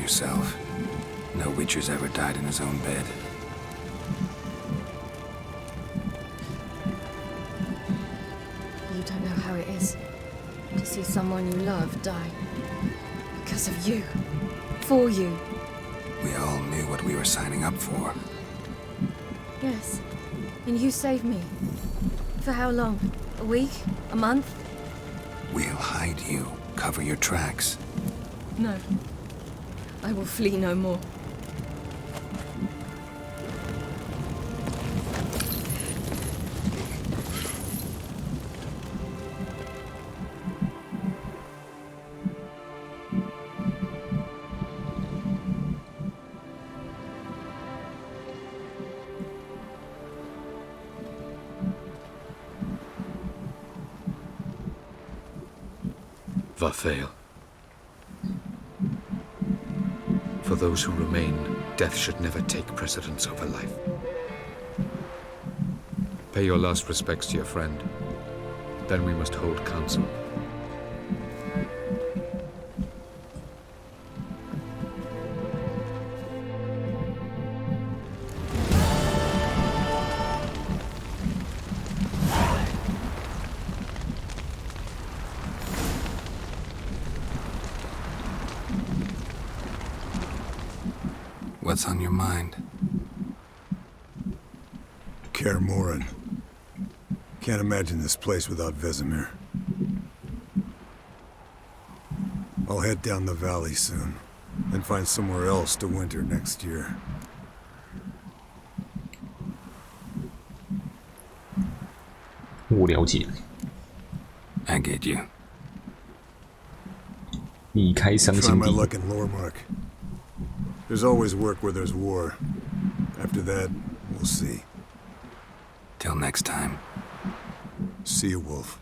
Yourself. No Witcher's ever died in his own bed. You don't know how it is to see someone you love die. Because of you. For you. We all knew what we were signing up for. Yes. And you saved me. For how long? A week? A month? We'll hide you. Cover your tracks. No. I will flee no more. Varfail. For those who remain, death should never take precedence over life. Pay your last respects to your friend. Then we must hold council. What's on your mind? Kaer Morhen. Can't imagine this place without Vesemir. I'll head down the valley soon, and find somewhere else to winter next year. 我了解。 I get you. 离开伤 Try 心 my 地。 luck in Lormark. There's always work where there's war. After that, we'll see. Till next time. See you, Wolf.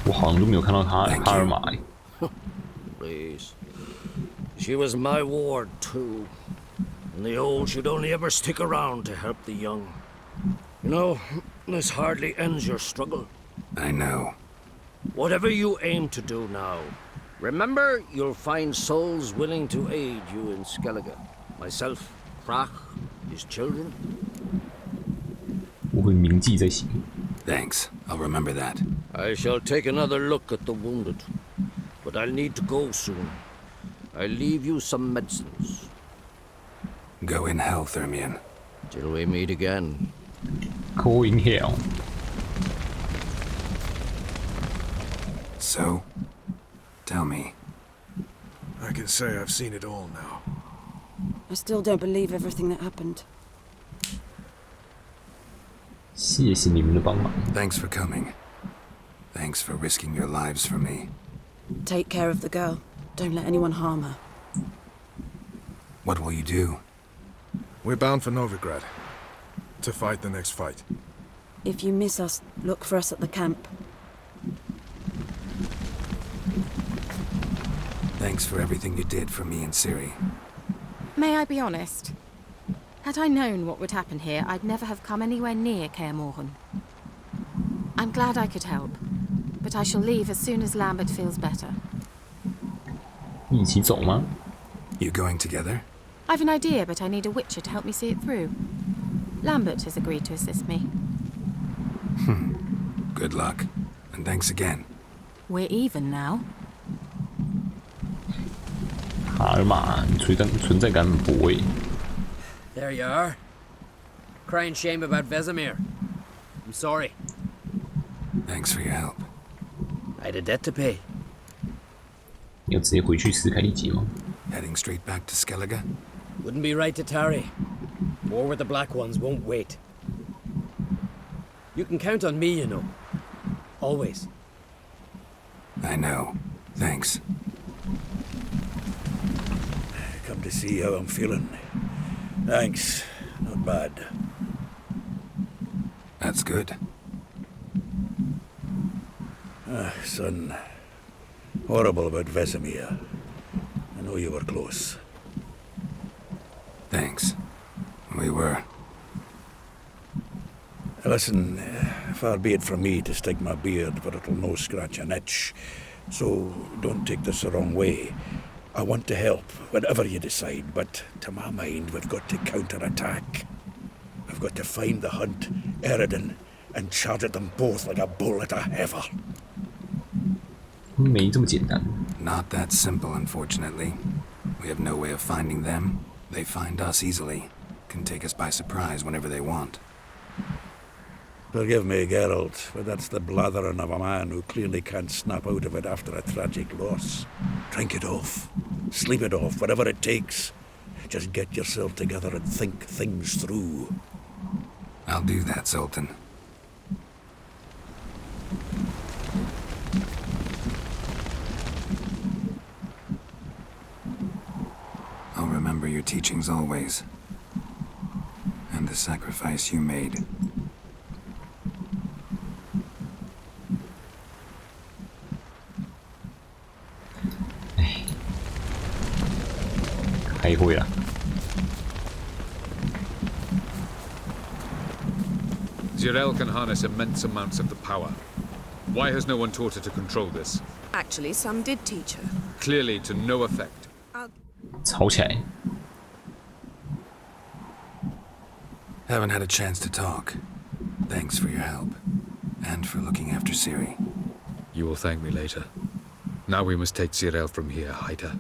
我好像都没有看到哈尔玛。 Please. She was my ward, too. And the old should only ever stick around to help the young. You know, this hardly ends your struggle. I know. Whatever you aim to do now, remember you'll find souls willing to aid you in Skellige. Myself, Frach, his children. 我会铭记在心。 Thanks. I'll remember that. I shall take another look at the wounded. But I'll need to go soon. I'll leave you some medicines. Go in hell, Thermian. Till we meet again. Go in hell. So, tell me. I can say I've seen it all now. I still don't believe everything that happened. 谢谢你们的帮忙。 Thanks for coming. Thanks for risking your lives for me. Take care of the girl. Don't let anyone harm her. What will you do? We're bound for Novigrad. To fight the next fight. If you miss us, look for us at the camp. Thanks for everything you did for me and Ciri. May I be honest? Had I known what would happen here, I'd never have come anywhere near Kaer Morhen. I'm glad I could help, but I shall leave as soon as Lambert feels better. 一起走吗？ You going together? I've an idea, but I need a witcher to help me see it through. Lambert has agreed to assist me. Good luck. And thanks again. We're even now. 哈尔玛存在感很薄诶。 There you are. Crying shame about Vesemir. I'm sorry. Thanks for your help. I had a debt to pay. 你要直接回去斯凯利杰吗？ Heading straight back to Skellige? Wouldn't be right to tarry. War with the Black Ones won't wait. You can count on me, you know. Always. I know. Thanks. Come to see how I'm feeling. Thanks. Not bad. That's good. Son. Horrible about Vesemir. I know you were close. Thanks. We were. Listen, far be it from me to stick my beard, but it'll no scratch an itch. So don't take this the wrong way. I want to help, whatever you decide, but to my mind, we've got to counterattack. We've got to find the hunt, Eredin, and charge at them both like a bull at a heifer. 没这么简单。 Not that simple, unfortunately. We have no way of finding them. They find us easily. Can take us by surprise whenever they want. Forgive me, Geralt, but that's the blathering of a man who clearly can't snap out of it after a tragic loss. Drink it off. Sleep it off, whatever it takes. Just get yourself together and think things through. I'll do that, Sultan. I'll remember your teachings always. And the sacrifice you made. 开会了。 Zirel can harness immense amounts of the power. Why has no one taught her to control this? Actually, some did teach her. Clearly to no effect. 吵起来。 Haven't had a chance to talk. Thanks for your help. And for looking after Ciri. You will thank me later. Now we must take Zirel from here, hide her.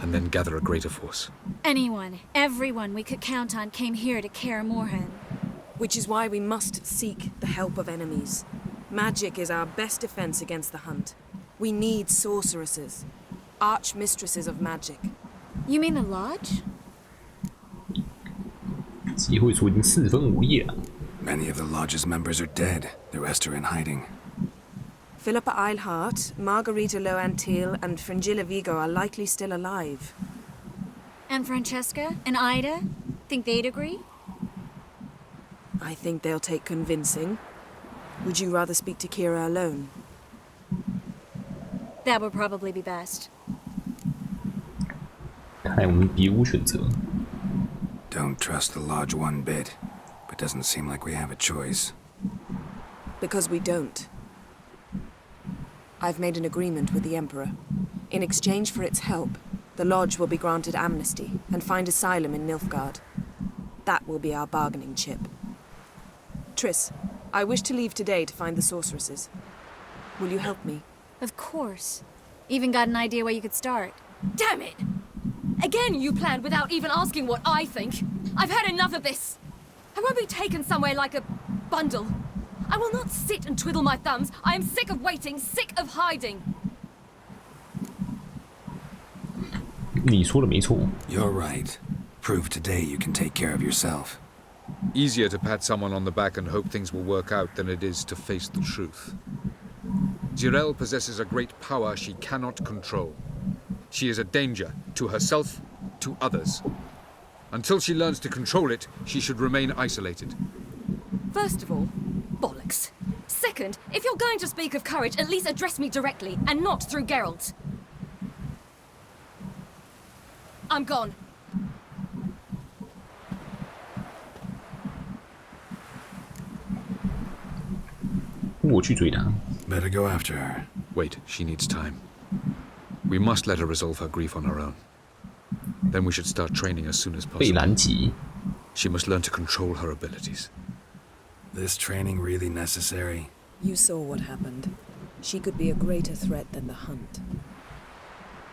and then gather a greater force. Anyone, everyone we could count on came here to Kaer Morhen. Which is why we must seek the help of enemies. Magic is our best defense against the hunt. We need sorceresses, archmistresses of magic. You mean the Lodge? 集会所已经四分五裂了。Many of the Lodge's members are dead. The rest are in hiding. Philippa Eilhart, Margarita Loantil, and Fringilla Vigo are likely still alive. And Francesca and Ida? Think they'd agree? I think they'll take convincing. Would you rather speak to Kira alone? That would probably be best. 看来我们别无选择。 Don't trust the Lodge one bit, but doesn't seem like we have a choice. Because we don't. I've made an agreement with the Emperor. In exchange for its help, the Lodge will be granted amnesty and find asylum in Nilfgaard. That will be our bargaining chip. Triss, I wish to leave today to find the sorceresses. Will you help me? Of course. Even got an idea where you could start. Damn it! Again you planned without even asking what I think. I've had enough of this. I won't be taken somewhere like a bundle. I will not sit and twiddle my thumbs. I am sick of waiting, sick of hiding. 你说的没错。 You're right. Prove today you can take care of yourself. Easier to pat someone on the back and hope things will work out than it is to face the truth. Jirel possesses a great power she cannot control. She is a danger to herself, to others. Until she learns to control it, she should remain isolated. First of all, bollocks. Second, if you're going to speak of courage, at least address me directly and not through Geralt. I'm gone. 我去追他。 Better go after her. Wait, she needs time. We must let her resolve her grief on her own. Then we should start training as soon as 被 possible. 拦截。 She must learn to control her abilities. This training really necessary? You saw what happened. She could be a greater threat than the hunt.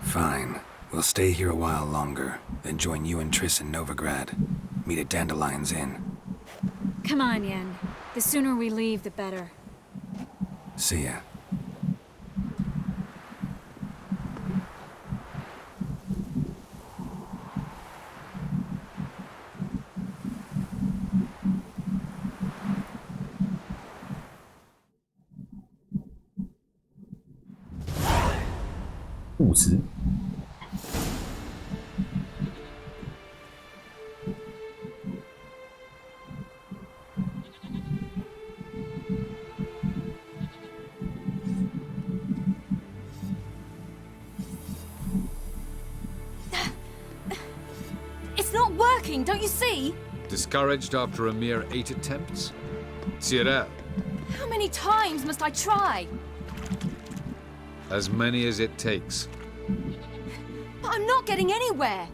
Fine. We'll stay here a while longer, then join you and Triss in Novigrad. Meet at Dandelion's Inn. Come on, Yen. The sooner we leave, the better. See ya. It's not working, don't you see? Discouraged after a mere 8 attempts? Cyril, How many times must I try? as many as it takes. But I'm not getting anywhere.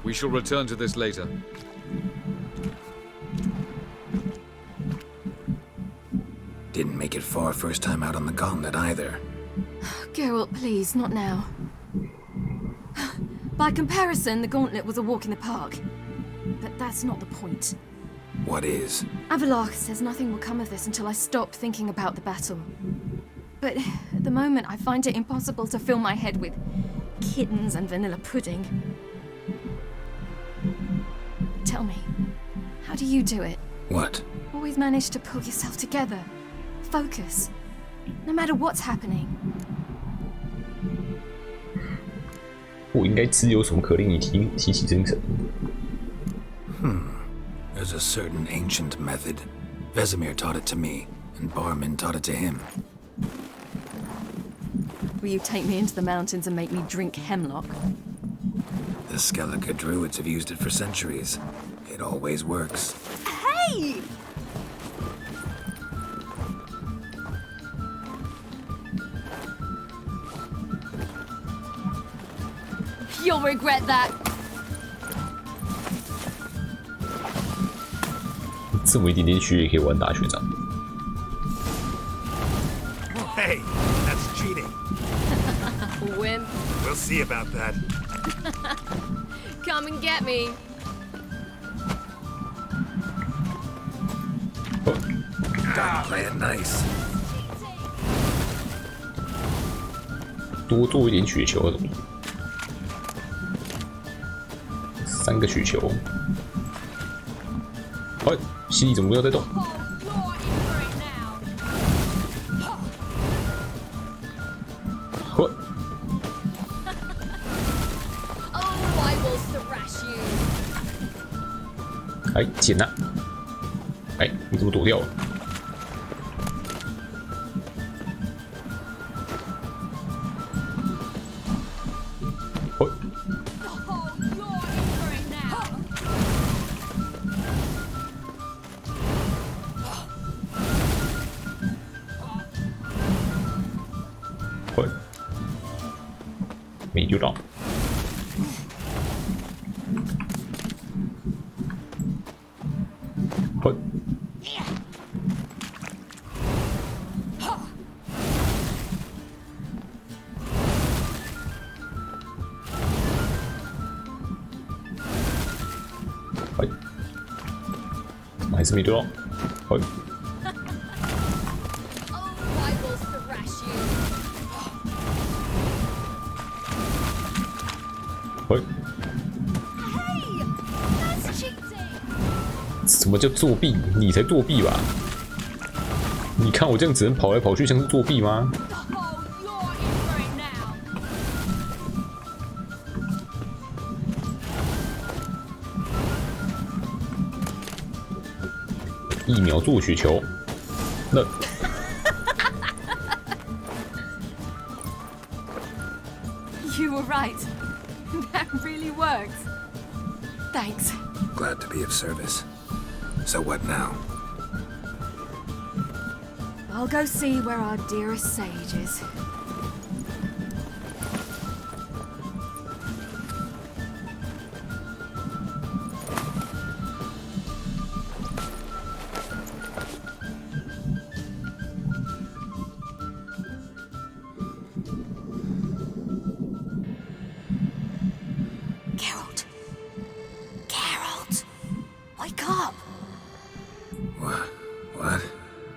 We shall return to this later. Didn't make it far first time out on the gauntlet either. Geralt, please, not now. By comparison, the gauntlet was a walk in the park. But that's not the point. What is? Avalok says nothing will come of this until I stop thinking about the battle. But at the moment, I find it impossible to fill my head with kittens and vanilla pudding. Tell me, how do you do it? What? Always manage to pull yourself together. Focus. No matter what's happening. 我应该只有什么可令你提起精神？ There's a certain ancient method. Vesemir taught it to me, and Barman taught it to him. Will you take me into the mountains and make me drink hemlock? The Skellige druids have used it for centuries. It always works. Hey! You'll regret that. 这么一点点血也可以玩大学长。Hey, that's cheating. Wimp. We'll see about that. Come and get me. Don't play it nice. 多做一点雪球怎么？3个雪球。哎，蜥蜴怎么没有在动？呵。哎，捡了！哎，你怎么躲掉了？没丢到。嘿。嘿。还是没丢到。嘿。喂，什么叫作弊？你才作弊吧！你看我这样只能跑来跑去，像是作弊吗？1秒做雪球，那。You were right. That really works. Thanks. Glad to be of service. So what now? I'll go see where our dearest sage is.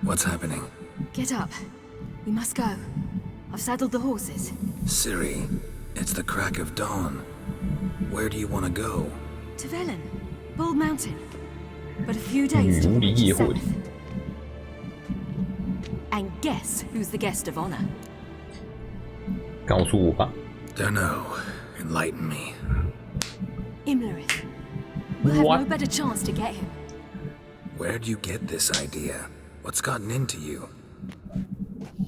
What's happening? Get up. We must go. I've saddled the horses. Ciri, it's the crack of dawn. Where do you want to go? To Velen. Bald Mountain. But a few days to reach the south. And guess who's the guest of honor? 告诉我吧。 Dunno. Enlighten me. Imlerith. We'll have no better chance to get him. Where'd you get this idea? What's gotten into you?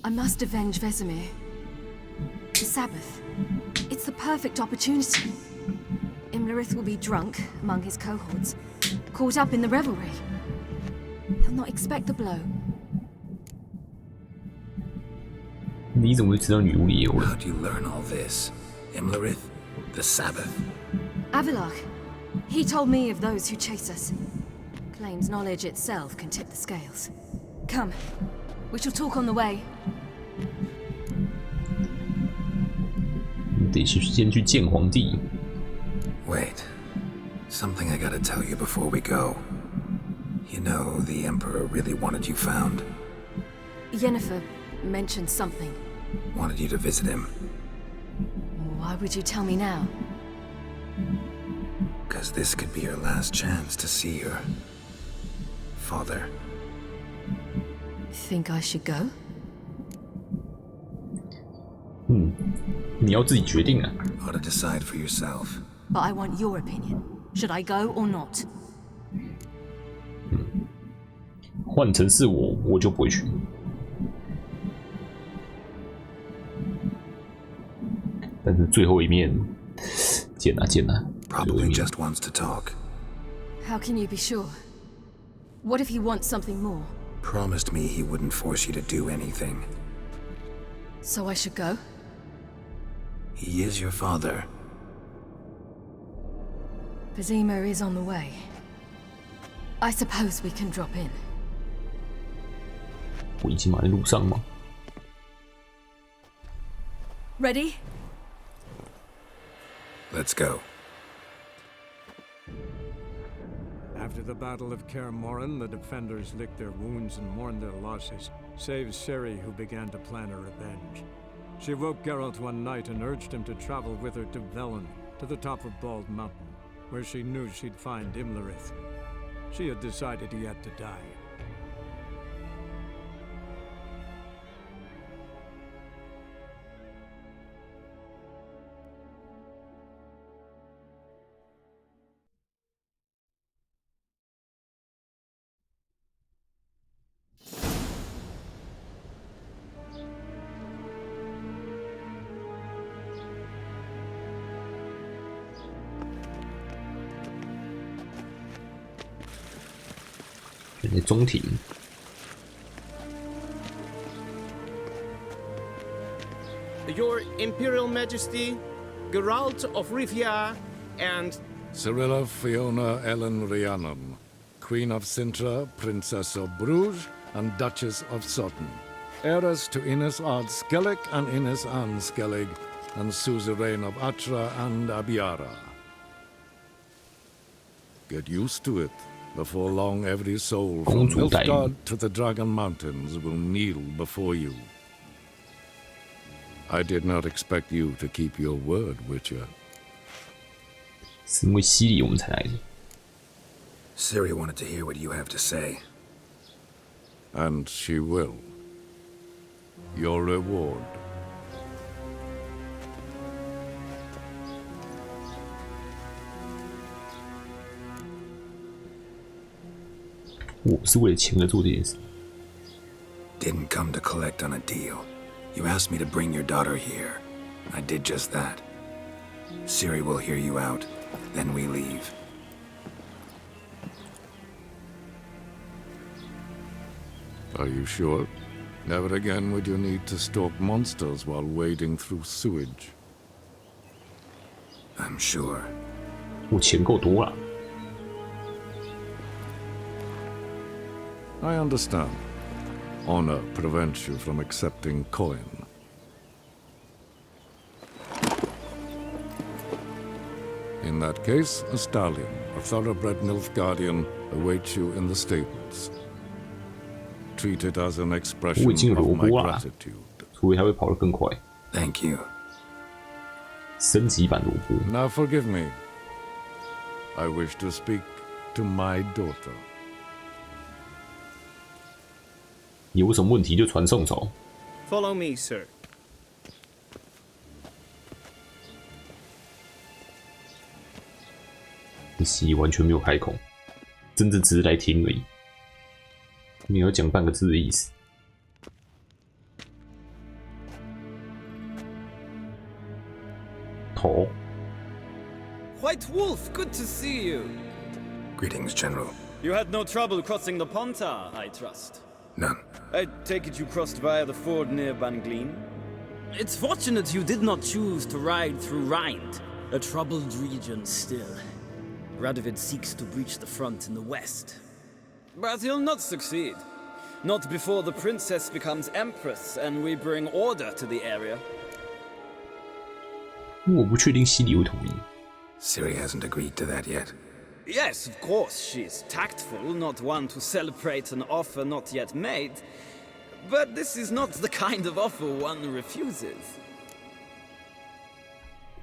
I must avenge Vesemir. The Sabbath. It's the perfect opportunity. Imlerith will be drunk among his cohorts, caught up in the revelry. He'll not expect the blow. 你怎么会知道女巫里有人？ How'd you learn all this? Imlerith? The Sabbath? Avilarch. He told me of those who chase us. Claims knowledge itself can tip the scales. Come. We shall talk on the way. 得先去见皇帝。 Wait. Something I gotta tell you before we go. You know, the Emperor really wanted you found. Yennefer mentioned something. Wanted you to visit him. Why would you tell me now? 'Cause this could be your last chance to see your father. Think I should go? 你要自己决定啊。 Ought to decide for yourself. But I want your opinion. Should I go or not? 换成是我，我就不会去。但是最后一面，见啊见啊。 Probably just wants to talk. How can you be sure? What if he wants something more? Promised me he wouldn't force you to do anything. So I should go? He is your father. Vesemir is on the way. I suppose we can drop in. 我已经买在路上吗？ Ready? Let's go. After the Battle of Kaer Morhen, the defenders licked their wounds and mourned their losses, save Ciri, who began to plan her revenge. She woke Geralt one night and urged him to travel with her to Velen, to the top of Bald Mountain, where she knew she'd find Imlerith. She had decided he had to die.选择中庭。 Your Imperial Majesty, Geralt of Rivia, and Cirilla Fiona Ellen Rhiannon, Queen of Sintra, Princess of Bruges, and Duchess of Sutton. Heiress to Innes Ard Skellig and Innes Anne Skellig, and suzerain of Atra and Abiara. Get used to it. Before long, every soul from Nilfgaard to the Dragon Mountains will kneel before you. I did not expect you to keep your word, Witcher. 是因为洗礼我们才来的。 Ciri wanted to hear what you have to say. And she will. Your reward. 我是为了钱而做这件事。 Didn't come to collect on a deal. You asked me to bring your daughter here. I did just that. Ciri will hear you out, then we leave. Are you sure? Never again would you need to stalk monsters while wading through sewage. I'm sure. 我钱够多了。 I understand. Honor prevents you from accepting coin. In that case, a stallion, a thoroughbred Nilfgaardian, awaits you in the stables. Treat it as an expression of my gratitude. 除非它会跑得更快。 Thank you. 升级版萝卜。 Now forgive me. I wish to speak to my daughter. 有什么问题就传送走。 follow me, sir. 西完全没有开口，真正只是来听而已，没有讲半个字的意思。头。 White Wolf, good to see you. Greetings, General. You had no trouble crossing the Pontar, I trust. None. I take it you crossed via the ford near Banglin? It's fortunate you did not choose to ride through Rind, a troubled region still. Radovid seeks to breach the front in the west. But he'll not succeed. Not before the princess becomes empress and we bring order to the area. 我不确定西里会同意。 Ciri hasn't agreed to that yet. Yes, of course, she's tactful, not one to celebrate an offer not yet made. But this is not the kind of offer one refuses.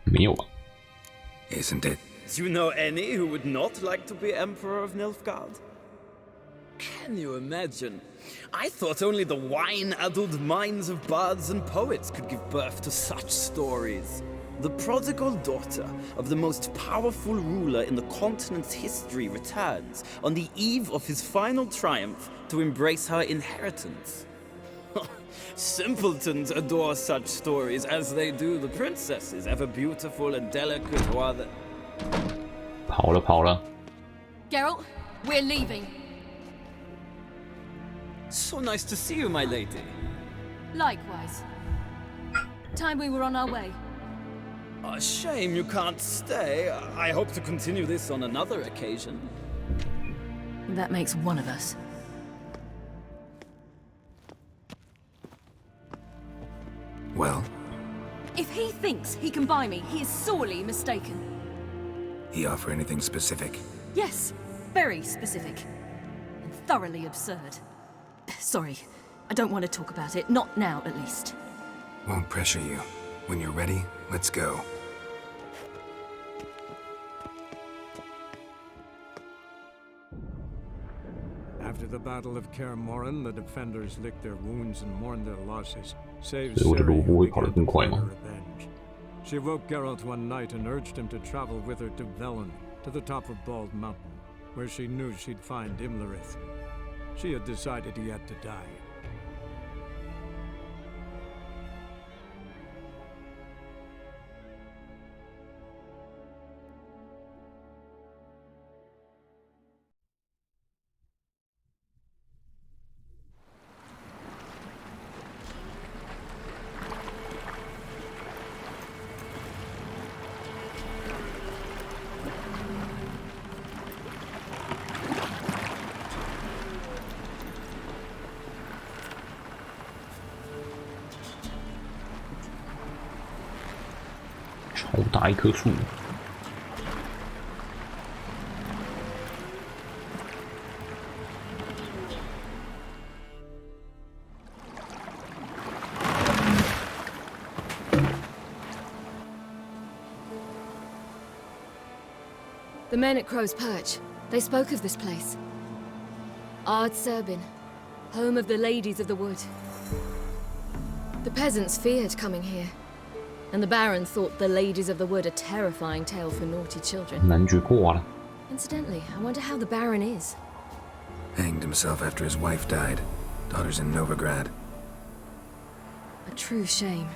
没有啊。 Isn't it? Do you know any who would not like to be Emperor of Nilfgaard? Can you imagine? I thought only the wine-addled minds of bards and poets could give birth to such stories. The prodigal daughter of the most powerful ruler in the continent's history returns on the eve of his final triumph to embrace her inheritance. Simpletons adore such stories as they do the princesses, ever beautiful and delicate while the... 跑了跑了。 Geralt, we're leaving. So nice to see you, my lady. Likewise. Time we were on our way. A shame you can't stay. I hope to continue this on another occasion. That makes one of us. Well? If he thinks he can buy me, he is sorely mistaken. He offer anything specific? Yes, very specific. And thoroughly absurd. Sorry, I don't want to talk about it. Not now, at least. Won't pressure you. When you're ready, let's go. After the Battle of Kaer Morhen, the defenders licked their wounds and mourned their losses, save 所以我的 Ciri, 萝卜 who 会跑得 began 更 to 快 plan 吗 her revenge. She woke Geralt one night and urged him to travel with her to Velen, to the top of Bald Mountain, where she knew she'd find Imlerith. She had decided he had to die.超大一棵树。The men at Crow's Perch, they spoke of this place. Ard Serbin, home of the Ladies of the Wood. The peasants feared coming here, and the Baron thought the Ladies of the Wood a terrifying tale for naughty children. 男爵挂了。 Incidentally, I wonder how the Baron is. Hanged himself after his wife died. Daughter's in Novigrad. A true shame.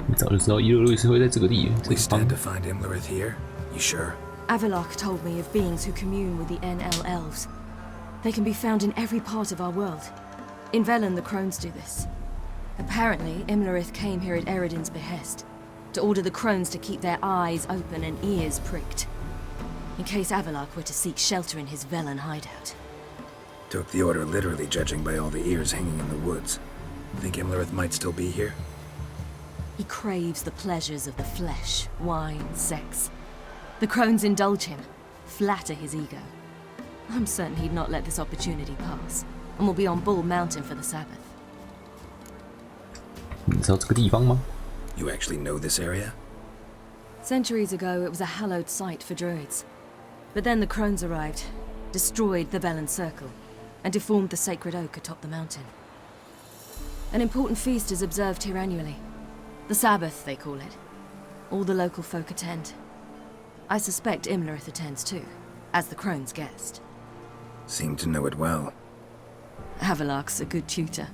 你早就知道伊勒瑞斯会在这个地。 We stand to find Imlerith here? You sure? Avalok told me of beings who commune with the NL elves. They can be found in every part of our world. In Velen, the crones do this. Apparently, Imlerith came here at Eredin's behest, to order the crones to keep their eyes open and ears pricked, in case Avalok were to seek shelter in his Velen hideout. Took the order literally, judging by all the ears hanging in the woods. Think Imlerith might still be here? He craves the pleasures of the flesh, wine, sex. The crones indulge him, flatter his ego. I'm certain he'd not let this opportunity pass, and will be on Bull Mountain for the Sabbath. 你知道这个地方吗？ You actually know this area? Centuries ago, it was a hallowed site for druids. But then the crones arrived, destroyed the Velen Circle, and deformed the sacred oak atop the mountain. An important feast is observed here annually. The Sabbath, they call it. All the local folk attend. I suspect Imlerith attends too, as the crone's guest. Seem to know it well. Avalok's a good tutor.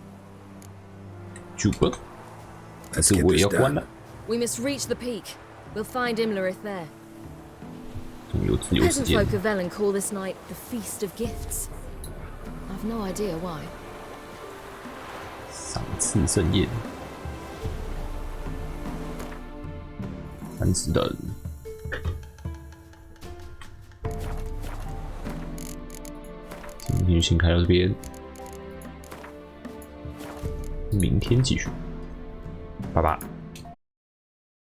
Tutor? Let's get this done. We must reach the peak. We'll find Imlerith there. 有自由时 Peasant 间。 folk of Velen call this night the Feast of Gifts. I've no idea why. 赏赐盛宴。蛮值得的。今天就先开到这边，明天继续，拜拜。